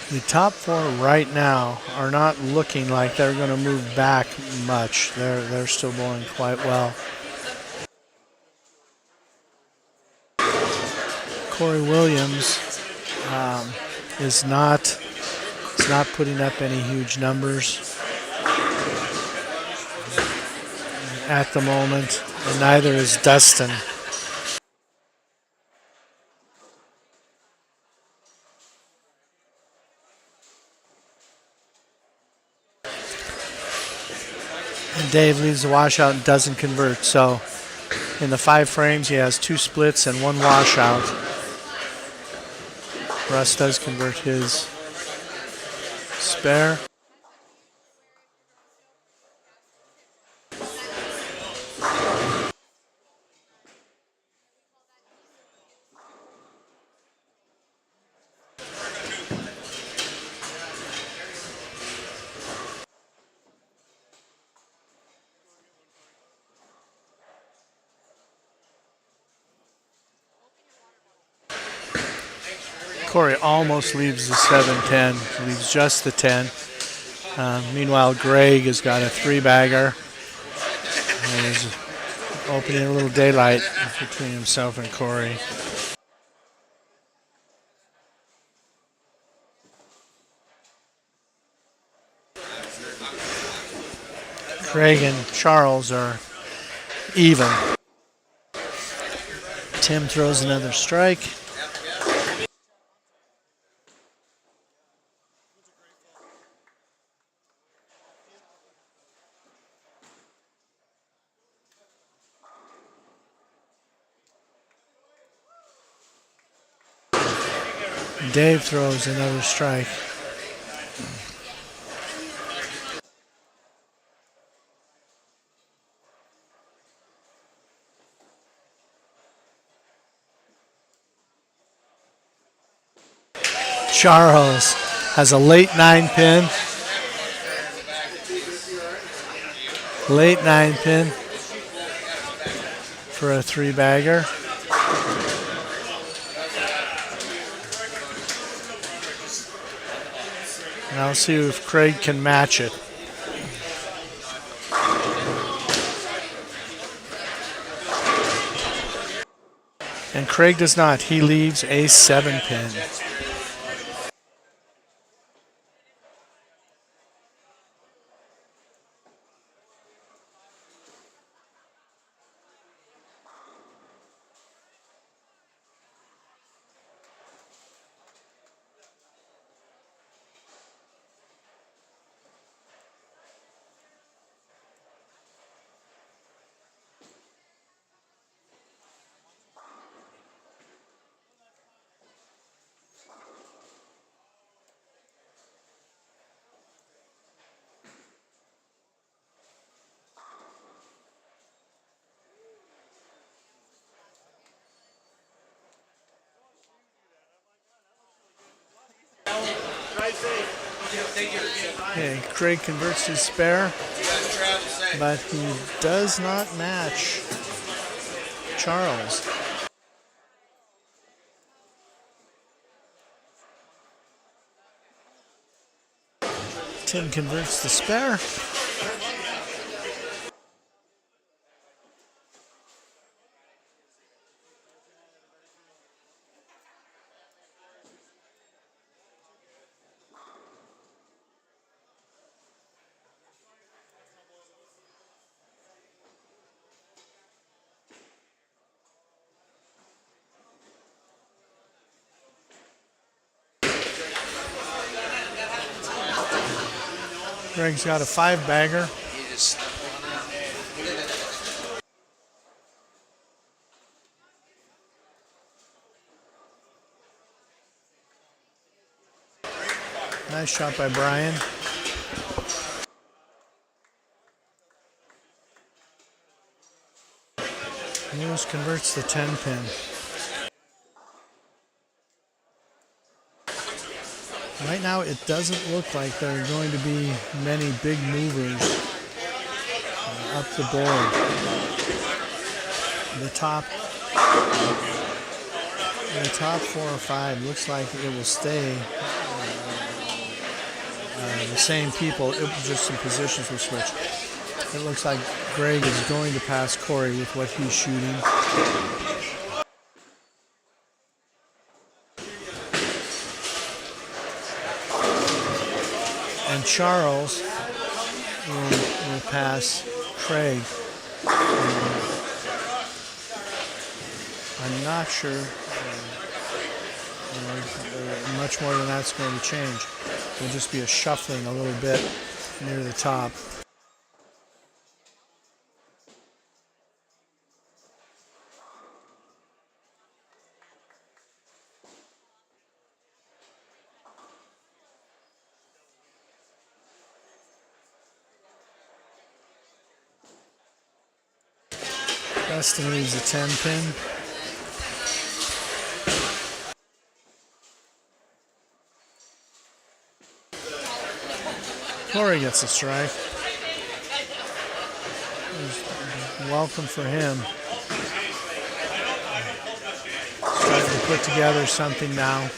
D: The top four right now are not looking like they're going to move back much. They're still bowling quite well. Corey Williams is not putting up any huge numbers at the moment, and neither is Dustin. And Dave leaves the washout and doesn't convert. So in the 5 frames, he has 2 splits and 1 washout. Russ does convert his spare. Corey almost leaves the 7-10, leaves just the 10. Meanwhile, Greg has got a 3-bagger. And is opening a little daylight between himself and Corey. Craig and Charles are even. Tim throws another strike. Dave throws another strike. Charles has a late 9 pin. Late 9 pin for a 3-bagger. And I'll see if Craig can match it. And Craig does not. He leaves a 7-pin. Okay, Craig converts his spare, but he does not match Charles. Tim converts the spare. Greg's got a 5-bagger. Nice shot by Brian. Lewis converts the 10-pin. Right now, it doesn't look like there are going to be many big movers up the board. The top 4 or 5 looks like it will stay the same people. Just some positions will switch. It looks like Greg is going to pass Corey with what he's shooting. And Charles will pass Craig. I'm not sure much more than that's going to change. It'll just be a shuffling a little bit near the top. Dustin leaves a 10-pin. Corey gets a strike. Welcome for him. Starting to put together something now.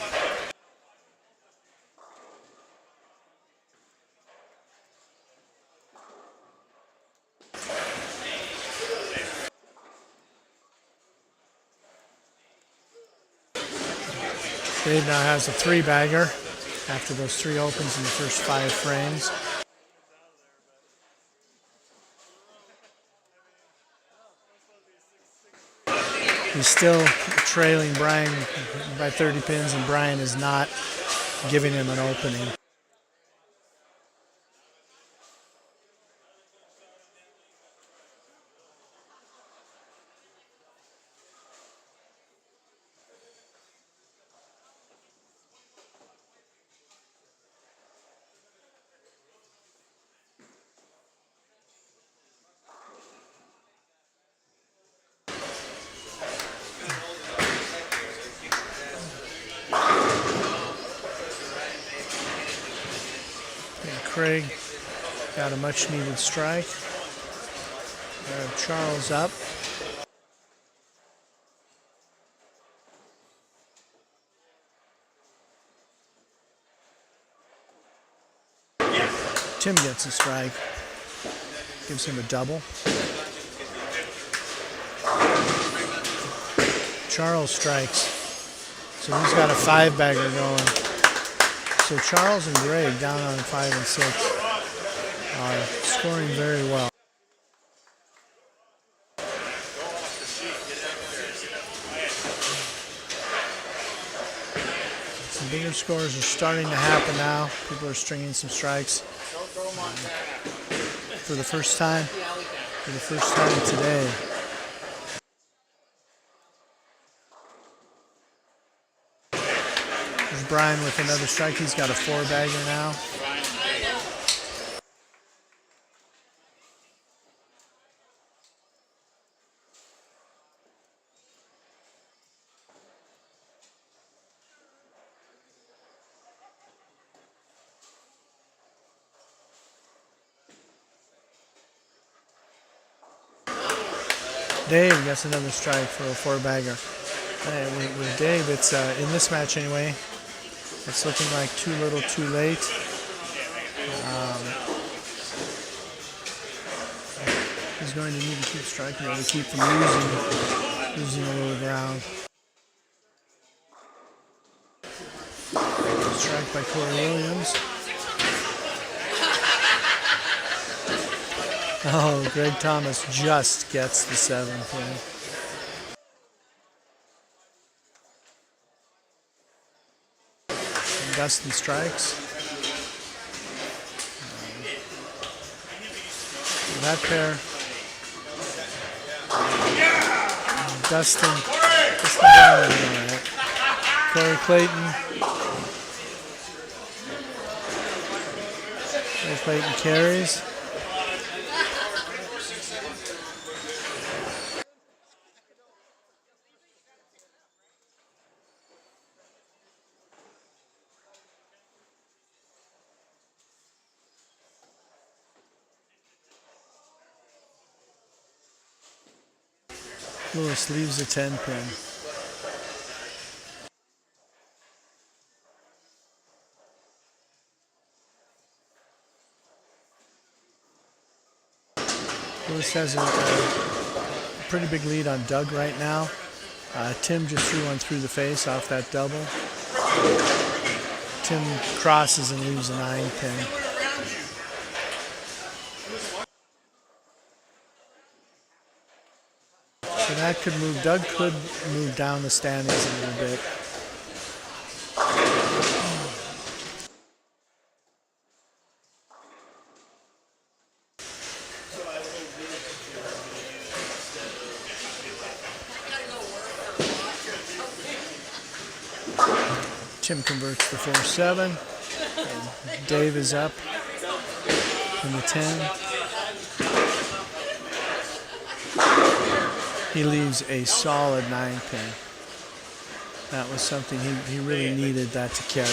D: Dave now has a 3-bagger after those 3 opens in the first 5 frames. He's still trailing Brian by 30 pins, and Brian is not giving him an opening. Craig got a much needed strike. Charles up. Tim gets a strike. Gives him a double. Charles strikes. So he's got a 5-bagger going. So Charles and Greg down on 5 and 6 are scoring very well. Some bigger scores are starting to happen now. People are stringing some strikes for the first time today. There's Brian with another strike. He's got a 4-bagger now. Dave gets another strike for a 4-bagger. With Dave, it's in this match anyway, it's looking like too little, too late. He's going to need to keep striking to keep from losing a little ground. Strike by Corey Williams. Oh, Greg Thomas just gets the 7th in. And Dustin strikes. That pair. Dustin down a minute. Corey Clayton. Corey Clayton carries. Lewis leaves a 10-pin. Lewis has a pretty big lead on Doug right now. Tim just threw one through the face off that double. Tim crosses and leaves a 9-pin. So that could move. Doug could move down the standings a little bit. Tim converts the 4-7. And Dave is up in the 10. He leaves a solid 9-pin. That was something he really needed that to carry.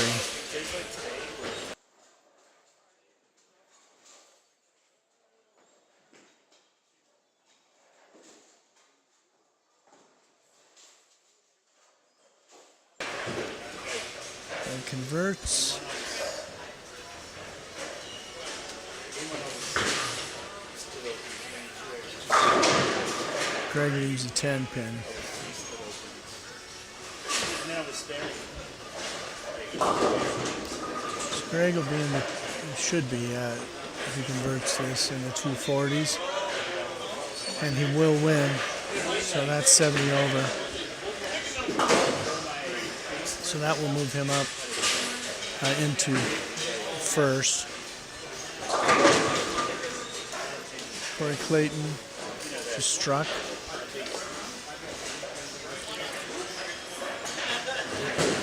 D: And converts. Greg leaves a 10-pin. So Greg will be in the, should be, if he converts this in the 240s. And he will win. So that's 70 over. So that will move him up into first. Corey Clayton just struck.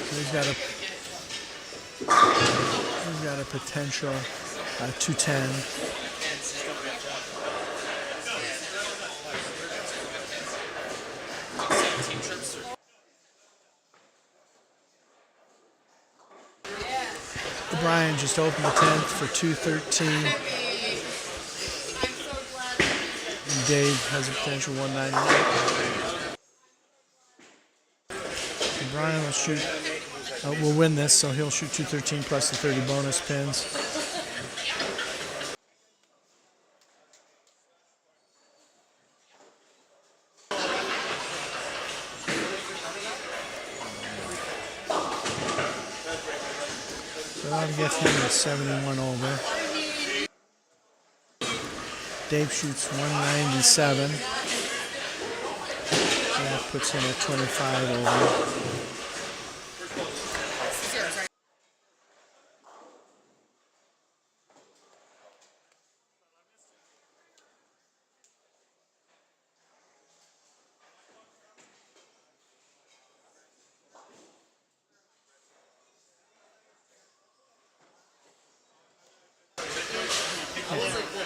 D: So he's got a potential 210. Brian just opened the 10th for 213. And Dave has a potential 199. So Brian will shoot, will win this, so he'll shoot 213 plus the 30 bonus pins. So that'll get him at 71 over. Dave shoots 197. So that puts him at 25 over.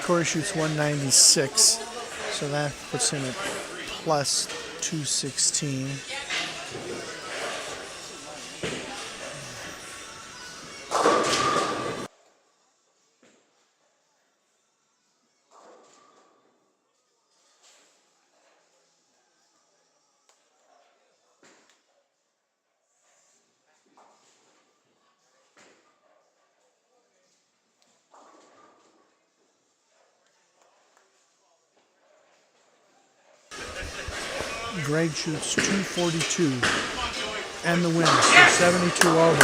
D: Corey shoots 196, so that puts him at plus 216. Greg shoots 242 and the win, so 72 over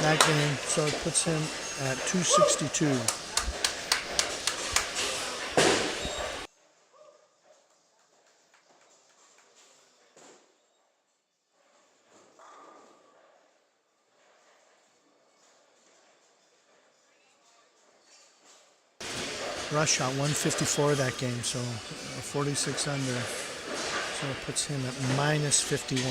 D: that game, so it puts him at 262. Rush shot 154 that game, so 46 under. So it puts him at minus 51.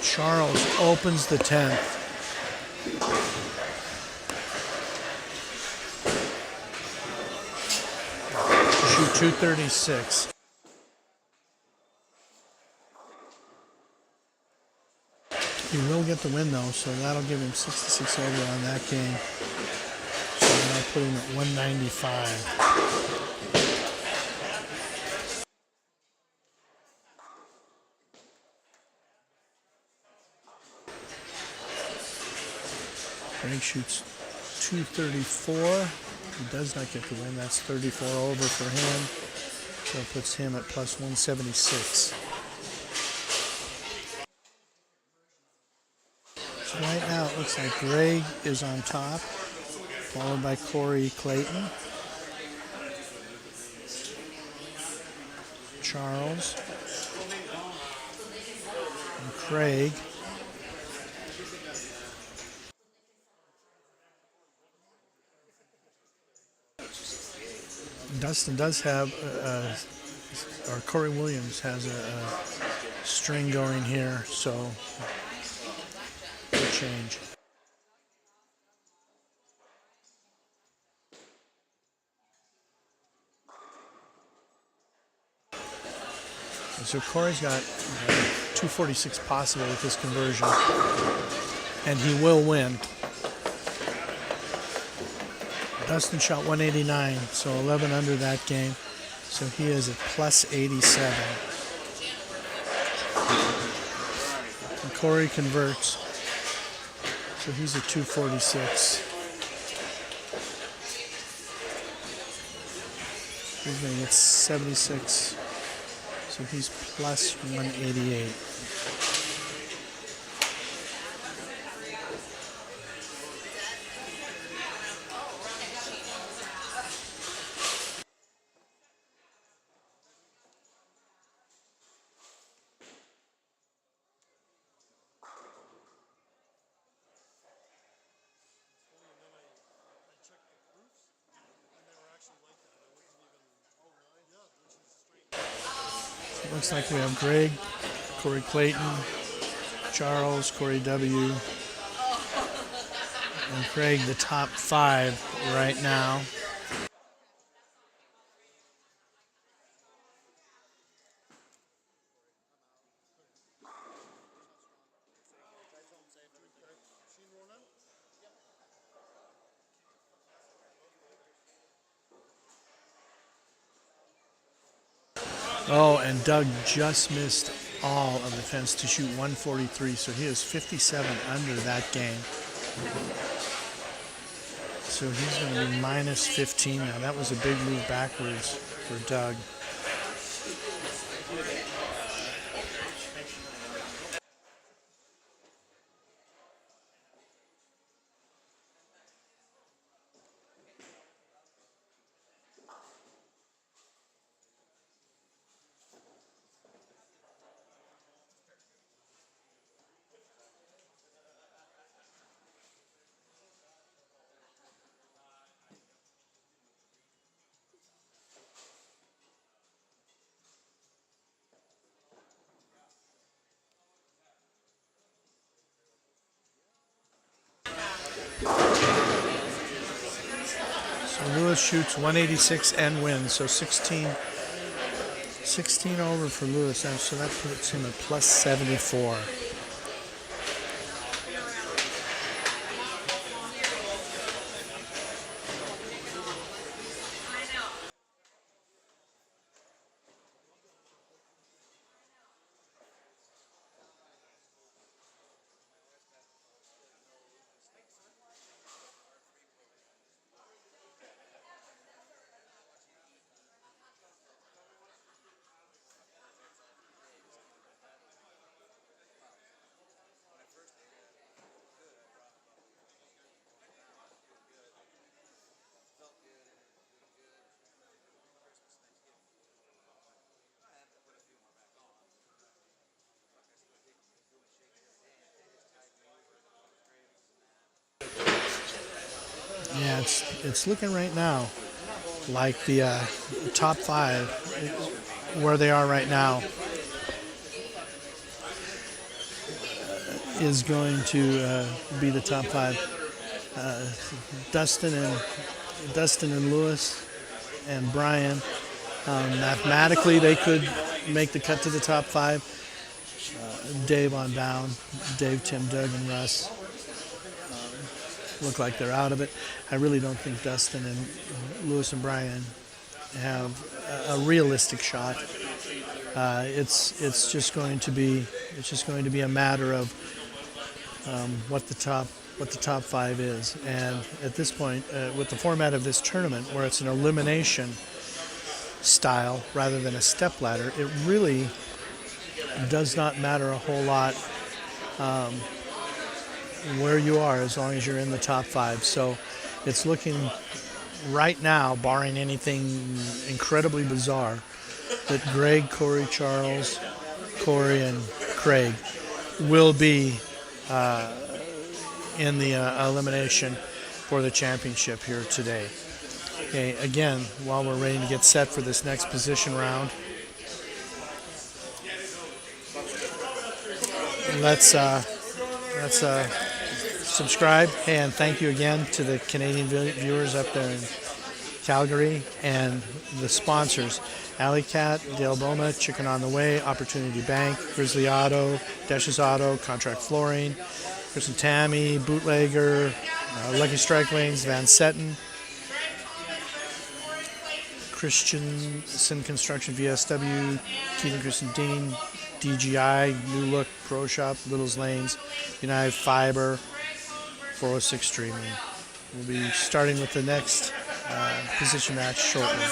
D: Charles opens the 10th. Shoot 236. He will get the win though, so that'll give him 66 over on that game. So that'll put him at 195. Greg shoots 234. He does not get the win. That's 34 over for him. So it puts him at plus 176. So right now it looks like Greg is on top, followed by Corey Clayton, Charles, and Craig. Dustin does have, or Corey Williams has a string going here, so good change. And so Corey's got 246 possible with this conversion, and he will win. Dustin shot 189, so 11 under that game. So he is at plus 87. And Corey converts, so he's at 246. He's going to get 76, so he's plus 188. Looks like we have Greg, Corey Clayton, Charles, Corey W, and Craig, the top 5 right now. Oh, and Doug just missed all of the fence to shoot 143, so he is 57 under that game. So he's going to be minus 15 now. That was a big move backwards for Doug. Lewis shoots 186 and wins, so 16 over for Lewis, so that puts him at plus 74. Yeah, it's looking right now like the top 5, where they are right now, is going to be the top 5. Dustin and Lewis and Brian. Mathematically, they could make the cut to the top 5. Dave on down. Dave, Tim, Doug, and Russ look like they're out of it. I really don't think Dustin and Lewis and Brian have a realistic shot. It's just going to be a matter of what the top 5 is. And at this point, with the format of this tournament, where it's an elimination style rather than a step ladder, it really does not matter a whole lot where you are, as long as you're in the top 5. So it's looking right now, barring anything incredibly bizarre, that Greg, Corey, Charles, Corey, and Craig will be in the elimination for the championship here today. Okay, again, while we're waiting to get set for this next position round, let's subscribe. Hey, and thank you again to the Canadian viewers up there in Calgary and the sponsors: Alley Cat, Dale Boma, Chicken on the Way, Opportunity Bank, Grizzly Auto, Desh's Auto, Contract Flooring, Chris and Tammy, Bootlegger, Lucky Strike Lanes, Van Setten, Christensen Construction, VSW, Keaton Chris and Dehn, DGI, New Look Pro Shop, Little's Lanes, United Fiber, 406 Streaming. We'll be starting with the next position match shortly.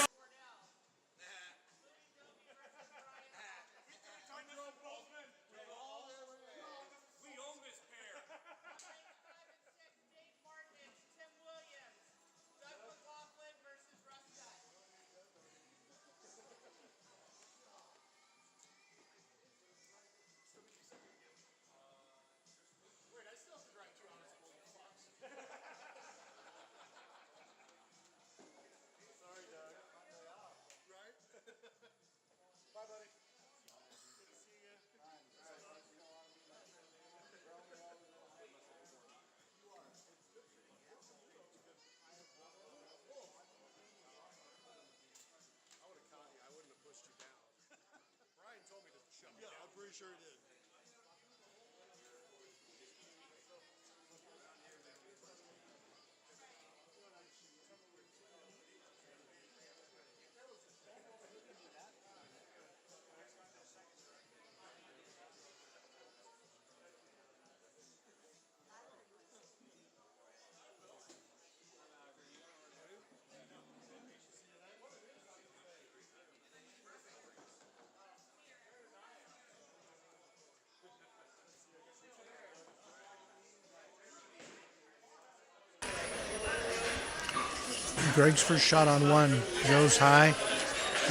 D: Greg's first shot on one goes high,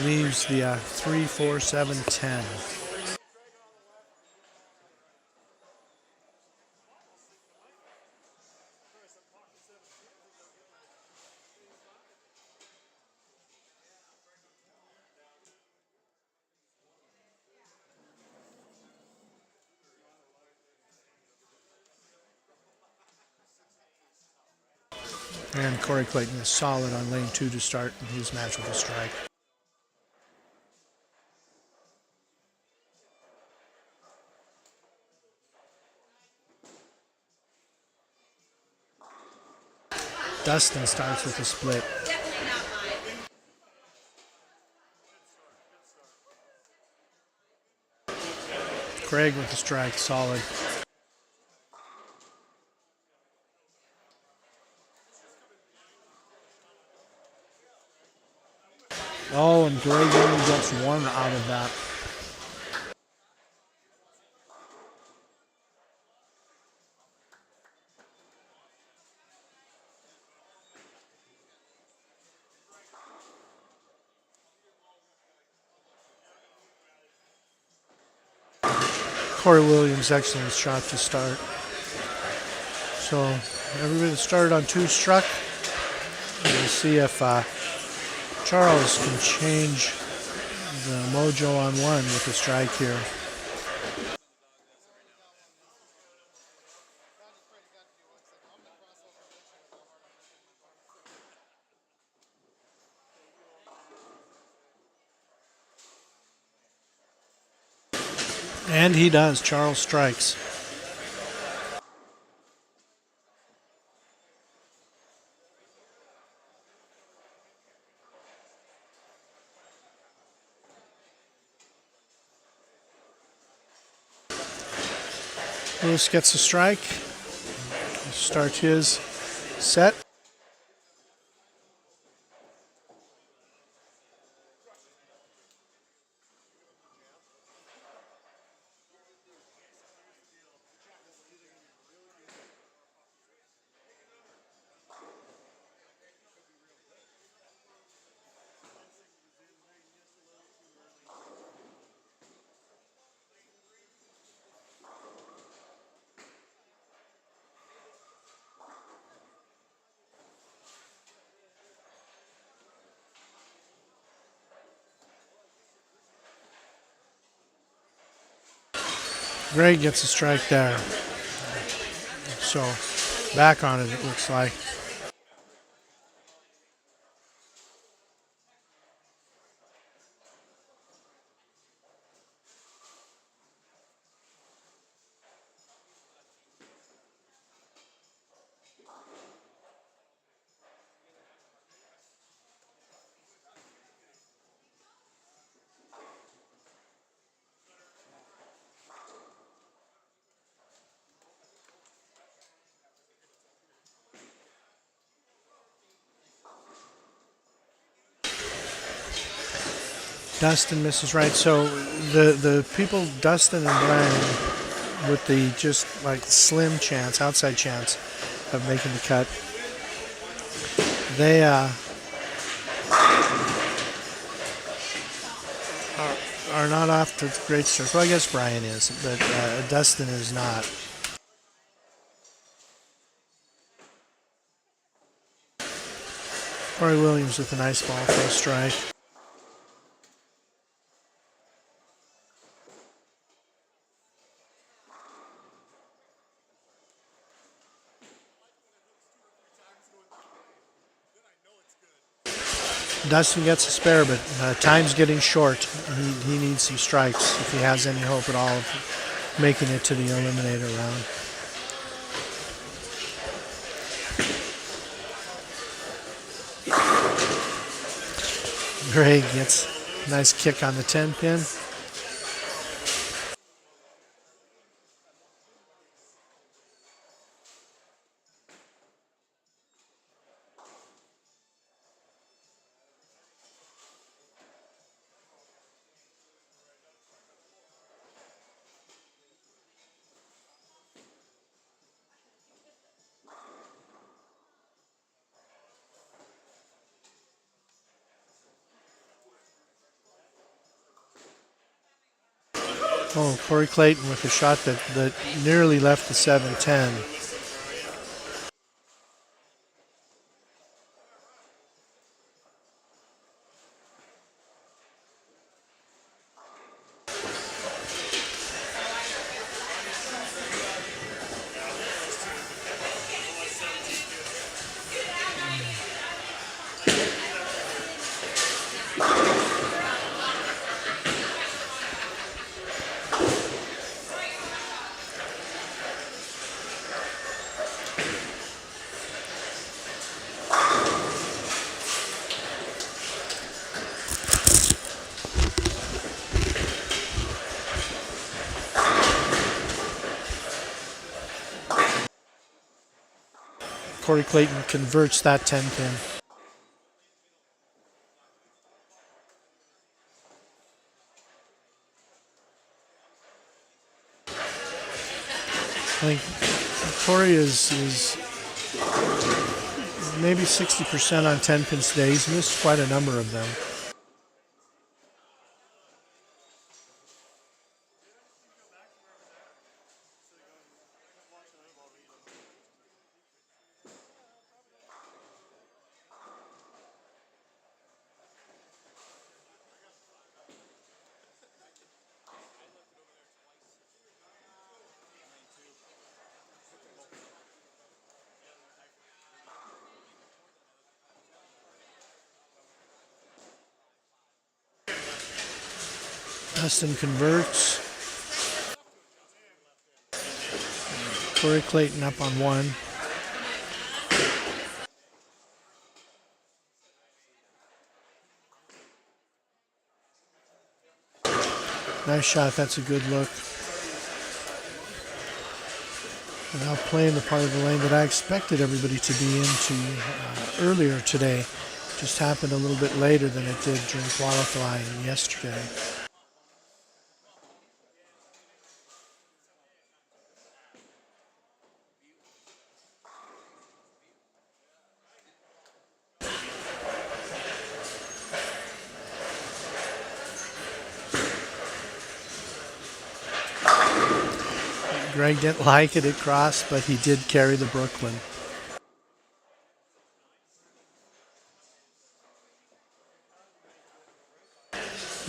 D: leaves the 3-4-7-10. And Corey Clayton is solid on lane 2 to start his match with a strike. Dustin starts with a split. Craig with the strike, solid. Oh, and Greg only gets one out of that. Corey Williams, excellent shot to start. So everybody that started on 2 struck. We'll see if Charles can change the mojo on 1 with a strike here. And he does. Charles strikes. Lewis gets a strike. Start his set. Greg gets a strike there. So back on it looks like. Dustin misses right. So the people, Dustin and Brian, with the just like slim chance, outside chance of making the cut, they are not off to great starts. Well, I guess Brian is, but Dustin is not. Corey Williams with a nice ball for a strike. Dustin gets a spare, but time's getting short. He needs some strikes if he has any hope at all of making it to the eliminator round. Greg gets a nice kick on the 10 pin. Oh, Corey Clayton with a shot that nearly left the 7-10. Corey Clayton converts that 10 pin. I think Corey is maybe 60% on 10 pins today. He's missed quite a number of them. Dustin converts. Corey Clayton up on one. Nice shot. That's a good look. And now playing the part of the lane that I expected everybody to be into earlier today. Just happened a little bit later than it did during qualifying yesterday. Greg didn't like it at cross, but he did carry the Brooklyn.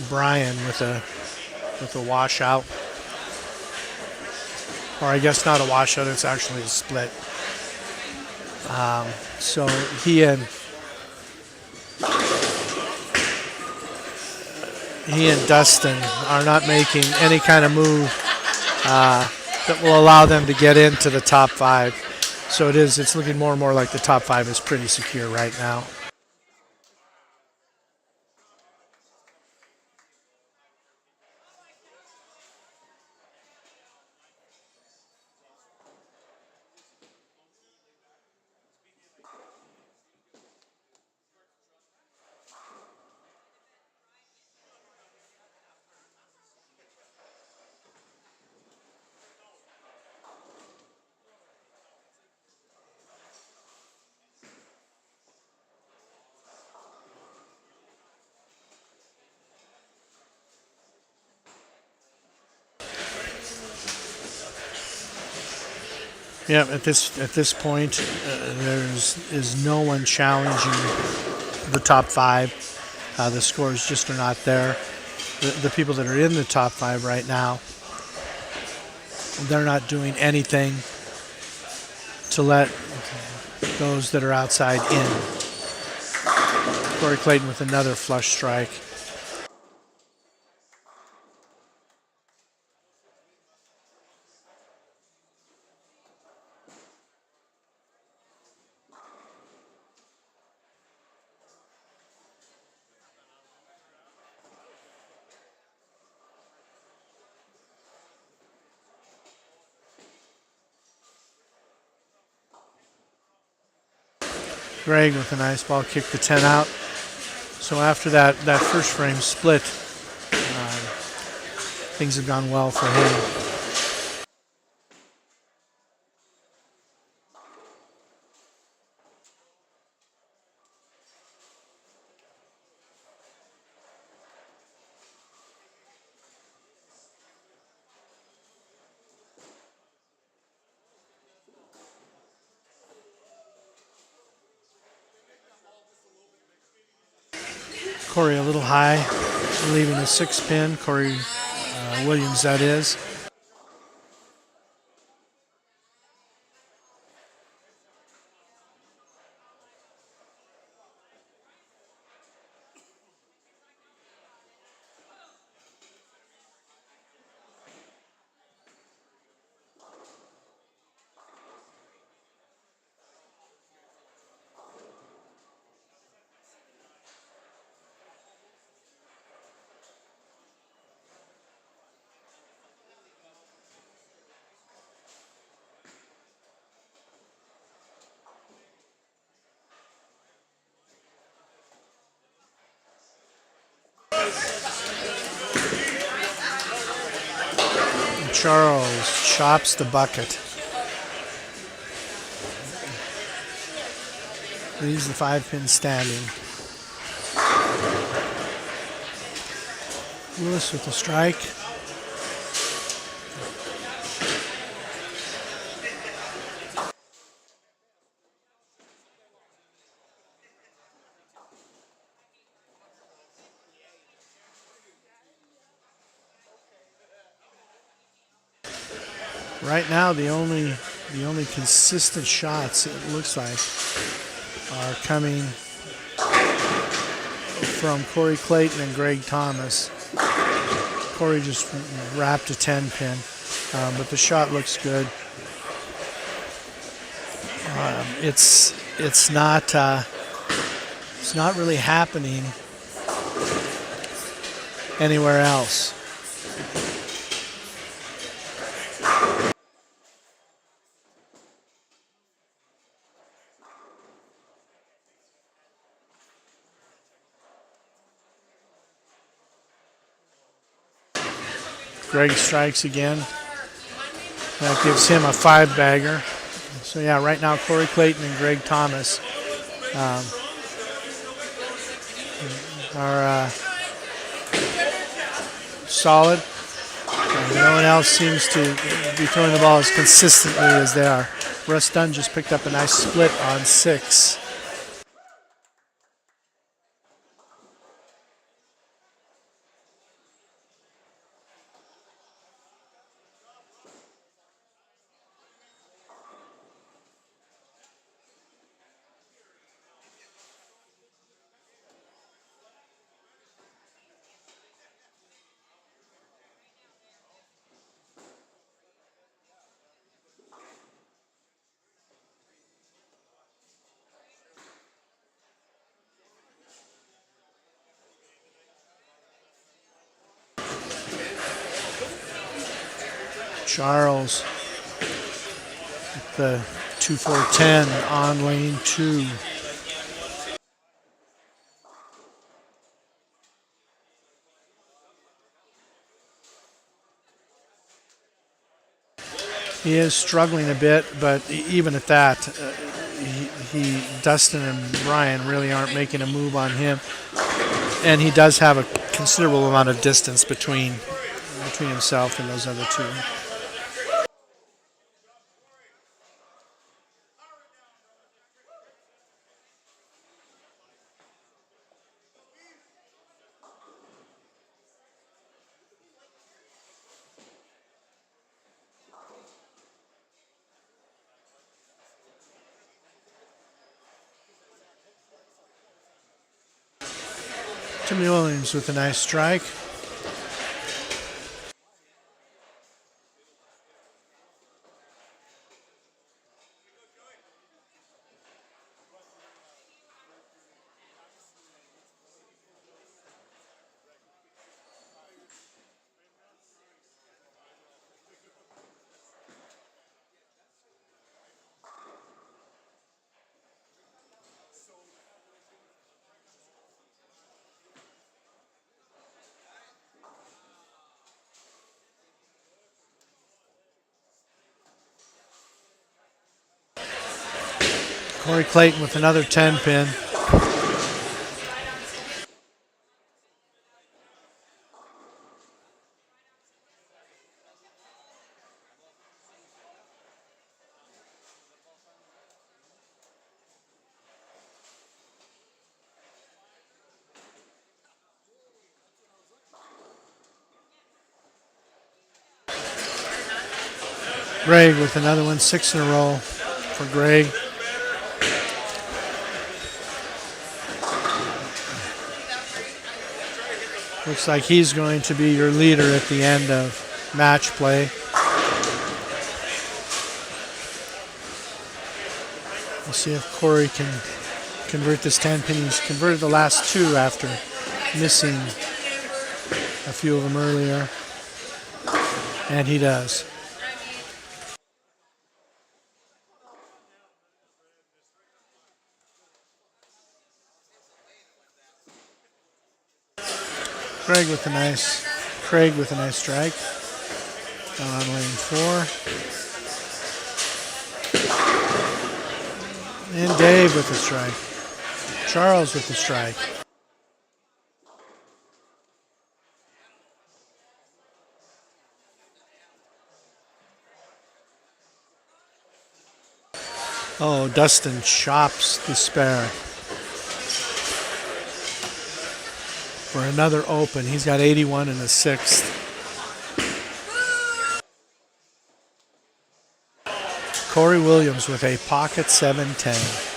D: Brian with a washout. or I guess not a washout, it's actually a split. So he and Dustin are not making any kind of move that will allow them to get into the top five. So it's looking more and more like the top five is pretty secure right now. Yeah, at this point, is no one challenging the top five. The scores just are not there. The people that are in the top five right now, they're not doing anything to let those that are outside in. Corey Clayton with another flush strike. Greg with a nice ball, kicked the 10 out. So after that first frame split, things have gone well for him. Corey a little high, leaving a 6-pin. Corey Williams, that is. Charles chops the bucket. Leaves the 5-pin standing. Lewis with the strike. Right now, the only consistent shots it looks like are coming from Corey Clayton and Greg Thomas. Corey just wrapped a 10-pin, but the shot looks good. It's not really happening anywhere else. Greg strikes again. That gives him a 5-bagger. So yeah, right now Corey Clayton and Greg Thomas are solid. No one else seems to be throwing the ball as consistently as they are. Russ Dunn just picked up a nice split on 6. Charles, the 2-4-10 on lane 2. He is struggling a bit, but even at that, Dustin and Brian really aren't making a move on him, and he does have a considerable amount of distance between himself and those other two. Timmy Williams with a nice strike. Corey Clayton with another 10 pin. Greg with another one, 6 in a row for Greg. Looks like he's going to be your leader at the end of match play. We'll see if Corey can convert this 10 pin. He's converted the last 2 after missing a few of them earlier. And he does. Craig with a nice strike. Down on lane 4. And Dave with the strike. Charles with the strike. Oh, Dustin chops the spare for another open. He's got 81 in the 6th. Corey Williams with a pocket 710.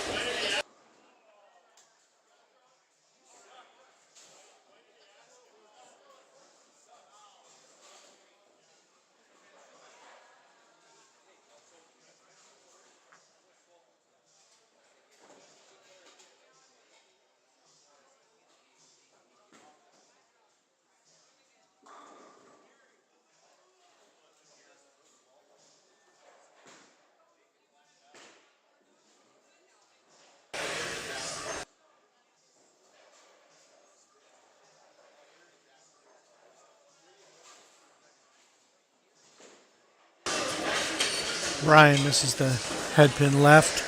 D: Ryan misses the head pin left.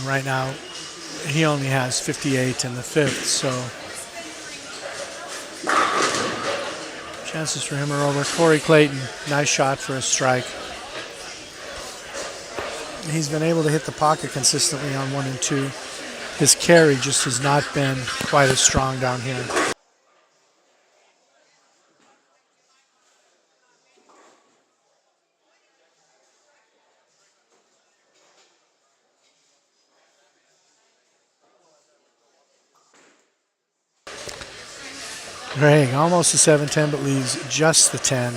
D: Right now, he only has 58 in the 5th, so chances for him are over. Corey Clayton, nice shot for a strike. He's been able to hit the pocket consistently on 1 and 2. His carry just has not been quite as strong down here. Greg, almost a 7-10, but leaves just the 10.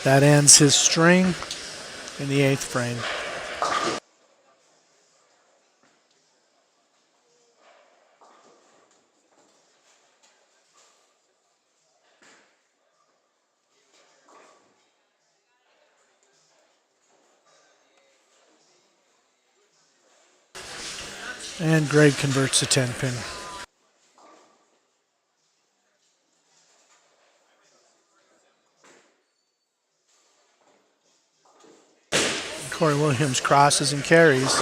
D: That ends his string in the 8th frame. And Greg converts the 10 pin. Corey Williams crosses and carries.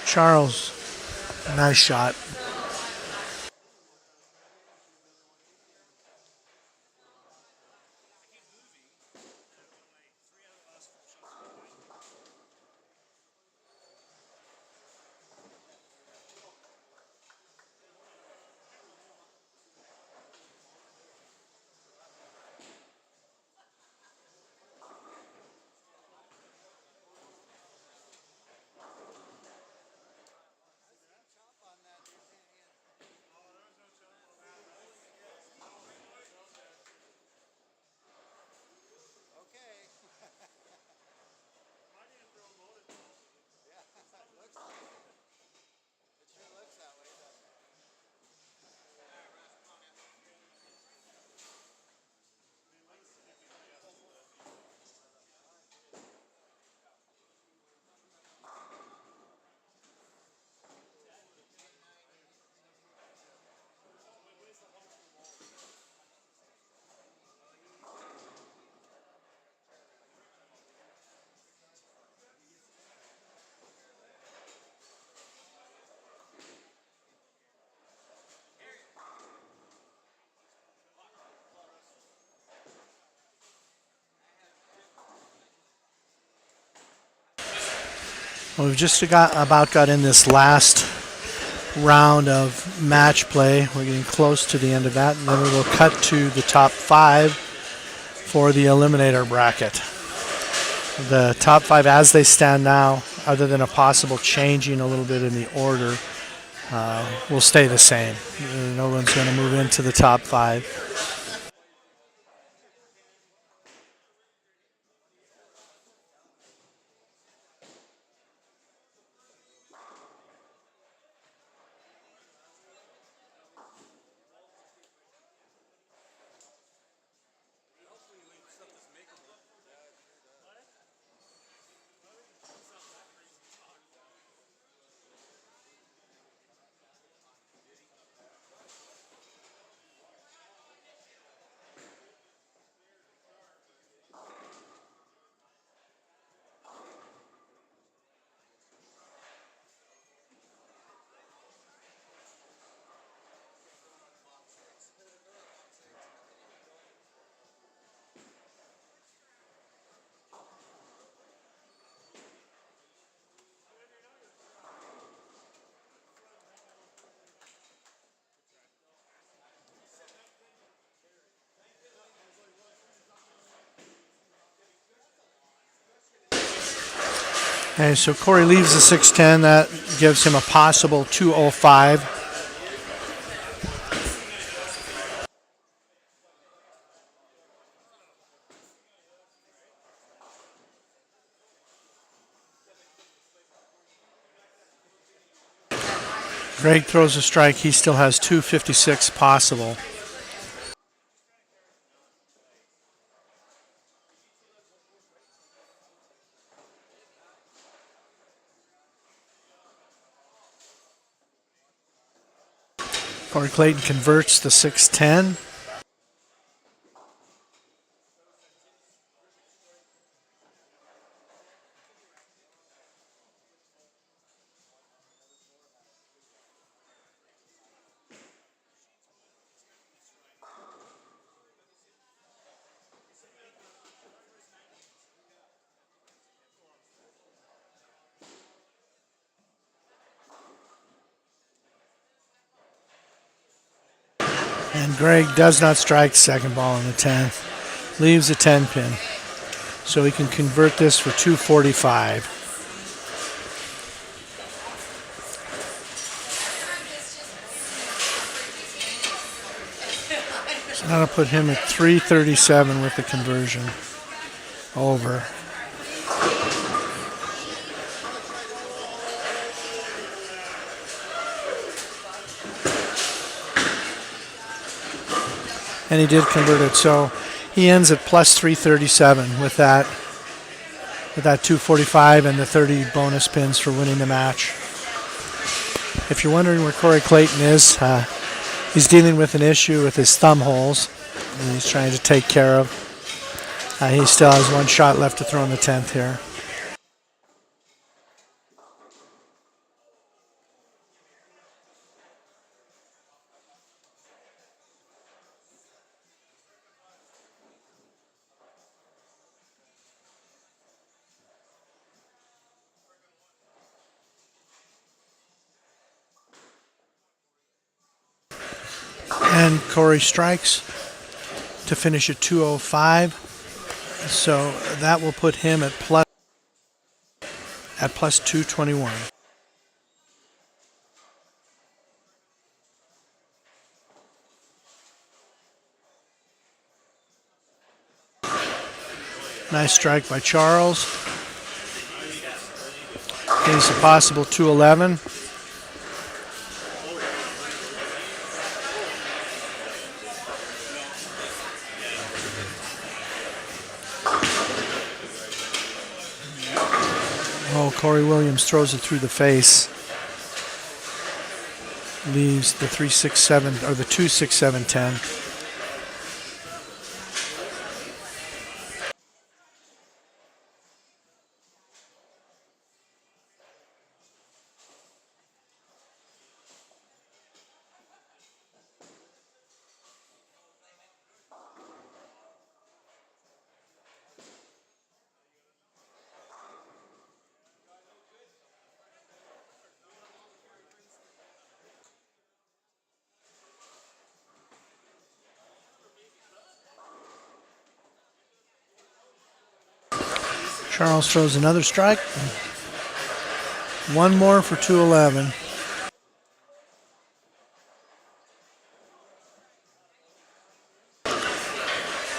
D: Charles, nice shot. Well, we've just about got in this last round of match play. We're getting close to the end of that, and then we will cut to the top 5 for the eliminator bracket. The top 5 as they stand now, other than a possible changing a little bit in the order, will stay the same. No one's going to move into the top 5. Okay, so Corey leaves the 610. That gives him a possible 205. Greg throws a strike. He still has 256 possible. Corey Clayton converts the 610. And Greg does not strike the second ball on the 10th. Leaves a 10 pin. So he can convert this for 245. So that'll put him at 337 with the conversion. Over. And he did convert it, so he ends at plus 337 with that 245 and the 30 bonus pins for winning the match. If you're wondering where Corey Clayton is, he's dealing with an issue with his thumb holes, and he's trying to take care of. He still has one shot left to throw in the 10th here. And Corey strikes to finish at 205. So that will put him at plus 221. Nice strike by Charles. He's a possible 211. Oh, Corey Williams throws it through the face. Leaves the 367 or the 26710. Charles throws another strike. One more for 211.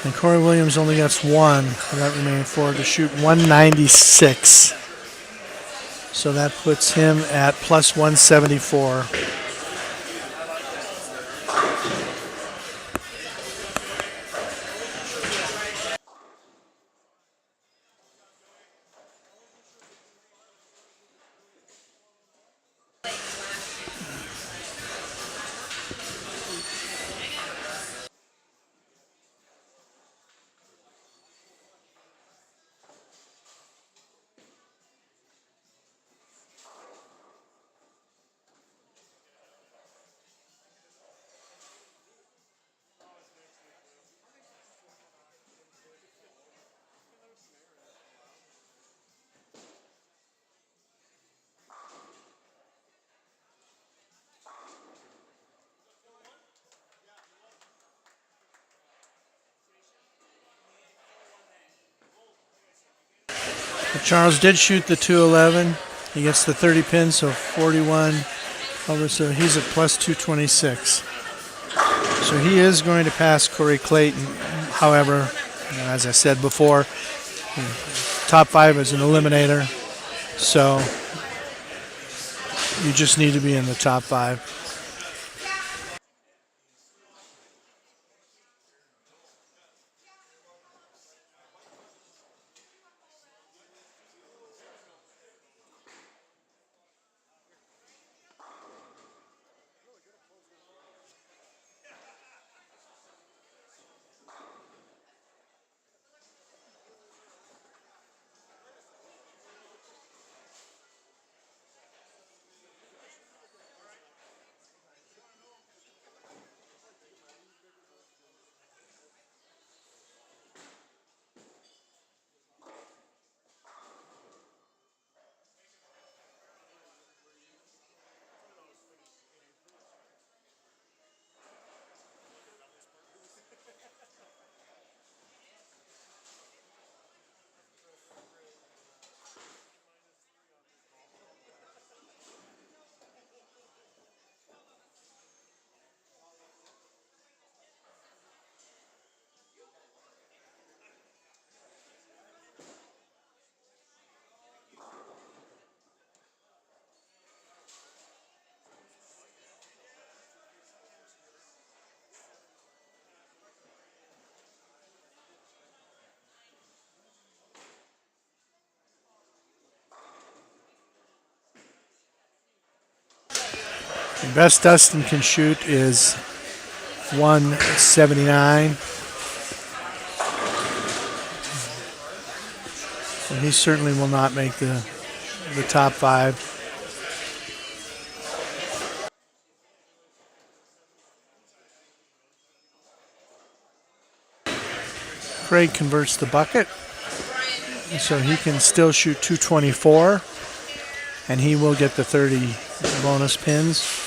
D: And Corey Williams only gets one for that remaining four to shoot 196. So that puts him at plus 174. But Charles did shoot the 211. He gets the 30 pin, so 41 over. So he's at plus 226. So he is going to pass Corey Clayton. However, as I said before, top five is an eliminator. So you just need to be in the top five. The best Dustin can shoot is 179. So he certainly will not make the top 5. Craig converts the bucket, so he can still shoot 224, and he will get the 30 bonus pins.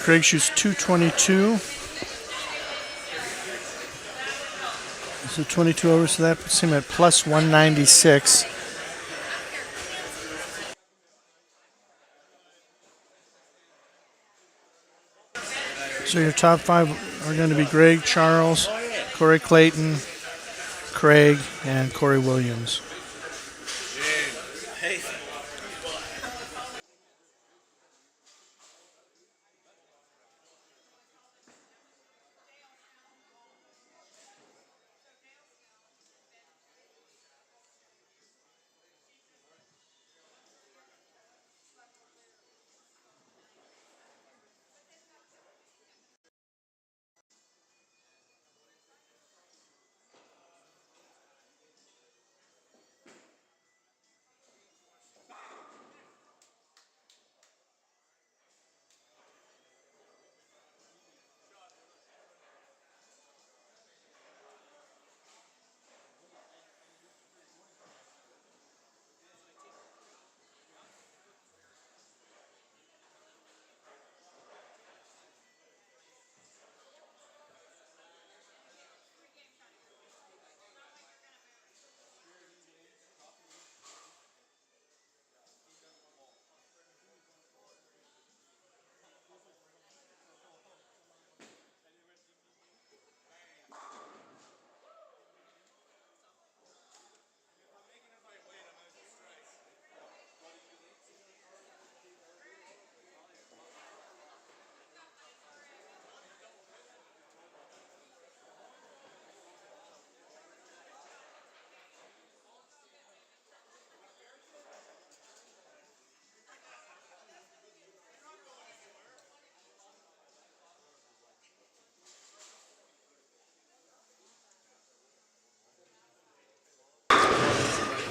D: Craig shoots 222. So 22 over, so that puts him at plus 196. So your top 5 are going to be Greg, Charles, Corey Clayton, Craig, and Corey Williams.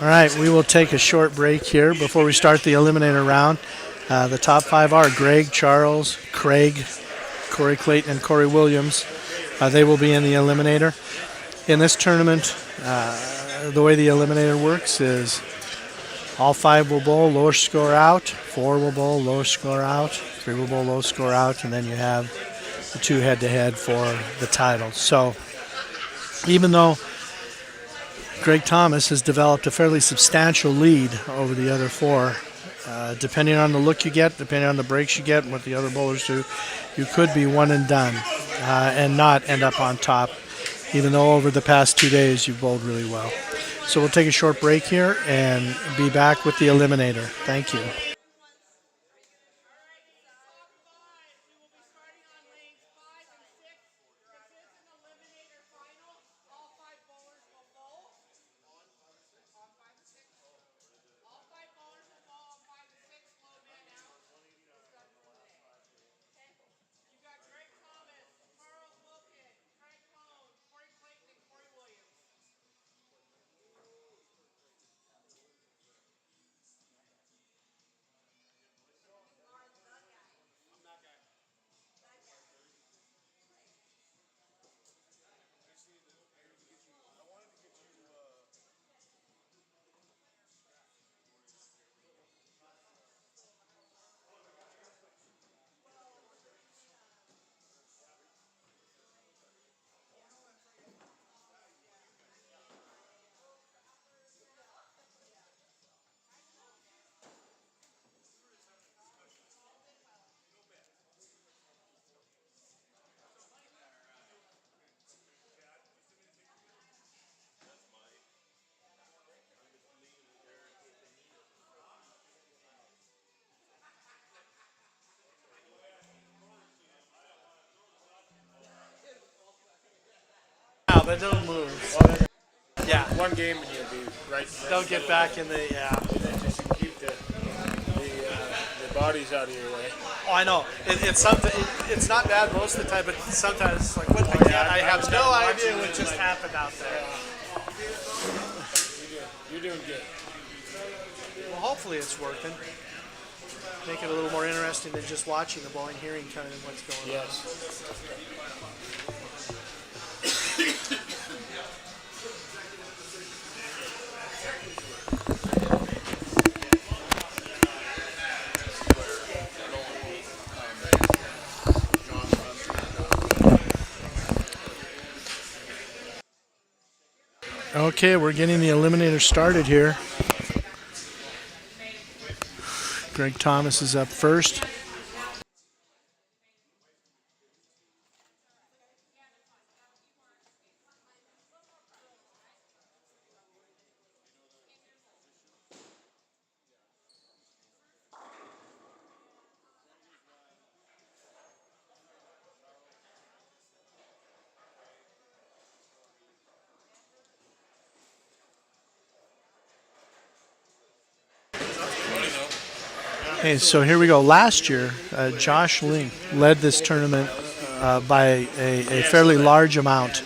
D: All right, we will take a short break here before we start the eliminator round. The top 5 are Greg, Charles, Craig, Corey Clayton, and Corey Williams. They will be in the eliminator. In this tournament, the way the eliminator works is all 5 will bowl, lowest score out, 4 will bowl, lowest score out, 3 will bowl, lowest score out, and then you have the 2 head-to-head for the title. So even though Greg Thomas has developed a fairly substantial lead over the other 4, depending on the look you get, depending on the breaks you get, and what the other bowlers do, you could be one and done and not end up on top, even though over the past 2 days you've bowled really well. So we'll take a short break here and be back with the eliminator. Thank you. Yeah, but they'll move. Yeah,
G: One game and you'll be right.
D: they'll get back in the
G: And then just keep the bodies out of your way.
D: Oh, I know. It's something. It's not bad most of the time, but sometimes it's like, what? I have no idea what just happened out there.
G: You're doing good.
D: Well, hopefully it's working. Make it a little more interesting than just watching the ball and hearing kind of what's going on.
G: Yes.
D: Okay, we're getting the eliminator started here. Greg Thomas is up first. Hey, so here we go. Last year, Josh Link led this tournament by a fairly large amount,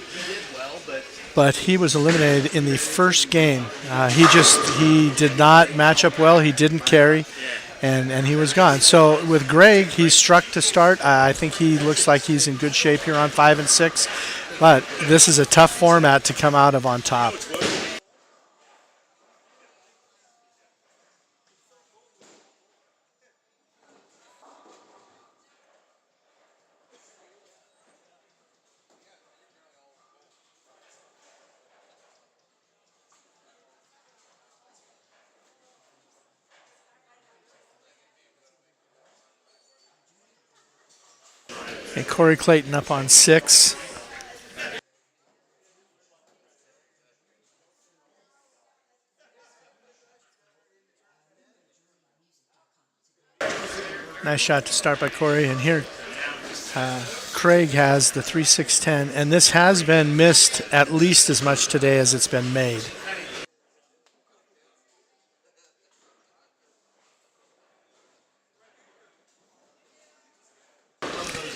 D: but he was eliminated in the first game. He did not match up well. He didn't carry, and he was gone. So with Greg, he's struck to start. I think he looks like he's in good shape here on 5 and 6, but this is a tough format to come out of on top. And Corey Clayton up on 6. Nice shot to start by Corey. And here, Craig has the 3-6-10. And this has been missed at least as much today as it's been made.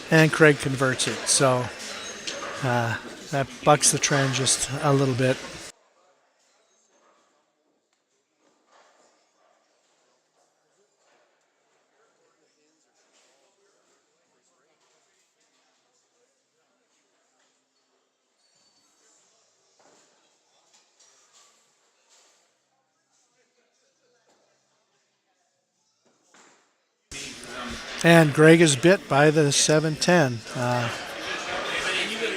D: And Craig converts it. So that bucks the trend just a little bit. And Greg is bit by the 7-10.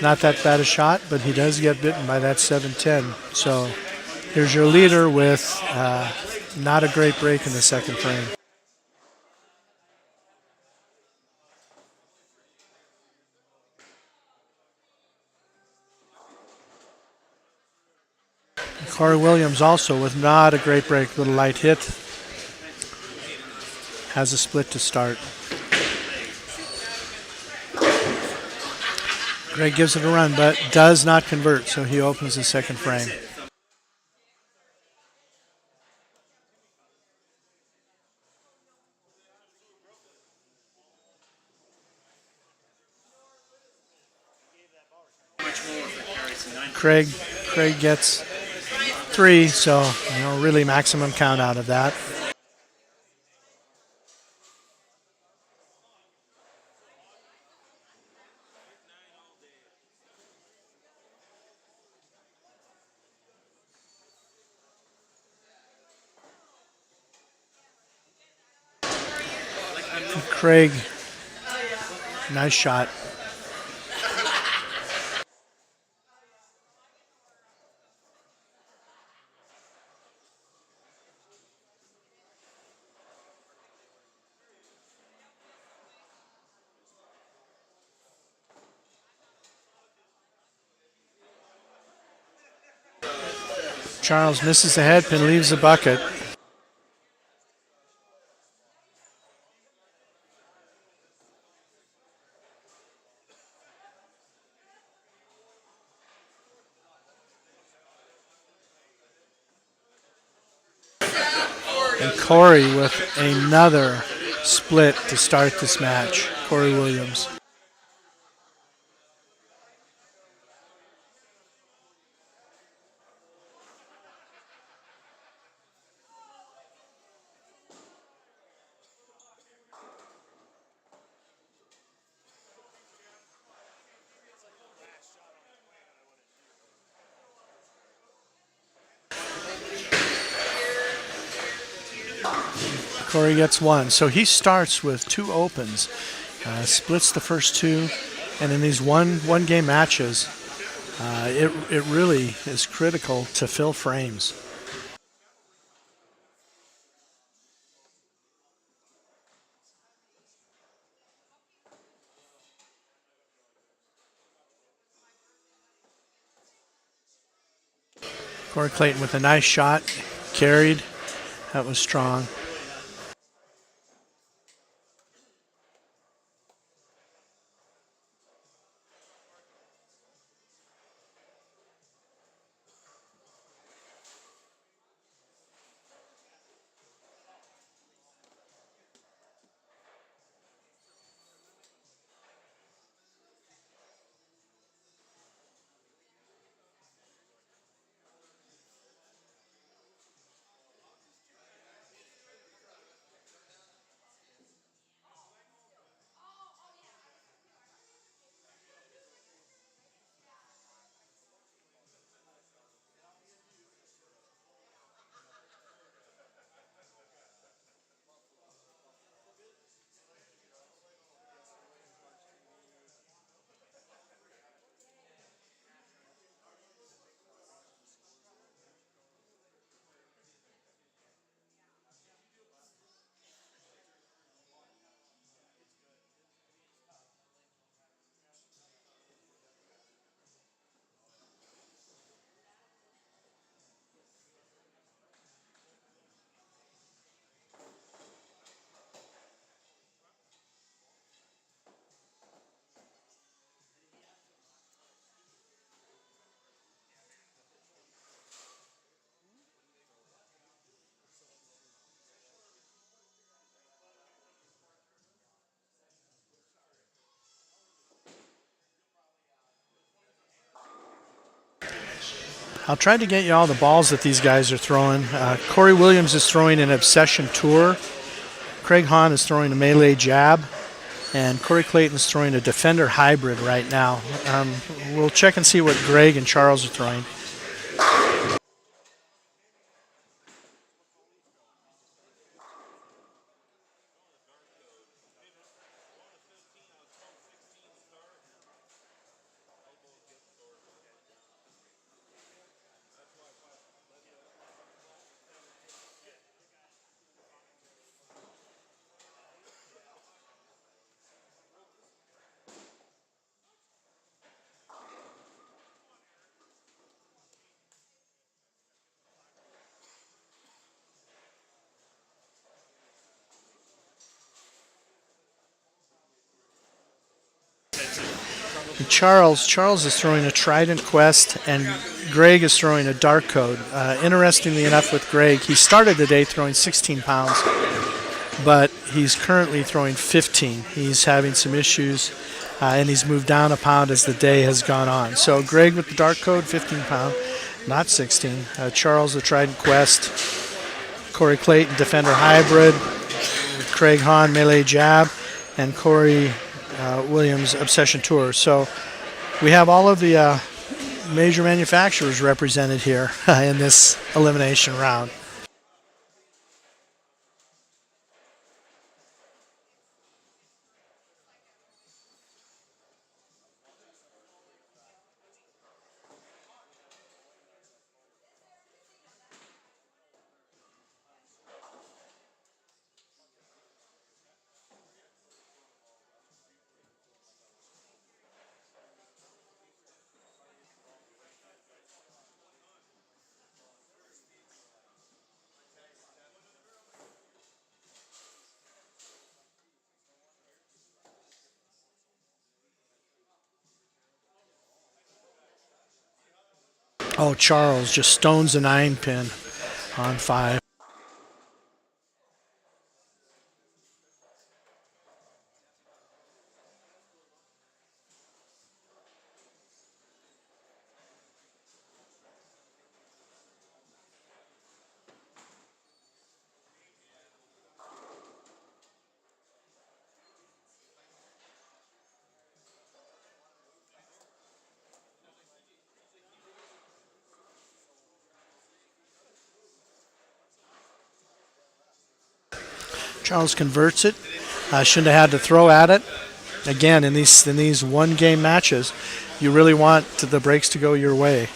D: Not that bad a shot, but he does get bitten by that 7-10. So here's your leader with not a great break in the second frame. Corey Williams also with not a great break, little light hit. Has a split to start. Greg gives it a run, but does not convert, so he opens the second frame. Craig gets 3, so really maximum count out of that. Craig, nice shot. Charles misses the head pin, leaves the bucket. Corey with another split to start this match. Corey Williams. Corey gets one. So he starts with two opens, splits the first two, and in these one game matches, it really is critical to fill frames. Corey Clayton with a nice shot, carried. That was strong. I'll try to get you all the balls that these guys are throwing. Corey Williams is throwing an Obsession Tour. Craig Hahn is throwing a melee jab. And Corey Clayton is throwing a Defender Hybrid right now. We'll check and see what Greg and Charles are throwing. Charles is throwing a Trident Quest, and Greg is throwing a Dark Code. Interestingly enough, with Greg, he started the day throwing 16 pounds, but he's currently throwing 15. He's having some issues, and he's moved down a pound as the day has gone on. So Greg with the Dark Code, 15 pound, not 16. Charles, the Trident Quest. Corey Clayton, Defender Hybrid. Craig Hahn, Melee Jab, and Corey Williams, Obsession Tour. So we have all of the major manufacturers represented here in this elimination round. Oh, Charles just stones a 9-pin on 5. Charles converts it. Shouldn't have had to throw at it. Again, in these one game matches, you really want the breaks to go your way.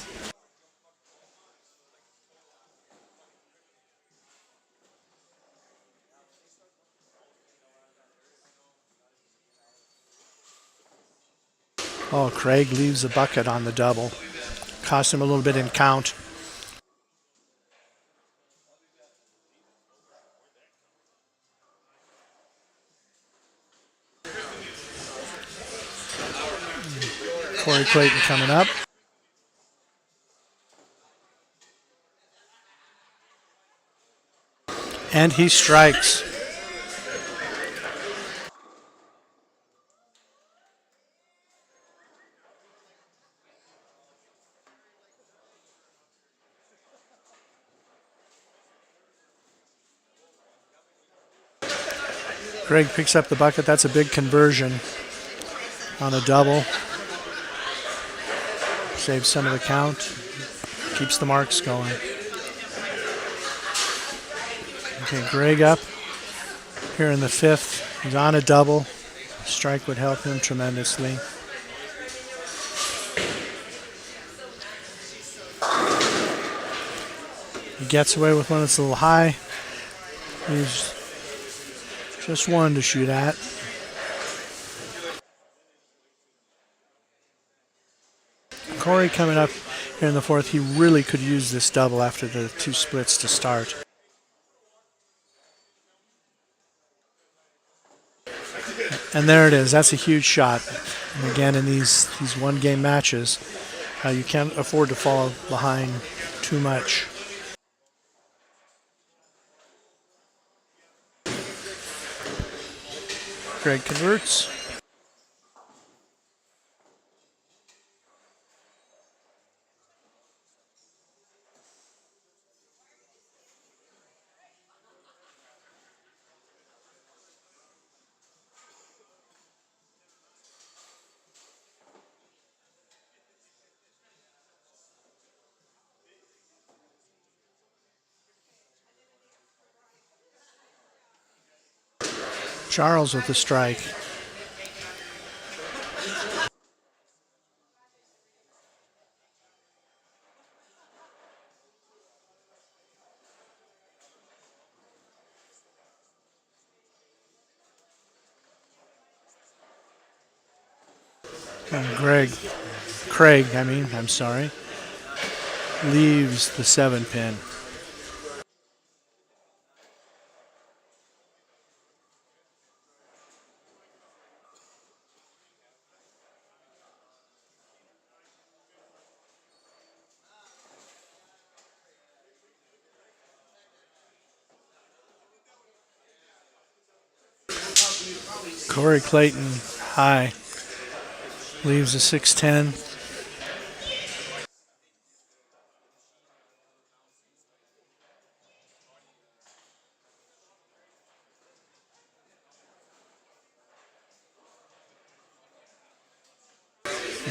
D: Oh, Craig leaves a bucket on the double. Cost him a little bit in count. Corey Clayton coming up. And he strikes. Greg picks up the bucket. That's a big conversion on a double. Saves some of the count. Keeps the marks going. Okay, Greg up here in the fifth. He's on a double. Strike would help him tremendously. He gets away with one that's a little high. He's just one to shoot at. Corey coming up here in the fourth. He really could use this double after the two splits to start. And there it is. That's a huge shot. And again, in these one-game matches, you can't afford to fall behind too much. Greg converts. Charles with the strike. And Craig, I'm sorry, leaves the 7-pin. Corey Clayton high. Leaves a 6-10.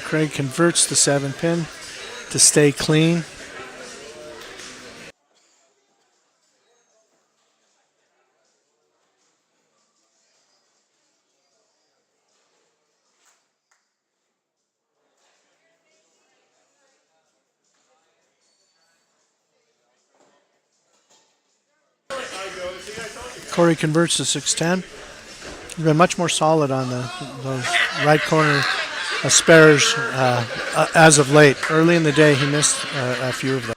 D: Craig converts the 7-pin to stay clean. Corey converts to 6-10. He's been much more solid on those right corner spares as of late. Early in the day, he missed a few of them.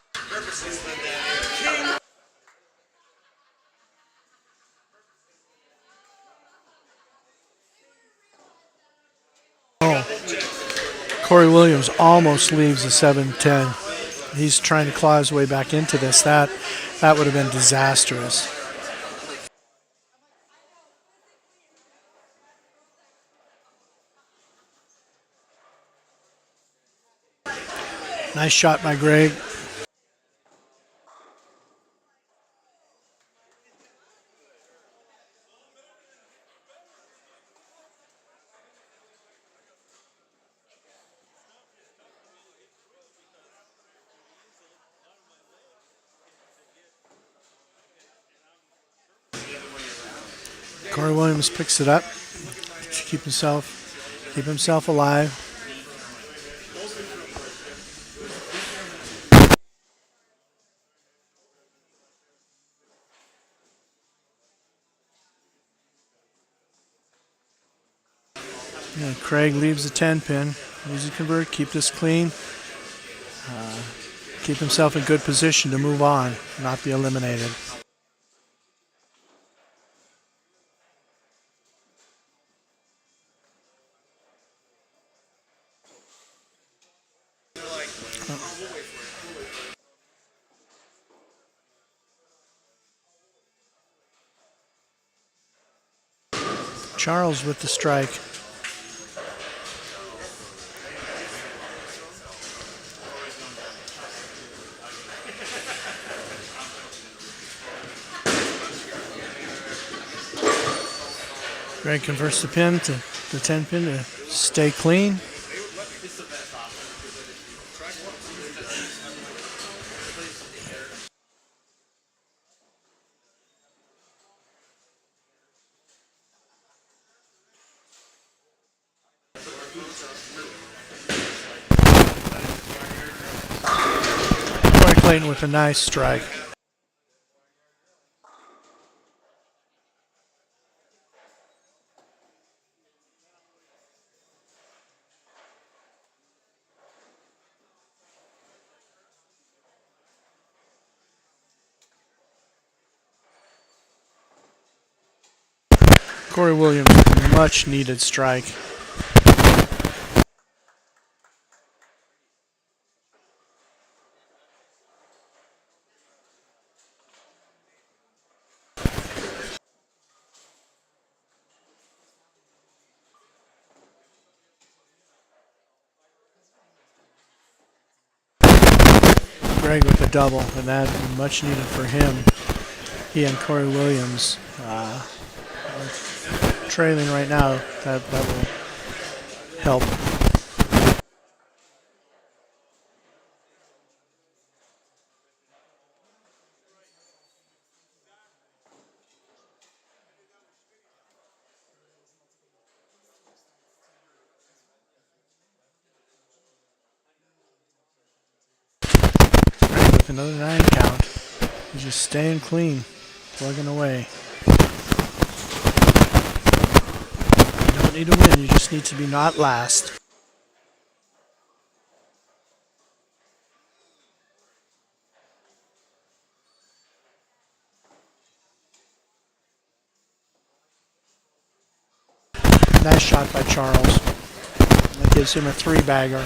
D: Corey Williams almost leaves a 7-10. He's trying to claw his way back into this. That would have been disastrous. Nice shot by Greg. Corey Williams picks it up to keep himself alive. And Craig leaves the 10 pin. Easy convert, keep this clean. Keep himself in good position to move on, not be eliminated. Charles with the strike. Greg converts the pin to the 10 pin to stay clean. Corey Clayton with a nice strike. Corey Williams, much needed strike. Greg with a double, and that much needed for him. He and Corey Williams are trailing right now. That will help. Greg with another 9 count. He's just staying clean, plugging away. You don't need to win, you just need to be not last. Nice shot by Charles. That gives him a 3-bagger.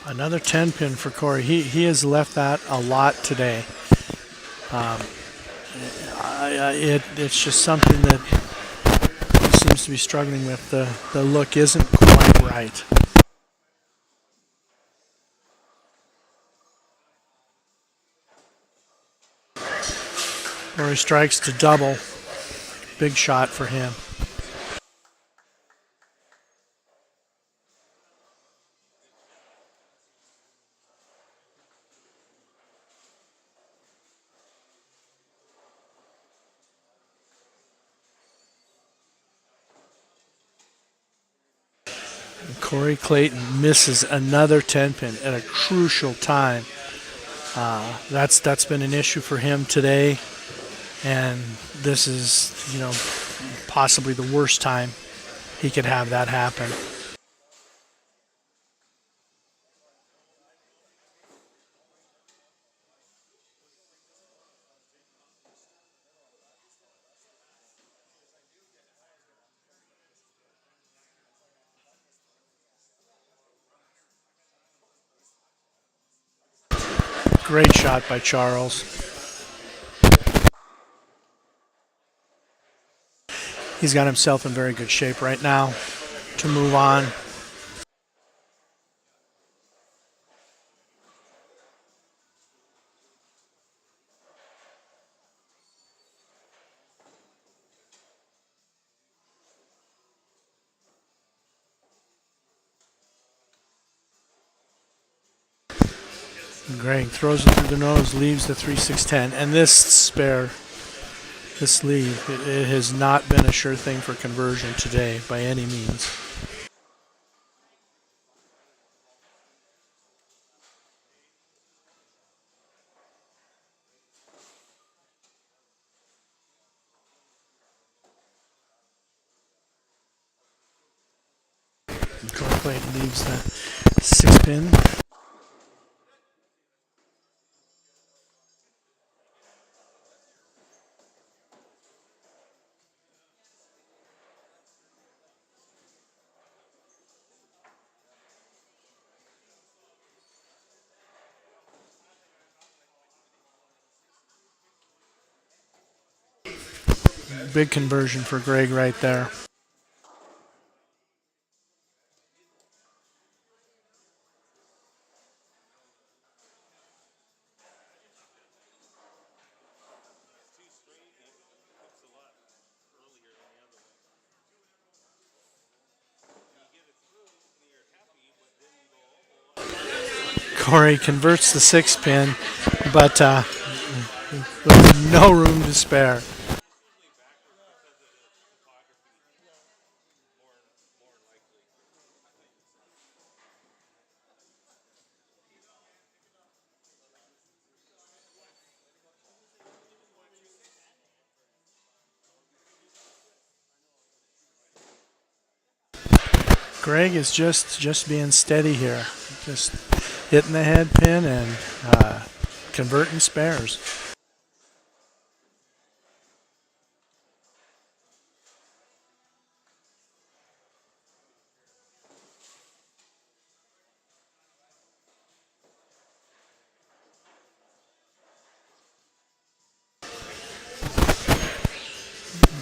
D: Another 10 pin for Corey. He has left that a lot today. It's just something that he seems to be struggling with. The look isn't quite right. Corey strikes to double. Big shot for him. Corey Clayton misses another 10 pin at a crucial time. That's been an issue for him today, and this is possibly the worst time he could have that happen. Great shot by Charles. He's got himself in very good shape right now to move on. Greg throws it through the nose, leaves the 3-6-10, and this spare, this lead, it has not been a sure thing for conversion today by any means. Corey leaves the 6-pin. Big conversion for Greg right there. Corey converts the 6-pin, but with no room to spare. Greg is just being steady here, just hitting the head pin and converting spares.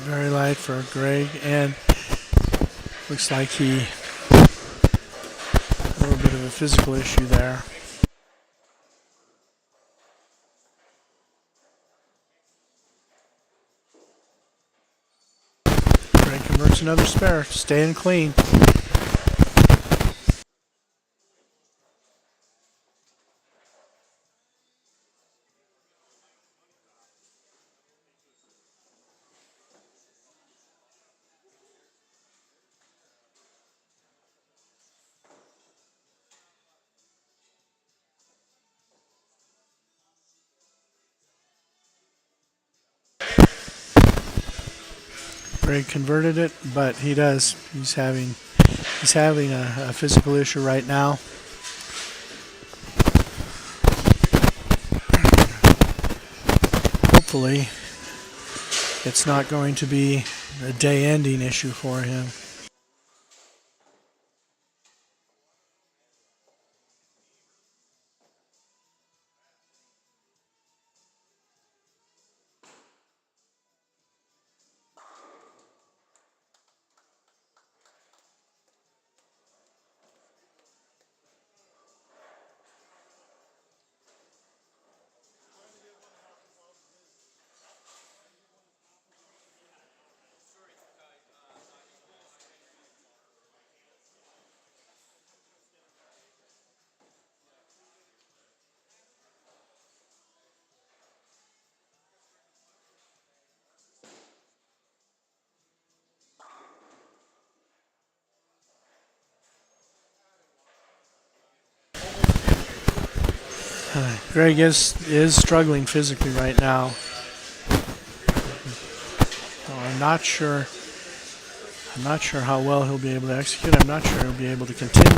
D: Very light for Greg, and looks like a little bit of a physical issue there. Greg converts another spare, staying clean. Greg converted it, but he's having a physical issue right now. Hopefully, it's not going to be a day-ending issue for him. Greg is struggling physically right now. So I'm not sure how well he'll be able to execute. I'm not sure he'll be able to continue.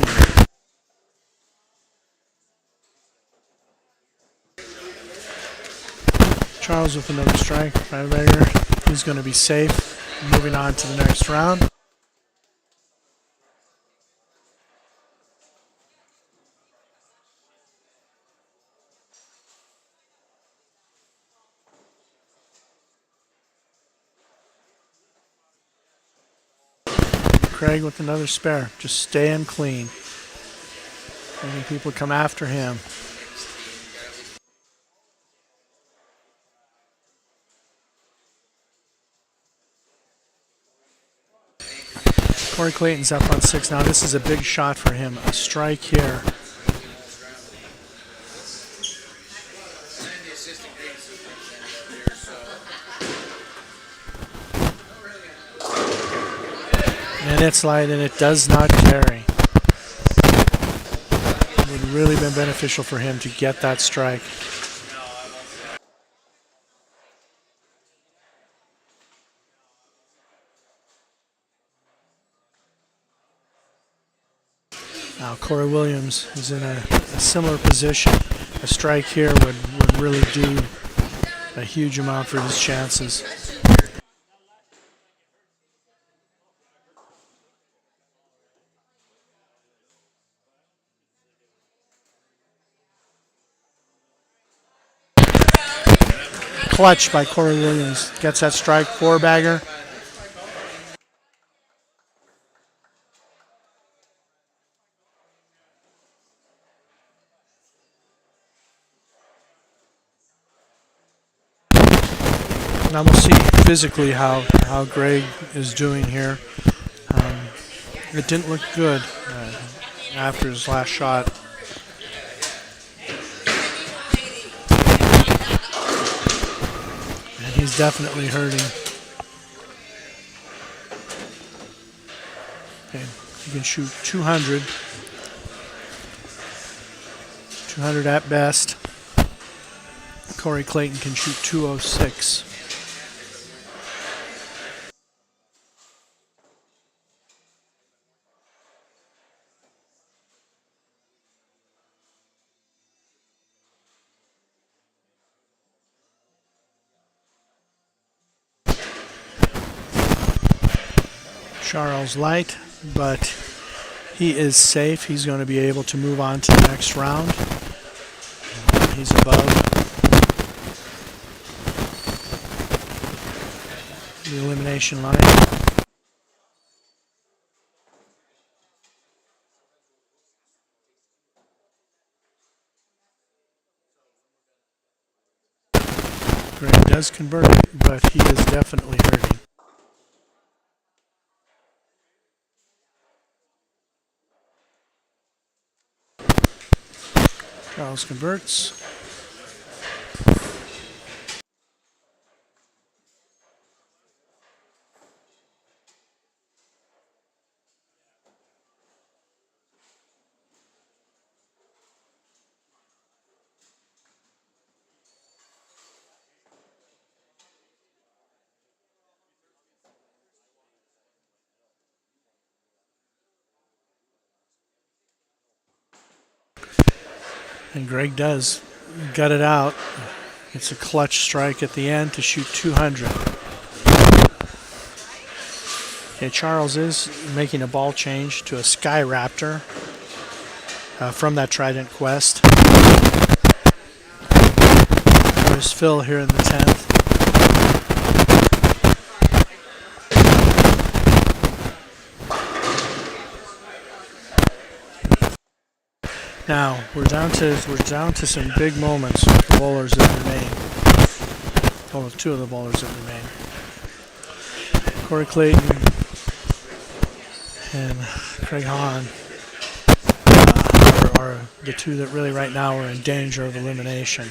D: Charles with another strike. He's going to be safe. Moving on to the next round. Craig with another spare. Just staying clean. Letting people come after him. Corey Clayton's up on 6 now. This is a big shot for him. A strike here. And it's light and it does not carry. It would really been beneficial for him to get that strike. Now Corey Williams is in a similar position. A strike here would really do a huge amount for his chances. Clutch by Corey Williams. Gets that strike, 4-bagger. Now we'll see physically how Greg is doing here. It didn't look good after his last shot. And he's definitely hurting. Okay, he can shoot 200. 200 at best. Corey Clayton can shoot 206. Charles light, but he is safe. He's going to be able to move on to the next round. He's above the elimination line. Greg does convert, but he is definitely hurting. Charles converts. And Greg does gut it out. It's a clutch strike at the end to shoot 200. Okay, Charles is making a ball change to a Sky Raptor from that Trident Quest. There's Phil here in the 10th. Now we're down to some big moments with the bowlers that remain. Well, two of the bowlers that remain. Corey Clayton and Craig Hahn are the two that really right now are in danger of elimination.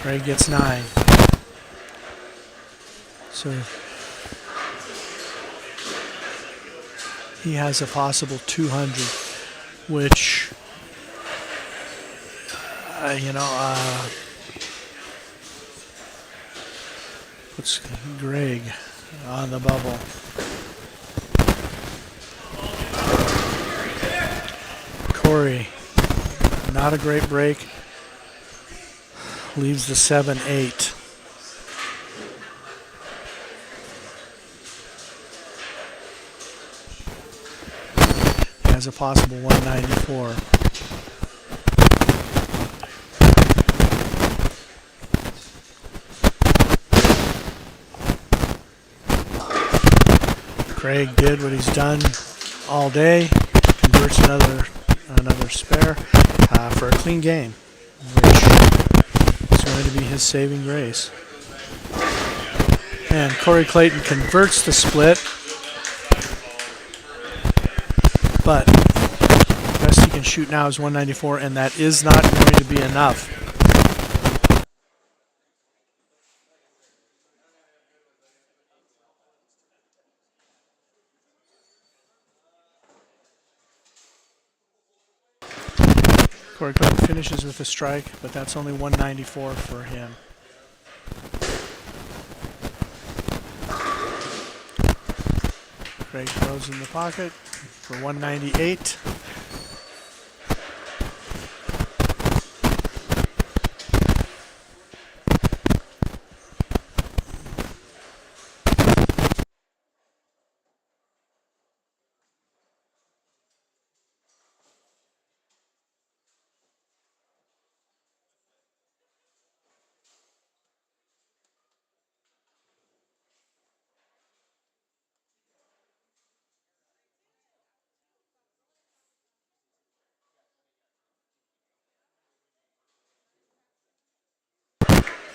D: Craig gets 9. So he has a possible 200, which, puts Greg on the bubble. Corey, not a great break, leaves the 7-8. Has a possible 194. Craig did what he's done all day, converts another spare for a clean game, which is going to be his saving grace. And Corey Clayton converts the split, but best he can shoot now is 194, and that is not going to be enough. Corey Clayton finishes with a strike, but that's only 194 for him. Craig throws in the pocket for 198.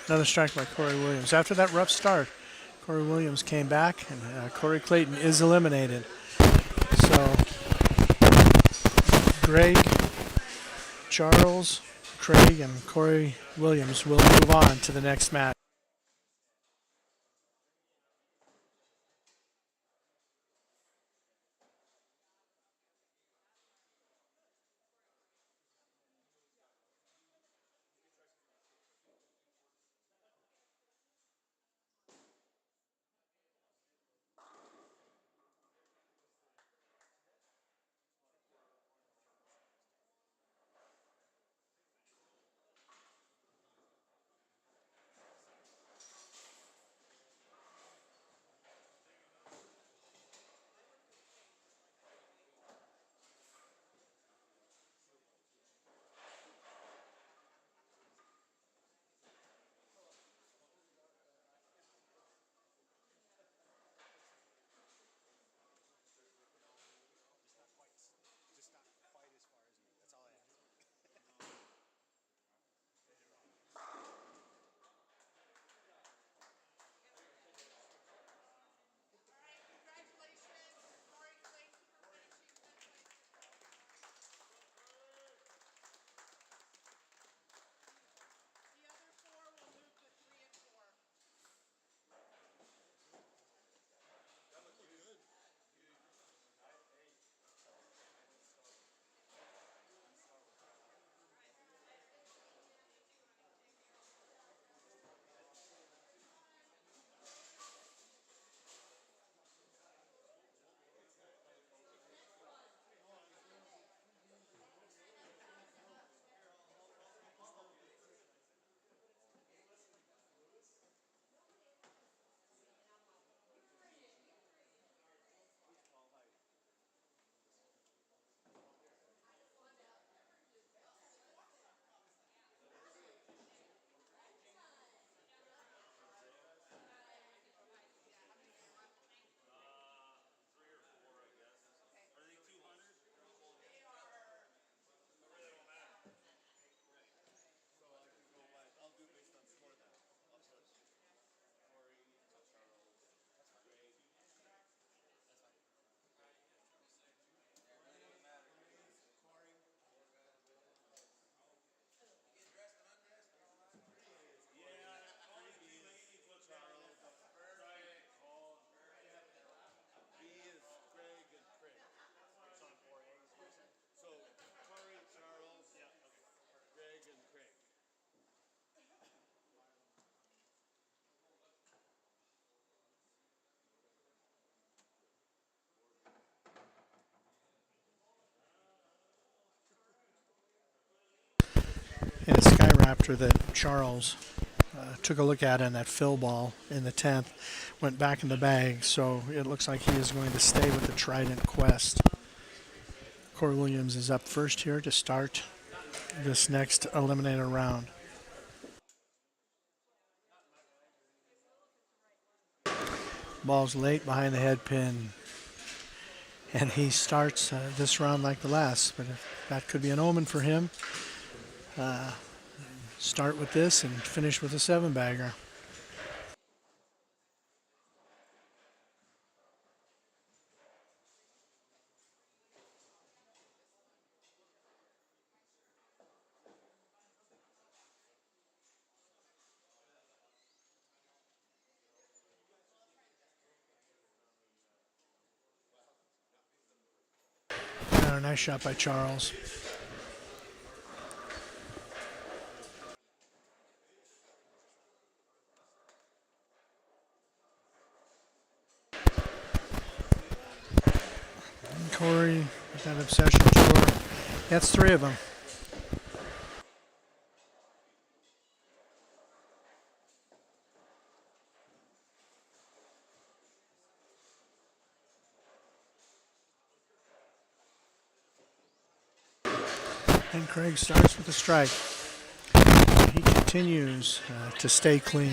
D: Another strike by Corey Williams. After that rough start, Corey Williams came back, and Corey Clayton is eliminated. So, Greg, Charles, Craig, and Corey Williams will move on to the next match. And a Sky Raptor that Charles took a look at in that fill ball in the 10th went back in the bag, so it looks like he is going to stay with the Trident Quest. Corey Williams is up first here to start this next eliminator round. Ball's late behind the head pin. And he starts this round like the last, but that could be an omen for him. Start with this and finish with a 7-bagger. Nice shot by Charles. And Corey with that obsession tour. That's 3 of them. And Craig starts with a strike. He continues to stay clean.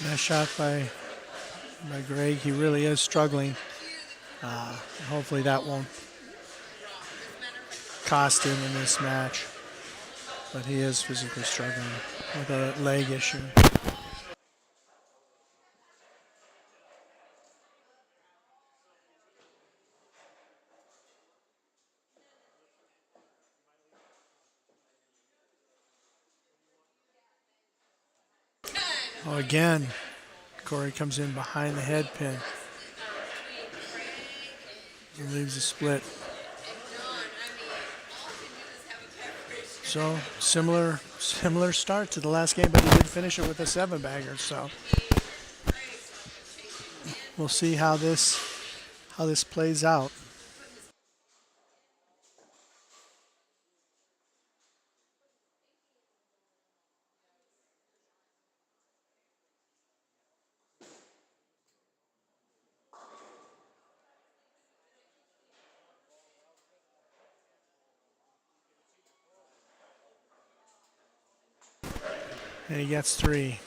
D: Nice shot by Greg. He really is struggling. Hopefully that won't cost him in this match. But he is physically struggling with a leg issue. Oh, again, Corey comes in behind the head pin. And leaves a split. So similar start to the last game, but he did finish it with a 7-bagger. So we'll see how this plays out. And he gets 3.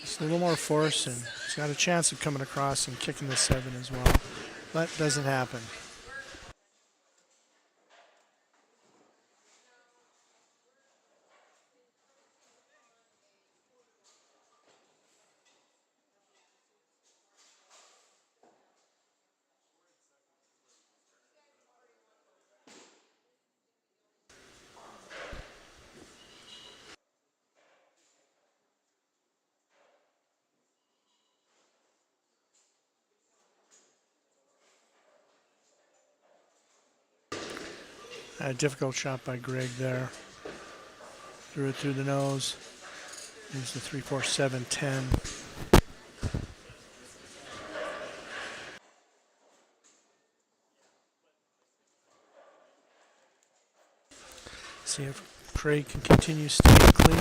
D: Just a little more force, and he's got a chance of coming across and kicking the 7 as well. But doesn't happen. A difficult shot by Greg there. Threw it through the nose. Here's the 3-4-7-10. See if Craig can continue staying clean.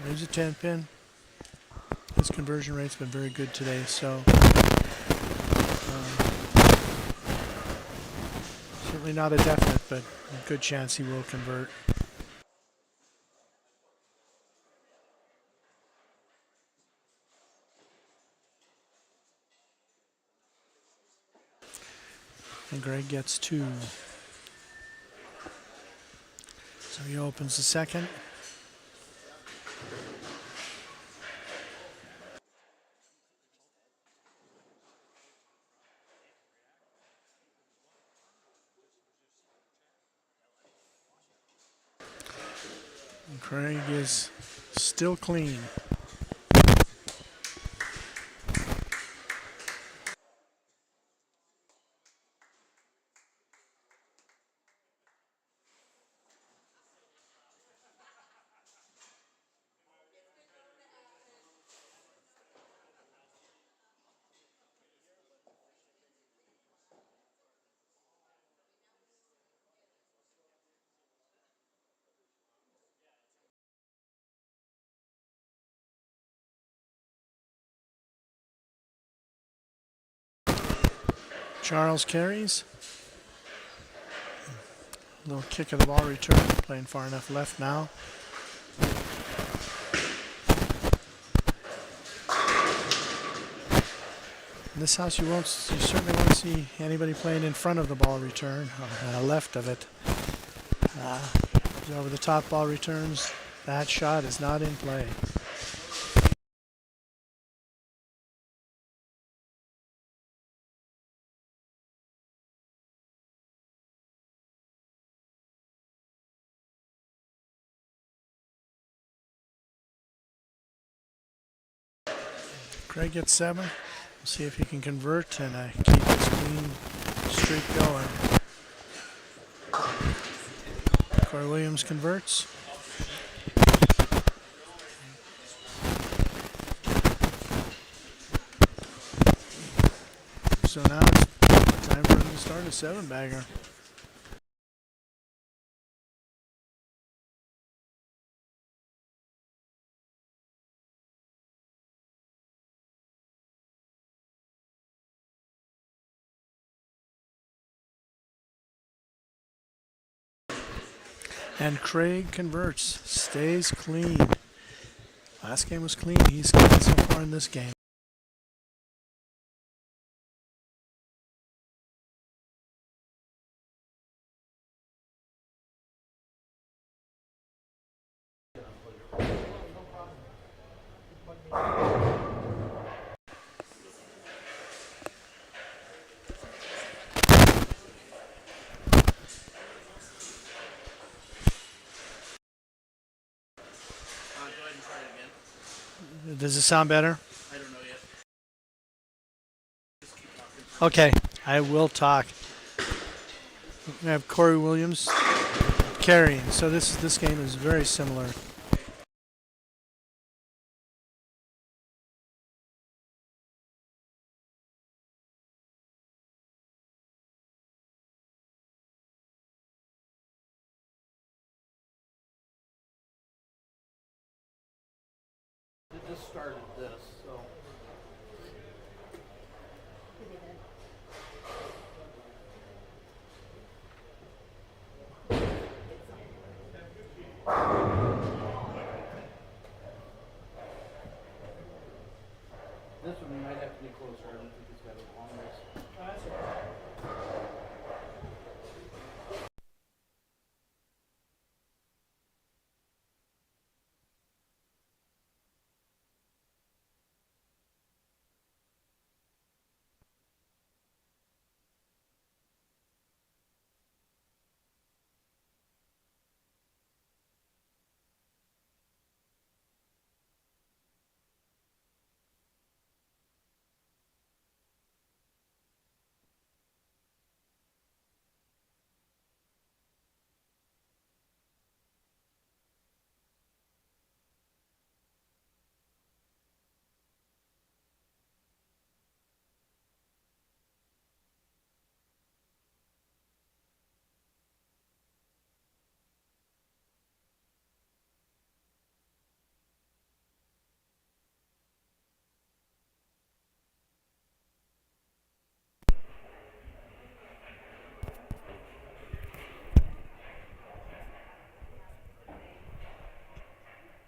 D: There's a 10 pin. His conversion rate's been very good today, so certainly not a definite, but a good chance he will convert. And Greg gets 2. So he opens the second. And Craig is still clean. Charles carries. Little kick of the ball return. Playing far enough left now. In this house, you certainly won't see anybody playing in front of the ball return, left of it. Over the top ball returns. That shot is not in play. Craig gets 7. We'll see if he can convert and keep his clean streak going. Corey Williams converts. So now it's time for him to start a 7-bagger. And Craig converts, stays clean. Last game was clean. He's clean so far in this game.
E: Go ahead and try it again.
D: Does it sound better?
E: I don't know yet.
D: Okay, I will talk. We have Corey Williams carrying. So this game is very similar.
E: It just started this, so. This one might have to be closer. I don't think it's got a long ways.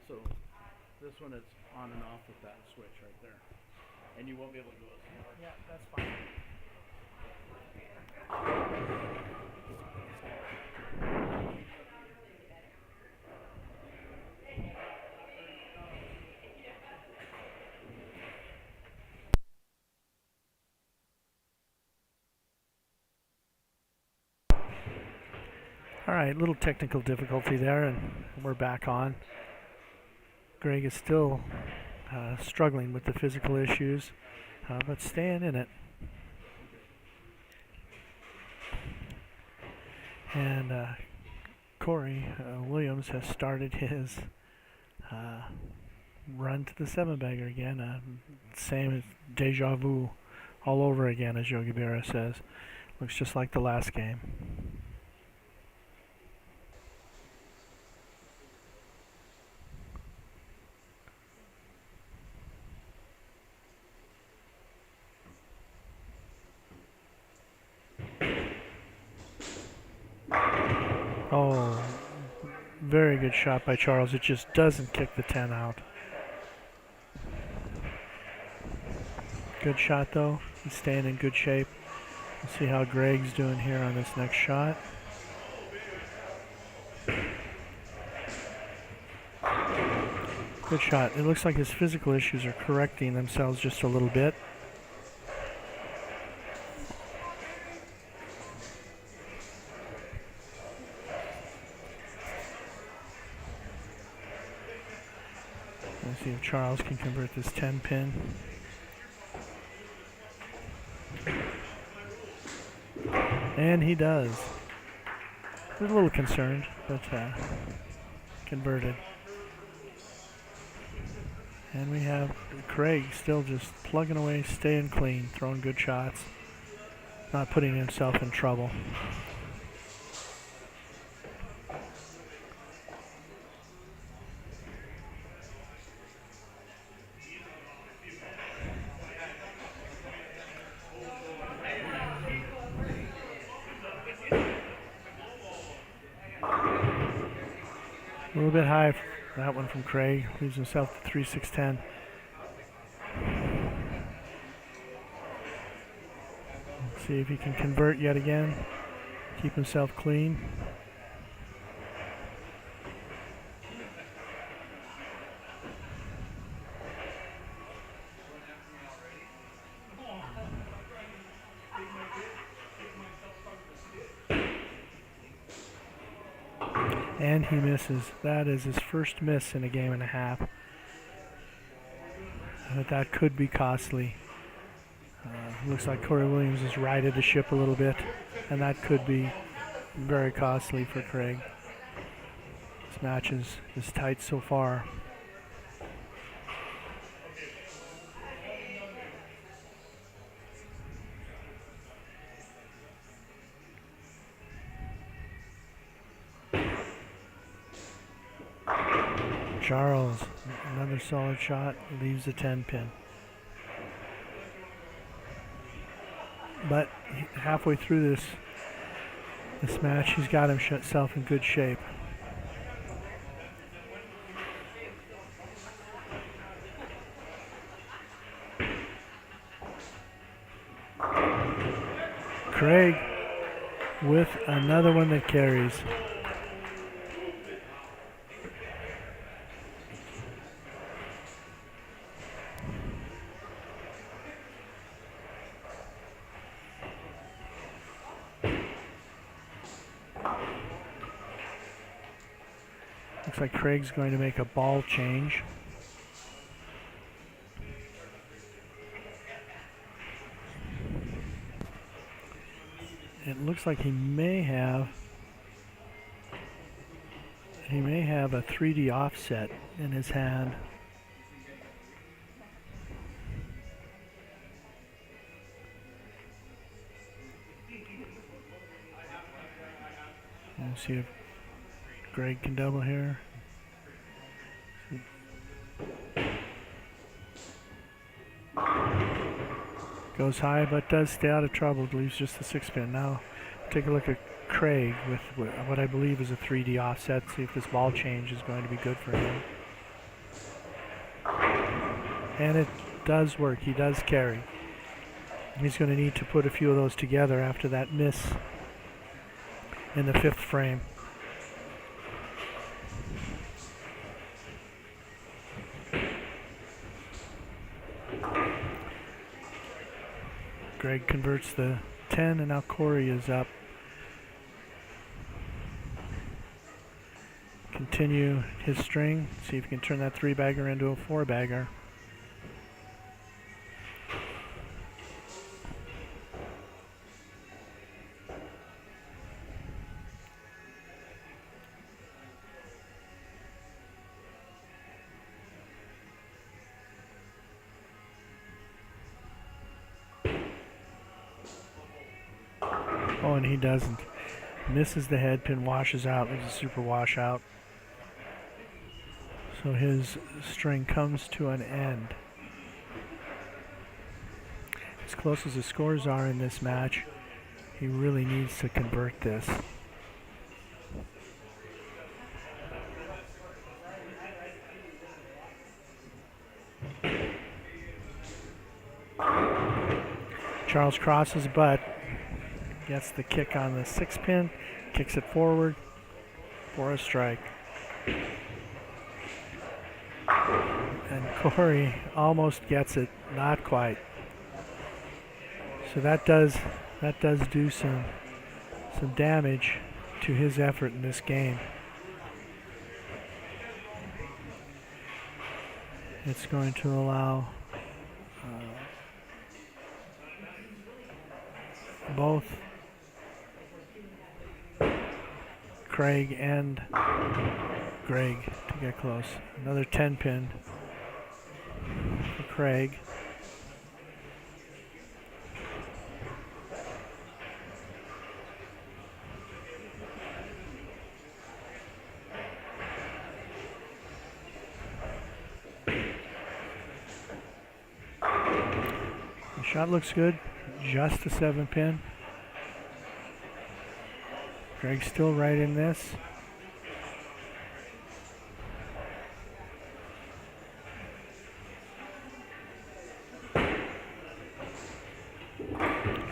E: So this one is on and off with that switch right there. And you won't be able to go as far.
D: Yeah, that's fine. All right, little technical difficulty there, and we're back on. Greg is still struggling with the physical issues, but staying in it. And Corey Williams has started his run to the 7-bagger again. Same as deja vu all over again, as Yogi Berra says. Looks just like the last game. Oh, very good shot by Charles. It just doesn't kick the 10 out. Good shot though. He's staying in good shape. Let's see how Greg's doing here on this next shot. Good shot. It looks like his physical issues are correcting themselves just a little bit. Let's see if Charles can convert this 10 pin. And he does. A little concerned, but converted. And we have Craig still just plugging away, staying clean, throwing good shots, not putting himself in trouble. A little bit high for that one from Craig. Leaves himself to 3-6-10. Let's see if he can convert yet again. Keep himself clean. And he misses. That is his first miss in a game and a half. But that could be costly. Looks like Corey Williams has righted the ship a little bit, and that could be very costly for Craig. This match is tight so far. Charles, another solid shot, leaves the 10 pin. But halfway through this match, he's got himself in good shape. Craig with another one that carries. Looks like Craig's going to make a ball change. It looks like he may have a 3D offset in his hand. Let's see if Greg can double here. Goes high, but does stay out of trouble. Leaves just the 6 pin. Now, take a look at Craig with what I believe is a 3D offset. See if this ball change is going to be good for him. And it does work. He does carry. He's going to need to put a few of those together after that miss in the 5th frame. Greg converts the 10, and now Corey is up. Continue his string. See if he can turn that 3-bagger into a 4-bagger. Oh, and he doesn't. Misses the head pin, washes out, leaves a super washout. So his string comes to an end. As close as the scores are in this match, he really needs to convert this. Charles crosses, but gets the kick on the 6-pin, kicks it forward for a strike. And Corey almost gets it, not quite. So that does do some damage to his effort in this game. It's going to allow both Craig and Greg to get close. Another 10-pin for Craig. The shot looks good, just a 7-pin. Greg's still right in this.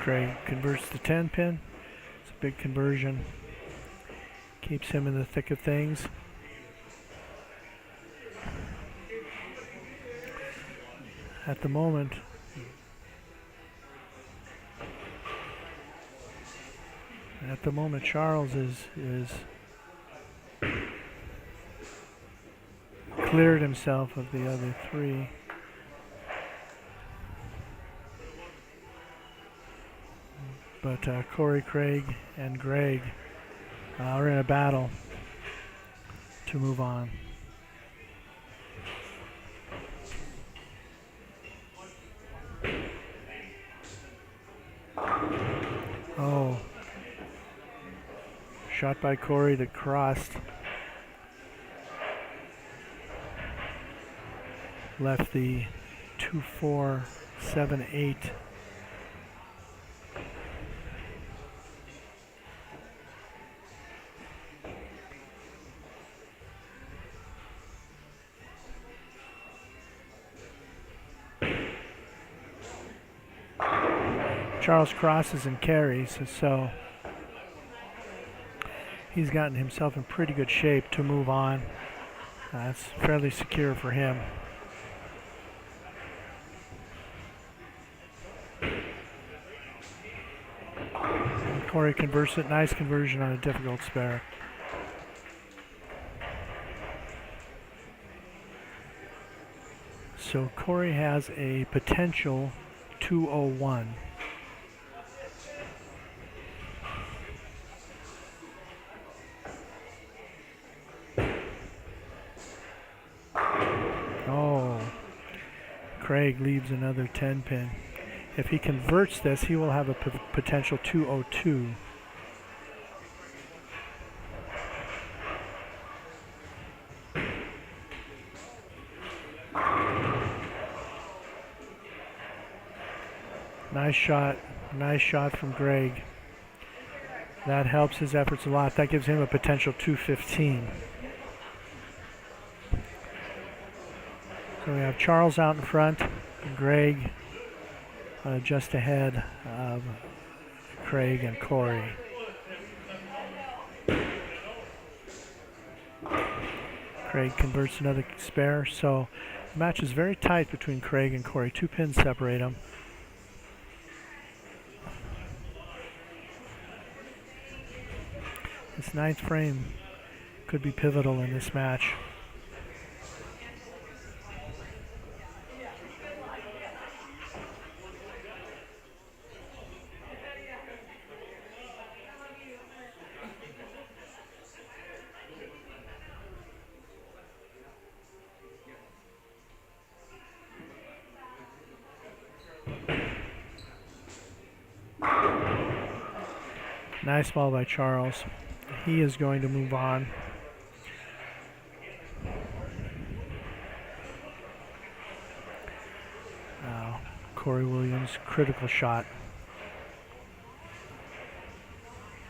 D: Craig converts the 10-pin. It's a big conversion. Keeps him in the thick of things. At the moment, Charles is cleared himself of the other three. But Corey, Craig, and Greg are in a battle to move on. Oh. Shot by Corey that crossed. Left the 2-4, 7-8. Charles crosses and carries, so he's gotten himself in pretty good shape to move on. It's fairly secure for him. And Corey converts it. Nice conversion on a difficult spare. So Corey has a potential 201. Craig leaves another 10-pin. If he converts this, he will have a potential 202. Nice shot from Greg. That helps his efforts a lot. That gives him a potential 215. So we have Charles out in front, and Greg just ahead of Craig and Corey. Craig converts another spare, so the match is very tight between Craig and Corey. 2 pins separate them. This 9th frame could be pivotal in this match. Nice ball by Charles. He is going to move on. Now, Corey Williams, critical shot.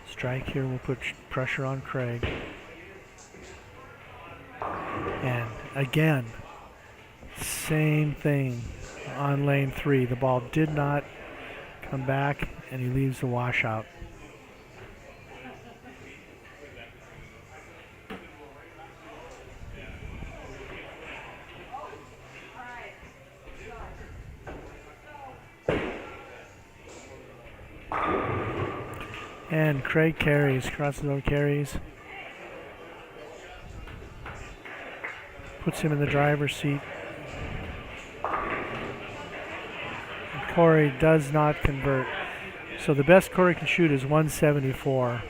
D: Strike here will put pressure on Craig. And again, same thing on lane 3. The ball did not come back, and he leaves the washout. And Craig carries, crosses over carries. Puts him in the driver's seat. And Corey does not convert. So the best Corey can shoot is 174.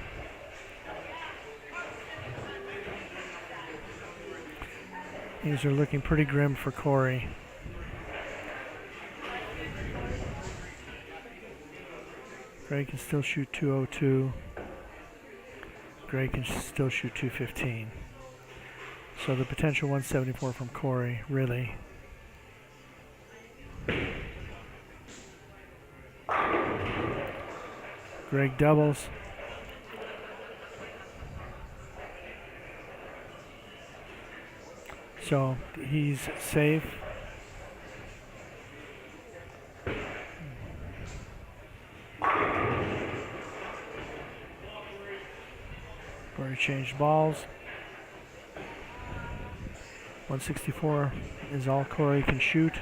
D: These are looking pretty grim for Corey. Greg can still shoot 202. Greg can still shoot 215. So the potential 174 from Corey, really. Greg doubles. So he's safe. Corey changed balls. 164 is all Corey can shoot.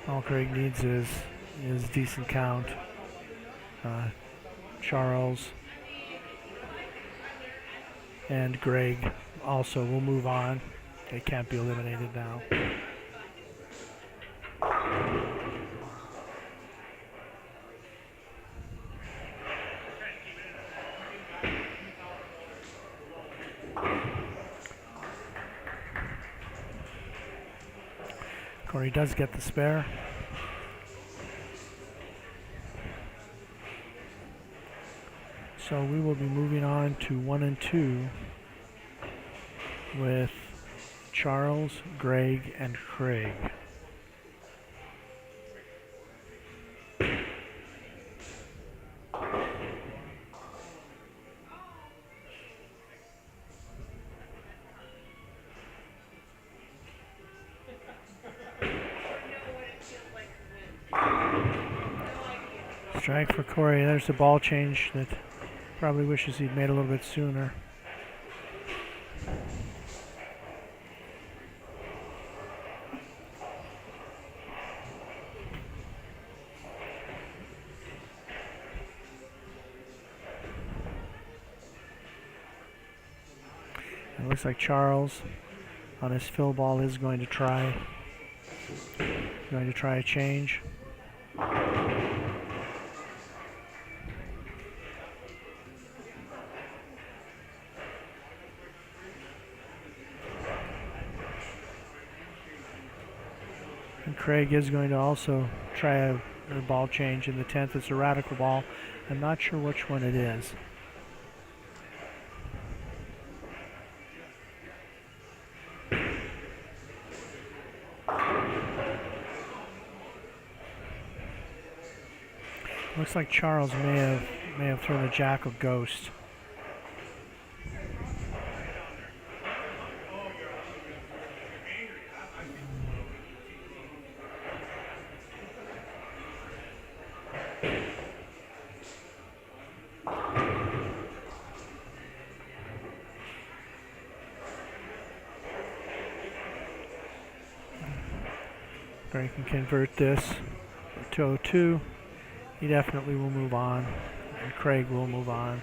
D: All Craig needs is decent count. Charles and Greg also will move on. They can't be eliminated now. Corey does get the spare. So we will be moving on to 1 and 2 with Charles, Greg, and Craig. Strike for Corey. There's the ball change that probably wishes he'd made a little bit sooner. It looks like Charles on his fill ball is going to try a change. And Craig is going to also try a ball change in the 10th. It's a radical ball. I'm not sure which one it is. Looks like Charles may have thrown a jack of ghost. Greg can convert this to 202. He definitely will move on, and Craig will move on.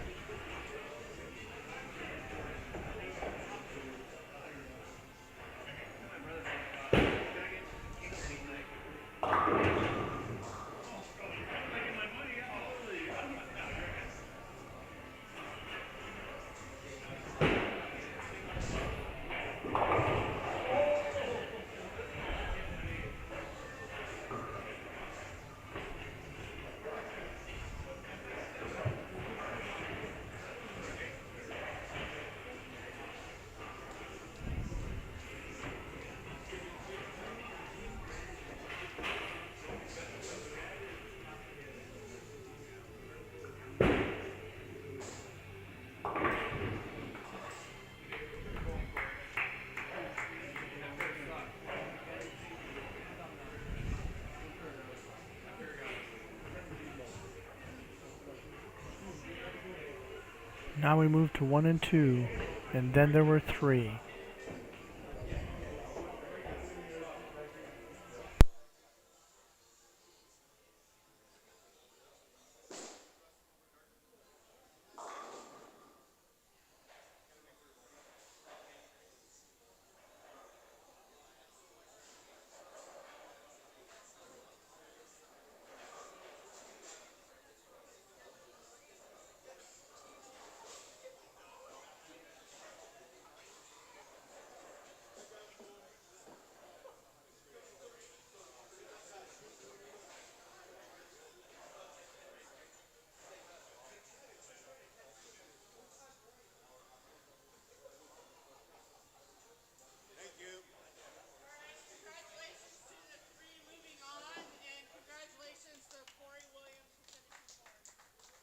D: Now we move to 1 and 2, and then there were 3.
H: Thank you.
A: Congratulations to the three moving on, and congratulations to Corey Williams for finishing fourth.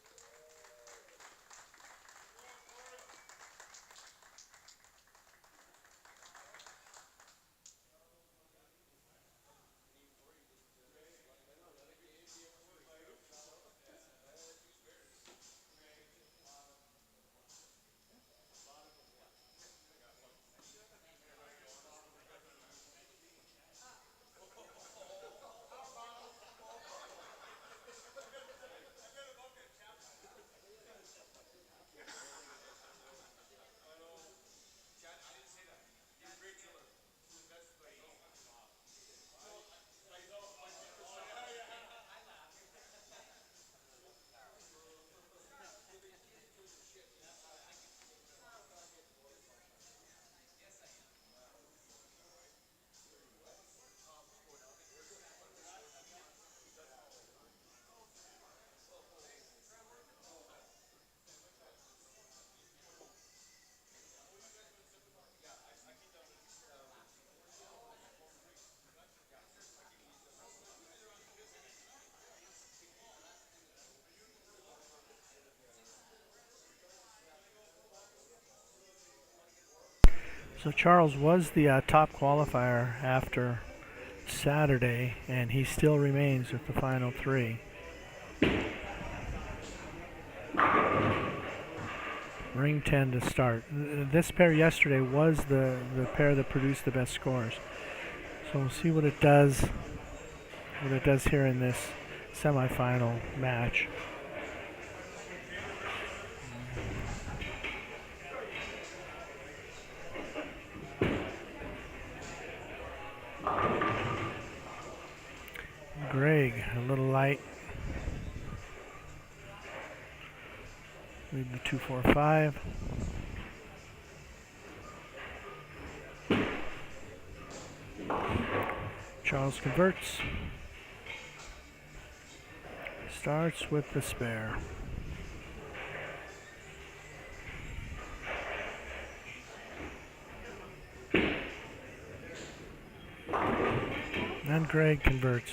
D: So Charles was the top qualifier after Saturday, and he still remains with the final 3. Ring 10 to start. This pair yesterday was the pair that produced the best scores. So we'll see what it does here in this semifinal match. Greg, a little light. Lead the 2-4-5. Charles converts. Starts with the spare. And Greg converts.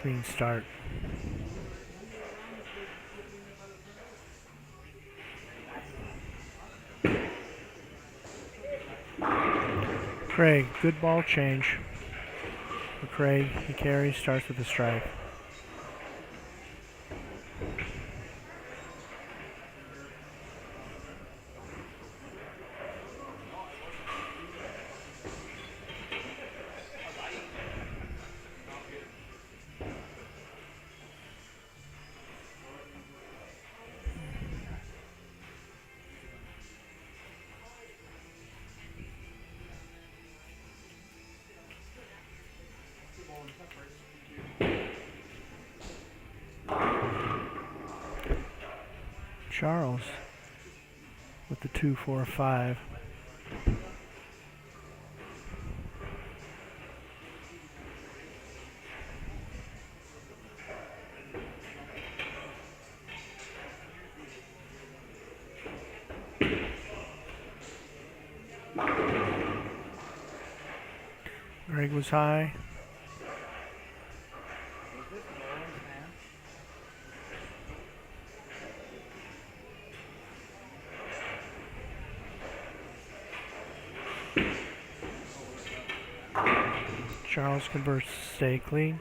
D: Clean start. Craig, good ball change for Craig. He carries, starts with a strike. Charles with the 2-4-5. Greg was high. Charles converts to stay clean.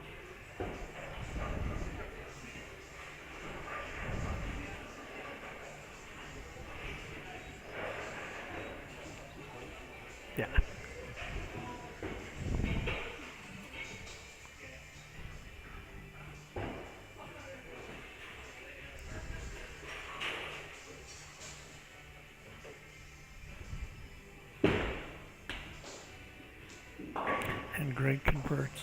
D: And Greg converts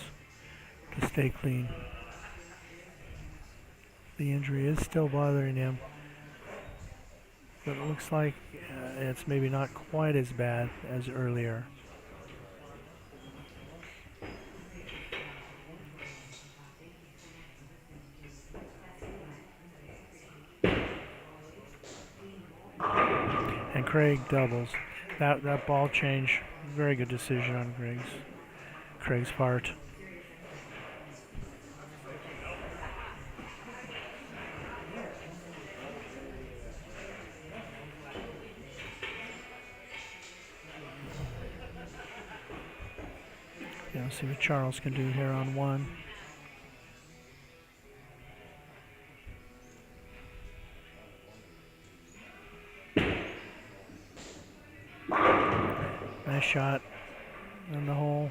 D: to stay clean. The injury is still bothering him, but it looks like it's maybe not quite as bad as earlier. And Craig doubles. That ball change, very good decision on Craig's part. Yeah, let's see what Charles can do here on one. Nice shot in the hole.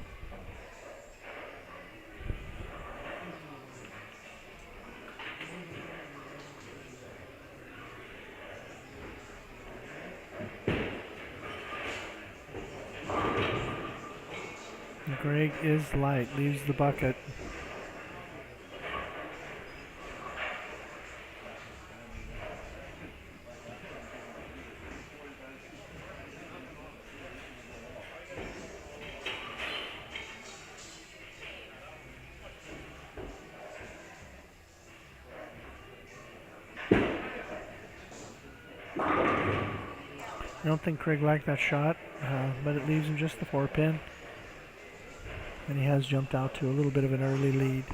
D: Greg is light, leaves the bucket. I don't think Craig liked that shot, but it leaves him just the 4-pin. And he has jumped out to a little bit of an early lead.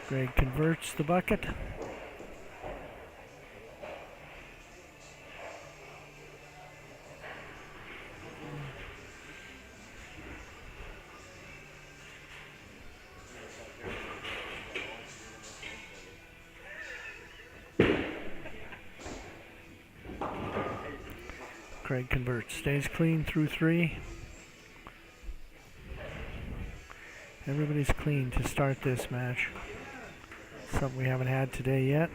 D: Greg converts the bucket. Craig converts, stays clean through 3. Everybody's clean to start this match. Something we haven't had today yet.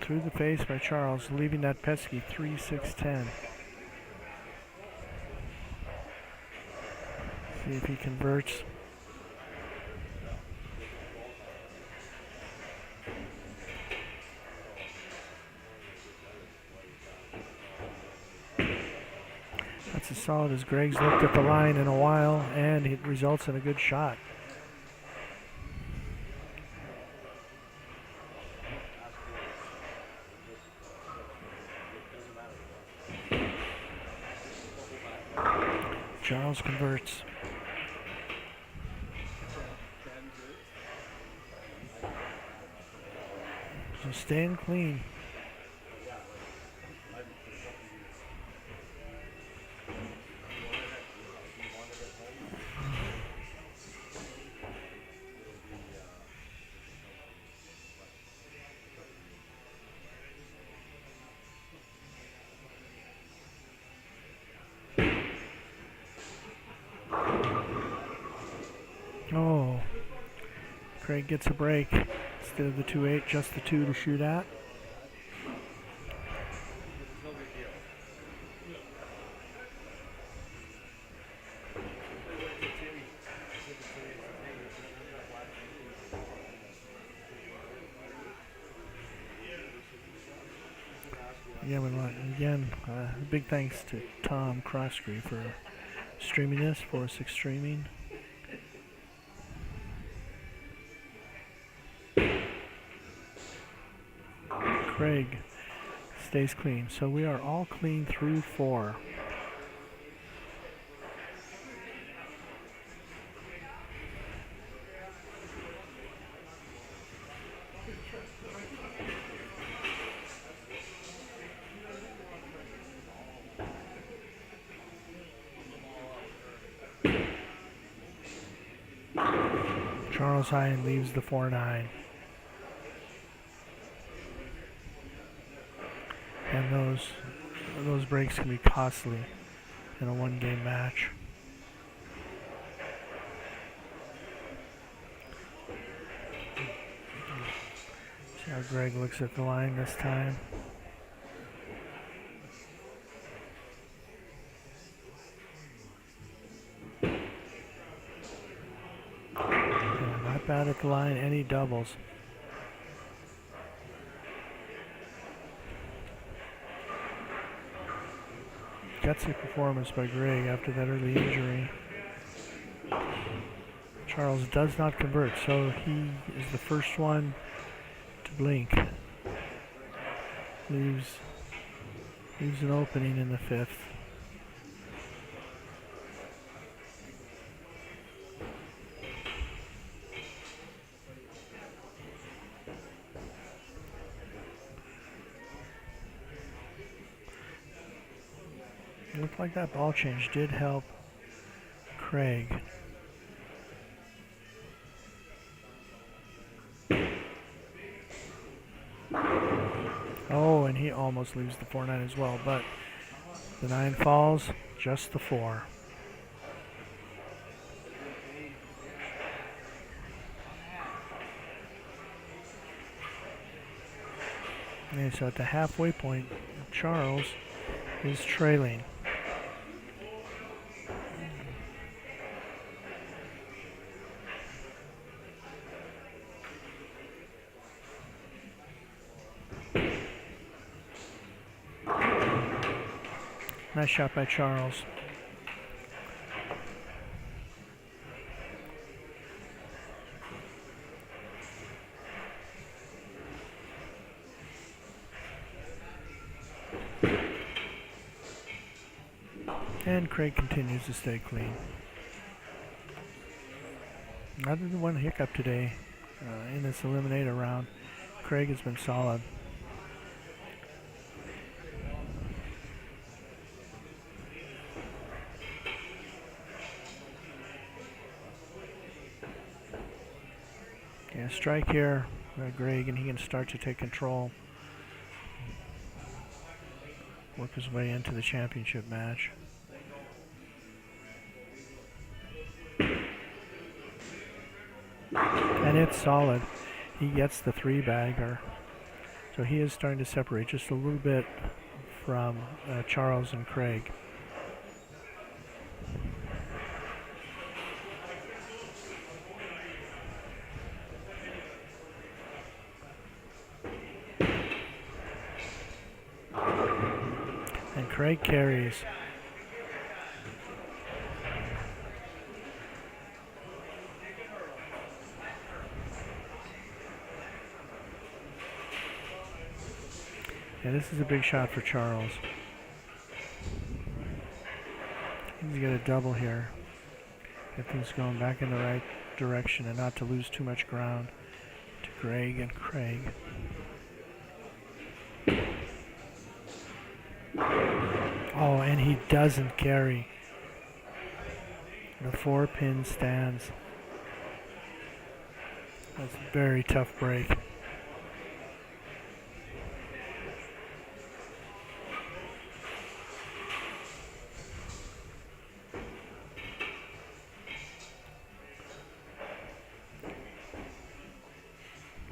D: Through the face by Charles, leaving that pesky 3-6-10. See if he converts. That's as solid as Greg's looked at the line in a while, and it results in a good shot. Charles converts. So staying clean. Oh, Craig gets a break. Instead of the 2-8, just the 2 to shoot at. Again, big thanks to Tom Crossgree for streaming this, 4-6 Streaming. Craig stays clean. So we are all clean through 4. Charles Hine leaves the 4-9. And those those breaks can be costly in a one-game match. See how Greg looks at the line this time. Yeah, not bad at the line, any doubles. Gutsy performance by Greg after that early injury. Charles does not convert, so he is the first one to blink. Leaves an opening in the fifth. It looked like that ball change did help Craig. Oh, and he almost leaves the 4-9 as well, but the 9 falls, just the 4. Okay, so at the halfway point, Charles is trailing. Nice shot by Charles. And Craig continues to stay clean. Other than one hiccup today in this eliminator round, Craig has been solid. Yeah, strike here by Greg, and he can start to take control. Work his way into the championship match. And it's solid. He gets the 3-bagger. So he is starting to separate just a little bit from Charles and Craig. And Craig carries. Yeah, this is a big shot for Charles. He's got a double here. Get things going back in the right direction and not to lose too much ground to Greg and Craig. Oh, and he doesn't carry. The 4-pin stands. That's a very tough break.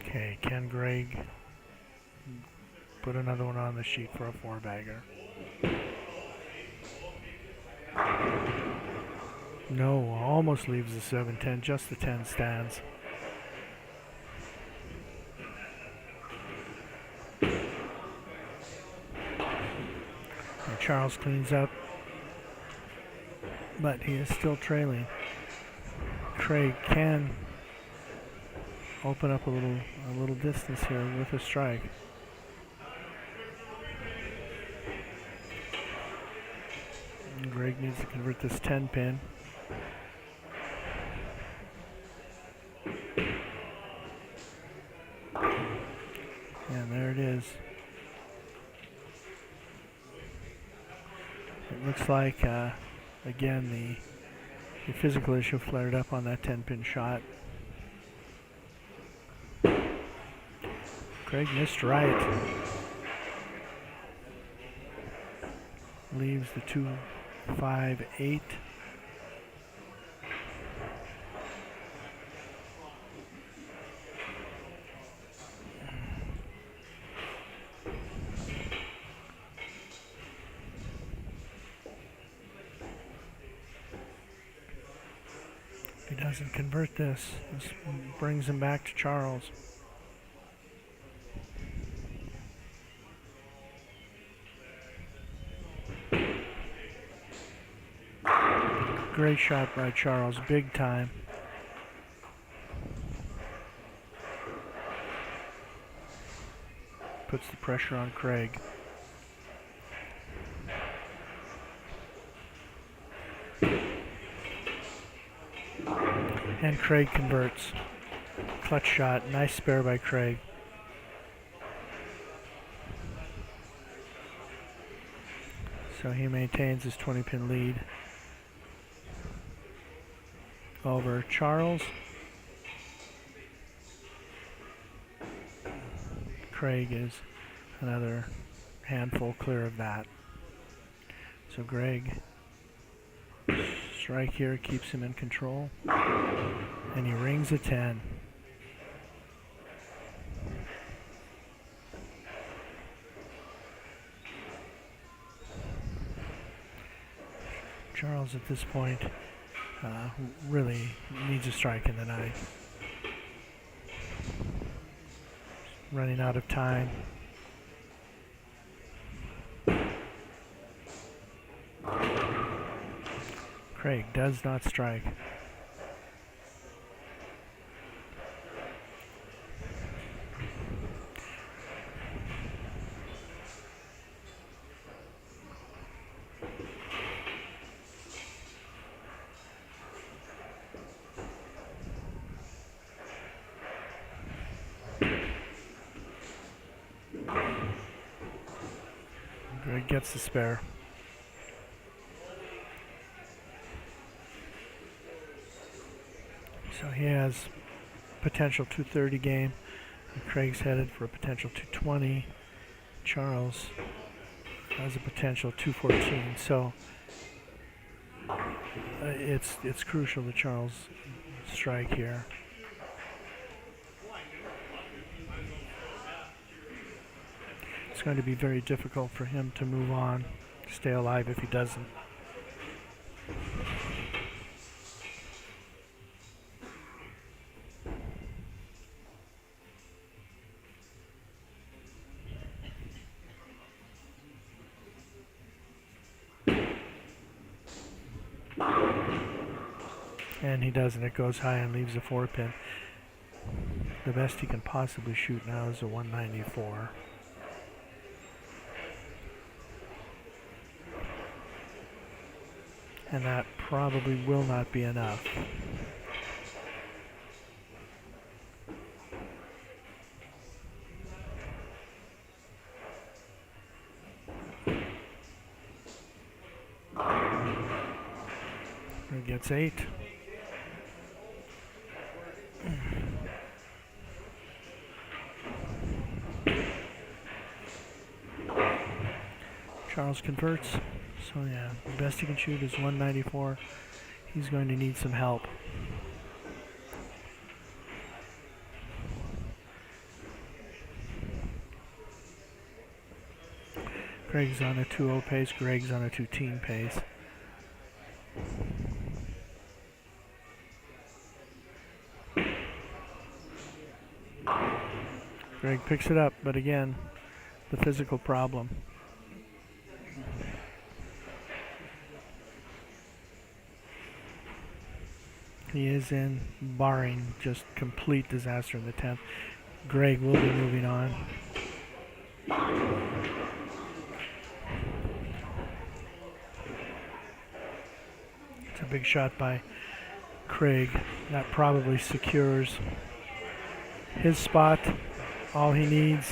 D: Okay, can Greg put another one on the sheet for a 4-bagger? No, almost leaves the 7-10, just the 10 stands. And Charles cleans up, but he is still trailing. Craig can open up a little distance here with a strike. And Greg needs to convert this 10-pin. And there it is. It looks like, again, the physical issue flared up on that 10-pin shot. Craig missed right. leaves the 2-5-8. If he doesn't convert this brings him back to Charles. Great shot by Charles, big time. Puts the pressure on Craig. And Craig converts. Clutch shot, nice spare by Craig. So he maintains his 20-pin lead over Charles. Craig is another handful clear of that. So Greg, strike here keeps him in control. And he rings a 10. Charles at this point really needs a strike in the ninth. Running out of time. Craig does not strike. Greg gets the spare. So he has potential 230 game. Craig's headed for a potential 220. Charles has a potential 214. So it's crucial that Charles strike here. It's going to be very difficult for him to move on, stay alive if he doesn't. And he doesn't. It goes high and leaves a 4-pin. The best he can possibly shoot now is a 194. And that probably will not be enough. He gets 8. Charles converts. So yeah, the best he can shoot is 194. He's going to need some help. Greg's on a 2-0 pace. Greg's on a 2-team pace. Greg picks it up, but again, the physical problem. He is in, barring just complete disaster in the 10th. Greg will be moving on. It's a big shot by Craig. That probably secures his spot. All he needs,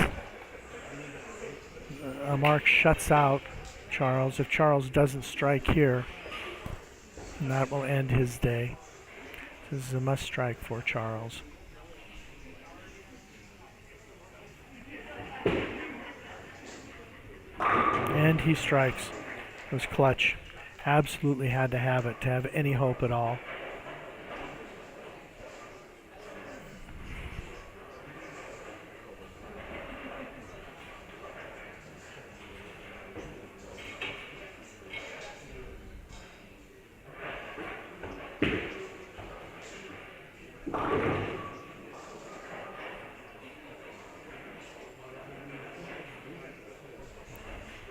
D: a mark shuts out Charles. If Charles doesn't strike here, that will end his day. This is a must strike for Charles. And he strikes. It was clutch. Absolutely had to have it to have any hope at all.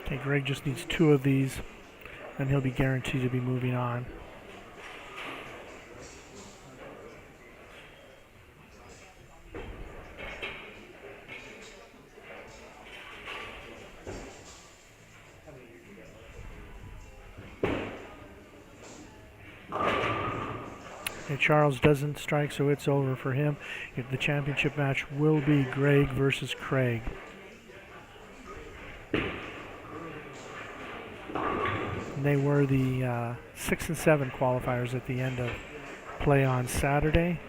D: Okay, Greg just needs 2 of these, and he'll be guaranteed to be moving on. Okay, Charles doesn't strike, so it's over for him. The championship match will be Greg versus Craig. And they were the 6 and 7 qualifiers at the end of play on Saturday.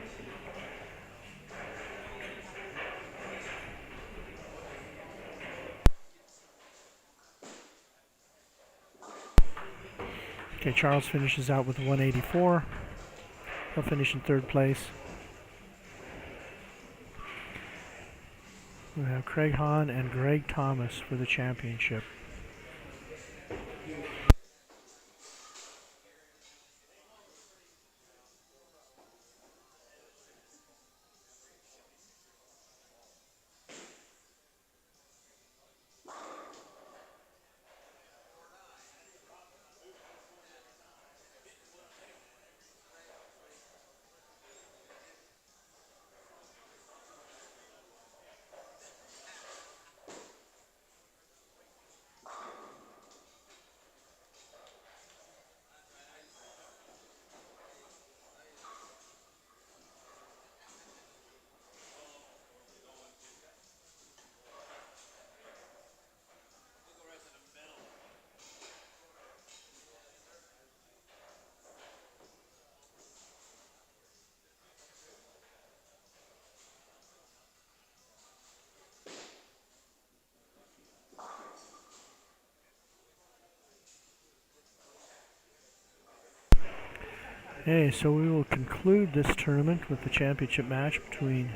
D: Okay, Charles finishes out with 184. He'll finish in 3rd place. We have Craig Hahn and Greg Thomas for the championship. Okay, so we will conclude this tournament with the championship match between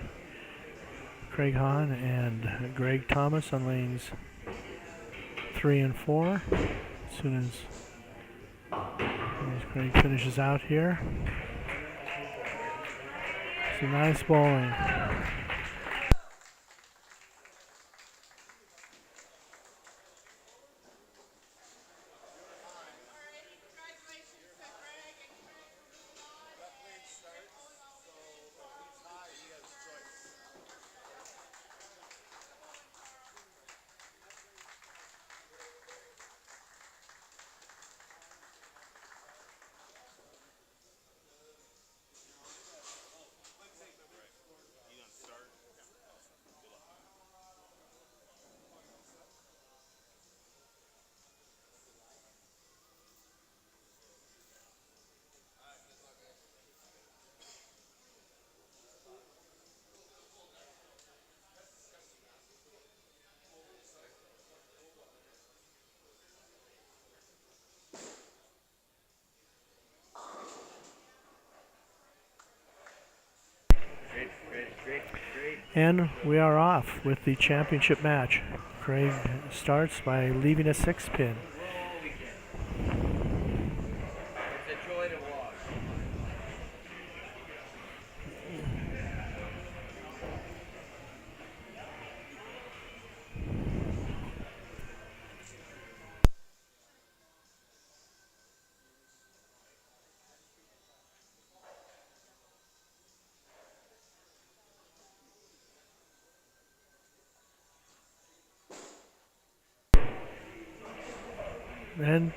D: Craig Hahn and Greg Thomas on lanes 3 and 4. As soon as Craig finishes out here. Some nice bowling. And we are off with the championship match. Craig starts by leaving a 6 pin. And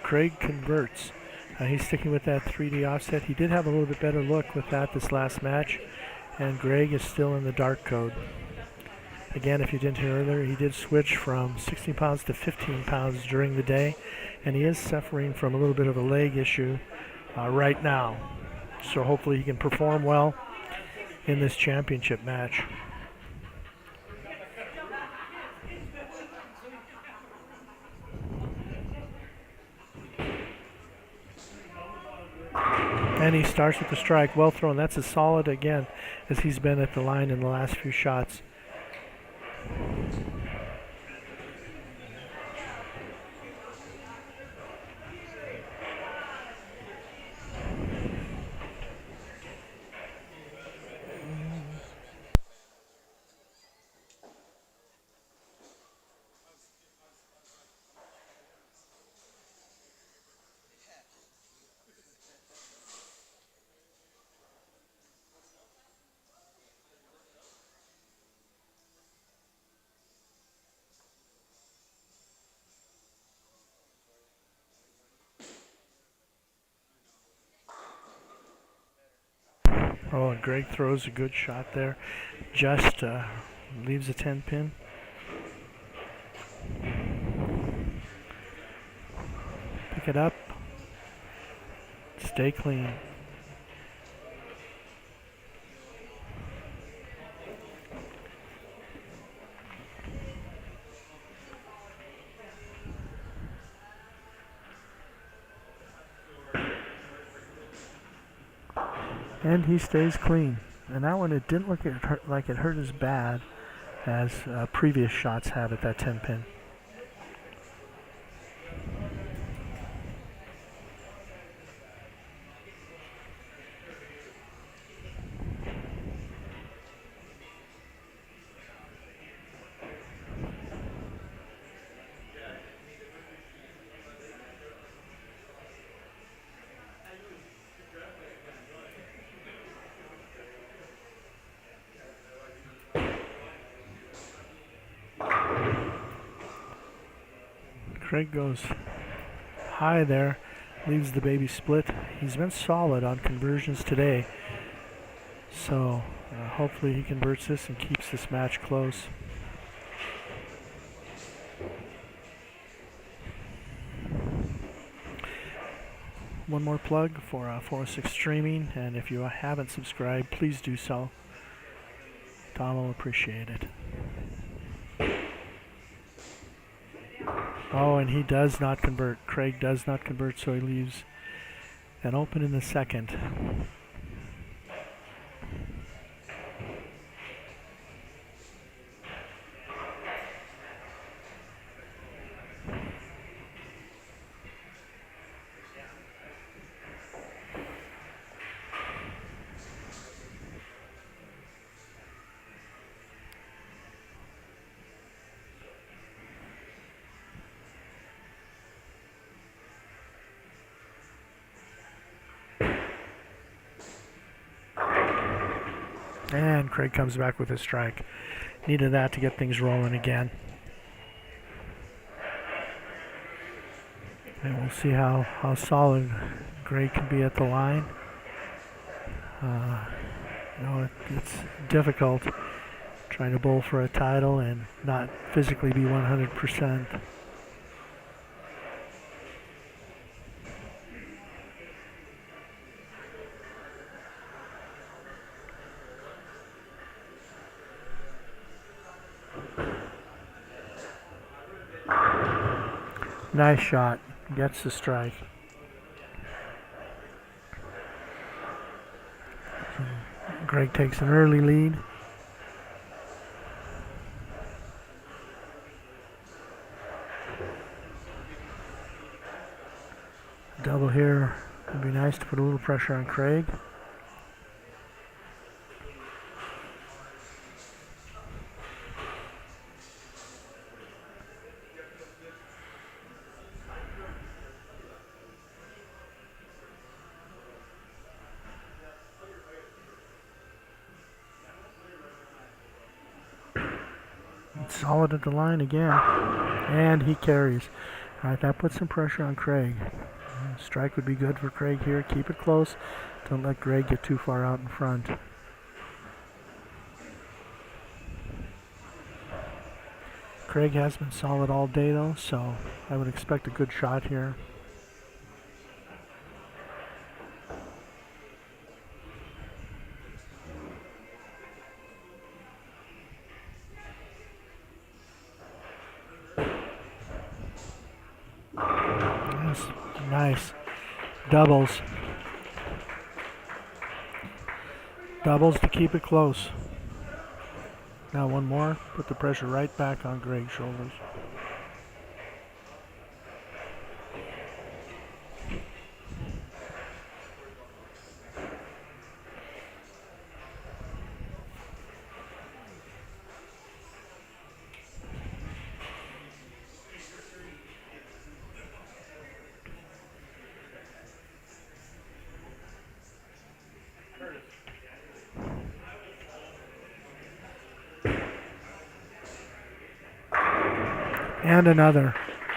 D: Craig converts. He's sticking with that 3D offset. He did have a little bit better look with that this last match, and Greg is still in the dark code. Again, if you didn't hear earlier, he did switch from 16 pounds to 15 pounds during the day, and he is suffering from a little bit of a leg issue right now. So hopefully he can perform well in this championship match. And he starts with the strike. Well thrown. That's as solid again as he's been at the line in the last few shots. Oh, and Greg throws a good shot there. Just leaves a 10 pin. Pick it up. Stay clean. And he stays clean. And that one, it didn't look like it hurt as bad as previous shots have at that 10 pin. Craig goes high there, leaves the baby split. He's been solid on conversions today, so hopefully he converts this and keeps this match close. One more plug for 406 Streaming, and if you haven't subscribed, please do so. Tom will appreciate it. Oh, and he does not convert. Craig does not convert, so he leaves an open in the second. And Craig comes back with a strike. Needed that to get things rolling again. And we'll see how solid Craig can be at the line. It's difficult trying to bowl for a title and not physically be 100%. Nice shot. Gets the strike. Greg takes an early lead. Double here would be nice to put a little pressure on Craig. Solid at the line again, and he carries. All right, that puts some pressure on Craig. Strike would be good for Craig here. Keep it close. Don't let Greg get too far out in front. Craig has been solid all day though, so I would expect a good shot here. Nice. Doubles. Doubles to keep it close. Now one more. Put the pressure right back on Greg's shoulders. And another.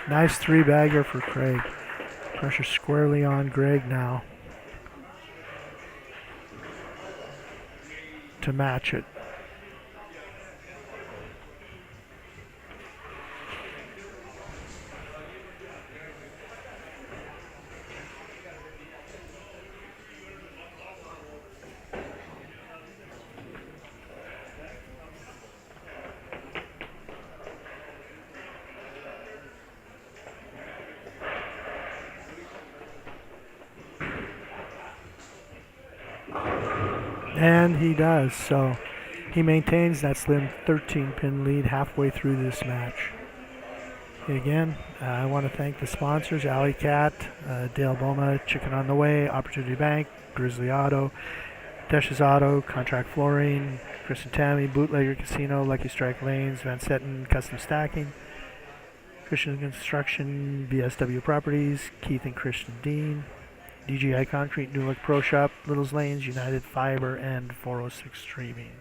D: Nice three-bagger for Craig. Pressure squarely on Greg now to match it. And he does. So he maintains that slim 13-pin lead halfway through this match. And again, I want to thank the sponsors, Alley Cat, Dale Boma, Chicken on the Way, Opportunity Bank, Grizzly Auto, Desh's Auto, Contract Flooring, Chris and Tammy, Bootlegger Casino, Lucky Strike Lanes, Van Setten Custom Stacking, Christian Construction, BSW Properties, Keith and Christian Dehn, DGI Concrete, New Look Pro Shop, Little's Lanes, United Fiber, and 406 Streaming.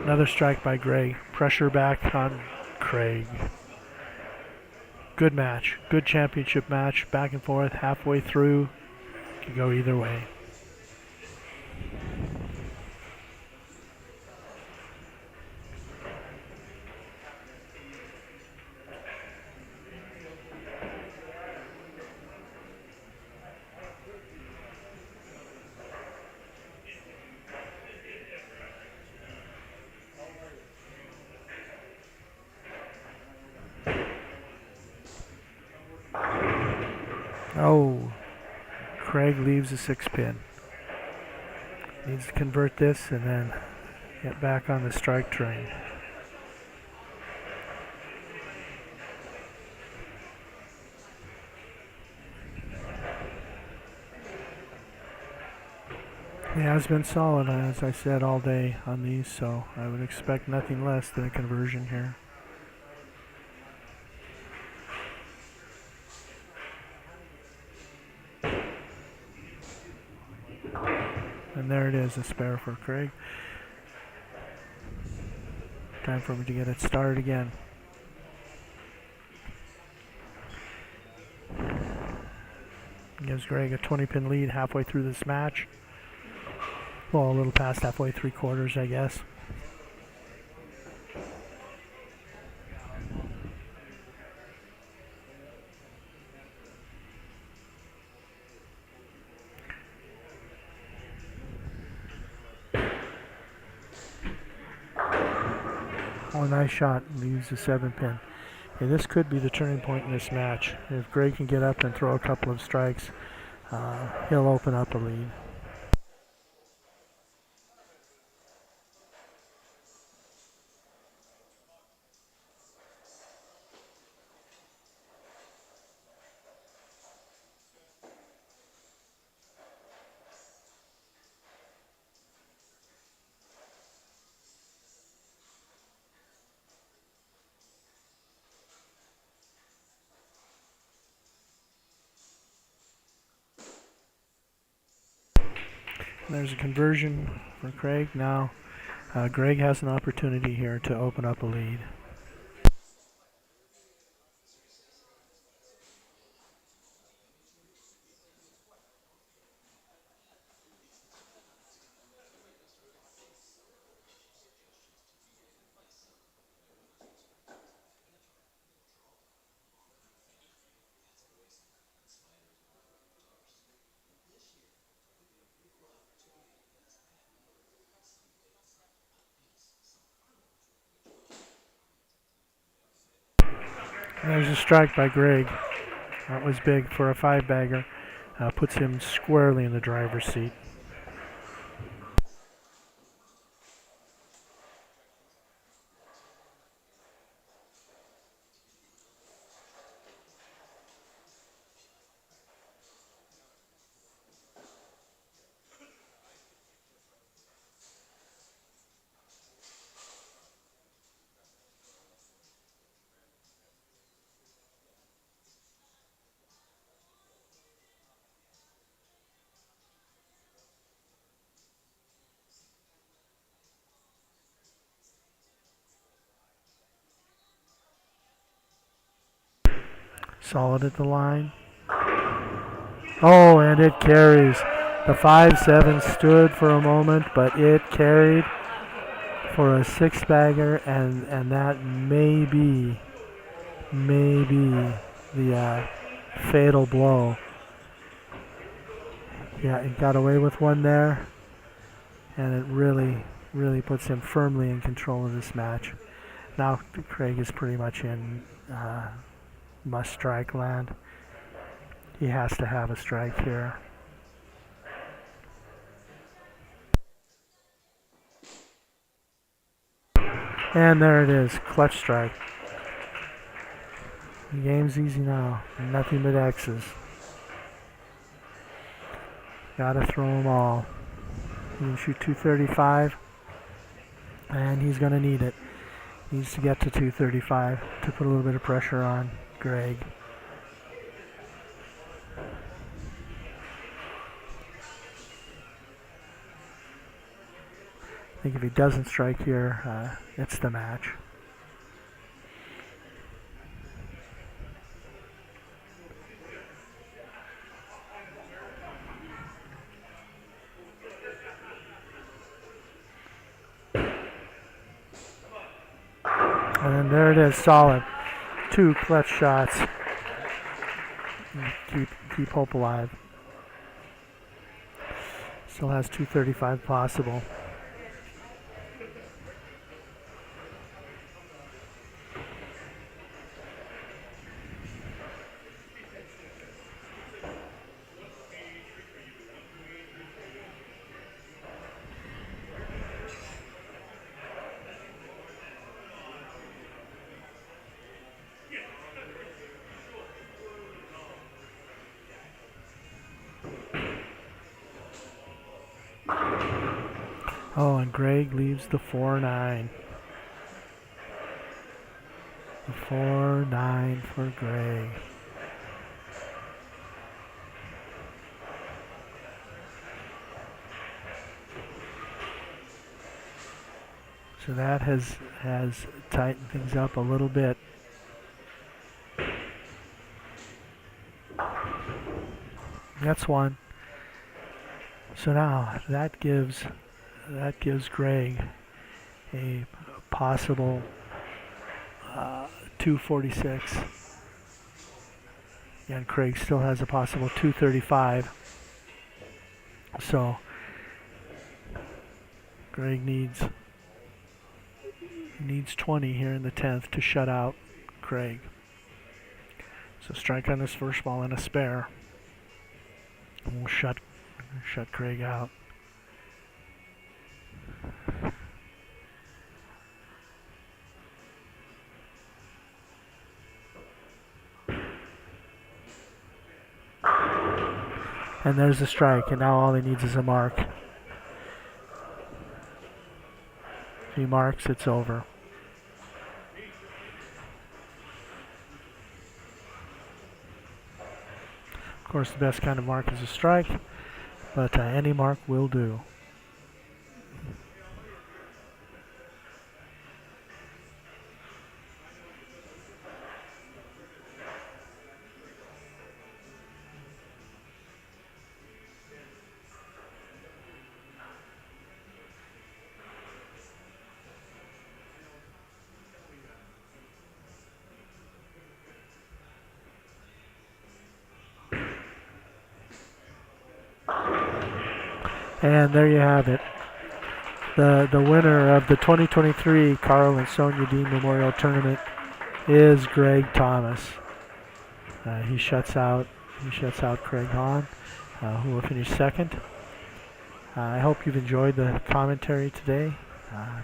D: Another strike by Greg. Pressure back on Craig. Good match. Good championship match. Back and forth. Halfway through. Could go either way. Oh, Craig leaves a 6-pin. Needs to convert this and then get back on the strike train. He has been solid, as I said, all day on these, so I would expect nothing less than a conversion here. And there it is, a spare for Craig. Time for him to get it started again. Gives Greg a 20-pin lead halfway through this match. Well, a little past halfway, 3/4, I guess. Oh, nice shot. Leaves the 7-pin. Yeah, this could be the turning point in this match. If Greg can get up and throw a couple of strikes, he'll open up a lead. There's a conversion for Craig. Now Greg has an opportunity here to open up a lead. There's a strike by Greg. That was big for a 5-bagger. Puts him squarely in the driver's seat. Solid at the line. Oh, and it carries. The 5-7 stood for a moment, but it carried for a 6-bagger, and that may be the fatal blow. Yeah, he got away with one there, and it really puts him firmly in control of this match. Now Craig is pretty much in must-strike land. He has to have a strike here. And there it is, clutch strike. The game's easy now, nothing but X's. Gotta throw them all. He can shoot 235, and he's gonna need it. Needs to get to 235 to put a little bit of pressure on Greg. I think if he doesn't strike here, it's the match. And there it is, solid. 2 clutch shots. Keep hope alive. Still has 235 possible. Oh, and Greg leaves the 4-9. The 4-9 for Greg. So that has tightened things up a little bit. That's one. So now that gives Greg a possible 246. And Craig still has a possible 235. So Greg needs 20 here in the 10th to shut out Craig. So strike on this first ball and a spare. And we'll shut Craig out. And there's the strike, and now all he needs is a mark. If he marks, it's over. Of course, the best kind of mark is a strike, but any mark will do. And there you have it. The winner of the 2023 Karl and Sonja Dehn Memorial Tournament is Greg Thomas. He shuts out Craig Hahn, who will finish second. I hope you've enjoyed the commentary today. I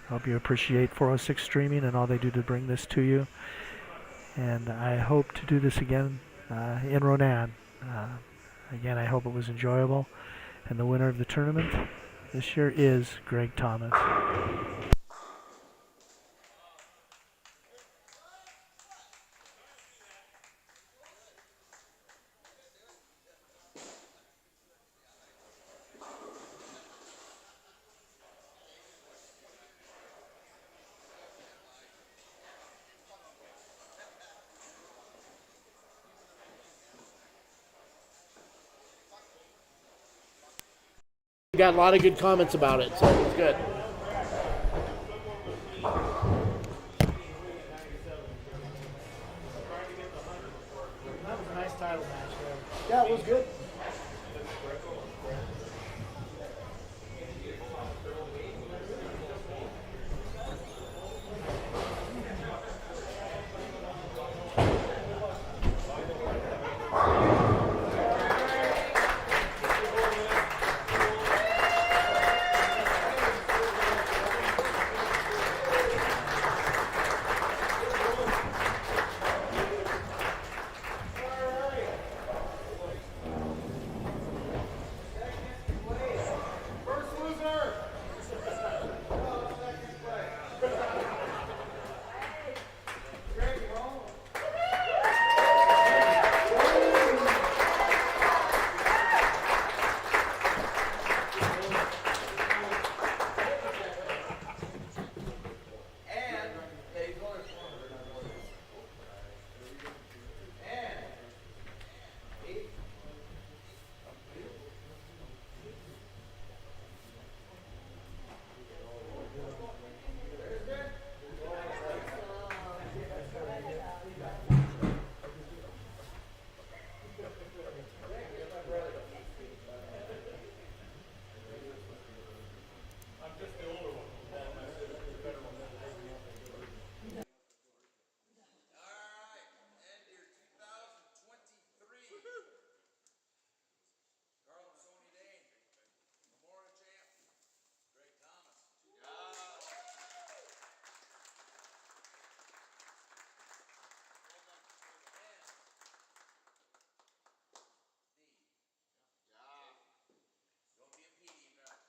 D: hope you appreciate 406 Streaming and all they do to bring this to you. And I hope to do this again in Ronan. Again, I hope it was enjoyable. And the winner of the tournament this year is Greg Thomas.
C: We got a lot of good comments about it, so it was good.
D: That was a nice title match there.
C: Yeah, it was good.
H: Karl and Sonja Dehn, Memorial Champ, Greg Thomas. Don't be impeding, Karl.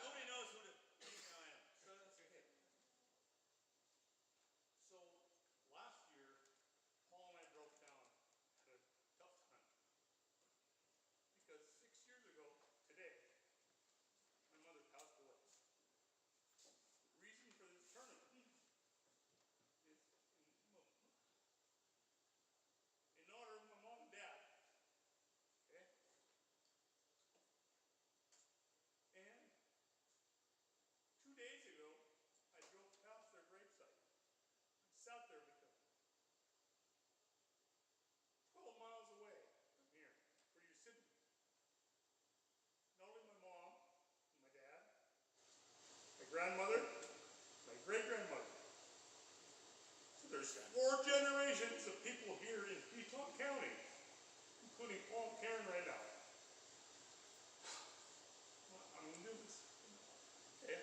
G: Nobody knows who the I am. So that's okay. So last year, Paul and I broke down, had a tough time. Because 6 years ago, today, my mother passed away. The reason for this tournament is in honor of my mom and dad. Okay? And 2 days ago, I drove past their gravesite. I sat there with them. 12 miles away from here, where you're sitting. Not only my mom, my dad, my grandmother, my great-grandmother. So there's 4 generations of people here in Peacock County, including Paul and Karen right now. I'm going to do this. Okay?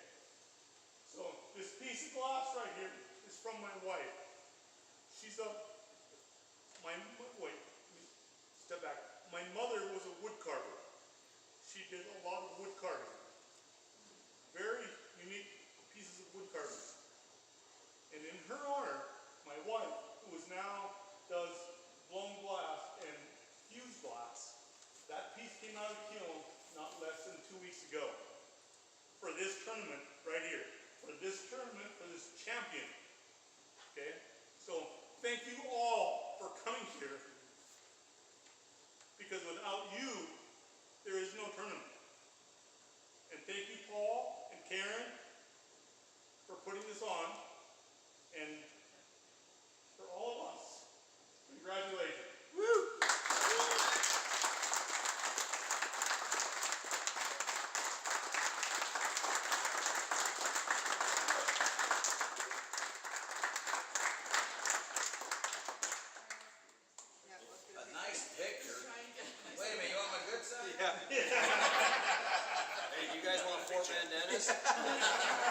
G: So this piece of glass right here is from my wife. She's wait, step back. My mother was a wood carver. She did a lot of wood carving. Very unique pieces of wood carving. And in her honor, my wife, who now does blown glass and fused glass, that piece came out of the kiln not less than 2 weeks ago. For this tournament right here. For this tournament, for this champion. Okay? So thank you all for coming here. Because without you, there is no tournament. And thank you, Paul and Karen, for putting this on. And
B: bandanas?